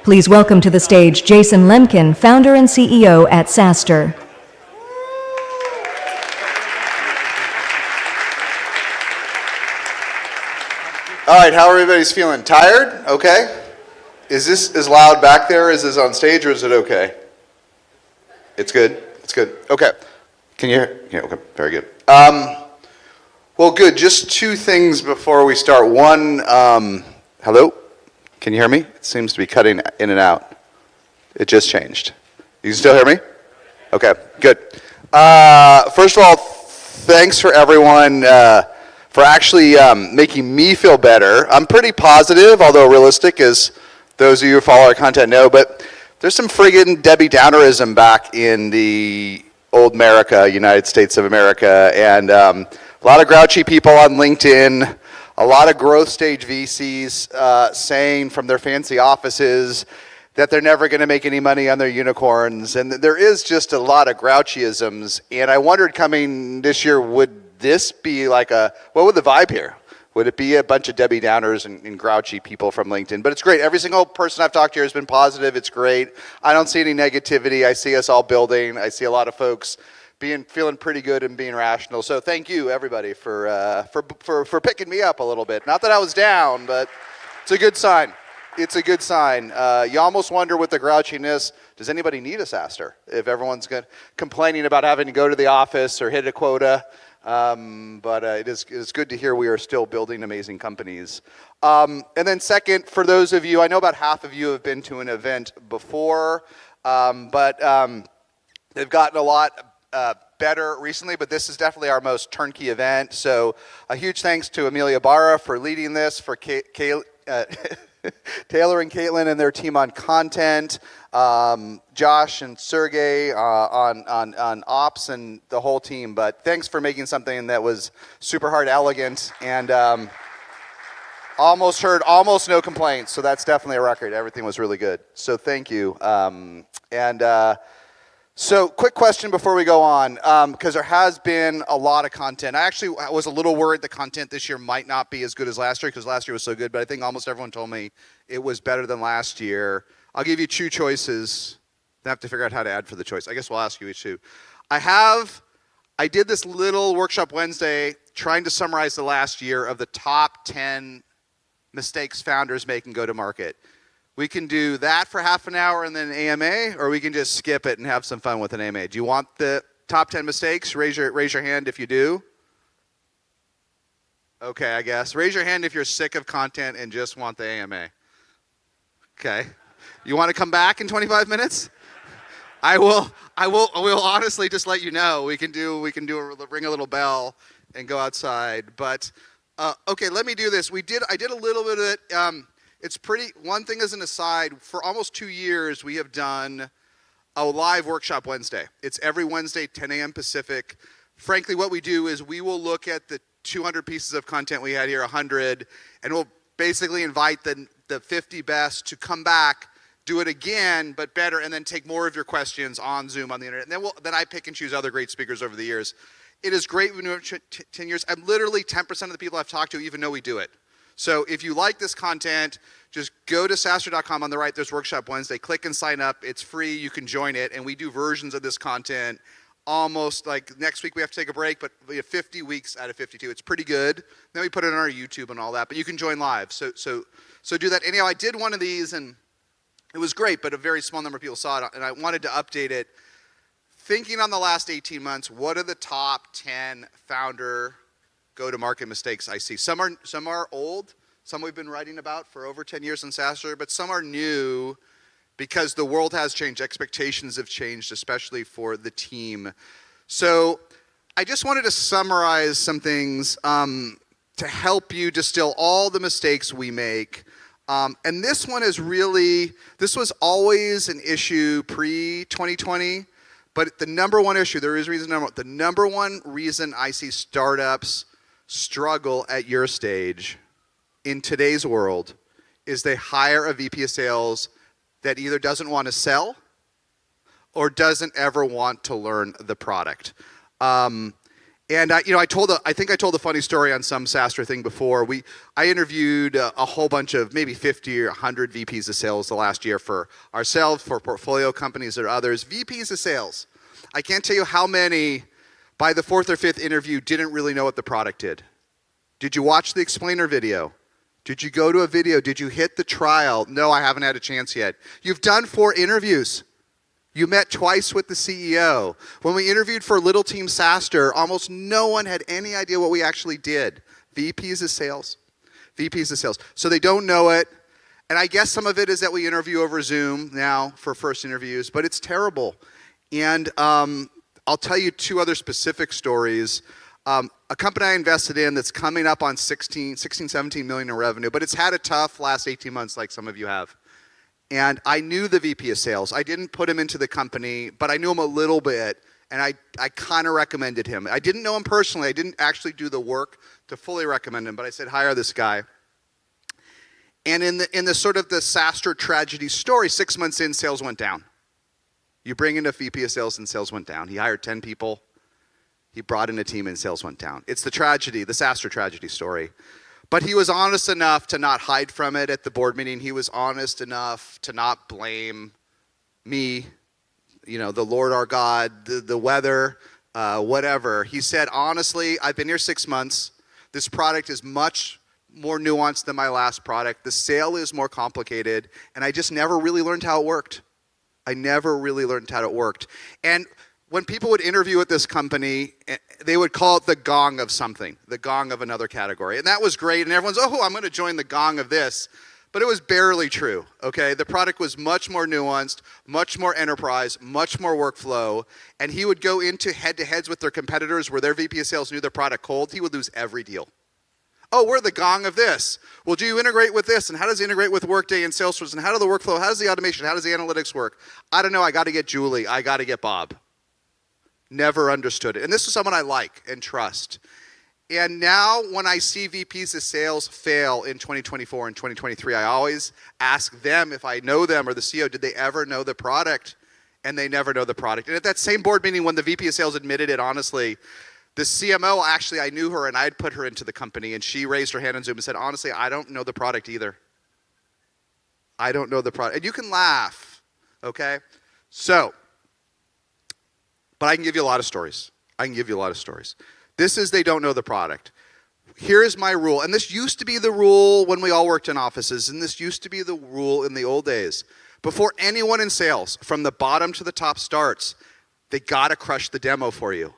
Speaker 1: Please welcome to the stage Jason Lemkin, founder and CEO at SaaStr.
Speaker 8: All right, how everybody's feeling? Tired? Okay. Is this as loud back there? Is this on stage or is it okay? It's good? It's good. Okay. Can you hear? Yeah, okay, very good. Well, good. Just two things before we start. One, hello? Can you hear me? It seems to be cutting in and out. It just changed. You can still hear me? Okay, good. First of all, thanks for everyone for actually making me feel better. I'm pretty positive, although realistic, as those of you who follow our content know, but there's some friggin' Debbie Downerism back in the old America, United States of America, and a lot of grouchy people on LinkedIn, a lot of growth stage VCs saying from their fancy offices that they're never going to make any money on their unicorns, and there is just a lot of grouchyisms, and I wondered coming this year, would this be like what would the vibe here? Would it be a bunch of Debbie Downers and grouchy people from LinkedIn? But it's great. Every single person I've talked to here has been positive. It's great. I don't see any negativity. I see us all building. I see a lot of folks feeling pretty good and being rational. So thank you, everybody, for picking me up a little bit. Not that I was down, but it's a good sign. it's a good sign. You almost wonder with the grouchiness, does anybody need a SaaStr? If everyone's complaining about having to go to the office or hit a quota. But it is good to hear we are still building amazing companies. And then second, for those of you, I know about half of you have been to an event before, but they've gotten a lot better recently, but this is definitely our most turnkey event. So a huge thanks to Amelia Barra for leading this, for Taylor and Caitlin and their team on content, Josh and Sergey on ops, and the whole team. But thanks for making something that was super hard, elegant, and almost no complaints. So that's definitely a record. Everything was really good. So thank you. So quick question before we go on, because there has been a lot of content. I actually was a little worried the content this year might not be as good as last year, because last year was so good, but I think almost everyone told me it was better than last year. I'll give you two choices. I have to figure out how to add for the choice. I guess we'll ask you each two. I did this little workshop Wednesday trying to summarize the last year of the top 10 mistakes founders make and go to market. We can do that for half an hour and then AMA, or we can just skip it and have some fun with an AMA. Do you want the top 10 mistakes? Raise your hand if you do. Okay, I guess. Raise your hand if you're sick of content and just want the AMA. Okay. You want to come back in 25 minutes? I will honestly just let you know. We can ring a little bell and go outside. But okay, let me do this. I did a little bit of it. One thing as an aside, for almost 2 years, we have done a live workshop Wednesday. It's every Wednesday, 10 a.m. Pacific. Frankly, what we do is we will look at the 200 pieces of content we had here, 100, and we'll basically invite the 50 best to come back, do it again, but better, and then take more of your questions on Zoom, on the internet. And then I pick and choose other great speakers over the years. It is great. We've been doing it 10 years. I'm literally 10% of the people I've talked to even know we do it. So if you like this content, just go to SaaStr.com. On the right, there's Workshop Wednesday. Click and sign up. It's free. You can join it. And we do versions of this content almost like next week we have to take a break, but we have 50 weeks out of 52. It's pretty good. Then we put it on our YouTube and all that, but you can join live. So do that. Anyhow, I did one of these and it was great, but a very small number of people saw it, and I wanted to update it. Thinking on the last 18 months, what are the top 10 founder go-to-market mistakes I see? Some are old, some we've been writing about for over 10 years in SaaStr, but some are new because the world has changed, expectations have changed, especially for the team. So I just wanted to summarize some things to help you distill all the mistakes we make. And this one is this was always an issue pre-2020, but the number one issue, the number one reason I see startups struggle at your stage in today's world is they hire a VP of sales that either doesn't want to sell or doesn't ever want to learn the product. And I think I told a funny story on some SaaStr thing before. I interviewed a whole bunch of maybe 50 or 100 VPs of sales the last year for ourselves, for portfolio companies or others. VPs of sales. I can't tell you how many by the fourth or fifth interview didn't really know what the product did. Did you watch the explainer video? Did you go to a video? Did you hit the trial? No, I haven't had a chance yet. You've done 4 interviews. You met twice with the CEO. When we interviewed for Little Team SaaStr, almost no one had any idea what we actually did. VPs of sales. VPs of sales. So they don't know it. And I guess some of it is that we interview over Zoom now for first interviews, but it's terrible. And I'll tell you 2 other specific stories. A company I invested in that's coming up on 17 million in revenue, but it's had a tough last 18 months like some of you have. And I knew the VP of sales. I didn't put him into the company, but I knew him a little bit, and I kind of recommended him. I didn't know him personally. I didn't actually do the work to fully recommend him, but I said, hire this guy. And in the sort of the SaaStr tragedy story, 6 months in, sales went down. You bring in a VP of sales and sales went down. He hired 10 people. He brought in a team and sales went down. It's the tragedy, the SaaStr tragedy story. But he was honest enough to not hide from it at the board meeting. He was honest enough to not blame me, the Lord our God, the weather, whatever. He said, honestly, I've been here 6 months. This product is much more nuanced than my last product. The sale is more complicated, and I just never really learned how it worked. I never really learned how it worked. And when people would interview at this company, they would call it the gong of something, the gong of another category. And that was great, and everyone's, oh, I'm going to join the gong of this. But it was barely true, okay? The product was much more nuanced, much more enterprise, much more workflow, and he would go into head-to-heads with their competitors where their VP of sales knew their product cold. He would lose every deal. Oh, we're the gong of this. Well, do you integrate with this? And how does it integrate with Workday and Salesforce? And how do the workflow, how does the automation, how does the analytics work? I don't know, I got to get Julie, I got to get Bob. Never understood it. And this is someone I like and trust. And now when I see VPs of sales fail in 2024 and 2023, I always ask them if I know them or the CEO, did they ever know the product? And they never know the product. And at that same board meeting when the VP of sales admitted it honestly, the CMO, actually, I knew her and I'd put her into the company and she raised her hand on Zoom and said, honestly, I don't know the product either. I don't know the product. And you can laugh, okay? So, but I can give you a lot of stories. This is they don't know the product. Here's my rule, and this used to be the rule when we all worked in offices, and this used to be the rule in the old days. Before anyone in sales, from the bottom to the top starts, they gotta crush the demo for you.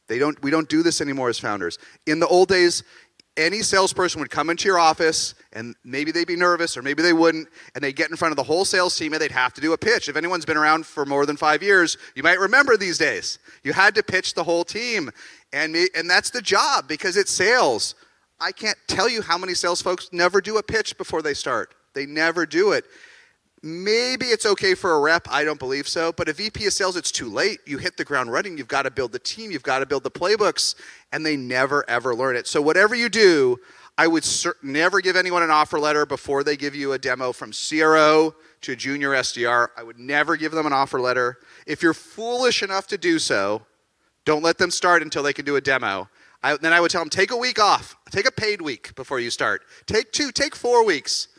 Speaker 8: We don't do this anymore as founders. In the old days, any salesperson would come into your office, and maybe they'd be nervous, or maybe they wouldn't, and they'd get in front of the whole sales team, and they'd have to do a pitch. If anyone's been around for more than 5 years, you might remember these days. You had to pitch the whole team, and that's the job, because it's sales. I can't tell you how many sales folks never do a pitch before they start. They never do it. Maybe it's okay for a rep, I don't believe so, but a VP of sales, it's too late. You hit the ground running, you've got to build the team, you've got to build the playbooks, and they never ever learn it. So whatever you do, I would never give anyone an offer letter before they give you a demo from CRO to junior SDR. I would never give them an offer letter. If you're foolish enough to do so, don't let them start until they can do a demo. Then I would tell them, take a week off, take a paid week before you start. Take 2, take 4 weeks.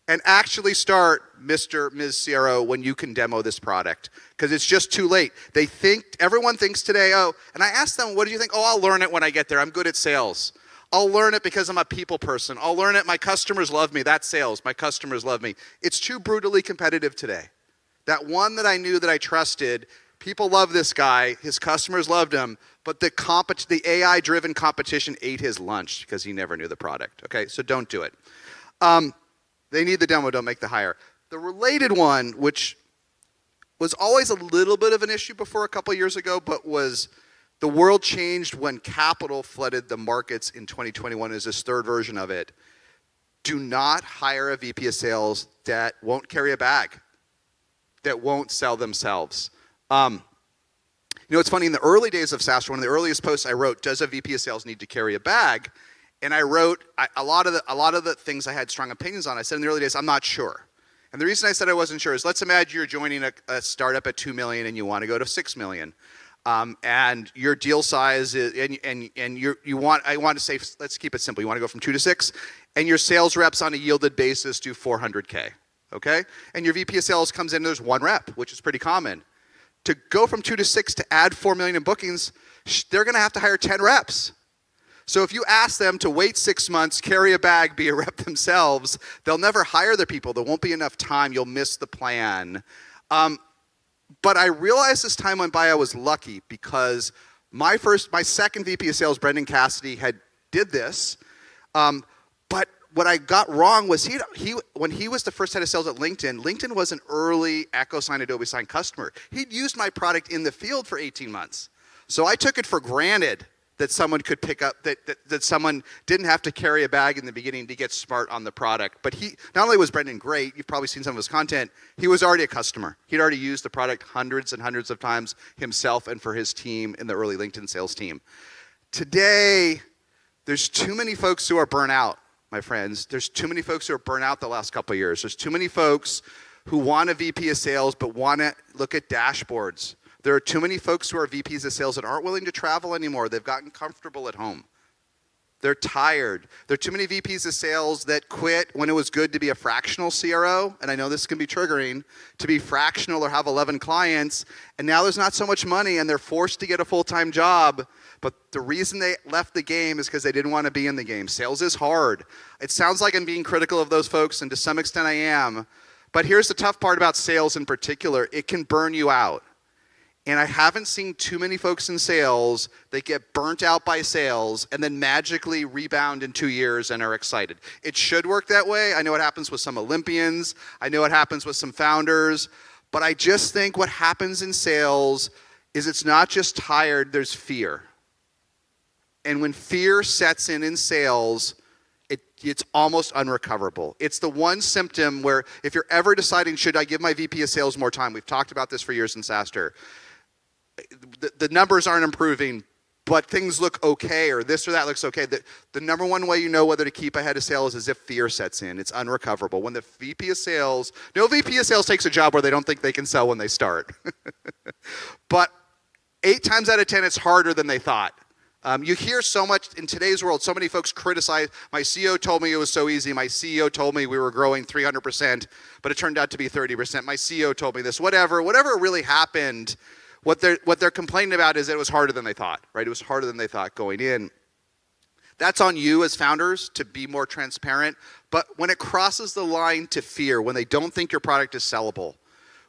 Speaker 8: And actually start Mr. Ms. CRO when you can demo this product, because it's just too late. Everyone thinks today, oh, and I ask them, what do you think? Oh, I'll learn it when I get there. I'm good at sales. I'll learn it because I'm a people person. I'll learn it, my customers love me. That's sales, my customers love me. It's too brutally competitive today. That one that I knew that I trusted, people love this guy, his customers loved him, but the AI-driven competition ate his lunch because he never knew the product, okay? So don't do it. They need the demo, don't make the hire. The related one, which was always a little bit of an issue before a couple of years ago, but the world changed when capital flooded the markets in 2021 is this third version of it. Do not hire a VP of sales that won't carry a bag, that won't sell themselves. You know, it's funny, in the early days of SaaStr, one of the earliest posts I wrote, does a VP of sales need to carry a bag? And I wrote a lot of the things I had strong opinions on. I said in the early days, I'm not sure. And the reason I said I wasn't sure is, let's imagine you're joining a startup at 2 million and you want to go to 6 million. And your deal size is, I want to say, let's keep it simple. You want to go from 2 to 6, and your sales reps on a yielded basis do 400K, okay? And your VP of sales comes in, there's 1 rep, which is pretty common. To go from 2 to 6 to add 4 million in bookings, they're going to have to hire 10 reps. So if you ask them to wait 6 months, carry a bag, be a rep themselves, they'll never hire their people. There won't be enough time. You'll miss the plan. But I realized as time went by I was lucky, because my second VP of sales, Brendan Cassidy, did this. But what I got wrong was when he was the first head of sales at LinkedIn was an early EchoSign, Adobe Sign customer. He'd used my product in the field for 18 months. So I took it for granted that someone could pick up, that someone didn't have to carry a bag in the beginning to get smart on the product. But not only was Brendan great, you've probably seen some of his content, he was already a customer. He'd already used the product hundreds and hundreds of times himself and for his team in the early LinkedIn sales team. Today, there's too many folks who are burnt out, my friends. There's too many folks who are burnt out the last couple of years. There's too many folks who want a VP of sales but want to look at dashboards. There are too many folks who are VPs of sales that aren't willing to travel anymore. They've gotten comfortable at home. They're tired. There are too many VPs of sales that quit when it was good to be a fractional CRO, and I know this can be triggering, to be fractional or have 11 clients, and now there's not so much money and they're forced to get a full-time job, but the reason they left the game is because they didn't want to be in the game. Sales is hard. It sounds like I'm being critical of those folks, and to some extent I am, but here's the tough part about sales in particular. It can burn you out. And I haven't seen too many folks in sales that get burnt out by sales and then magically rebound in 2 years and are excited. It should work that way. I know it happens with some Olympians. I know it happens with some founders. But I just think what happens in sales is it's not just tired, there's fear. And when fear sets in sales, it's almost unrecoverable. It's the one symptom where if you're ever deciding, should I give my VP of sales more time? We've talked about this for years in SaaStr. The numbers aren't improving, but things look okay, or this or that looks okay. The number one way you know whether to keep ahead of sales is if fear sets in. It's unrecoverable. When the VP of sales, no VP of sales takes a job where they don't think they can sell when they start. But 8 times out of 10, it's harder than they thought. You hear so much in today's world, so many folks criticize, my CEO told me it was so easy, my CEO told me we were growing 300%, but it turned out to be 30%. My CEO told me this, whatever really happened. What they're complaining about is that it was harder than they thought, right? It was harder than they thought going in. That's on you as founders to be more transparent. But when it crosses the line to fear, when they don't think your product is sellable,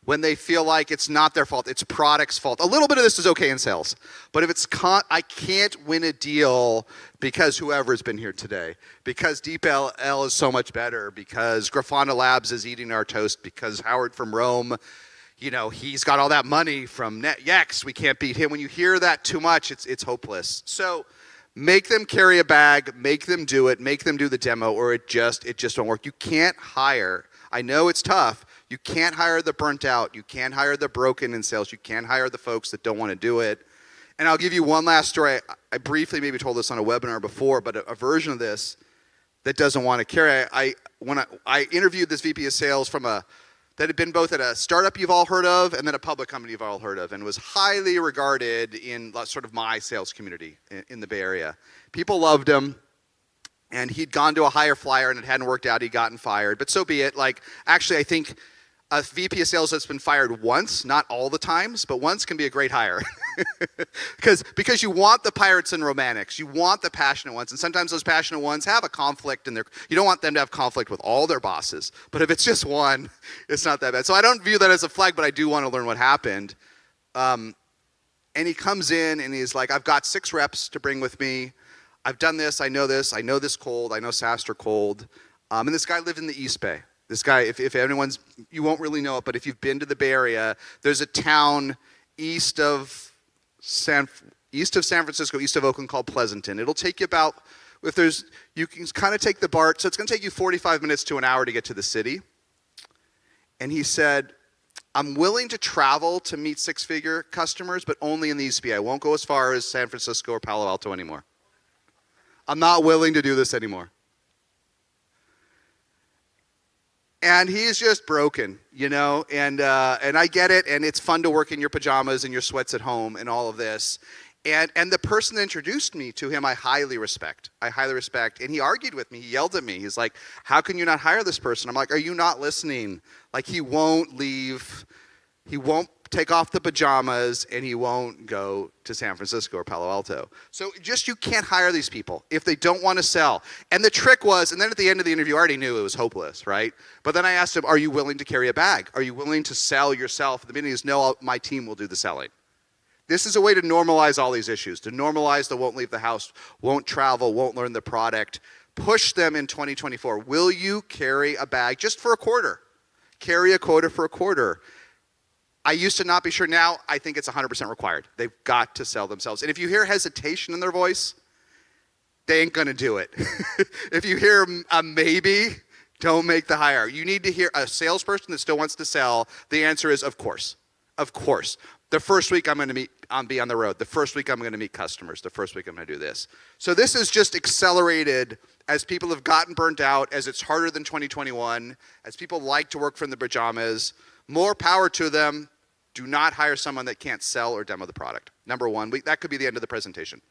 Speaker 8: when they feel like it's not their fault, it's product's fault. A little bit of this is okay in sales. But if it's, I can't win a deal because whoever's been here today, because DeepL is so much better, because Grafana Labs is eating our toast, because Howard from Rome, you know, he's got all that money from NetYex, we can't beat him. When you hear that too much, it's hopeless. So make them carry a bag, make them do it, make them do the demo, or it just won't work. You can't hire, I know it's tough, you can't hire the burnt out, you can't hire the broken in sales, you can't hire the folks that don't want to do it. And I'll give you one last story. I briefly maybe told this on a webinar before, but a version of this that doesn't want to carry. When I interviewed this VP of sales that had been both at a startup you've all heard of and then a public company you've all heard of, and was highly regarded in sort of my sales community in the Bay Area. People loved him, and he'd gone to a higher flyer and it hadn't worked out, he'd gotten fired, but so be it. Actually, I think a VP of sales that's been fired once, not all the times, but once can be a great hire. Because you want the pirates and romantics, you want the passionate ones, and sometimes those passionate ones have a conflict in you don't want them to have conflict with all their bosses, but if it's just one, it's not that bad. So I don't view that as a flag, but I do want to learn what happened. And he comes in and he's like, I've got 6 reps to bring with me, I've done this, I know this cold, I know SaaStr cold, and this guy lived in the East Bay. This guy, if anyone's, you won't really know it, but if you've been to the Bay Area, there's a town east of San Francisco, east of Oakland, called Pleasanton. It'll take you about, you can kind of take the BART, so it's going to take you 45 minutes to an hour to get to the city. And he said, I'm willing to travel to meet 6-figure customers, but only in the East Bay. I won't go as far as San Francisco or Palo Alto anymore. I'm not willing to do this anymore. And he's just broken, you know, and I get it, and it's fun to work in your pajamas and your sweats at home and all of this. And the person that introduced me to him, I highly respect. And he argued with me. He yelled at me. He's like, how can you not hire this person? I'm like, are you not listening? Like, he won't leave. He won't take off the pajamas, and he won't go to San Francisco or Palo Alto. So you can't hire these people if they don't want to sell. And the trick was, and then at the end of the interview, I already knew it was hopeless, right? But then I asked him, are you willing to carry a bag? Are you willing to sell yourself? At the beginning, he goes, no, my team will do the selling. This is a way to normalize all these issues, to normalize the won't leave the house, won't travel, won't learn the product. Push them in 2024. Will you carry a bag just for a quarter? Carry a quota for a quarter. I used to not be sure. Now I think it's 100% required. They've got to sell themselves. And if you hear hesitation in their voice, they ain't going to do it. If you hear a maybe, don't make the hire. You need to hear a salesperson that still wants to sell. The answer is, of course. Of course. The first week I'm going to be on the road. The first week I'm going to meet customers. The first week I'm going to do this. So this is just accelerated as people have gotten burnt out, as it's harder than 2021, as people like to work from the pajamas. More power to them. Do not hire someone that can't sell or demo the product. Number one, that could be the end of the presentation.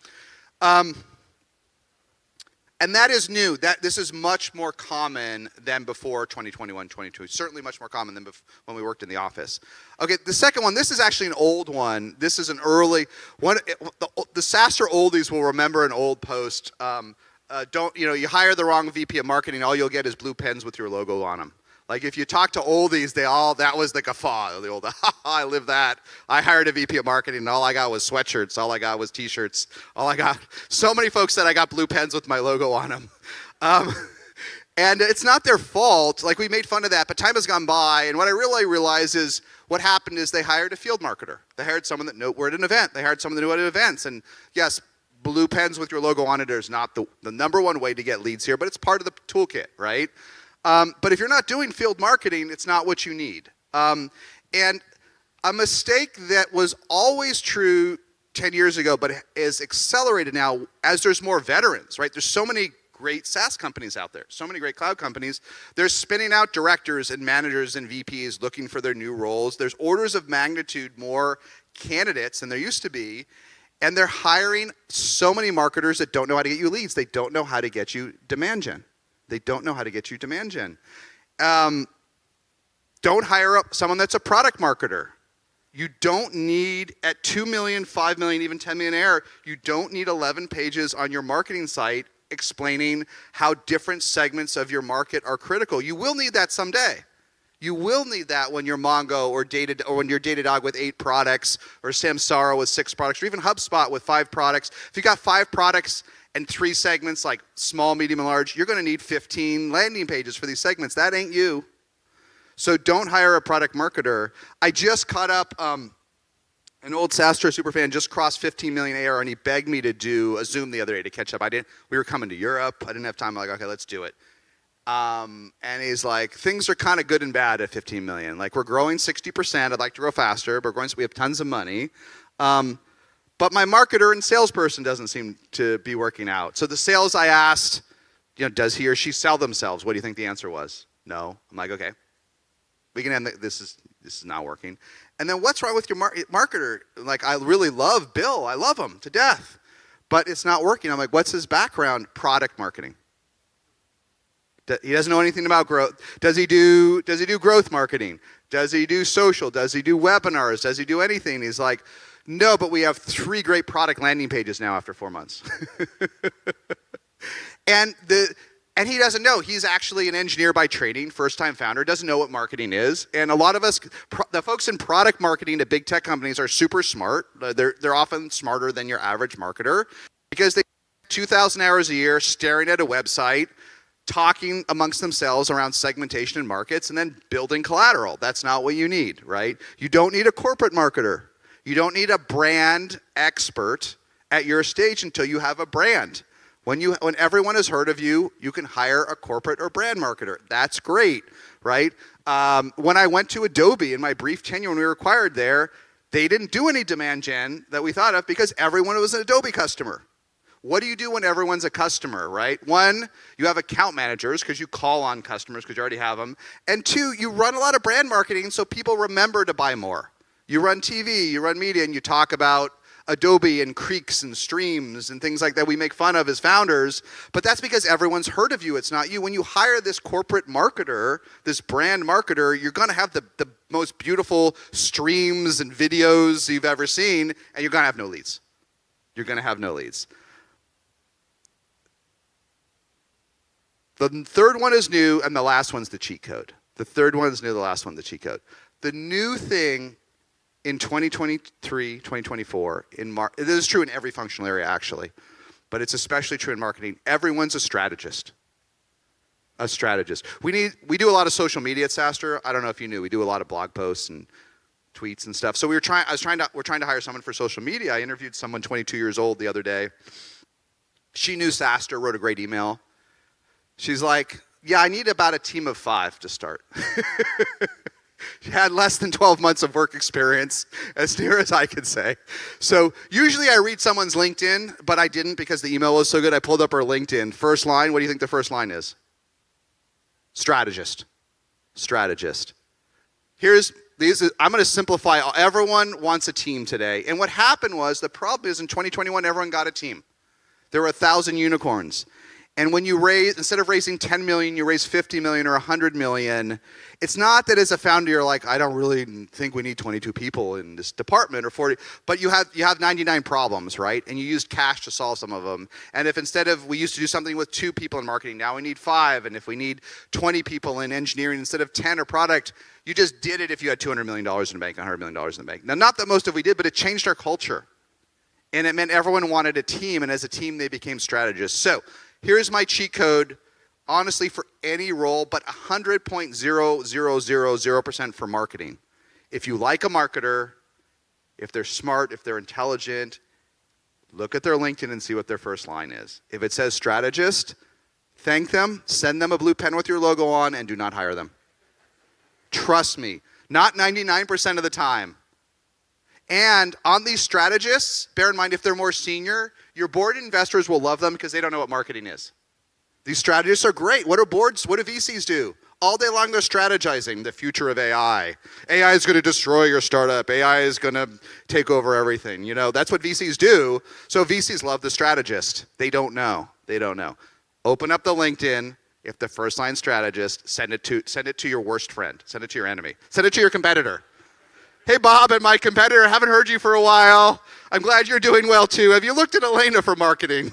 Speaker 8: And that is new. This is much more common than before 2021, 22. Certainly much more common than when we worked in the office. Okay, the second one, this is actually an old one. This is an early one. The SaaStr oldies will remember an old post. You hire the wrong VP of marketing, all you'll get is blue pens with your logo on them. Like if you talk to oldies, that was the guffaw. The old, I live that. I hired a VP of marketing and all I got was sweatshirts. All I got was t-shirts. So many folks said I got blue pens with my logo on them. And it's not their fault. Like we made fun of that, but time has gone by. And what I really realized is what happened is they hired a field marketer. They hired someone that knew we're at an event. They hired someone that knew at events. And yes, blue pens with your logo on it is not the number one way to get leads here, but it's part of the toolkit, right? But if you're not doing field marketing, it's not what you need. And a mistake that was always true 10 years ago, but is accelerated now as there's more veterans, right? There's so many great SaaS companies out there, so many great cloud companies. They're spinning out directors and managers and VPs looking for their new roles. There's orders of magnitude more candidates than there used to be. And they're hiring so many marketers that don't know how to get you leads. They don't know how to get you demand gen. Don't hire up someone that's a product marketer. You don't need, at 2 million, 5 million, even 10 million ARR, you don't need 11 pages on your marketing site explaining how different segments of your market are critical. You will need that someday. You will need that when you're Mongo or when you're Datadog with 8 products or Samsara with 6 products or even HubSpot with 5 products. If you got 5 products and 3 segments like small, medium, and large, you're going to need 15 landing pages for these segments. That ain't you. So don't hire a product marketer. I just caught up, an old SaaStr superfan just crossed 15 million ARR and he begged me to do a Zoom the other day to catch up. We were coming to Europe. I didn't have time. I'm like, okay, let's do it. And he's like, things are kind of good and bad at 15 million. Like we're growing 60%. I'd like to grow faster, but we have tons of money. But my marketer and salesperson doesn't seem to be working out. So the sales I asked, does he or she sell themselves? What do you think the answer was? No. I'm like, okay, we can end this is not working. And then what's wrong with your marketer? Like I really love Bill. I love him to death, but it's not working. I'm like, what's his background? Product marketing. He doesn't know anything about growth. Does he do growth marketing? Does he do social? Does he do webinars? Does he do anything? He's like, no, but we have 3 great product landing pages now after 4 months. And he doesn't know. He's actually an engineer by training, first-time founder, doesn't know what marketing is. And a lot of us, the folks in product marketing at big tech companies are super smart. They're often smarter than your average marketer because they 2,000 hours a year staring at a website, talking amongst themselves around segmentation and markets, and then building collateral. That's not what you need, right? You don't need a corporate marketer. You don't need a brand expert at your stage until you have a brand. When everyone has heard of you, you can hire a corporate or brand marketer. That's great, right? When I went to Adobe in my brief tenure when we were acquired there, they didn't do any demand gen that we thought of because everyone was an Adobe customer. What do you do when everyone's a customer, right? 1, you have account managers because you call on customers because you already have them. And 2, you run a lot of brand marketing so people remember to buy more. You run TV, you run media, and you talk about Adobe and creeks and streams and things like that we make fun of as founders, but that's because everyone's heard of you. It's not you. When you hire this corporate marketer, this brand marketer, you're going to have the most beautiful streams and videos you've ever seen, and you're going to have no leads. You're going to have no leads. The third one is new, and the last one's the cheat code. The third one is new, the last one, the cheat code. The new thing in 2023, 2024, this is true in every functional area actually, but it's especially true in marketing. Everyone's a strategist. A strategist. We do a lot of social media at SaaStr. I don't know if you knew, we do a lot of blog posts and tweets and stuff. So we're trying to hire someone for social media. I interviewed someone 22 years old the other day. She knew SaaStr, wrote a great email. She's like, yeah, I need about a team of 5 to start. She had less than 12 months of work experience, as near as I could say. So usually I read someone's LinkedIn, but I didn't because the email was so good. I pulled up her LinkedIn. First line, what do you think the first line is? Strategist. Strategist. I'm going to simplify. Everyone wants a team today. And what happened was, the problem is in 2021, everyone got a team. There were 1,000 unicorns. And when you raise, instead of raising 10 million, you raise 50 million or 100 million. It's not that as a founder, you're like, I don't really think we need 22 people in this department or 40, but you have 99 problems, right? And you used cash to solve some of them. And if instead of, we used to do something with 2 people in marketing, now we need 5. And if we need 20 people in engineering instead of 10 or product, you just did it if you had $200 million in the bank, $100 million in the bank. Now, not that most of we did, but it changed our culture. And it meant everyone wanted a team, and as a team, they became strategists. So here's my cheat code, honestly, for any role, but 100.0000% for marketing. If you like a marketer, if they're smart, if they're intelligent, look at their LinkedIn and see what their first line is. If it says strategist, thank them, send them a blue pen with your logo on, and do not hire them. Trust me, not 99% of the time. And on these strategists, bear in mind if they're more senior, your board investors will love them because they don't know what marketing is. These strategists are great. What do VCs do? All day long they're strategizing the future of AI. AI is going to destroy your startup. AI is going to take over everything. You know, that's what VCs do. So VCs love the strategist. They don't know. They don't know. Open up the LinkedIn. If the first line strategist, send it to your worst friend. Send it to your enemy. Send it to your competitor. Hey, Bob and my competitor, haven't heard you for a while. I'm glad you're doing well, too. Have you looked at Elena for marketing?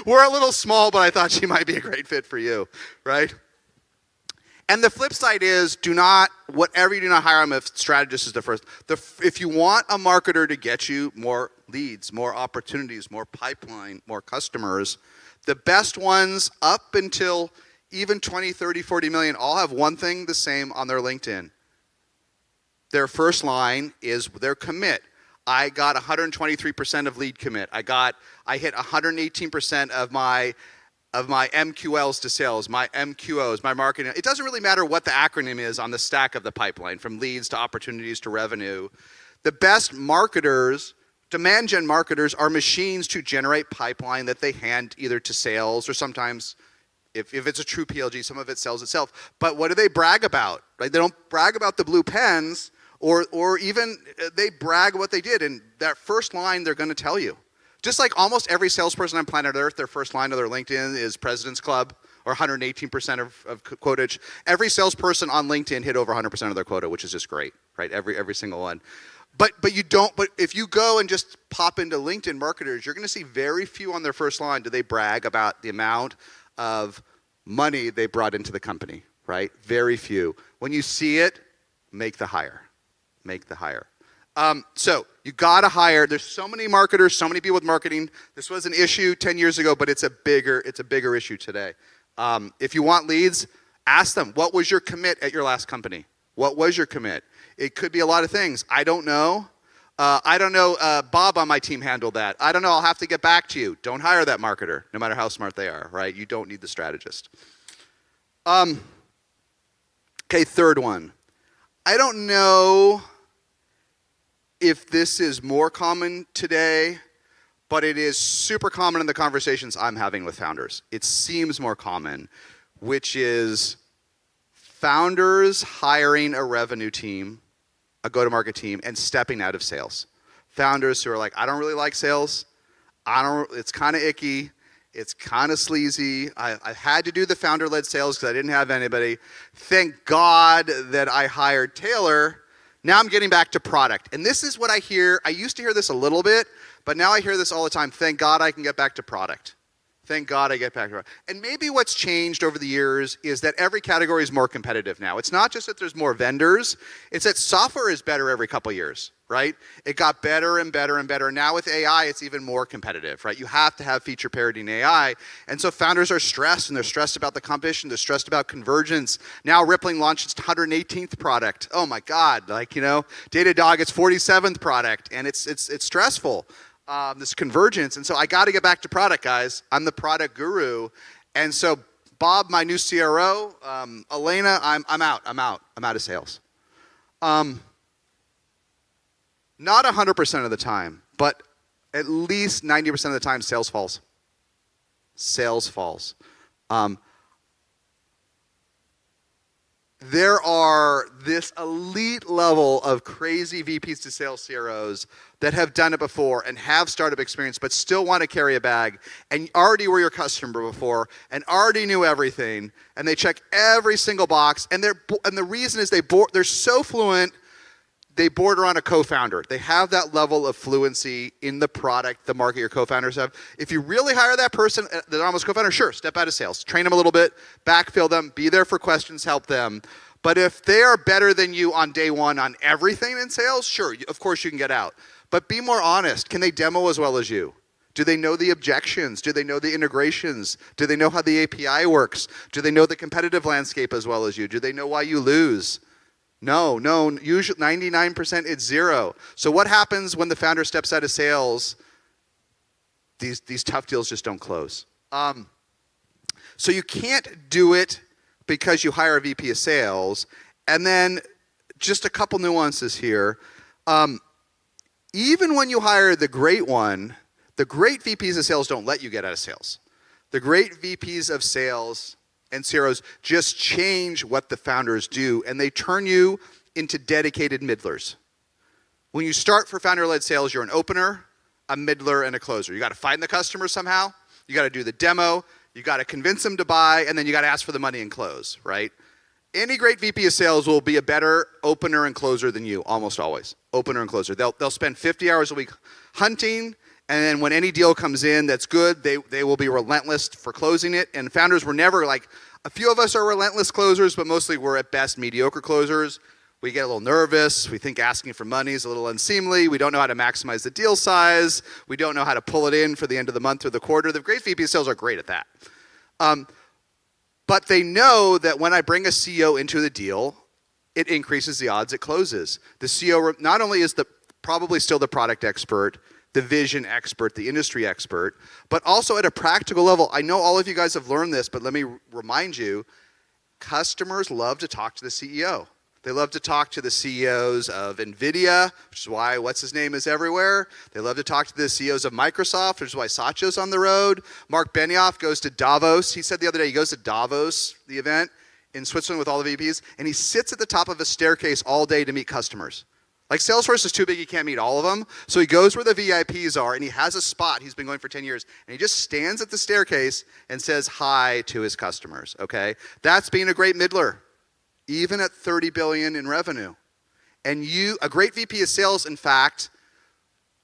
Speaker 8: We're a little small, but I thought she might be a great fit for you, right? And the flip side is, whatever you do not hire them if strategist is the first. If you want a marketer to get you more leads, more opportunities, more pipeline, more customers, the best ones up until even 20, 30, 40 million all have one thing the same on their LinkedIn. Their first line is their commit. I got 123% of lead commit. I hit 118% of my MQLs to sales, my MQOs, my marketing. It doesn't really matter what the acronym is on the stack of the pipeline, from leads to opportunities to revenue. The best marketers, demand gen marketers, are machines to generate pipeline that they hand either to sales or sometimes, if it's a true PLG, some of it sells itself. But what do they brag about? Right? They don't brag about the blue pens, or even they brag what they did. And that first line, they're going to tell you. Just like almost every salesperson on planet Earth, their first line of their LinkedIn is President's Club, or 118% of quotage. Every salesperson on LinkedIn hit over 100% of their quota, which is just great, right? Every single one. But if you go and just pop into LinkedIn marketers, you're going to see very few on their first line do they brag about the amount of money they brought into the company, right? Very few. When you see it, make the hire. Make the hire. So you got to hire. There's so many marketers, so many people with marketing. This was an issue 10 years ago, but it's a bigger issue today. If you want leads, ask them, what was your commit at your last company? What was your commit? It could be a lot of things. I don't know. Bob on my team handled that. I don't know. I'll have to get back to you. Don't hire that marketer, no matter how smart they are, right? You don't need the strategist. Okay, third one. I don't know if this is more common today, but it is super common in the conversations I'm having with founders. It seems more common, which is founders hiring a revenue team, a go-to-market team, and stepping out of sales. Founders who are like, I don't really like sales. It's kind of icky. It's kind of sleazy. I had to do the founder-led sales because I didn't have anybody. Thank God that I hired Taylor. Now I'm getting back to product. And this is what I hear. I used to hear this a little bit, but now I hear this all the time. Thank God I can get back to product. Thank God I get back to product. And maybe what's changed over the years is that every category is more competitive now. It's not just that there's more vendors. It's that software is better every couple years, right? It got better and better and better. Now with AI, it's even more competitive, right? You have to have feature parity in AI. And so founders are stressed, and they're stressed about the competition. They're stressed about convergence. Now Rippling launched its 118th product. Oh my God, Datadog, its 47th product, and it's stressful. This convergence. And so I got to get back to product, guys. I'm the product guru. And so Bob, my new CRO, Elena, I'm out of sales. Not 100% of the time, but at least 90% of the time, sales falls. Sales falls. there are this elite level of crazy VPs to sales CROs that have done it before and have startup experience but still want to carry a bag and already were your customer before and already knew everything and they check every single box and the reason is they're so fluent they border on a co-founder. They have that level of fluency in the product, the market your co-founders have. If you really hire that person, that almost co-founder, sure, step out of sales. Train them a little bit, backfill them, be there for questions, help them. But if they are better than you on day one on everything in sales, sure, of course you can get out. But be more honest. Can they demo as well as you? Do they know the objections? Do they know the integrations? Do they know how the API works? Do they know the competitive landscape as well as you? Do they know why you lose? No, usually 99% it's zero. So what happens when the founder steps out of sales? These tough deals just don't close. So you can't do it because you hire a VP of sales. And then just a couple nuances here. Even when you hire the great one, the great VPs of sales don't let you get out of sales. The great VPs of sales and CROs just change what the founders do, and they turn you into dedicated middlers. When you start for founder-led sales, you're an opener, a middler, and a closer. You got to find the customer somehow. You got to do the demo. You got to convince them to buy, and then you got to ask for the money and close, right? Any great VP of sales will be a better opener and closer than you, almost always. Opener and closer. They'll spend 50 hours a week hunting, and then when any deal comes in that's good, they will be relentless for closing it. And founders were never like, a few of us are relentless closers, but mostly we're at best mediocre closers. We get a little nervous. We think asking for money is a little unseemly. We don't know how to maximize the deal size. We don't know how to pull it in for the end of the month or the quarter. The great VP sales are great at that. But they know that when I bring a CEO into the deal, it increases the odds it closes. The CEO not only is probably still the product expert, the vision expert, the industry expert, but also at a practical level. I know all of you guys have learned this, but let me remind you, customers love to talk to the CEO. They love to talk to the CEOs of NVIDIA, which is why what's-his-name is everywhere. They love to talk to the CEOs of Microsoft, which is why Satya's on the road. Mark Benioff goes to Davos. He said the other day he goes to Davos, the event, in Switzerland with all the VPs, and he sits at the top of a staircase all day to meet customers. Like Salesforce is too big, he can't meet all of them. So he goes where the VIPs are and he has a spot, he's been going for 10 years, and he just stands at the staircase and says hi to his customers, okay? That's being a great middler, even at 30 billion in revenue. And a great VP of sales, in fact,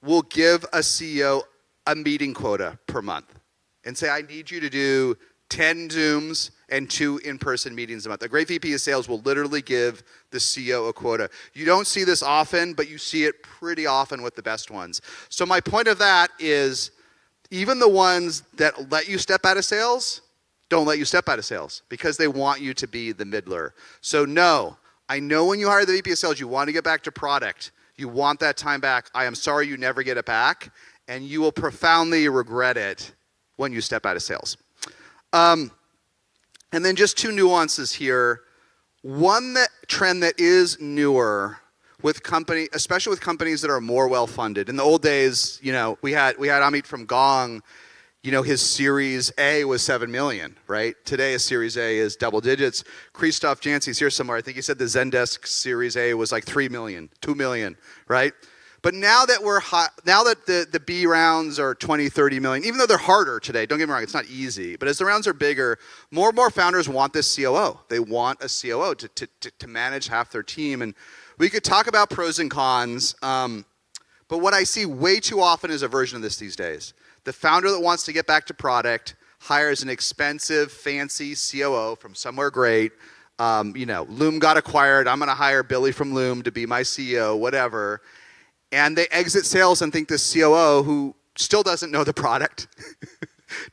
Speaker 8: will give a CEO a meeting quota per month and say, I need you to do 10 Zooms and 2 in-person meetings a month. A great VP of sales will literally give the CEO a quota. You don't see this often, but you see it pretty often with the best ones. So my point of that is, even the ones that let you step out of sales, don't let you step out of sales because they want you to be the middler. So no, I know when you hire the VP of sales, you want to get back to product. You want that time back. I am sorry you never get it back, and you will profoundly regret it when you step out of sales. And then just 2 nuances here. One trend that is newer with especially with companies that are more well-funded. In the old days, we had Amit from Gong. His Series A was 7 million, right? Today, his Series A is double digits. Christoph Janssi's here somewhere. I think he said the Zendesk Series A was like 3 million, 2 million, right? But now that the B rounds are 20, 30 million, even though they're harder today, don't get me wrong, it's not easy. But as the rounds are bigger, more and more founders want this COO. They want a COO to manage half their team. And we could talk about pros and cons, but what I see way too often is a version of this these days. The founder that wants to get back to product hires an expensive, fancy COO from somewhere great. Loom got acquired. I'm going to hire Billy from Loom to be my CEO, whatever. And they exit sales and think this COO, who still doesn't know the product,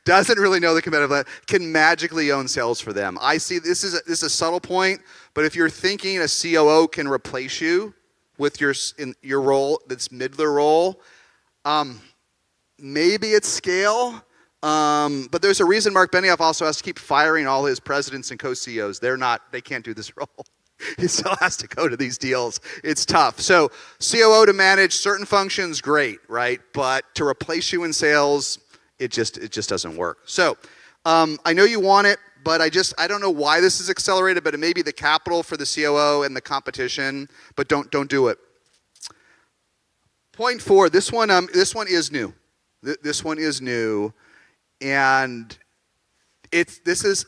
Speaker 8: doesn't really know the competitive landscape, can magically own sales for them. I see this is a subtle point, but if you're thinking a COO can replace you with in your role, this middler role, maybe it's scale, but there's a reason Mark Benioff also has to keep firing all his presidents and co-CEOs. They can't do this role. He still has to go to these deals. It's tough. So COO to manage certain functions, great, right? But to replace you in sales, it just doesn't work. So I know you want it, but I don't know why this is accelerated, but it may be the capital for the COO and the competition, but don't do it. Point 4, this one is new. This one is new, and this is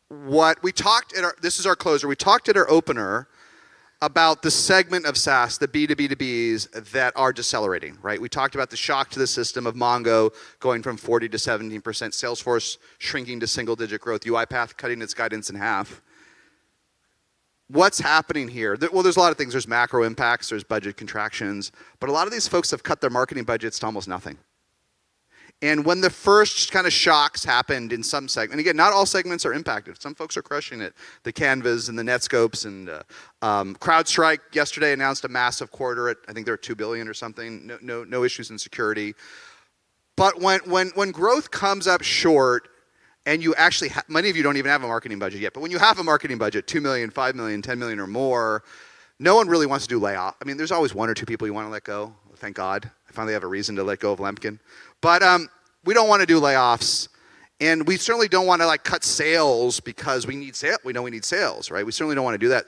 Speaker 8: what we talked at this is our closer. We talked at our opener about the segment of SaaS, the B2B2Bs that are decelerating, right? We talked about the shock to the system of Mongo going from 40 to 17%, Salesforce shrinking to single-digit growth, UiPath cutting its guidance in half. What's happening here? Well, there's a lot of things. There's macro impacts, there's budget contractions, but a lot of these folks have cut their marketing budgets to almost nothing. And when the first kind of shocks happened in some segments, and again, not all segments are impacted. Some folks are crushing it. The Canvas and the Netscopes and CrowdStrike yesterday announced a massive quarter at, I think they're at $2 billion or something. No issues in security. But when growth comes up short, and you actually, many of you don't even have a marketing budget yet, but when you have a marketing budget, 2 million, 5 million, 10 million or more, no one really wants to do layoff. I mean, there's always 1 or 2 people you want to let go. Thank God. I finally have a reason to let go of Lemkin. But we don't want to do layoffs, and we certainly don't want to like cut sales because we need sales. We know we need sales, right? We certainly don't want to do that,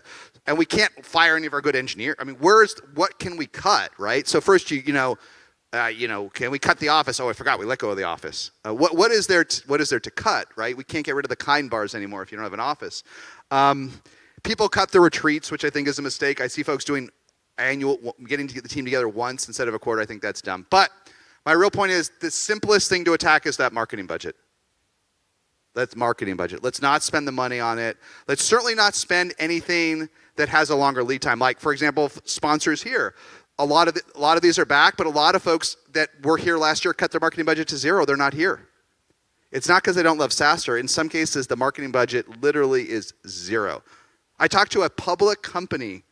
Speaker 8: and we can't fire any of our good engineers. I mean, what can we cut, right? So first, can we cut the office? Oh, I forgot, we let go of the office. What is there to cut, right? We can't get rid of the kind bars anymore if you don't have an office. People cut the retreats, which I think is a mistake. I see folks doing getting the team together once instead of a quarter. I think that's dumb. But my real point is the simplest thing to attack is that marketing budget. That's marketing budget. Let's not spend the money on it. Let's certainly not spend anything that has a longer lead time. Like, for example, sponsors here. A lot of these are back, but a lot of folks that were here last year cut their marketing budget to 0. They're not here. It's not because they don't love SaaStr. In some cases, the marketing budget literally is 0. I talked to a public company,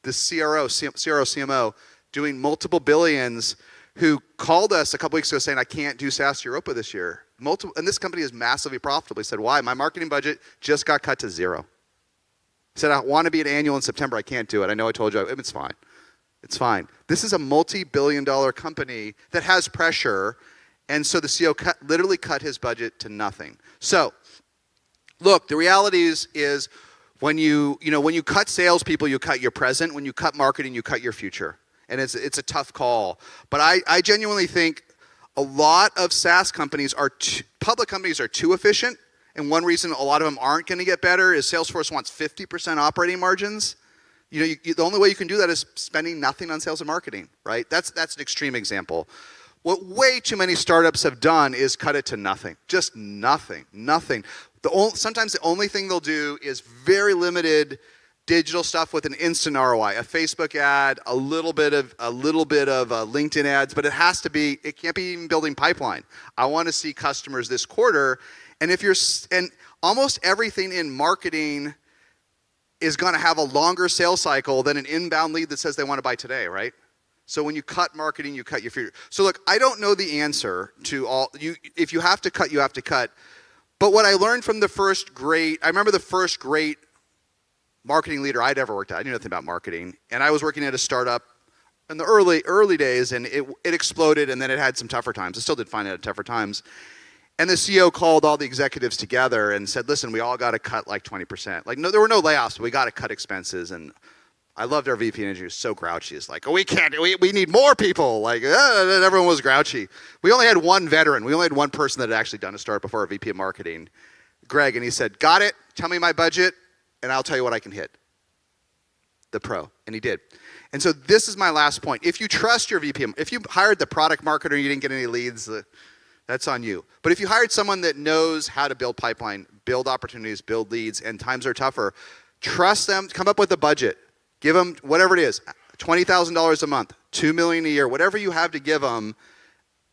Speaker 8: the CMO, doing multiple billions, who called us a couple weeks ago saying, I can't do SaaStr Europa this year. And this company is massively profitable. He said, why? My marketing budget just got cut to 0. He said, I want to be at annual in September. I can't do it. I know I told you. It's fine. It's fine. This is a multi-billion-dollar company that has pressure, and so the CEO literally cut his budget to nothing. So, look, the reality is when you cut salespeople, you cut your present. When you cut marketing, you cut your future. And it's a tough call. But I genuinely think a lot of SaaS companies public companies are too efficient. And one reason a lot of them aren't going to get better is Salesforce wants 50% operating margins. The only way you can do that is spending nothing on sales and marketing, right? That's an extreme example. What way too many startups have done is cut it to nothing. Just nothing. Sometimes the only thing they'll do is very limited digital stuff with an instant ROI, a Facebook ad, a little bit of LinkedIn ads, but it can't be even building pipeline. I want to see customers this quarter, and almost everything in marketing is going to have a longer sales cycle than an inbound lead that says they want to buy today, right? So when you cut marketing, you cut your future. So look, I don't know the answer to all. If you have to cut, you have to cut. But what I learned from I remember the first great marketing leader I'd ever worked at. I knew nothing about marketing. And I was working at a startup in the early days, and it exploded, and then it had some tougher times. I still did fine at tougher times. And the CEO called all the executives together and said, listen, we all got to cut like 20%. Like, no, there were no layoffs, but we got to cut expenses. And I loved our VP engineer. He was so grouchy. He's like, we can't, we need more people. Like, and everyone was grouchy. We only had one veteran. We only had one person that had actually done a startup before, our VP of marketing, Greg. And he said, got it. Tell me my budget, and I'll tell you what I can hit. The pro. And he did. And so this is my last point. If you trust your VP, if you hired the product marketer and you didn't get any leads, that's on you. But if you hired someone that knows how to build pipeline, build opportunities, build leads, and times are tougher, trust them, come up with a budget. Give them whatever it is, $20,000 a month, $2 million a year, whatever you have to give them.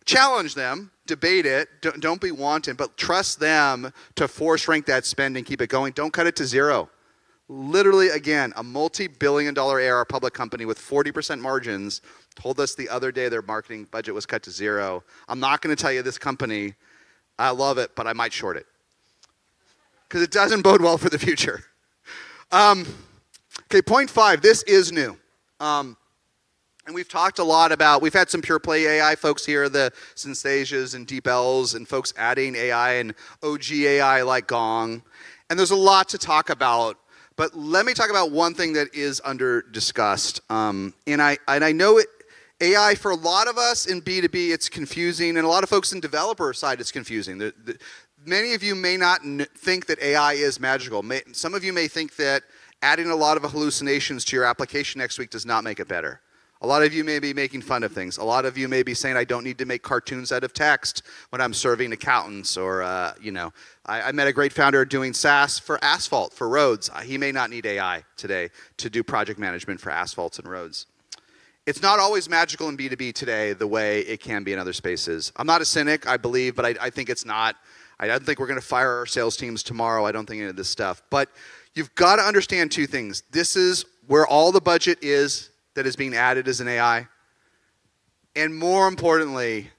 Speaker 8: Challenge them, debate it, don't be wanton, but trust them to force rank that spend and keep it going. Don't cut it to 0. Literally, again, a multi-billion-dollar ARR public company with 40% margins told us the other day their marketing budget was cut to 0. I'm not going to tell you this company, I love it, but I might short it. Because it doesn't bode well for the future. Okay, point 5, this is new. And we've talked a lot about, we've had some pure play AI folks here, the Synthasias and DeepLs, and folks adding AI and OG AI like Gong. And there's a lot to talk about, but let me talk about one thing that is under discussed. And I know AI for a lot of us in B2B, it's confusing, and a lot of folks in developer side, it's confusing. Many of you may not think that AI is magical. Some of you may think that adding a lot of hallucinations to your application next week does not make it better. A lot of you may be making fun of things. A lot of you may be saying, I don't need to make cartoons out of text when I'm serving accountants, or, I met a great founder doing SaaS for asphalt, for roads. He may not need AI today to do project management for asphalts and roads. It's not always magical in B2B today the way it can be in other spaces. I'm not a cynic, I believe, but I think it's not. I don't think we're going to fire our sales teams tomorrow. I don't think any of this stuff. But you've got to understand two things. This is where all the budget is that is being added as an AI. And more importantly,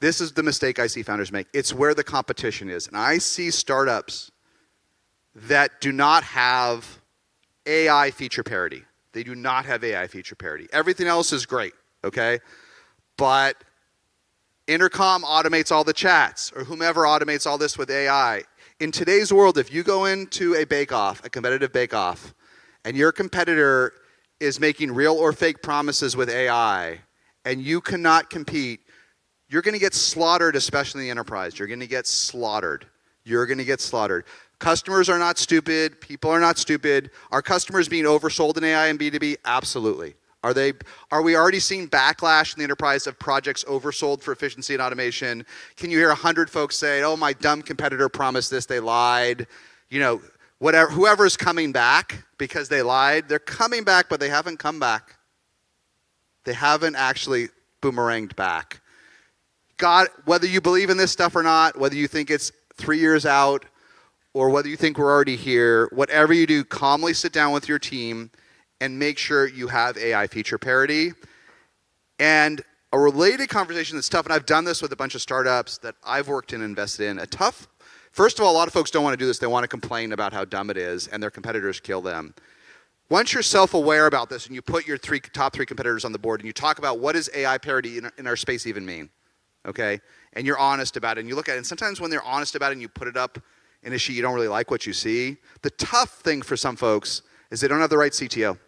Speaker 8: this is the mistake I see founders make. It's where the competition is. And I see startups that do not have AI feature parity. They do not have AI feature parity. Everything else is great, okay? But Intercom automates all the chats, or whomever automates all this with AI. In today's world, if you go into a bake-off, a competitive bake-off, and your competitor is making real or fake promises with AI, and you cannot compete, you're going to get slaughtered, especially in the enterprise. You're going to get slaughtered. You're going to get slaughtered. Customers are not stupid. People are not stupid. Are customers being oversold in AI and B2B? Absolutely. Are we already seeing backlash in the enterprise of projects oversold for efficiency and automation? Can you hear 100 folks say, oh, my dumb competitor promised this, they lied? Whatever, whoever's coming back because they lied, they're coming back, but they haven't come back. They haven't actually boomeranged back. God, whether you believe in this stuff or not, whether you think it's 3 years out, or whether you think we're already here, whatever you do, calmly sit down with your team and make sure you have AI feature parity. And a related conversation that's tough, and I've done this with a bunch of startups that I've worked in and invested in, first of all, a lot of folks don't want to do this. They want to complain about how dumb it is, and their competitors kill them. Once you're self-aware about this and you put your top three competitors on the board and you talk about what does AI parity in our space even mean, okay? And you're honest about it, and you look at it, and sometimes when they're honest about it and you put it up in a sheet, you don't really like what you see. The tough thing for some folks is they don't have the right CTO.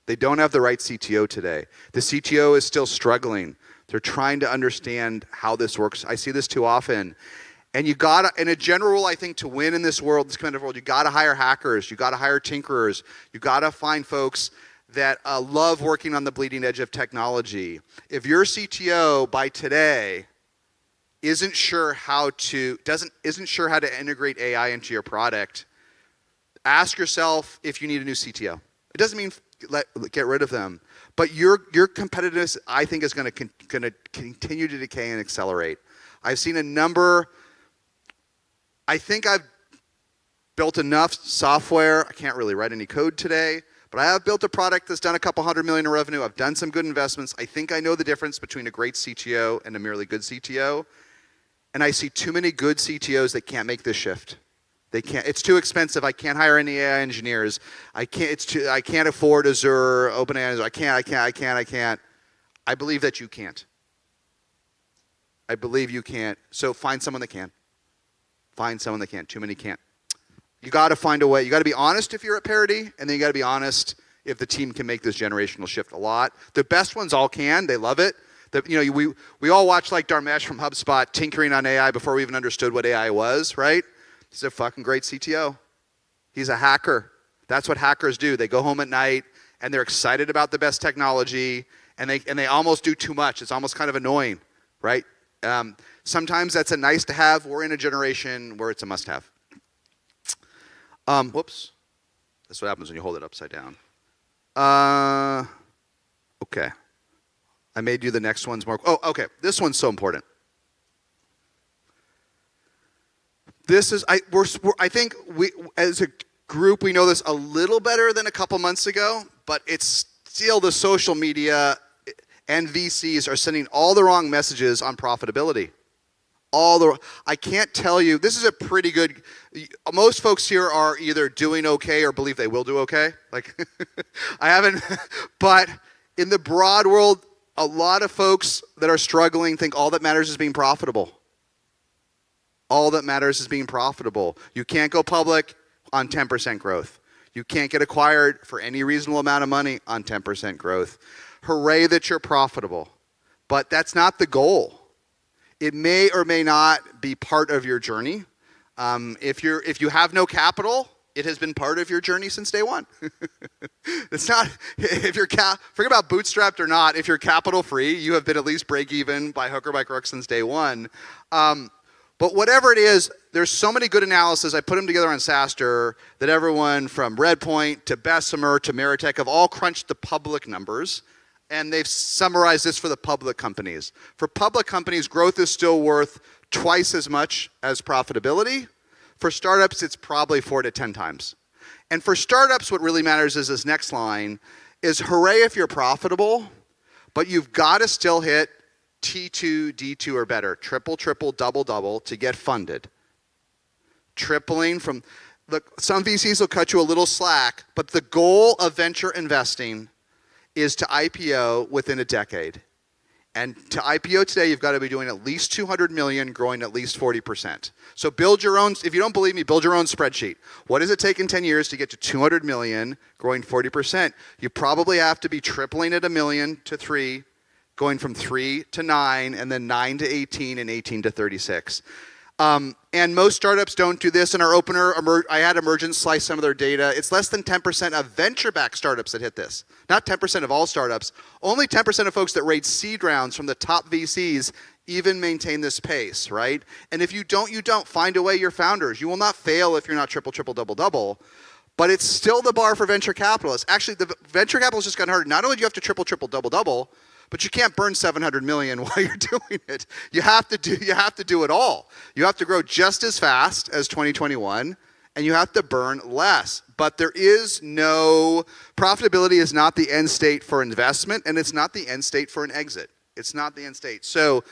Speaker 8: They don't have the right CTO today. The CTO is still struggling. They're trying to understand how this works. I see this too often. And you gotta, in a general rule, I think to win in this world, this kind of world, you gotta hire hackers, you gotta hire tinkerers, you gotta find folks that love working on the bleeding edge of technology. If your CTO by today isn't sure how to integrate AI into your product, ask yourself if you need a new CTO. It doesn't mean get rid of them, but your competitiveness, I think, is going to continue to decay and accelerate. I've seen a number. I think I've built enough software. I can't really write any code today, but I have built a product that's done a couple $100 million in revenue. I've done some good investments. I think I know the difference between a great CTO and a merely good CTO. And I see too many good CTOs that can't make this shift. They can't. It's too expensive. I can't hire any AI engineers. I can't afford Azure, OpenAI. I can't. I believe that you can't. I believe you can't. So find someone that can. Find someone that can. Too many can't. You got to find a way. You got to be honest if you're at parity, and then you got to be honest if the team can make this generational shift a lot. The best ones all can. They love it. We all watched like Dharmesh from HubSpot tinkering on AI before we even understood what AI was, right? He's a fucking great CTO. He's a hacker. That's what hackers do. They go home at night and they're excited about the best technology, and they almost do too much. It's almost kind of annoying, right? Sometimes that's a nice to have. We're in a generation where it's a must have. Whoops. That's what happens when you hold it upside down. Okay. I may do the next ones more. Oh, okay. This one's so important. This is, I think we, as a group, we know this a little better than a couple months ago, but it's still the social media and VCs are sending all the wrong messages on profitability. I can't tell you, this is a pretty good, most folks here are either doing okay or believe they will do okay. Like, I haven't, but in the broad world, a lot of folks that are struggling think all that matters is being profitable. All that matters is being profitable. You can't go public on 10% growth. You can't get acquired for any reasonable amount of money on 10% growth. Hooray that you're profitable. But that's not the goal. It may or may not be part of your journey. If you have no capital, it has been part of your journey since day one. It's not, if you're, forget about bootstrapped or not, if you're capital free, you have been at least break even by hook or by crook since day one. But whatever it is, there's so many good analysis. I put them together on SaaStr that everyone from Redpoint to Bessemer to Meritech have all crunched the public numbers. And they've summarized this for the public companies. For public companies, growth is still worth twice as much as profitability. For startups, it's probably 4 to 10 times. And for startups, what really matters is this next line is hooray if you're profitable, but you've got to still hit T2, D2 or better, triple, double, double to get funded. Tripling from, look, some VCs will cut you a little slack, but the goal of venture investing is to IPO within a decade. And to IPO today, you've got to be doing at least 200 million, growing at least 40%. So build your own, if you don't believe me, build your own spreadsheet. What does it take in 10 years to get to 200 million, growing 40%? You probably have to be tripling at 1 million to 3, going from 3 to 9, and then 9 to 18, and 18 to 36. And most startups don't do this. In our opener, I had Emergent slice some of their data. It's less than 10% of venture-backed startups that hit this. Not 10% of all startups. Only 10% of folks that raise seed rounds from the top VCs even maintain this pace, right? And if you don't, you don't. Find a way, you're founders. You will not fail if you're not triple, double, double. But it's still the bar for venture capitalists. Actually, the venture capitalists just got hurt. Not only do you have to triple, double, double, but you can't burn 700 million while you're doing it. You have to do it all. You have to grow just as fast as 2021, and you have to burn less. But there is no, profitability is not the end state for investment, and it's not the end state for an exit. It's not the end state. So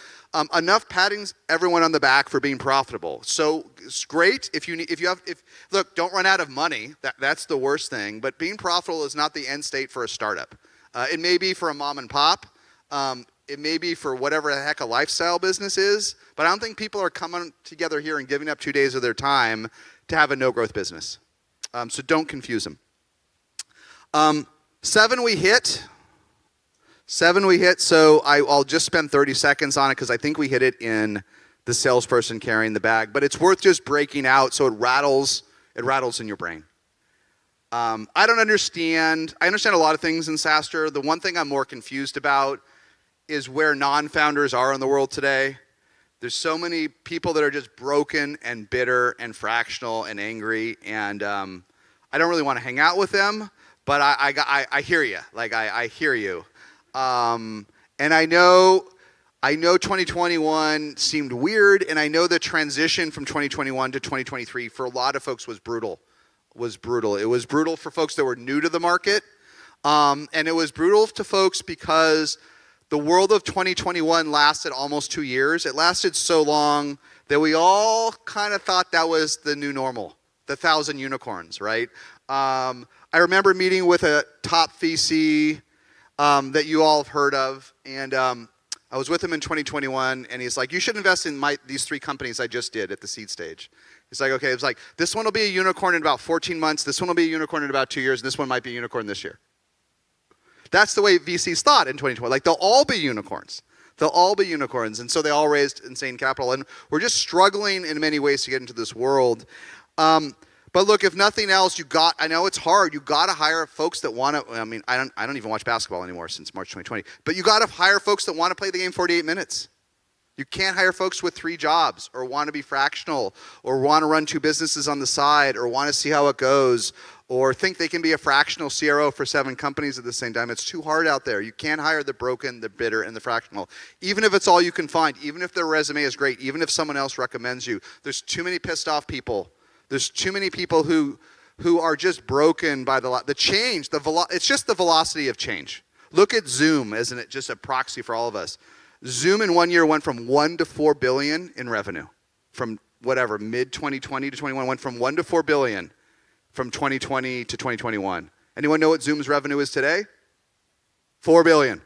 Speaker 8: enough patting everyone on the back for being profitable. So it's great if look, don't run out of money. That's the worst thing. But being profitable is not the end state for a startup. It may be for a mom and pop. It may be for whatever the heck a lifestyle business is, but I don't think people are coming together here and giving up 2 days of their time to have a no-growth business. So don't confuse them. 7 we hit. So I'll just spend 30 seconds on it because I think we hit it in the salesperson carrying the bag, but it's worth just breaking out so it rattles in your brain. I understand a lot of things in SaaStr. The one thing I'm more confused about is where non-founders are in the world today. There's so many people that are just broken and bitter and fractional and angry, and I don't really want to hang out with them, but I hear you. Like, I hear you. And I know 2021 seemed weird, and I know the transition from 2021 to 2023 for a lot of folks was brutal. It was brutal for folks that were new to the market, and it was brutal to folks because the world of 2021 lasted almost 2 years. It lasted so long that we all kind of thought that was the new normal, the 1,000 unicorns, right? I remember meeting with a top VC that you all have heard of, and I was with him in 2021, and he's like, you should invest in these 3 companies I just did at the seed stage. He's like, okay, it's like, this one will be a unicorn in about 14 months, this one will be a unicorn in about 2 years, and this one might be a unicorn this year. That's the way VCs thought in 2020. Like, they'll all be unicorns. They'll all be unicorns. And so they all raised insane capital. And we're just struggling in many ways to get into this world. But look, if nothing else, I know it's hard. You got to hire folks that want to, I don't even watch basketball anymore since March 2020. But you got to hire folks that want to play the game 48 minutes. You can't hire folks with 3 jobs or want to be fractional or want to run 2 businesses on the side or want to see how it goes or think they can be a fractional CRO for 7 companies at the same time. It's too hard out there. You can't hire the broken, the bitter, and the fractional. Even if it's all you can find, even if their resume is great, even if someone else recommends you, there's too many pissed off people. There's too many people who are just broken by the change. It's just the velocity of change. Look at Zoom, isn't it? Just a proxy for all of us. Zoom in 1 year went from 1 to 4 billion in revenue. From whatever, mid 2020 to 21, went from 1 to 4 billion from 2020 to 2021. Anyone know what Zoom's revenue is today? 4 billion.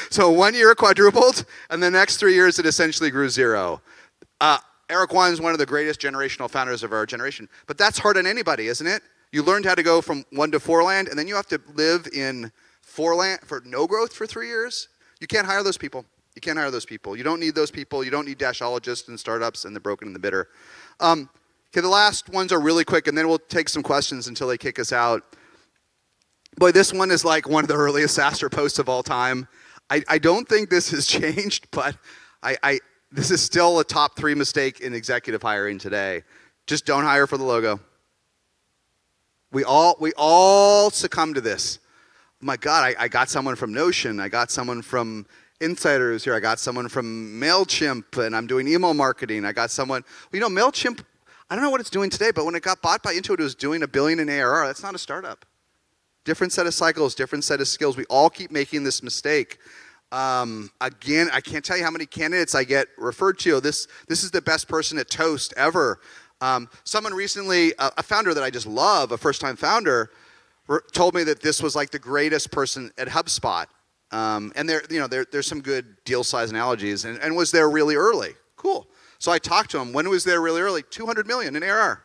Speaker 8: So 1 year it quadrupled, and the next 3 years it essentially grew zero. Eric Yuan is one of the greatest generational founders of our generation, but that's hard on anybody, isn't it? You learned how to go from 1 to 4 land, and then you have to live in 4 land for no growth for 3 years. You can't hire those people. You can't hire those people. You don't need those people. You don't need dashologists and startups and the broken and the bitter. Okay, the last ones are really quick, and then we'll take some questions until they kick us out. Boy, this one is like one of the earliest SaaStr posts of all time. I don't think this has changed, but this is still a top 3 mistake in executive hiring today. Just don't hire for the logo. We all succumb to this. Oh my God, I got someone from Notion. I got someone from Insiders here. I got someone from MailChimp, and I'm doing email marketing. I got someone, well, MailChimp, I don't know what it's doing today, but when it got bought by Intuit, it was doing $1 billion in ARR. That's not a startup. Different set of cycles, different set of skills. We all keep making this mistake. Again, I can't tell you how many candidates I get referred to. This is the best person at Toast ever. Someone recently, a founder that I just love, a first-time founder, told me that this was like the greatest person at HubSpot. And there's some good deal size analogies, and was there really early. Cool. So I talked to him. When was there really early? 200 million in ARR.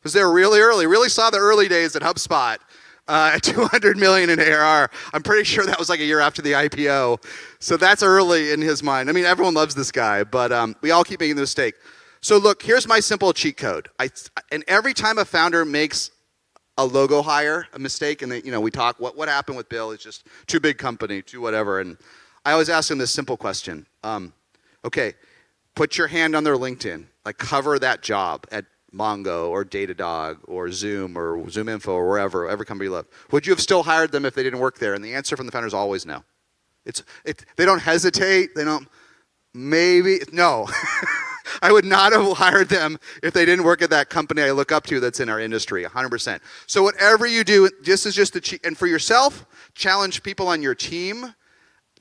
Speaker 8: Was there really early? Really saw the early days at HubSpot. At 200 million in ARR. I'm pretty sure that was like a year after the IPO. So that's early in his mind. I mean, everyone loves this guy, but we all keep making the mistake. So look, here's my simple cheat code. And every time a founder makes a logo hire, a mistake, and we talk, what happened with Bill? It's just too big company, too whatever. And I always ask them this simple question. Okay, put your hand on their LinkedIn. Like cover that job at Mongo or Datadog or Zoom or ZoomInfo or wherever, every company you love. Would you have still hired them if they didn't work there? And the answer from the founder is always no. They don't hesitate. They don't, maybe, no. I would not have hired them if they didn't work at that company I look up to that's in our industry, 100%. So whatever you do, this is just the cheat. And for yourself, challenge people on your team,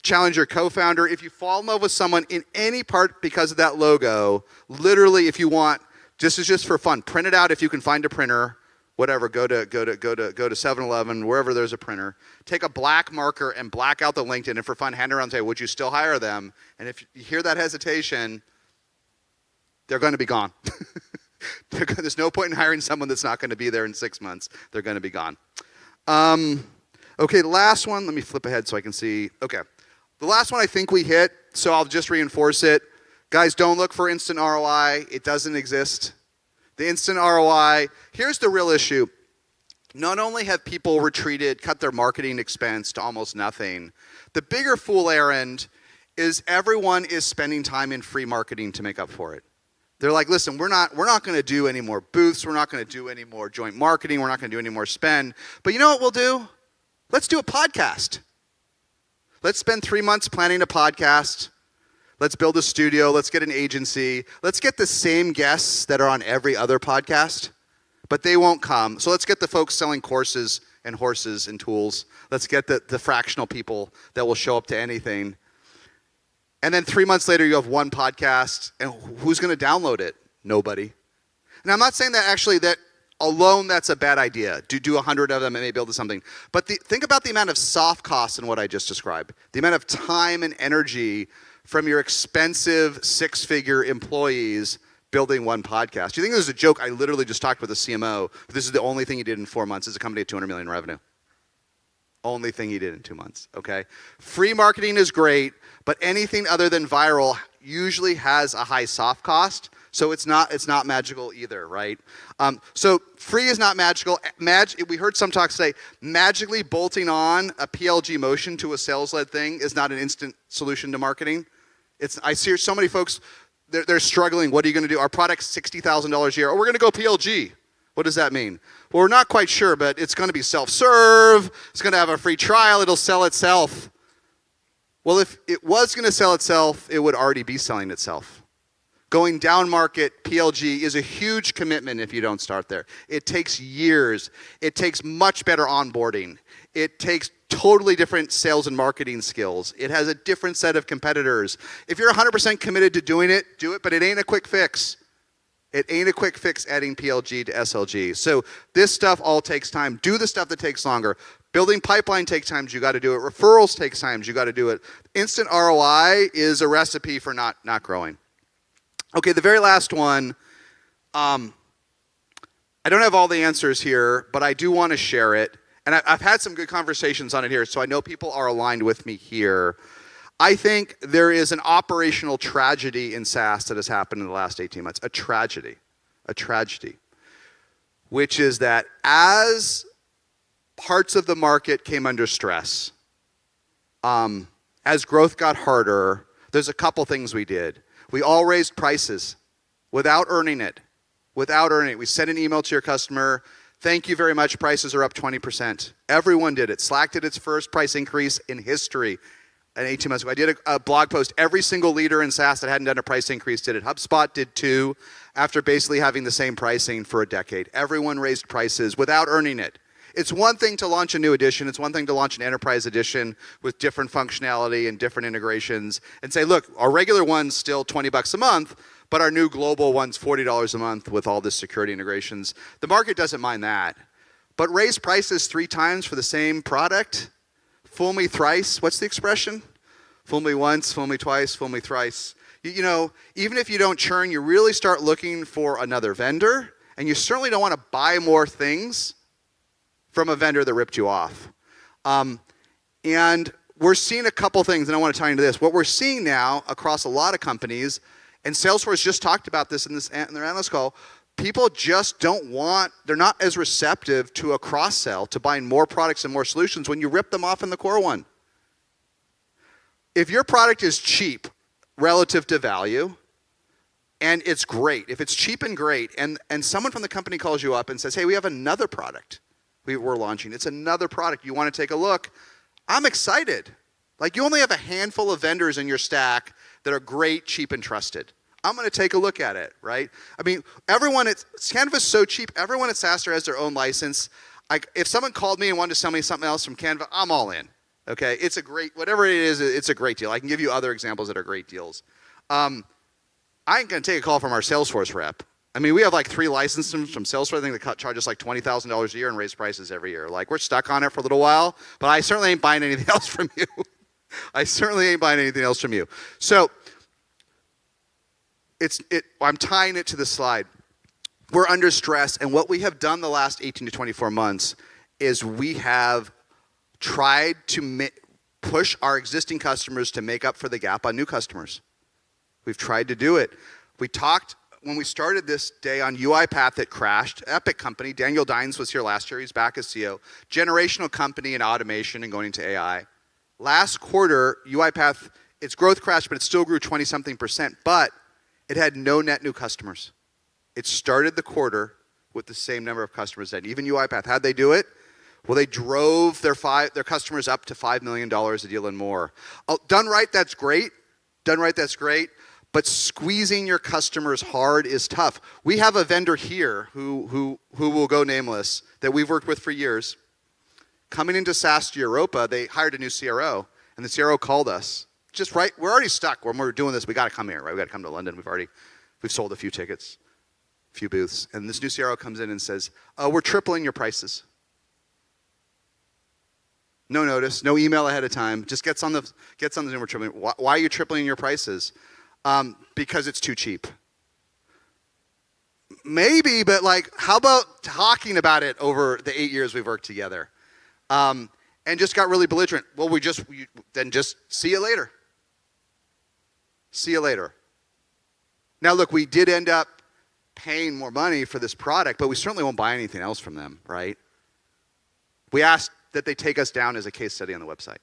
Speaker 8: challenge your co-founder. If you fall in love with someone in any part because of that logo, literally if you want, this is just for fun. Print it out if you can find a printer. Whatever. Go to 7-Eleven, wherever there's a printer. Take a black marker and black out the LinkedIn, and for fun, hand it around and say, "Would you still hire them?" And if you hear that hesitation, they're going to be gone. There's no point in hiring someone that's not going to be there in 6 months. They're going to be gone. Okay, the last one. Let me flip ahead so I can see. Okay, the last one I think we hit. So I'll just reinforce it. Guys, don't look for instant ROI. It doesn't exist. The instant ROI, here's the real issue. Not only have people retreated, cut their marketing expense to almost nothing, the bigger fool errand is everyone is spending time in free marketing to make up for it. They're like, listen, we're not going to do any more booths. We're not going to do any more joint marketing. We're not going to do any more spend. But you know what we'll do? Let's do a podcast. Let's spend 3 months planning a podcast. Let's build a studio. Let's get an agency. Let's get the same guests that are on every other podcast, but they won't come. So let's get the folks selling courses and horses and tools. Let's get the fractional people that will show up to anything. And then 3 months later, you have one podcast, and who's going to download it? Nobody. And I'm not saying that actually that alone that's a bad idea. Do 100 of them and maybe build something. But think about the amount of soft costs in what I just described. The amount of time and energy from your expensive 6-figure employees building one podcast. Do you think this is a joke? I literally just talked with a CMO. This is the only thing he did in 4 months. It's a company at 200 million in revenue. Only thing he did in 2 months, okay? Free marketing is great, but anything other than viral usually has a high soft cost. So it's not magical either, right? So free is not magical. We heard some talks say magically bolting on a PLG motion to a sales-led thing is not an instant solution to marketing. I see so many folks, they're struggling. What are you going to do? Our product's $60,000 a year. Oh, we're going to go PLG. What does that mean? Well, we're not quite sure, but it's going to be self-serve. It's going to have a free trial. It'll sell itself. Well, if it was going to sell itself, it would already be selling itself. Going down market, PLG, is a huge commitment if you don't start there. It takes years. It takes much better onboarding. It takes totally different sales and marketing skills. It has a different set of competitors. If you're 100% committed to doing it, do it, but it ain't a quick fix. It ain't a quick fix adding PLG to SLG. So this stuff all takes time. Do the stuff that takes longer. Building pipeline takes time, you got to do it. Referrals takes time, you got to do it. Instant ROI is a recipe for not growing. Okay, the very last one. I don't have all the answers here, but I do want to share it. And I've had some good conversations on it here, so I know people are aligned with me here. I think there is an operational tragedy in SaaS that has happened in the last 18 months. A tragedy, which is that as parts of the market came under stress, as growth got harder, there's a couple things we did. We all raised prices without earning it. We sent an email to your customer, thank you very much, prices are up 20%. Everyone did it. Slack did its first price increase in history 18 months ago. I did a blog post. Every single leader in SaaS that hadn't done a price increase did it. HubSpot did too, after basically having the same pricing for a decade. Everyone raised prices without earning it. It's one thing to launch a new edition. It's one thing to launch an enterprise edition with different functionality and different integrations and say, look, our regular one's still $20 a month, but our new global one's $40 a month with all this security integrations. The market doesn't mind that. But raise prices 3 times for the same product? Fool me thrice. What's the expression? Fool me once, fool me twice, fool me thrice. You know, even if you don't churn, you really start looking for another vendor, and you certainly don't want to buy more things from a vendor that ripped you off. And we're seeing a couple things, and I want to tie into this. What we're seeing now across a lot of companies, and Salesforce just talked about this in their analyst call, people just they're not as receptive to a cross-sell, to buying more products and more solutions when you rip them off in the core one. If your product is cheap relative to value, and it's great, if it's cheap and great, and someone from the company calls you up and says, hey, we have another product we're launching. It's another product. You want to take a look? I'm excited. Like, you only have a handful of vendors in your stack that are great, cheap, and trusted. I'm going to take a look at it, right? I mean, Canva's so cheap. Everyone at SaaStr has their own license. If someone called me and wanted to sell me something else from Canva, I'm all in, okay? It's a great, whatever it is, it's a great deal. I can give you other examples that are great deals. I ain't going to take a call from our Salesforce rep. I mean, we have like 3 licenses from Salesforce. I think they charge us like $20,000 a year and raise prices every year. Like, we're stuck on it for a little while, but I certainly ain't buying anything else from you. So, I'm tying it to the slide. We're under stress, and what we have done the last 18 to 24 months is we have tried to push our existing customers to make up for the gap on new customers. We've tried to do it. We talked, when we started this day, on UiPath that crashed. Epic company. Daniel Dines was here last year. He's back as CEO. Generational company in automation and going into AI. Last quarter, UiPath, its growth crashed, but it still grew 20-something%. But it had no net new customers. It started the quarter with the same number of customers. And even UiPath, how'd they do it? Well, they drove their customers up to $5 million a deal and more. Done right, that's great. But squeezing your customers hard is tough. We have a vendor here who will go nameless that we've worked with for years. Coming into SaaStr Europa, they hired a new CRO, and the CRO called us. Just right, we're already stuck. When we're doing this, we got to come here, right? We got to come to London. We've sold a few tickets, a few booths, and this new CRO comes in and says, we're tripling your prices. No notice, no email ahead of time. Just gets on the Zoom. We're tripling. Why are you tripling your prices? Because it's too cheap. Maybe, but like, how about talking about it over the 8 years we've worked together? And just got really belligerent. Well, then just see you later. See you later. Now, look, we did end up paying more money for this product, but we certainly won't buy anything else from them, right? We asked that they take us down as a case study on the website.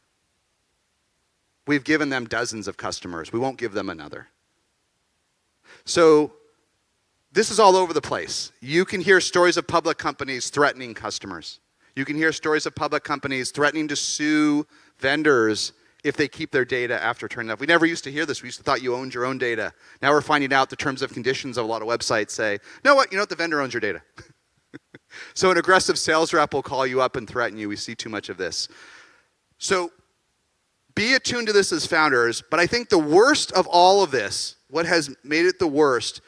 Speaker 8: We've given them dozens of customers. We won't give them another. So this is all over the place. You can hear stories of public companies threatening customers. You can hear stories of public companies threatening to sue vendors if they keep their data after turning off. We never used to hear this. We used to thought you owned your own data. Now we're finding out the terms of conditions of a lot of websites say, you know what, the vendor owns your data. So an aggressive sales rep will call you up and threaten you. We see too much of this. So be attuned to this as founders, but I think the worst of all of this, what has made it the worst,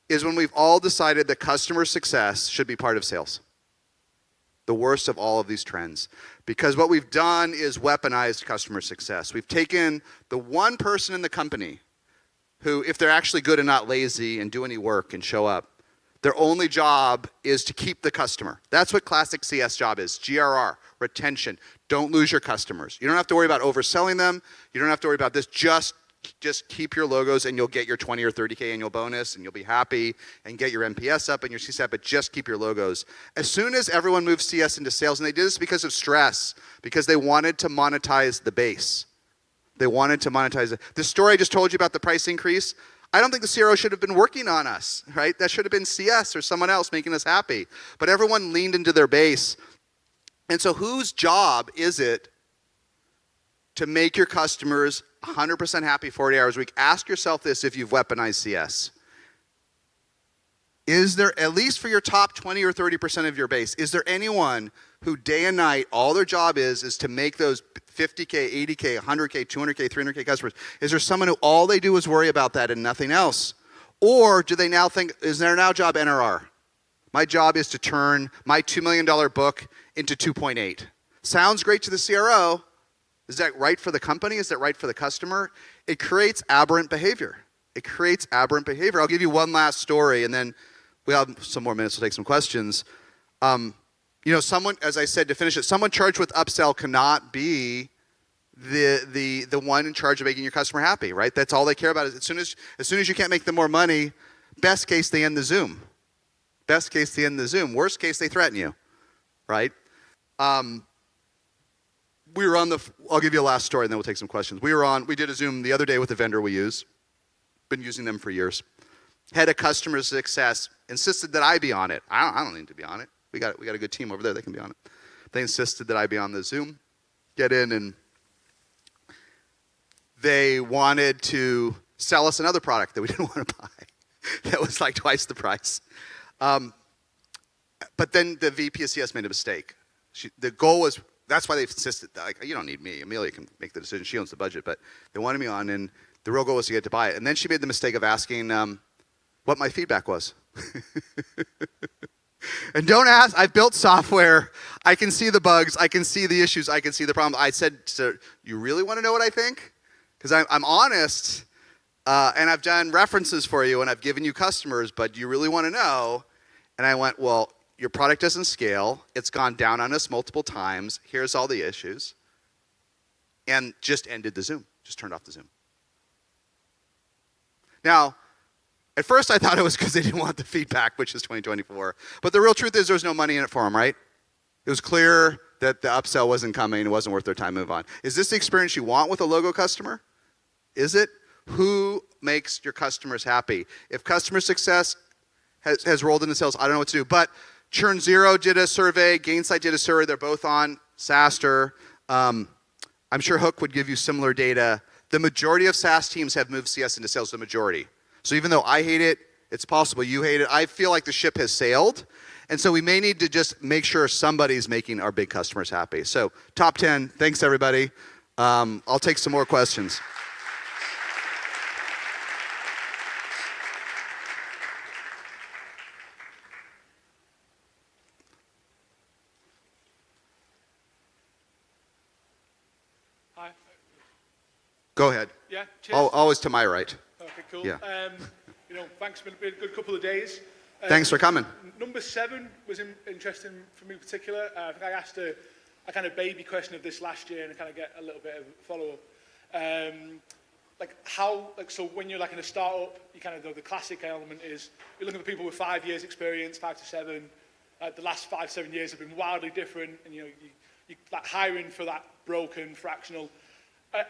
Speaker 8: is when we've all decided that customer success should be part of sales. The worst of all of these trends. Because what we've done is weaponized customer success. We've taken the one person in the company who, if they're actually good and not lazy and do any work and show up, their only job is to keep the customer. That's what classic CS job is, GRR, retention. Don't lose your customers. You don't have to worry about overselling them. You don't have to worry about this. Just keep your logos and you'll get your 20 or 30K annual bonus and you'll be happy and get your NPS up and your CSAT, but just keep your logos. As soon as everyone moved CS into sales, and they did this because of stress, because they wanted to monetize the base. They wanted to monetize it. The story I just told you about the price increase, I don't think the CRO should have been working on us, right? That should have been CS or someone else making us happy. But everyone leaned into their base. And so whose job is it to make your customers 100% happy 40 hours a week? Ask yourself this if you've weaponized CS. Is there, at least for your top 20 or 30% of your base, is there anyone who day and night, all their job is to make those 50K, 80K, 100K, 200K, 300K customers? Is there someone who all they do is worry about that and nothing else? Or do they now think, is their now job NRR? My job is to turn my $2 million book into 2.8. Sounds great to the CRO. Is that right for the company? Is that right for the customer? It creates aberrant behavior. It creates aberrant behavior. I'll give you one last story, and then we have some more minutes to take some questions. Someone, as I said to finish it, someone charged with upsell cannot be the one in charge of making your customer happy, right? That's all they care about. Is as soon as you can't make them more money, best case they end the Zoom. Best case they end the Zoom. Worst case they threaten you, right? We were on I'll give you a last story and then we'll take some questions. We did a Zoom the other day with a vendor we use. Been using them for years. Head of customer success insisted that I be on it. I don't need to be on it. We got a good team over there, they can be on it. They insisted that I be on the Zoom, get in, and they wanted to sell us another product that we didn't want to buy. That was like twice the price. But then the VP of CS made a mistake. The goal was, that's why they insisted, like, you don't need me. Amelia can make the decision. She owns the budget. But they wanted me on, and the real goal was to get to buy it. And then she made the mistake of asking what my feedback was. And don't ask, I've built software. I can see the bugs. I can see the issues. I can see the problems. I said, you really want to know what I think? Because I'm honest, and I've done references for you, and I've given you customers, but do you really want to know? And I went, well, your product doesn't scale. It's gone down on us multiple times. Here's all the issues. And just ended the Zoom. Just turned off the Zoom. Now, at first I thought it was because they didn't want the feedback, which is 2024. But the real truth is there was no money in it for them, right? It was clear that the upsell wasn't coming. It wasn't worth their time to move on. Is this the experience you want with a logo customer? Is it? Who makes your customers happy? If customer success has rolled into sales, I don't know what to do. But Churn Zero did a survey. Gainsight did a survey. They're both on SaaStr. I'm sure Hook would give you similar data. The majority of SaaS teams have moved CS into sales, the majority. So even though I hate it, it's possible you hate it. I feel like the ship has sailed. And so we may need to just make sure somebody's making our big customers happy. So top 10, thanks everybody. I'll take some more questions.
Speaker 9: Hi.
Speaker 8: Go ahead.
Speaker 9: Yeah, cheers.
Speaker 8: Always to my right.
Speaker 9: Okay, cool.
Speaker 8: Yeah.
Speaker 9: Thanks. It's been a good couple of days.
Speaker 8: Thanks for coming.
Speaker 9: Number 7 was interesting for me in particular. I think I asked a kind of baby question of this last year and I kind of get a little bit of follow-up. So when you're like in a startup, you kind of know the classic element is you're looking for people with 5 years experience, 5 to 7. The last 5-7 years have been wildly different, and you like hiring for that broken, fractional.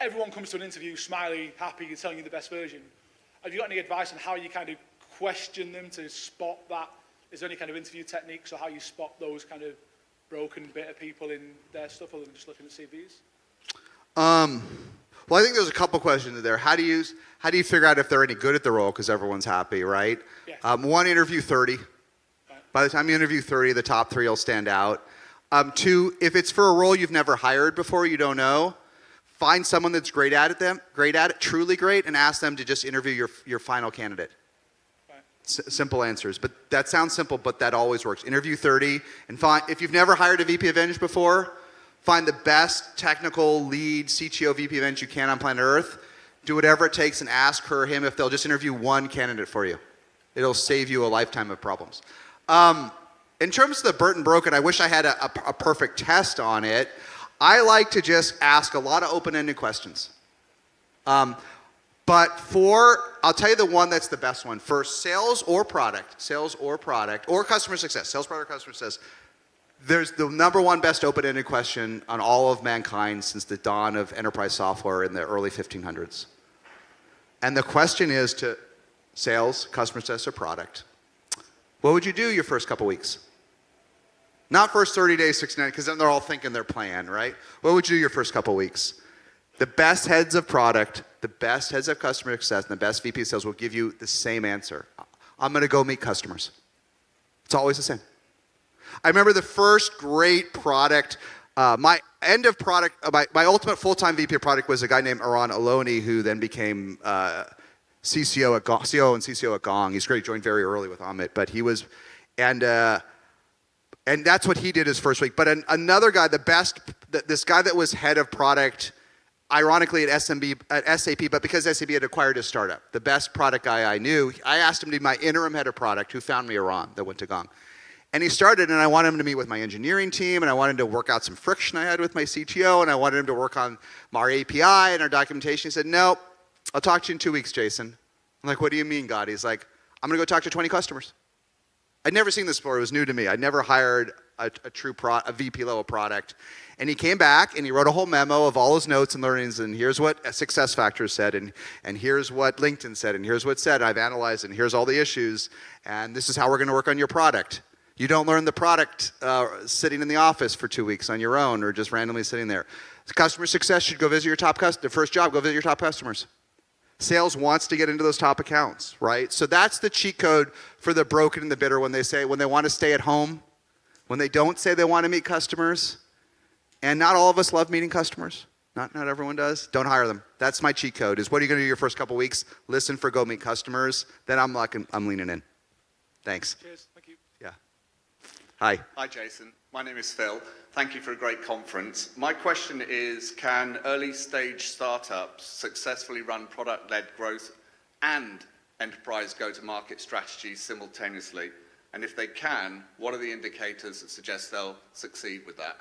Speaker 9: Everyone comes to an interview smiley, happy, and telling you the best version. Have you got any advice on how you kind of question them to spot that? Is there any kind of interview techniques or how you spot those kind of broken, bitter people in their stuff other than just looking at CVs?
Speaker 8: Well, I think there's a couple questions there. How do you figure out if they're any good at the role because everyone's happy, right? Yeah. One, interview 30. Right. By the time you interview 30, the top 3 will stand out. Two, if it's for a role you've never hired before, you don't know, find someone that's great at it, truly great, and ask them to just interview your final candidate. Simple answers, but that sounds simple, but that always works. Interview 30, and if you've never hired a VP of Eng before, find the best technical lead CTO VP of Eng you can on planet Earth. Do whatever it takes and ask her or him if they'll just interview one candidate for you. It'll save you a lifetime of problems. In terms of the Burton Broken, I wish I had a perfect test on it. I like to just ask a lot of open-ended questions. I'll tell you the one that's the best one. For sales or product, or customer success, sales, product, customer success, there's the number one best open-ended question on all of mankind since the dawn of enterprise software in the early 1500s. And the question is to sales, customer success, or product, what would you do your first couple weeks? Not first 30 days, 69, because then they're all thinking their plan, right? What would you do your first couple weeks? The best heads of product, the best heads of customer success, and the best VP of sales will give you the same answer. I'm going to go meet customers. It's always the same. I remember the first great product, my ultimate full-time VP of product was a guy named Aran Aloni, who then became CCO and CCO at Gong. He's great. He joined very early with Amit, but he was, and that's what he did his first week. But another guy, this guy that was head of product, ironically at SAP, but because SAP had acquired a startup, the best product guy I knew, I asked him to be my interim head of product, who found me Aran, that went to Gong. And he started, and I wanted him to meet with my engineering team, and I wanted him to work out some friction I had with my CTO, and I wanted him to work on our API and our documentation. He said, no, I'll talk to you in 2 weeks, Jason. I'm like, what do you mean, God? He's like, I'm going to go talk to 20 customers. I'd never seen this before. It was new to me. I'd never hired a VP level product. And he came back and he wrote a whole memo of all his notes and learnings, and here's what SuccessFactors said, and here's what LinkedIn said, and here's what it said. I've analyzed it, and here's all the issues, and this is how we're going to work on your product. You don't learn the product sitting in the office for 2 weeks on your own or just randomly sitting there. Customer success should go visit your top customers. The first job, go visit your top customers. Sales wants to get into those top accounts, right? So that's the cheat code for the broken and the bitter when they want to stay at home, when they don't say they want to meet customers. And not all of us love meeting customers. Not everyone does. Don't hire them. That's my cheat code, is what are you going to do your first couple weeks? Listen for go meet customers. Then I'm leaning in. Thanks.
Speaker 9: Cheers. Thank you.
Speaker 8: Yeah. Hi.
Speaker 10: Hi, Jason. My name is Phil. Thank you for a great conference. My question is, can early stage startups successfully run product-led growth and enterprise go-to-market strategies simultaneously? And if they can, what are the indicators that suggest they'll succeed with that?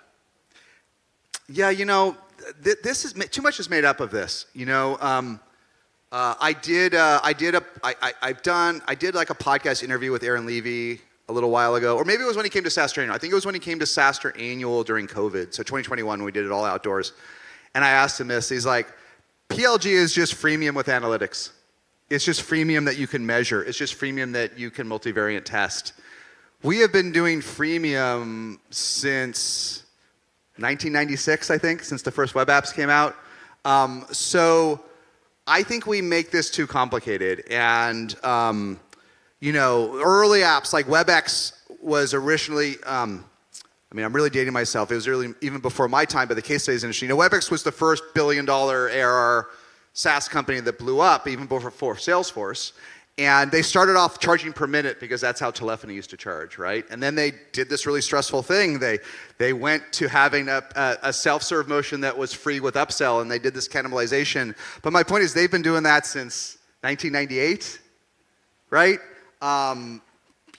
Speaker 8: Yeah, this is too much is made up of this. I did like a podcast interview with Aaron Levy a little while ago, or maybe it was when he came to SaaStr Annual. I think it was when he came to SaaStr Annual during COVID, so 2021 when we did it all outdoors. And I asked him this. He's like, PLG is just freemium with analytics. It's just freemium that you can measure. It's just freemium that you can multivariate test. We have been doing freemium since 1996, I think, since the first web apps came out. So I think we make this too complicated. And early apps like WebEx was originally, I'm really dating myself. It was really even before my time, but the case studies industry. WebEx was the first $1 billion ARR SaaS company that blew up, even before Salesforce. And they started off charging per minute because that's how telephony used to charge, right? And then they did this really stressful thing. They went to having a self-serve motion that was free with upsell, and they did this cannibalization. But my point is they've been doing that since 1998, right?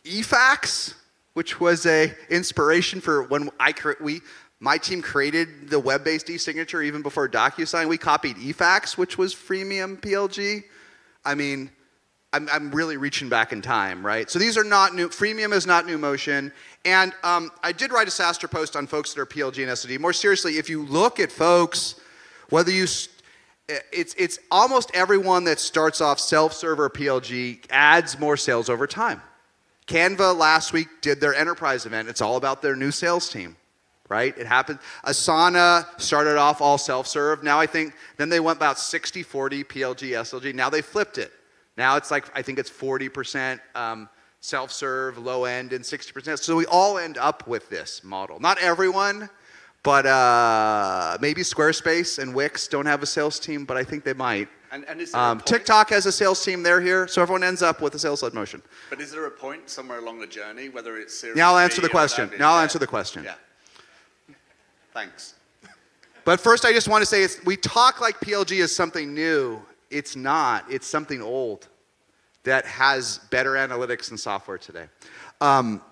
Speaker 8: eFax, which was a inspiration for when my team created the web-based e-signature even before DocuSign. We copied eFax, which was freemium PLG. I'm really reaching back in time, right? So these are not new. Freemium is not new motion. And I did write a SaaStr post on folks that are PLG and SOD. More seriously, if you look at folks, whether you, it's almost everyone that starts off self-serve or PLG adds more sales over time. Canva last week did their enterprise event. It's all about their new sales team, right? It happened. Asana started off all self-serve. Now I think, then they went about 60-40 PLG, SLG. Now they flipped it. Now it's like, I think it's 40% self-serve, low end, and 60%. So we all end up with this model. Not everyone, but maybe Squarespace and Wix don't have a sales team, but I think they might.
Speaker 10: And is there a point?
Speaker 8: TikTok has a sales team, they're here, so everyone ends up with a sales-led motion.
Speaker 10: But is there a point somewhere along the journey, whether it's Series
Speaker 8: Now I'll answer
Speaker 10: B
Speaker 8: the
Speaker 10: or
Speaker 8: question.
Speaker 10: that-
Speaker 8: Now I'll
Speaker 10: yeah.
Speaker 8: answer the question.
Speaker 10: Yeah. Thanks.
Speaker 8: But first I just want to say, we talk like PLG is something new. It's not. It's something old that has better analytics than software today.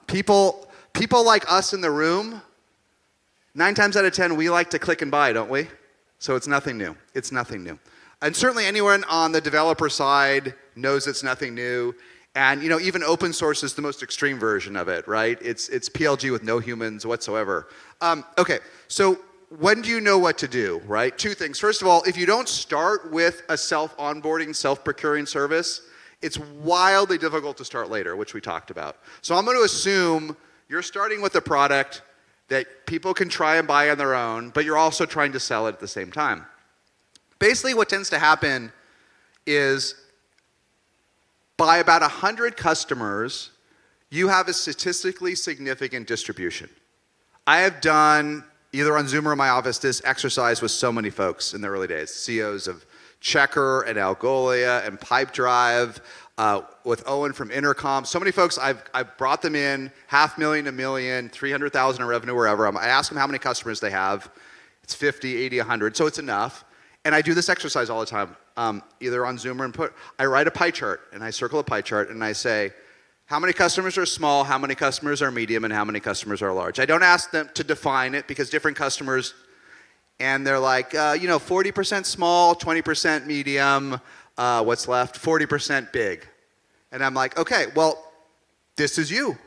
Speaker 8: People like us in the room, 9 times out of 10, we like to click and buy, don't we? So it's nothing new. It's nothing new. And certainly anyone on the developer side knows it's nothing new. And even open source is the most extreme version of it, right? It's PLG with no humans whatsoever. Okay, so when do you know what to do, right? 2 things. First of all, if you don't start with a self-onboarding, self-procuring service, it's wildly difficult to start later, which we talked about. So I'm going to assume you're starting with a product that people can try and buy on their own, but you're also trying to sell it at the same time. Basically, what tends to happen is by about 100 customers, you have a statistically significant distribution. I have done, either on Zoom or in my office, this exercise with so many folks in the early days, CEOs of Checker and Algolia and Pipedrive, with Owen from Intercom. So many folks, I've brought them in, $500,000, $1 million, 300,000 in revenue, wherever. I ask them how many customers they have. It's 50, 80, 100, so it's enough. And I do this exercise all the time, either on Zoom or input. I write a pie chart, and I circle a pie chart, and I say, how many customers are small, how many customers are medium, and how many customers are large? I don't ask them to define it, because different customers, and they're like, 40% small, 20% medium, what's left? 40% big. And I'm like, okay, well, this is you.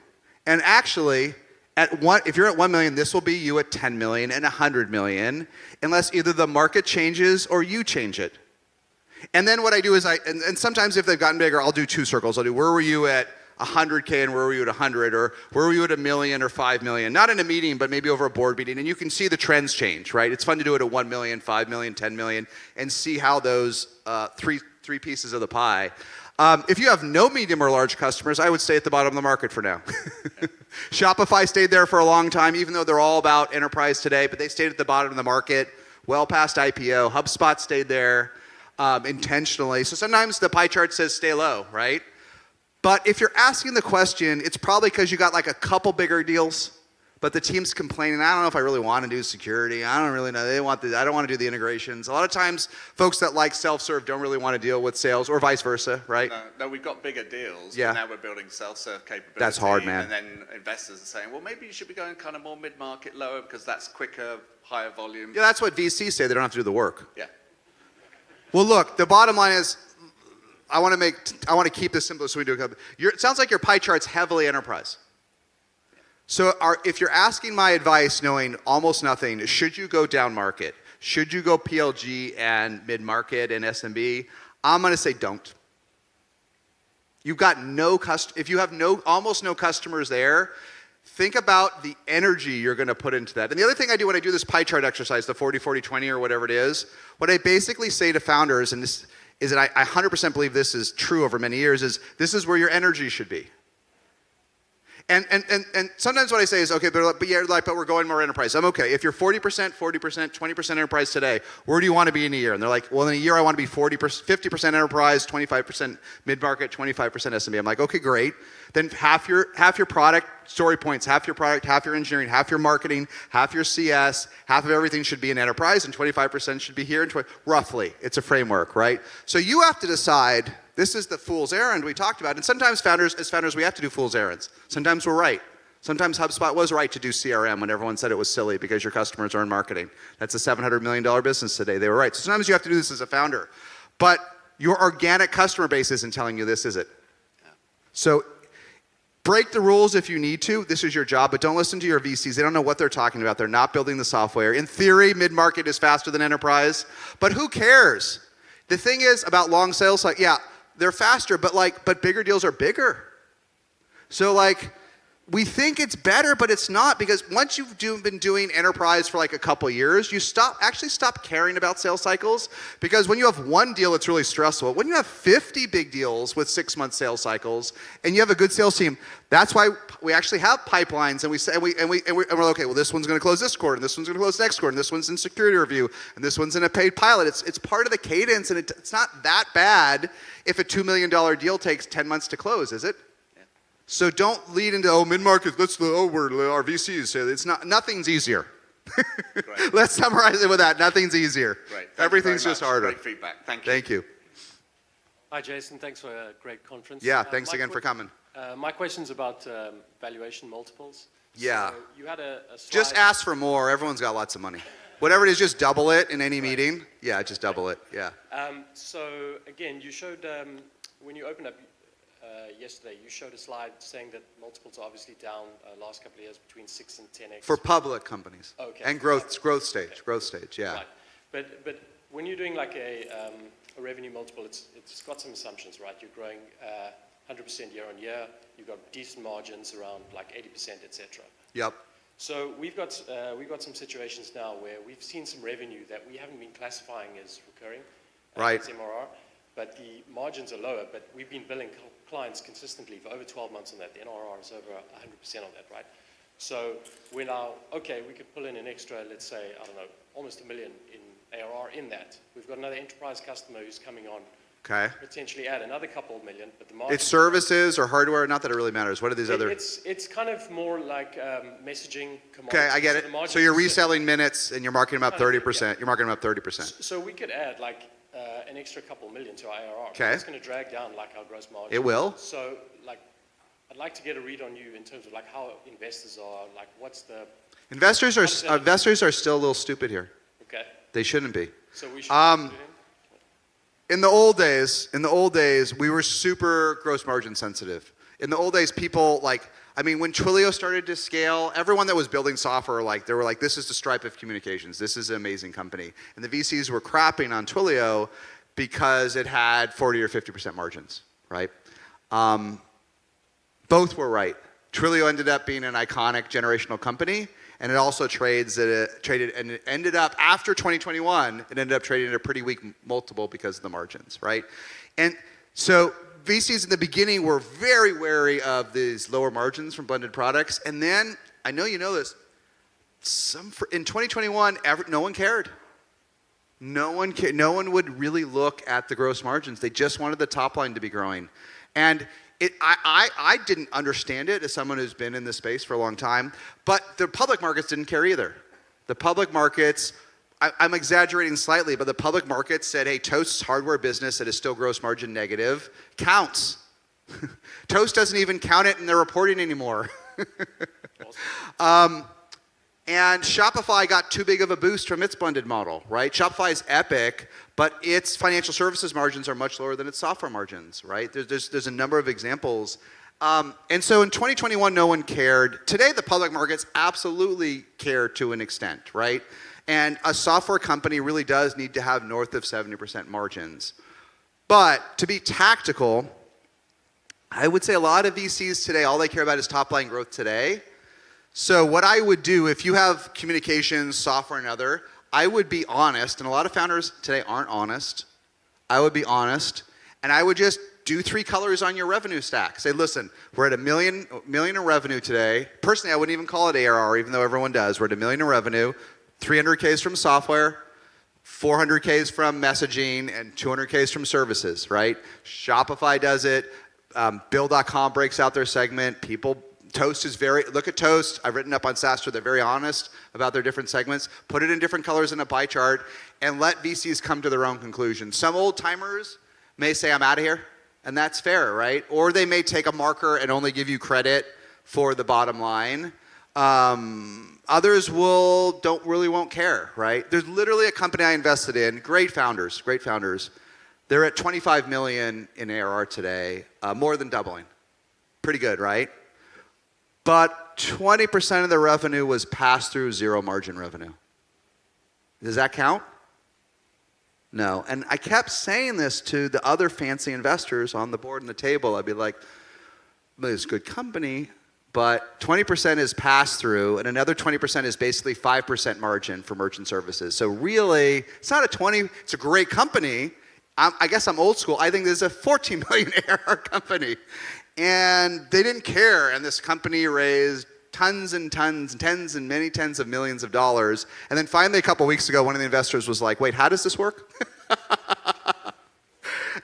Speaker 8: And actually, if you're at 1 million, this will be you at 10 million and 100 million, unless either the market changes or you change it. And then what I do is and sometimes if they've gotten bigger, I'll do 2 circles. I'll do where were you at 100K and where were you at 100, or where were you at 1 million or 5 million? Not in a meeting, but maybe over a board meeting. And you can see the trends change, right? It's fun to do it at 1 million, 5 million, 10 million, and see how those three pieces of the pie. If you have no medium or large customers, I would stay at the bottom of the market for now. Shopify stayed there for a long time, even though they're all about enterprise today, but they stayed at the bottom of the market, well past IPO. HubSpot stayed there intentionally. So sometimes the pie chart says stay low, right? But if you're asking the question, it's probably because you got like a couple bigger deals, but the team's complaining, I don't know if I really want to do security. I don't really know. I don't want to do the integrations. A lot of times, folks that like self-serve don't really want to deal with sales, or vice versa, right?
Speaker 10: No, we've got bigger deals.
Speaker 8: Yeah.
Speaker 10: But now we're building self-serve capability.
Speaker 8: That's hard, man.
Speaker 10: And then investors are saying, well, maybe you should be going kind of more mid-market, lower, because that's quicker, higher volume.
Speaker 8: Yeah, that's what VCs say. They don't have to do the work.
Speaker 10: Yeah.
Speaker 8: Well, look, the bottom line is, I want to keep this simple, so we do a couple. It sounds like your pie chart's heavily enterprise. So if you're asking my advice, knowing almost nothing, should you go down market? Should you go PLG and mid-market and SMB? I'm going to say don't. You've got if you have almost no customers there, think about the energy you're going to put into that. And the other thing I do when I do this pie chart exercise, the 40, 40, 20 or whatever it is, what I basically say to founders, and this is that I 100% believe this is true over many years, is this is where your energy should be. And sometimes what I say is, okay, but we're going more enterprise. I'm okay. If you're 40%, 20% enterprise today, where do you want to be in a year? And they're like, well, in a year I want to be 50% enterprise, 25% mid-market, 25% SMB. I'm like, okay, great. Then half your product story points, half your product, half your engineering, half your marketing, half your CS, half of everything should be in enterprise, and 25% should be here, and roughly. It's a framework, right? So you have to decide. This is the fool's errand we talked about. And sometimes as founders, we have to do fool's errands. Sometimes we're right. Sometimes HubSpot was right to do CRM when everyone said it was silly because your customers are in marketing. That's a $700 million business today. They were right. So sometimes you have to do this as a founder. But your organic customer base isn't telling you this, is it? So break the rules if you need to. This is your job. But don't listen to your VCs. They don't know what they're talking about. They're not building the software. In theory, mid-market is faster than enterprise. But who cares? The thing is about long sales, they're faster, but bigger deals are bigger. So we think it's better, but it's not, because once you've been doing enterprise for like a couple years, you actually stop caring about sales cycles, because when you have one deal, it's really stressful. When you have 50 big deals with 6-month sales cycles and you have a good sales team, that's why we actually have pipelines, and we're okay, well, this one's going to close this quarter, and this one's going to close next quarter, and this one's in security review, and this one's in a paid pilot. It's part of the cadence, and it's not that bad if a $2 million deal takes 10 months to close, is it? So don't lead into, oh, mid-market, our VCs say it's not, nothing's easier. Let's summarize it with that. Nothing's easier.
Speaker 10: Great.
Speaker 8: Everything's just harder.
Speaker 10: Great feedback. Thank you.
Speaker 8: Thank you.
Speaker 13: Hi, Jason. Thanks for a great conference.
Speaker 8: Yeah, thanks again for coming.
Speaker 13: My question's about valuation multiples.
Speaker 8: Yeah.
Speaker 13: So you had a slide.
Speaker 8: Just ask for more. Everyone's got lots of money. Whatever it is, just double it in any meeting. Yeah, just double it. Yeah.
Speaker 13: So again, you showed, when you opened up yesterday, you showed a slide saying that multiples are obviously down last couple of years between 6 and 10x.
Speaker 8: For public companies.
Speaker 13: Okay.
Speaker 8: And growth stage, yeah.
Speaker 13: Right. But when you're doing like a revenue multiple, it's got some assumptions, right? You're growing 100% year on year. You've got decent margins around like 80%, etc.
Speaker 8: Yep.
Speaker 13: So we've got some situations now where we've seen some revenue that we haven't been classifying as recurring,
Speaker 8: Right.
Speaker 13: as MRR, but the margins are lower. But we've been billing clients consistently for over 12 months on that. The NRR is over 100% on that, right? So we're now, okay, we could pull in an extra, let's say, I don't know, almost $1 million in ARR in that. We've got another enterprise customer who's coming on.
Speaker 8: Okay.
Speaker 13: Potentially add another couple of million, but the margin.
Speaker 8: It's services or hardware, not that it really matters. What are these other?
Speaker 13: It's kind of more like messaging commodities.
Speaker 8: Okay, I get it. So you're reselling minutes and you're marking them up 30%.
Speaker 13: Yeah.
Speaker 8: You're marking them up 30%.
Speaker 13: So we could add like an extra couple million to our ARR.
Speaker 8: Okay.
Speaker 13: It's going to drag down like our gross margin.
Speaker 8: It will.
Speaker 13: So like, I'd like to get a read on you in terms of like how investors are, like what's the.
Speaker 8: Investors are still a little stupid here.
Speaker 13: Okay.
Speaker 8: They shouldn't be.
Speaker 13: So we should.
Speaker 8: In the old days, we were super gross margin sensitive. In the old days, people when Twilio started to scale, everyone that was building software, they were like, this is the Stripe of communications. This is an amazing company. And the VCs were crapping on Twilio because it had 40 or 50% margins, right? Both were right. Twilio ended up being an iconic generational company, and it also traded, and it ended up, after 2021, it ended up trading at a pretty weak multiple because of the margins, right? And so VCs in the beginning were very wary of these lower margins from blended products, and then, I know you know this, in 2021, no one cared. No one would really look at the gross margins. They just wanted the top line to be growing. And I didn't understand it as someone who's been in this space for a long time, but the public markets didn't care either. The public markets, I'm exaggerating slightly, but the public markets said, hey, Toast's hardware business that is still gross margin negative counts. Toast doesn't even count it in their reporting anymore. And Shopify got too big of a boost from its blended model, right? Shopify is epic, but its financial services margins are much lower than its software margins, right? There's a number of examples. And so in 2021, no one cared. Today, the public markets absolutely care to an extent, right? And a software company really does need to have north of 70% margins. But to be tactical, I would say a lot of VCs today, all they care about is top line growth today. So what I would do, if you have communications, software, and other, I would be honest, and a lot of founders today aren't honest. I would be honest, and I would just do 3 colors on your revenue stack. Say, listen, we're at $1 million in revenue today. Personally, I wouldn't even call it ARR, even though everyone does. We're at $1 million in revenue, 300K is from software, 400K is from messaging, and 200K is from services, right? Shopify does it. Bill.com breaks out their segment. Toast is look at Toast. I've written up on SaaStr. They're very honest about their different segments. Put it in different colors in a pie chart and let VCs come to their own conclusions. Some old timers may say, I'm out of here, and that's fair, right? Or they may take a marker and only give you credit for the bottom line. Others won't care, right? There's literally a company I invested in, great founders. They're at 25 million in ARR today, more than doubling. Pretty good, right? But 20% of the revenue was passed through zero margin revenue. Does that count? No. And I kept saying this to the other fancy investors on the board and the table. I'd be like, it's a good company, but 20% is pass-through, and another 20% is basically 5% margin for merchant services. So really, it's not a 20, it's a great company. I guess I'm old school. I think this is a 14 million ARR company. And they didn't care, and this company raised tons and tons, tens and many tens of millions of dollars. And then finally, a couple weeks ago, one of the investors was like, wait, how does this work?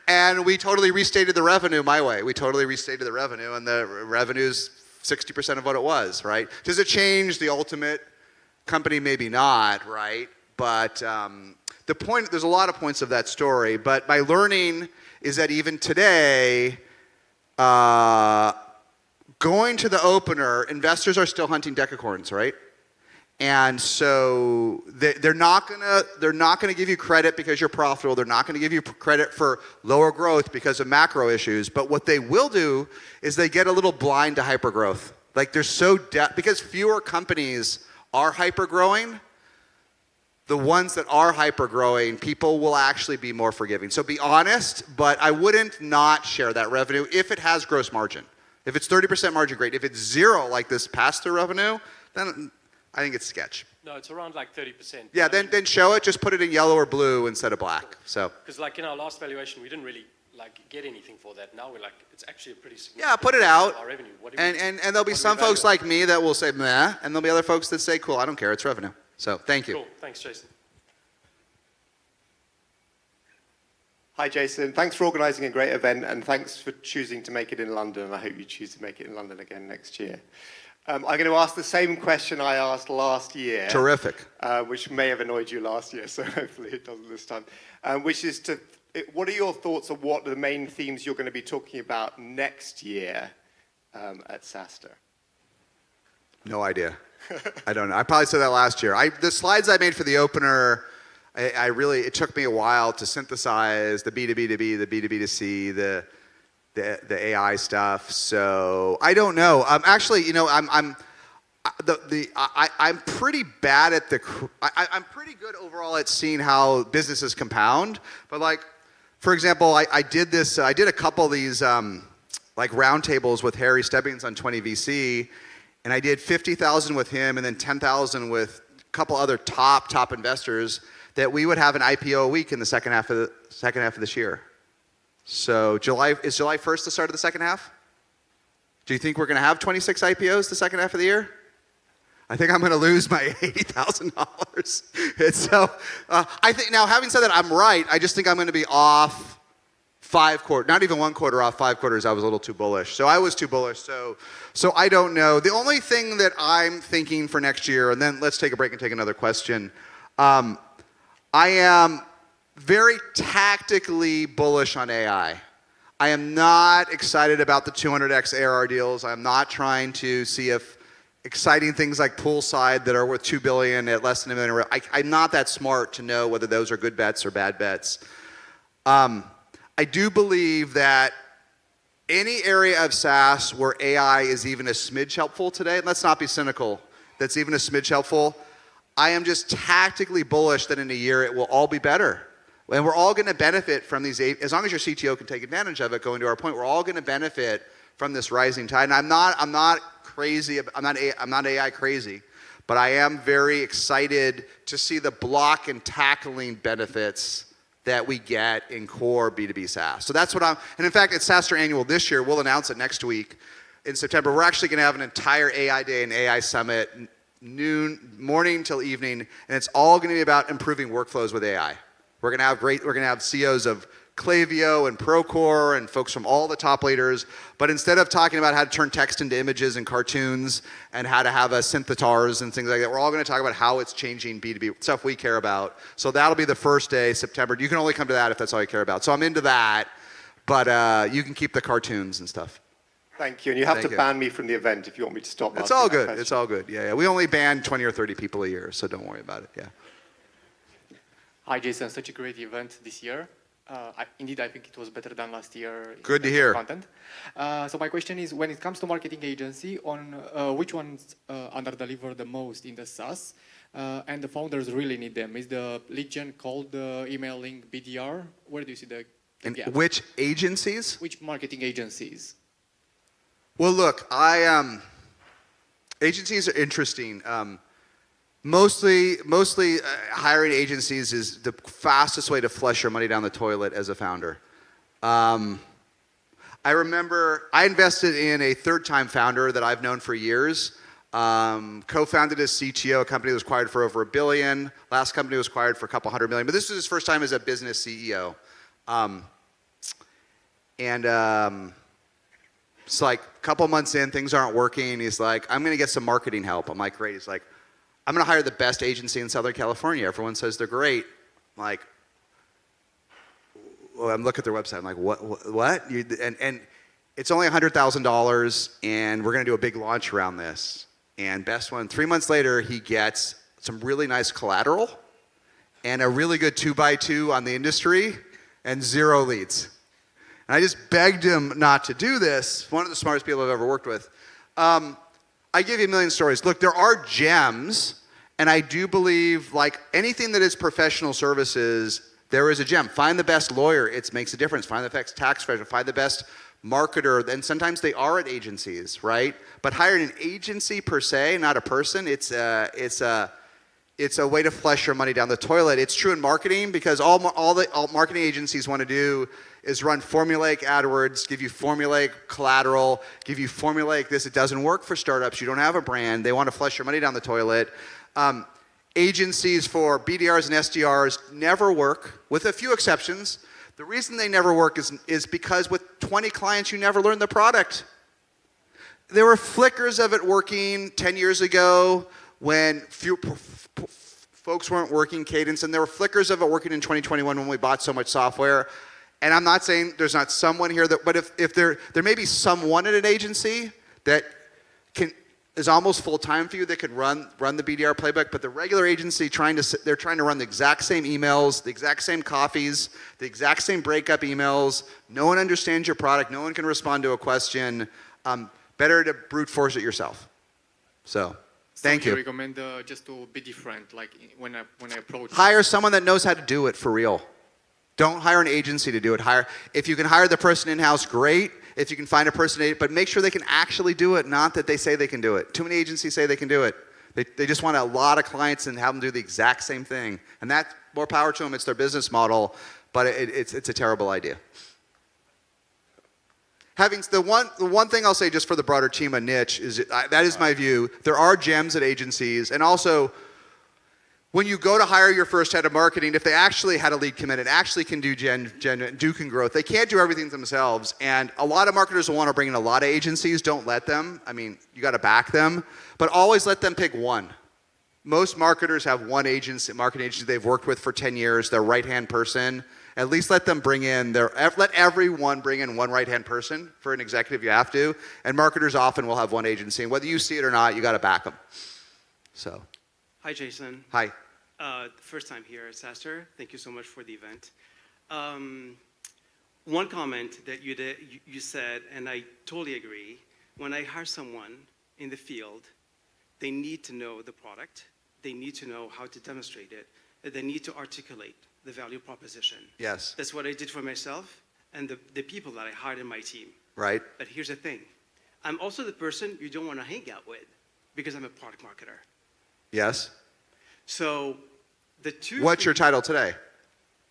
Speaker 8: And we totally restated the revenue my way. We totally restated the revenue, and the revenue's 60% of what it was, right? Does it change the ultimate company? Maybe not, right? But the point, there's a lot of points of that story, but my learning is that even today, going to the opener, investors are still hunting decacorns, right? And so they're not gonna give you credit because you're profitable. They're not gonna give you credit for lower growth because of macro issues. But what they will do is they get a little blind to hypergrowth. Like they're so because fewer companies are hypergrowing. The ones that are hypergrowing, people will actually be more forgiving. So be honest, but I wouldn't not share that revenue if it has gross margin. If it's 30% margin, great. If it's zero, like this pass-through revenue, then I think it's sketch.
Speaker 13: No, it's around like 30%.
Speaker 8: Yeah, then show it. Just put it in yellow or blue instead of black. So.
Speaker 13: Because like in our last valuation, we didn't really like get anything for that. Now we're like, it's actually a pretty significant.
Speaker 8: Yeah, put it out.
Speaker 13: Our revenue.
Speaker 8: And there'll be some folks like me that will say meh, and there'll be other folks that say cool. I don't care. It's revenue. So thank you.
Speaker 13: Cool. Thanks, Jason.
Speaker 19: Hi, Jason. Thanks for organising a great event, and thanks for choosing to make it in London. And I hope you choose to make it in London again next year. I'm going to ask the same question I asked last year.
Speaker 8: Terrific.
Speaker 19: Which may have annoyed you last year, so hopefully it doesn't this time. Which is what are your thoughts on what are the main themes you're going to be talking about next year at SaaStr?
Speaker 8: No idea. I don't know. I probably said that last year. The slides I made for the opener, it took me a while to synthesize the B2B to B, the B2B to C, the AI stuff. So I don't know. Actually, you know, I'm pretty bad at I'm pretty good overall at seeing how businesses compound. But like, for example, I did a couple of these like roundtables with Harry Stebbings on 20VC, and I did 50,000 with him and then 10,000 with a couple other top investors that we would have an IPO a week in the second half of this year. So is July 1st the start of the second half? Do you think we're going to have 26 IPOs the second half of the year? I think I'm going to lose my $80,000. And so I think, now having said that, I'm right. I just think I'm going to be off 5 quarters, not even 1 quarter off 5 quarters. I was a little too bullish. So I was too bullish. So I don't know. The only thing that I'm thinking for next year, and then let's take a break and take another question. I am very tactically bullish on AI. I am not excited about the 200x ARR deals. I'm not trying to see if exciting things like Poolside that are worth $2 billion at less than $1 million. I'm not that smart to know whether those are good bets or bad bets. I do believe that any area of SaaS where AI is even a smidge helpful today, and let's not be cynical, that's even a smidge helpful, I am just tactically bullish that in a year it will all be better. And we're all going to benefit from these, as long as your CTO can take advantage of it, going to our point, we're all going to benefit from this rising tide. And I'm not crazy, I'm not AI crazy, but I am very excited to see the block and tackling benefits that we get in core B2B SaaS. So that's what and in fact, at SaaStr Annual this year, we'll announce it next week in September. We're actually going to have an entire AI day and AI summit, morning till evening, and it's all going to be about improving workflows with AI. We're going to have CEOs of Klaviyo and Procore and folks from all the top leaders, but instead of talking about how to turn text into images and cartoons and how to have a synthetars and things like that, we're all going to talk about how it's changing B2B, stuff we care about. So that'll be the first day, September. You can only come to that if that's all you care about. So I'm into that, but you can keep the cartoons and stuff.
Speaker 19: Thank you, and you have to ban me from the event if you want me to stop.
Speaker 8: It's all good. It's all good. Yeah. We only ban 20 or 30 people a year, so don't worry about it. Yeah.
Speaker 11: Hi, Jason. Such a great event this year. Indeed, I think it was better than last year.
Speaker 8: Good to hear.
Speaker 11: Content. So my question is, when it comes to marketing agency, on which ones under-deliver the most in the SaaS, and the founders really need them? Is the lead gen, cold emailing, BDR? Where do you see the gap?
Speaker 8: Which agencies?
Speaker 11: Which marketing agencies?
Speaker 8: Well, look, Agencies are interesting. Mostly hiring agencies is the fastest way to flush your money down the toilet as a founder. I remember I invested in a third-time founder that I've known for years. Co-founded as CTO, a company that was acquired for over $1 billion. Last company was acquired for a couple $100 million. But this was his first time as a business CEO. It's like a couple months in, things aren't working. He's like, I'm going to get some marketing help. I'm like, great. He's like, I'm going to hire the best agency in Southern California. Everyone says they're great. I'm like, well, I'm looking at their website. I'm like, what? And it's only $100,000, and we're going to do a big launch around this. And best one, 3 months later, he gets some really nice collateral and a really good 2x2 on the industry and 0 leads. And I just begged him not to do this. One of the smartest people I've ever worked with. I give you a million stories. Look, there are gems, and I do believe, like anything that is professional services, there is a gem. Find the best lawyer, it makes a difference. Find the best tax professional, find the best marketer, and sometimes they are at agencies, right? But hiring an agency per se, not a person, it's a way to flush your money down the toilet. It's true in marketing because all marketing agencies want to do is run formulaic AdWords, give you formulaic collateral, give you formulaic this. It doesn't work for startups. You don't have a brand. They want to flush your money down the toilet. Agencies for BDRs and SDRs never work, with a few exceptions. The reason they never work is because with 20 clients, you never learn the product. There were flickers of it working 10 years ago when few folks weren't working Cadence, and there were flickers of it working in 2021 when we bought so much software. And I'm not saying there's not someone here that, but if there may be someone at an agency that is almost full time for you that could run the BDR playbook, but the regular agency they're trying to run the exact same emails, the exact same coffees, the exact same breakup emails. No one understands your product. No one can respond to a question. Better to brute force it yourself. So thank you.
Speaker 11: I recommend just to be different, like when I approach.
Speaker 8: Hire someone that knows how to do it for real. Don't hire an agency to do it. If you can hire the person in-house, great. If you can find a person, but make sure they can actually do it, not that they say they can do it. Too many agencies say they can do it. They just want a lot of clients and have them do the exact same thing. And that's more power to them. It's their business model, but it's a terrible idea. The one thing I'll say just for the broader team, a niche, is that is my view. There are gems at agencies, and also when you go to hire your first head of marketing, if they actually had a lead come in and actually can do can growth, they can't do everything themselves. And a lot of marketers will want to bring in a lot of agencies. Don't let them. I mean, you got to back them, but always let them pick one. Most marketers have one marketing agency they've worked with for 10 years, their right-hand person. At least let them bring in let everyone bring in one right-hand person. For an executive, you have to. And marketers often will have one agency. And whether you see it or not, you got to back them. So.
Speaker 12: Hi, Jason.
Speaker 8: Hi.
Speaker 12: First time here at SaaStr. Thank you so much for the event. One comment that you said, and I totally agree, when I hire someone in the field, they need to know the product, they need to know how to demonstrate it, and they need to articulate the value proposition.
Speaker 8: Yes.
Speaker 12: That's what I did for myself and the people that I hired in my team.
Speaker 8: Right.
Speaker 12: But here's the thing. I'm also the person you don't want to hang out with because I'm a product marketer.
Speaker 8: Yes.
Speaker 12: So
Speaker 8: What's your title today?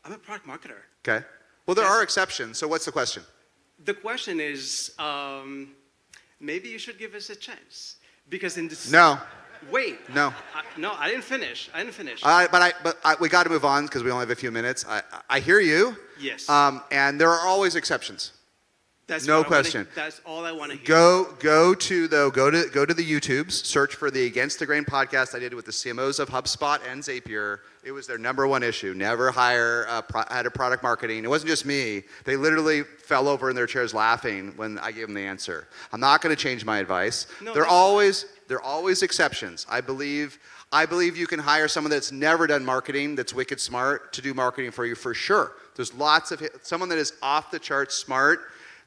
Speaker 12: I'm a product marketer.
Speaker 8: Okay. Well, there are exceptions. So what's the question?
Speaker 12: The question is, maybe you should give us a chance because in this.
Speaker 8: No.
Speaker 12: Wait.
Speaker 8: No.
Speaker 12: No, I didn't finish.
Speaker 8: But we got to move on because we only have a few minutes. I hear you.
Speaker 12: Yes.
Speaker 8: And there are always exceptions.
Speaker 12: That's
Speaker 8: no question.
Speaker 12: That's all I want to hear.
Speaker 8: Go to the YouTubes. Search for the Against the Grain podcast I did with the CMOs of HubSpot and Zapier. It was their #1 issue. Never hire head of product marketing. It wasn't just me. They literally fell over in their chairs laughing when I gave them the answer. I'm not going to change my advice. No, there are always exceptions. I believe you can hire someone that's never done marketing, that's wicked smart, to do marketing for you for sure. There's lots of someone that is off the charts smart,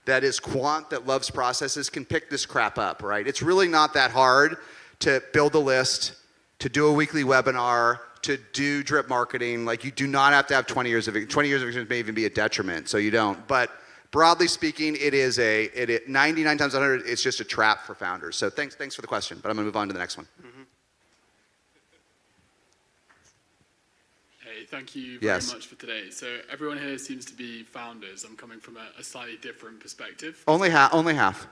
Speaker 8: that is quant, that loves processes, can pick this crap up, right? It's really not that hard to build a list, to do a weekly webinar, to do drip marketing. Like, you do not have to have 20 years of experience. 20 years of experience may even be a detriment, so you don't. But broadly speaking, 99 times out of 100, it's just a trap for founders. So thanks for the question, but I'm going to move on to the next one.
Speaker 14: Hey, thank you very much for today. So everyone here seems to be founders. I'm coming from a slightly different perspective.
Speaker 8: Only half.
Speaker 14: Only half.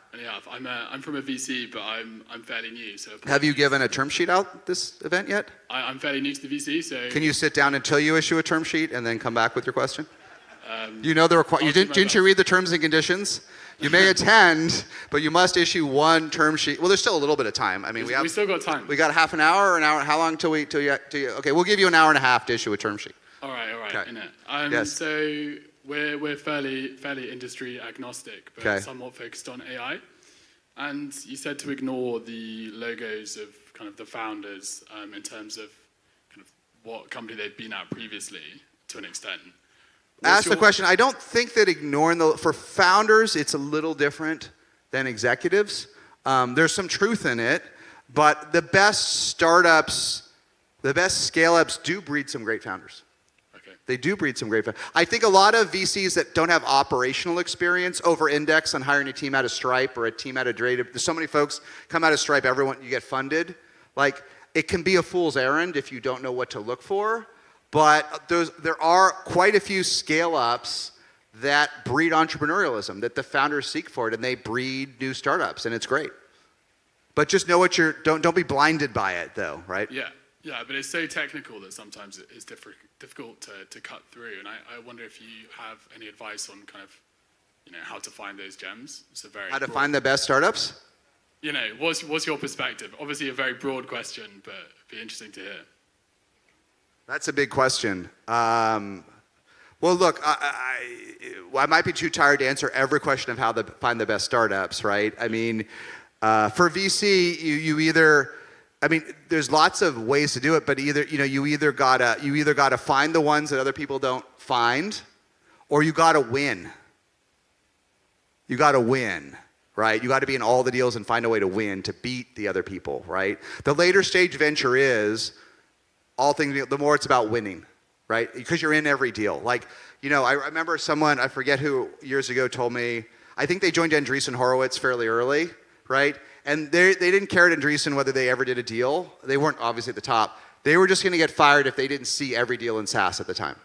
Speaker 14: I'm from a VC, but I'm fairly new. So
Speaker 8: Have you given a term sheet out this event yet?
Speaker 14: I'm fairly new to the VC, so
Speaker 8: Can you sit down until you issue a term sheet and then come back with your question? You know didn't you read the terms and conditions? You may attend, but you must issue one term sheet. Well, there's still a little bit of time. I mean, we
Speaker 14: still got time.
Speaker 8: We got half an hour or an hour. How long till you? Okay, we'll give you an hour and a half to issue a term sheet.
Speaker 14: All right.
Speaker 8: Okay. Yes.
Speaker 14: So we're fairly industry agnostic, but somewhat focused on AI. And you said to ignore the logos of kind of the founders in terms of kind of what company they've been at previously to an extent.
Speaker 8: Ask the question. I don't think that for founders, it's a little different than executives. There's some truth in it, but the best startups, the best scale-ups do breed some great founders.
Speaker 14: Okay.
Speaker 8: They do breed some great founders. I think a lot of VCs that don't have operational experience over-index on hiring a team out of Stripe or a team out of Drayton. There's so many folks come out of Stripe, you get funded. Like, it can be a fool's errand if you don't know what to look for. But there are quite a few scale-ups that breed entrepreneurialism, that the founders seek for it, and they breed new startups, and it's great. But just know don't be blinded by it, though, right?
Speaker 14: Yeah, but it's so technical that sometimes it's difficult to cut through. And I wonder if you have any advice on kind of, how to find those gems. It's a very
Speaker 8: How to find the best startups?
Speaker 14: What's your perspective? Obviously a very broad question, but it'd be interesting to hear.
Speaker 8: That's a big question. Well, look, I might be too tired to answer every question of how to find the best startups, right? I mean, for VC, you either, there's lots of ways to do it, but you either gotta find the ones that other people don't find, or you gotta win. You gotta win, right? You gotta be in all the deals and find a way to win, to beat the other people, right? The later stage venture is, the more it's about winning, right? Because you're in every deal. Like, I remember someone, I forget who, years ago told me, I think they joined Andreessen Horowitz fairly early, right? And they didn't care at Andreessen whether they ever did a deal. They weren't obviously at the top. They were just going to get fired if they didn't see every deal in SaaS at the time.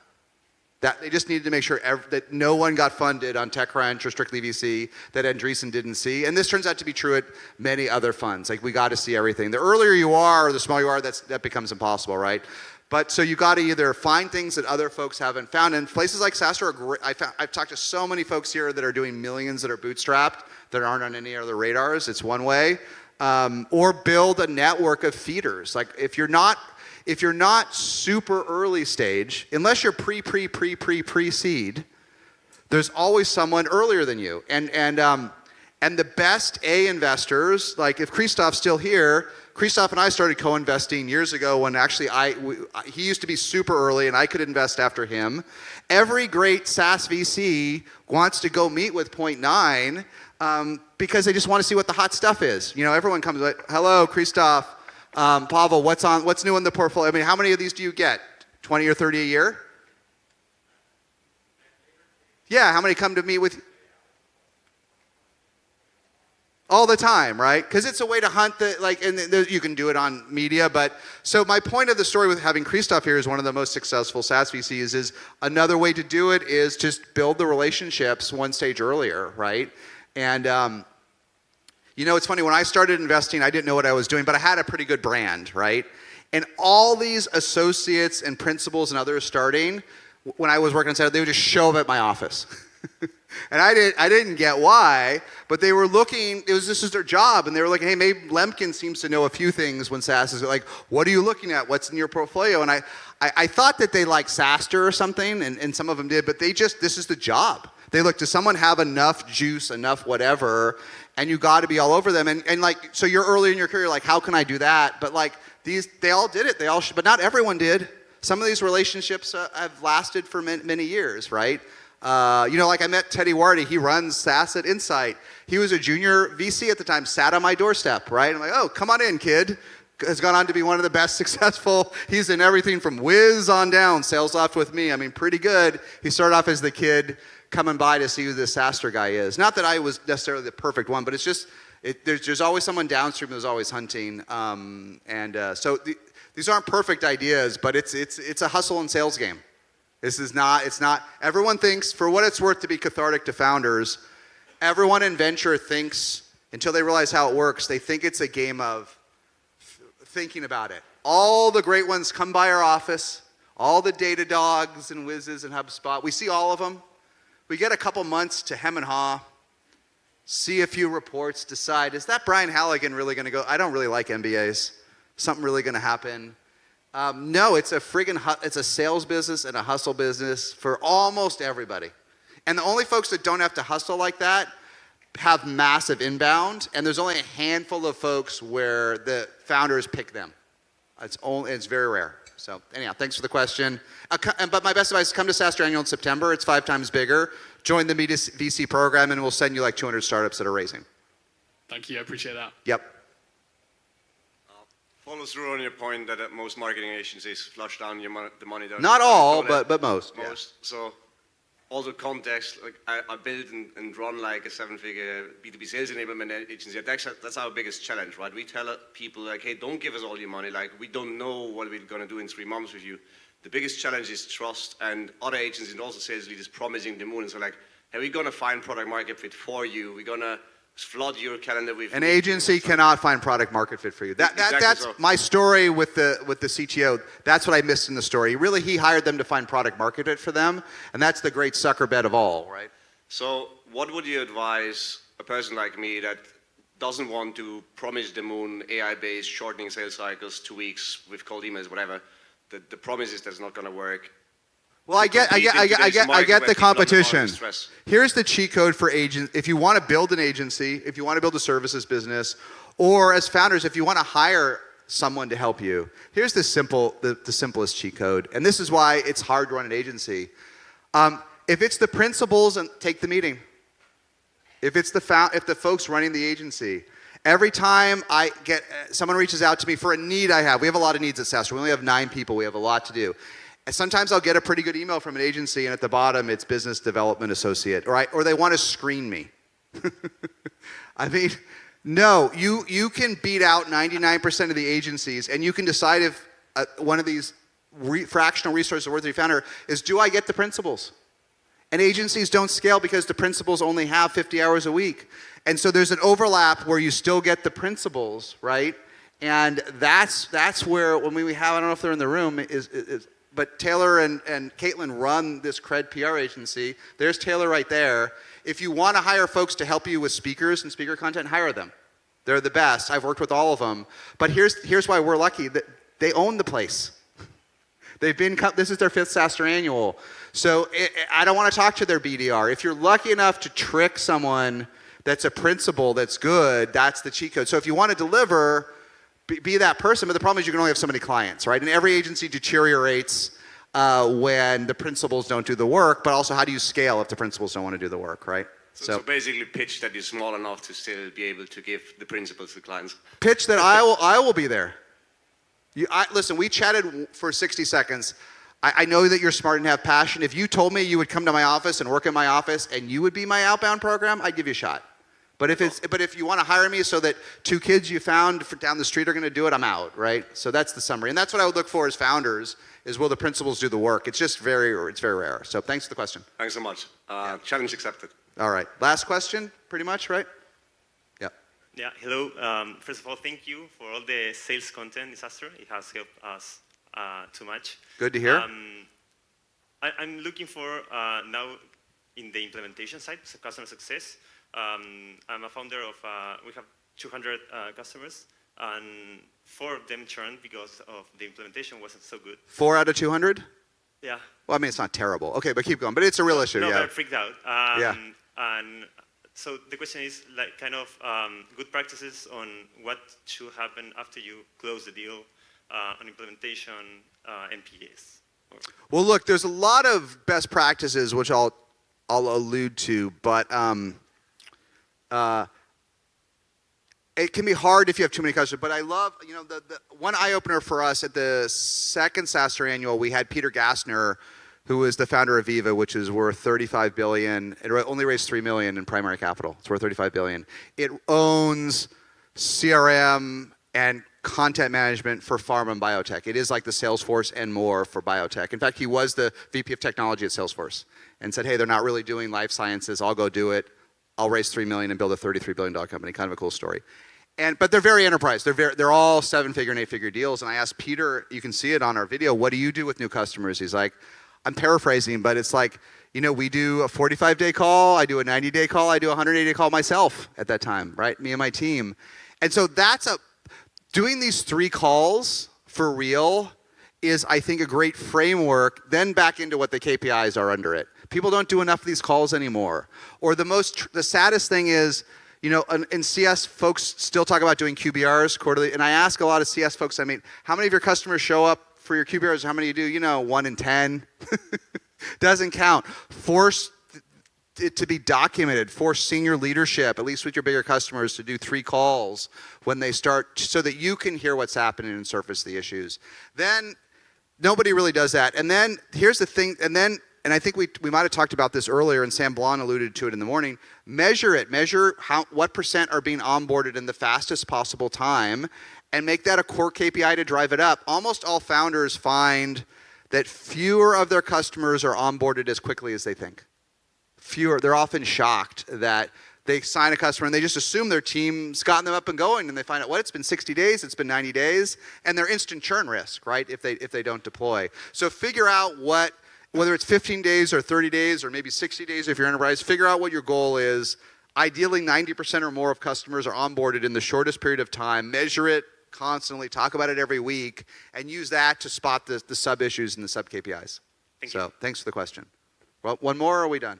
Speaker 8: That they just needed to make sure that no one got funded on TechCrunch or Strictly VC that Andreessen didn't see. And this turns out to be true at many other funds. Like, we got to see everything. The earlier you are or the smaller you are, that becomes impossible, right? But so you got to either find things that other folks haven't found. And places like SaaStr are great. I've talked to so many folks here that are doing millions that are bootstrapped that aren't on any other radars. It's one way. Or build a network of feeders. Like, if you're not super early stage, unless you're pre-seed, there's always someone earlier than you. And the best A investors, like if Christoph's still here, Christoph and I started co-investing years ago when actually he used to be super early and I could invest after him. Every great SaaS VC wants to go meet with Point 9 because they just want to see what the hot stuff is. Everyone comes like, hello, Christoph. Pavel, what's new in the portfolio? I mean, how many of these do you get? 20 or 30 a year? Yeah, how many come to meet with you? All the time, right? Because it's a way to hunt you can do it on media, but so my point of the story with having Christoph here is one of the most successful SaaS VCs is another way to do it is just build the relationships one stage earlier, right? And it's funny, when I started investing, I didn't know what I was doing, but I had a pretty good brand, right? And all these associates and principals and others starting, when I was working on SaaS, they would just show up at my office. And I didn't get why, but they were looking, this is their job, and they were looking, hey, maybe Lemkin seems to know a few things when SaaS is like, what are you looking at? What's in your portfolio? And I thought that they liked SaaStr or something, and some of them did, but this is the job. They look, does someone have enough juice, enough whatever, and you got to be all over them. And like, so you're early in your career, like, how can I do that? But like, they all did it. But not everyone did. Some of these relationships have lasted for many years, right? Like I met Teddy Wardy. He runs SaaS at Insight. He was a junior VC at the time, sat on my doorstep, right? I'm like, oh, come on in, kid. Has gone on to be one of the best successful. He's in everything from Wiz on down, SalesLoft with me. I mean, pretty good. He started off as the kid coming by to see who this SaaStr guy is. Not that I was necessarily the perfect one, but it's just, there's always someone downstream who's always hunting. These aren't perfect ideas, but it's a hustle and sales game. This is not, it's not, everyone thinks, for what it's worth to be cathartic to founders, everyone in venture thinks, until they realize how it works, they think it's a game of thinking about it. All the great ones come by our office, all the data dogs and whizzes and HubSpot, we see all of them. We get a couple months to hem and haw, see a few reports, decide, is that Brian Halligan really gonna go? I don't really like MBAs. Something really gonna happen? No, it's a it's a sales business and a hustle business for almost everybody. And the only folks that don't have to hustle like that have massive inbound, and there's only a handful of folks where the founders pick them. It's very rare. So anyhow, thanks for the question. But my best advice is come to SaaStr Annual in September. It's 5 times bigger. Join the VC program, and we'll send you like 200 startups that are raising.
Speaker 14: Thank you, I appreciate that.
Speaker 8: Yep.
Speaker 15: Follow through on your point that most marketing agencies flush down the money.
Speaker 8: Not all, but most.
Speaker 15: Most. Yeah. So, also context, like I built and run like a 7-figure B2B sales enablement agency. That's our biggest challenge, right? We tell people like, hey, don't give us all your money. Like, we don't know what we're going to do in 3 months with you. The biggest challenge is trust, and other agencies and also sales leaders promising the moon. And so like, hey, we're going to find product market fit for you. We're going to flood your calendar with...
Speaker 8: An agency cannot find product market fit for you. That's
Speaker 15: so.
Speaker 8: My story with the CTO. That's what I missed in the story. Really, he hired them to find product market fit for them, and that's the great sucker bet of all, right?
Speaker 15: So what would you advise a person like me that doesn't want to promise the moon AI-based shortening sales cycles, 2 weeks with cold emails, whatever? The promise is that's not going to work.
Speaker 8: Well, I get the competition. Here's the cheat code for agents. If you want to build an agency, if you want to build a services business, or as founders, if you want to hire someone to help you, here's the simplest cheat code. And this is why it's hard to run an agency. If it's the principals, and take the meeting. If the folks running the agency, every time someone reaches out to me for a need I have, we have a lot of needs at SaaStr. We only have 9 people. We have a lot to do. And sometimes I'll get a pretty good email from an agency, and at the bottom it's business development associate, or they want to screen me. I mean, no, you can beat out 99% of the agencies, and you can decide if one of these fractional resources worth your founder is, do I get the principals? And agencies don't scale because the principals only have 50 hours a week. And so there's an overlap where you still get the principals, right? And that's where, when we have, I don't know if they're in the room, but Taylor and Caitlin run this Cred PR agency. There's Taylor right there. If you want to hire folks to help you with speakers and speaker content, hire them. They're the best. I've worked with all of them. But here's why we're lucky. That they own the place. This is their 5th SaaStr Annual. So I don't want to talk to their BDR. If you're lucky enough to trick someone that's a principal that's good, that's the cheat code. So if you want to deliver, be that person, but the problem is you can only have so many clients, right? And every agency deteriorates when the principals don't do the work, but also how do you scale if the principals don't want to do the work, right?
Speaker 15: So basically pitch that you're small enough to still be able to give the principals to clients.
Speaker 8: Pitch that I will be there. Listen, we chatted for 60 seconds. I know that you're smart and have passion. If you told me you would come to my office and work in my office and you would be my outbound program, I'd give you a shot. But if you want to hire me so that 2 kids you found down the street are going to do it, I'm out, right? So that's the summary. And that's what I would look for as founders, is will the principals do the work? It's just very rare. So thanks for the question.
Speaker 15: Thanks so much. Challenge accepted.
Speaker 8: All right. Last question, pretty much, right? Yeah.
Speaker 17: Yeah, hello. First of all, thank you for all the sales content in SaaStr. It has helped us too much.
Speaker 8: Good to hear.
Speaker 17: I'm looking for now in the implementation side, so customer success. I'm a founder of, we have 200 customers, and 4 of them churned because of the implementation wasn't so good.
Speaker 8: 4 out of 200?
Speaker 17: Yeah.
Speaker 8: Well, I mean, it's not terrible. Okay, but keep going. But it's a real issue,
Speaker 17: no,
Speaker 8: yeah.
Speaker 17: They're freaked out.
Speaker 8: Yeah.
Speaker 17: And so the question is, like, kind of good practices on what should happen after you close the deal on implementation, NPS.
Speaker 8: Well, look, there's a lot of best practices, which I'll allude to, but it can be hard if you have too many customers. But I love, the one eye-opener for us at the 2nd SaaStr Annual, we had Peter Gassner, who is the founder of Viva, which is worth $35 billion. It only raised $3 million in primary capital. It's worth $35 billion. It owns CRM and content management for pharma and biotech. It is like the Salesforce and more for biotech. In fact, he was the VP of technology at Salesforce and said, hey, they're not really doing life sciences. I'll go do it. I'll raise $3 million and build a $33 billion company. Kind of a cool story. But they're very enterprise. They're all 7-figure and 8-figure deals. And I asked Peter, you can see it on our video, what do you do with new customers? He's like, I'm paraphrasing, but it's like, we do a 45-day call, I do a 90-day call, I do a 180-day call myself at that time, right? Me and my team. And so doing these 3 calls for real is, I think, a great framework, then back into what the KPIs are under it. People don't do enough of these calls anymore. Or the saddest thing is, in CS, folks still talk about doing QBRs quarterly, and I ask a lot of CS folks, how many of your customers show up for your QBRs? How many do? 1 in 10. Doesn't count. Force it to be documented. Force senior leadership, at least with your bigger customers, to do 3 calls when they start, so that you can hear what's happening and surface the issues. Then nobody really does that. And then here's the thing, and I think we might have talked about this earlier, and Sam Blon alluded to it in the morning. Measure it. Measure what % are being onboarded in the fastest possible time, and make that a core KPI to drive it up. Almost all founders find that fewer of their customers are onboarded as quickly as they think. Fewer. They're often shocked that they sign a customer and they just assume their team's gotten them up and going, and they find out, it's been 60 days, it's been 90 days, and they're instant churn risk, right, if they don't deploy. So figure out whether it's 15 days or 30 days or maybe 60 days if you're enterprise, figure out what your goal is. Ideally, 90% or more of customers are onboarded in the shortest period of time. Measure it constantly, talk about it every week, and use that to spot the sub-issues and the sub-KPIs. Thanks for the question. Well, one more, or are we done?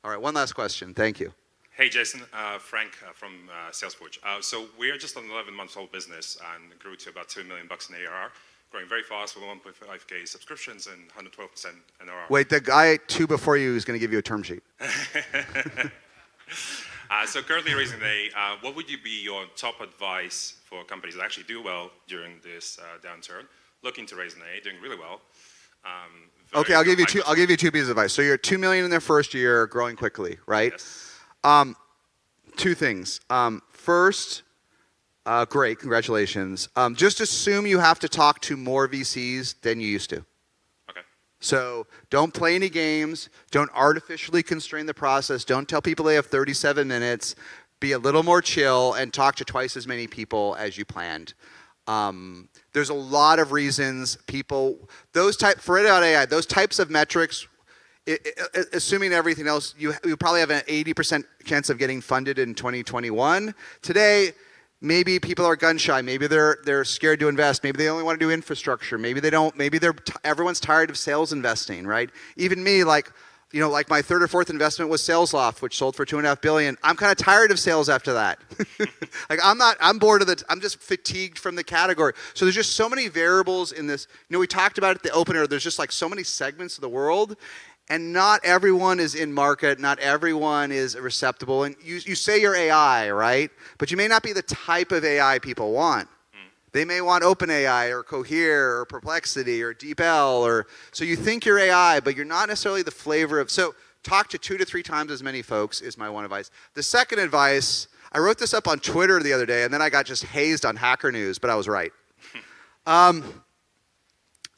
Speaker 8: All right, one last question. Thank you.
Speaker 18: Hey, Jason. Frank from Salesforce. So we are just an 11-month-old business and grew to about $2 million in ARR, growing very fast with 1.5K subscriptions and 112% NRR.
Speaker 8: Wait, the guy 2 before you is going to give you a term sheet.
Speaker 18: So currently raising what would you be your top advice for companies that actually do well during this downturn, looking to raise an A, doing really well?
Speaker 8: Okay, I'll give you 2 pieces of advice. So you're at $2 million in their first year, growing quickly, right?
Speaker 18: Yes.
Speaker 8: 2 things. First, great, congratulations. Just assume you have to talk to more VCs than you used to.
Speaker 18: Okay.
Speaker 8: So don't play any games. Don't artificially constrain the process. Don't tell people they have 37 minutes. Be a little more chill and talk to twice as many people as you planned. There's a lot of reasons for AI, those types of metrics, assuming everything else, you probably have an 80% chance of getting funded in 2021. Today, maybe people are gun shy. Maybe they're scared to invest. Maybe they only want to do infrastructure. Maybe they don't. Maybe everyone's tired of sales investing, right? Even me, like my 3rd or 4th investment was SalesLoft, which sold for $2.5 billion. I'm kind of tired of sales after that. I'm bored of I'm just fatigued from the category. So there's just so many variables in this. We talked about it at the opener, there's just so many segments of the world, and not everyone is in market, not everyone is receptible. And you say you're AI, right? But you may not be the type of AI people want. They may want OpenAI or Cohere or Perplexity or DeepL, so you think you're AI, but you're not necessarily the flavor of. So talk to 2 to 3 times as many folks is my one advice. The second advice, I wrote this up on Twitter the other day, and then I got just hazed on Hacker News, but I was right. And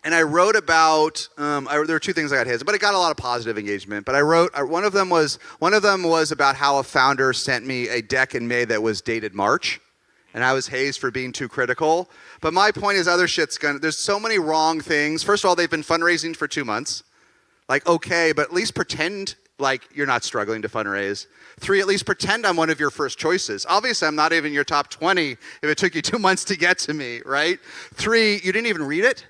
Speaker 8: I wrote about there were 2 things I got hazed, but I got a lot of positive engagement. But I wrote one of them was about how a founder sent me a deck in May that was dated March. And I was hazed for being too critical. But my point is there's so many wrong things. First of all, they've been fundraising for 2 months. Okay, but at least pretend like you're not struggling to fundraise. 3, at least pretend I'm one of your first choices. Obviously, I'm not even your top 20 if it took you 2 months to get to me, right? 3, you didn't even read it.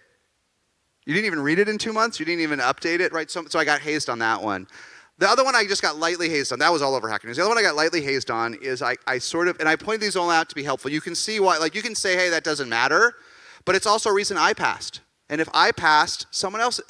Speaker 8: You didn't even read it in 2 months. You didn't even update it, right? So I got hazed on that one. The other one I just got lightly hazed on. That was all over Hacker News. The other one I got lightly hazed on is I pointed these all out to be helpful. You can see why, you can say, hey, that doesn't matter, but it's also a reason I passed. And if I passed, someone else,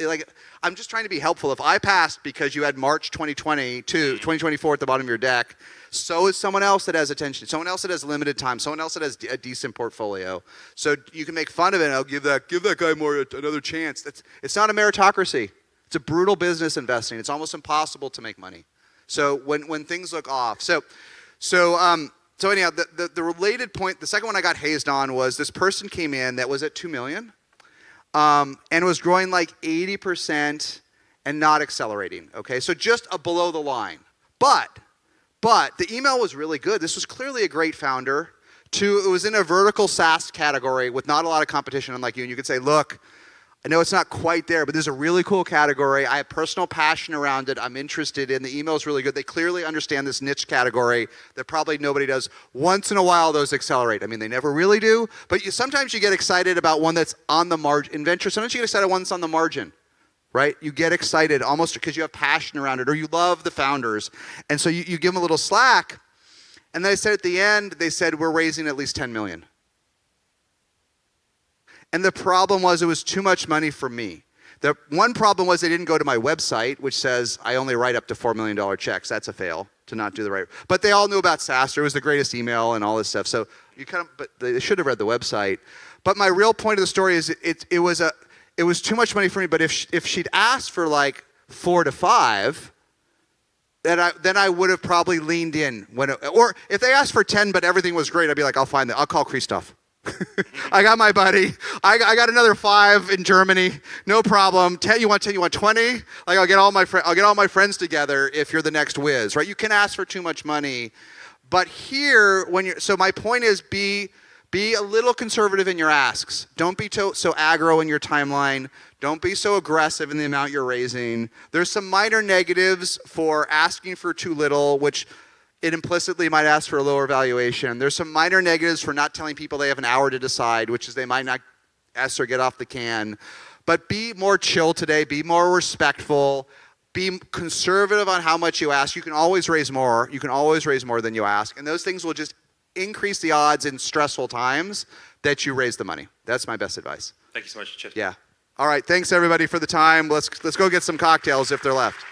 Speaker 8: I'm just trying to be helpful. If I passed because you had March 2024 at the bottom of your deck, so is someone else that has attention, someone else that has limited time, someone else that has a decent portfolio. So you can make fun of it and I'll give that guy another chance. It's not a meritocracy. It's a brutal business investing. It's almost impossible to make money. So when things look off. So anyhow, the related point, the second one I got hazed on was this person came in that was at 2 million and was growing like 80% and not accelerating, okay? So just below the line. But the email was really good. This was clearly a great founder. Two, it was in a vertical SaaS category with not a lot of competition, unlike you. And you could say, look, I know it's not quite there, but this is a really cool category. I have personal passion around it. I'm interested in. The email is really good. They clearly understand this niche category that probably nobody does. Once in a while, those accelerate. I mean, they never really do, but sometimes you get excited about one that's on the margin. In venture, sometimes you get excited about one that's on the margin, right? You get excited almost because you have passion around it or you love the founders. And so you give them a little slack. And then I said at the end, they said, we're raising at least 10 million. And the problem was it was too much money for me. The one problem was they didn't go to my website, which says I only write up to $4 million checks. That's a fail to not do the right. But they all knew about SaaStr. It was the greatest email and all this stuff. So but they should have read the website. But my real point of the story is it was too much money for me. But if she'd asked for like 4 to 5, then I would have probably leaned in. Or if they asked for 10, but everything was great, I'd be like, I'll find that. I'll call Christoph. I got my buddy. I got another 5 in Germany. No problem. 10, you want 10, you want 20? Like I'll get all my friends together if you're the next whiz, right? You can ask for too much money. But here, so my point is be a little conservative in your asks. Don't be so aggro in your timeline. Don't be so aggressive in the amount you're raising. There's some minor negatives for asking for too little, which it implicitly might ask for a lower valuation. There's some minor negatives for not telling people they have an hour to decide, which is they might not ask or get off the can. But be more chill today. Be more respectful. Be conservative on how much you ask. You can always raise more. You can always raise more than you ask. And those things will just increase the odds in stressful times that you raise the money. That's my best advice.
Speaker 17: Thank you so much, Chip.
Speaker 8: Yeah. All right. Thanks, everybody, for the time. Let's go get some cocktails if they're left.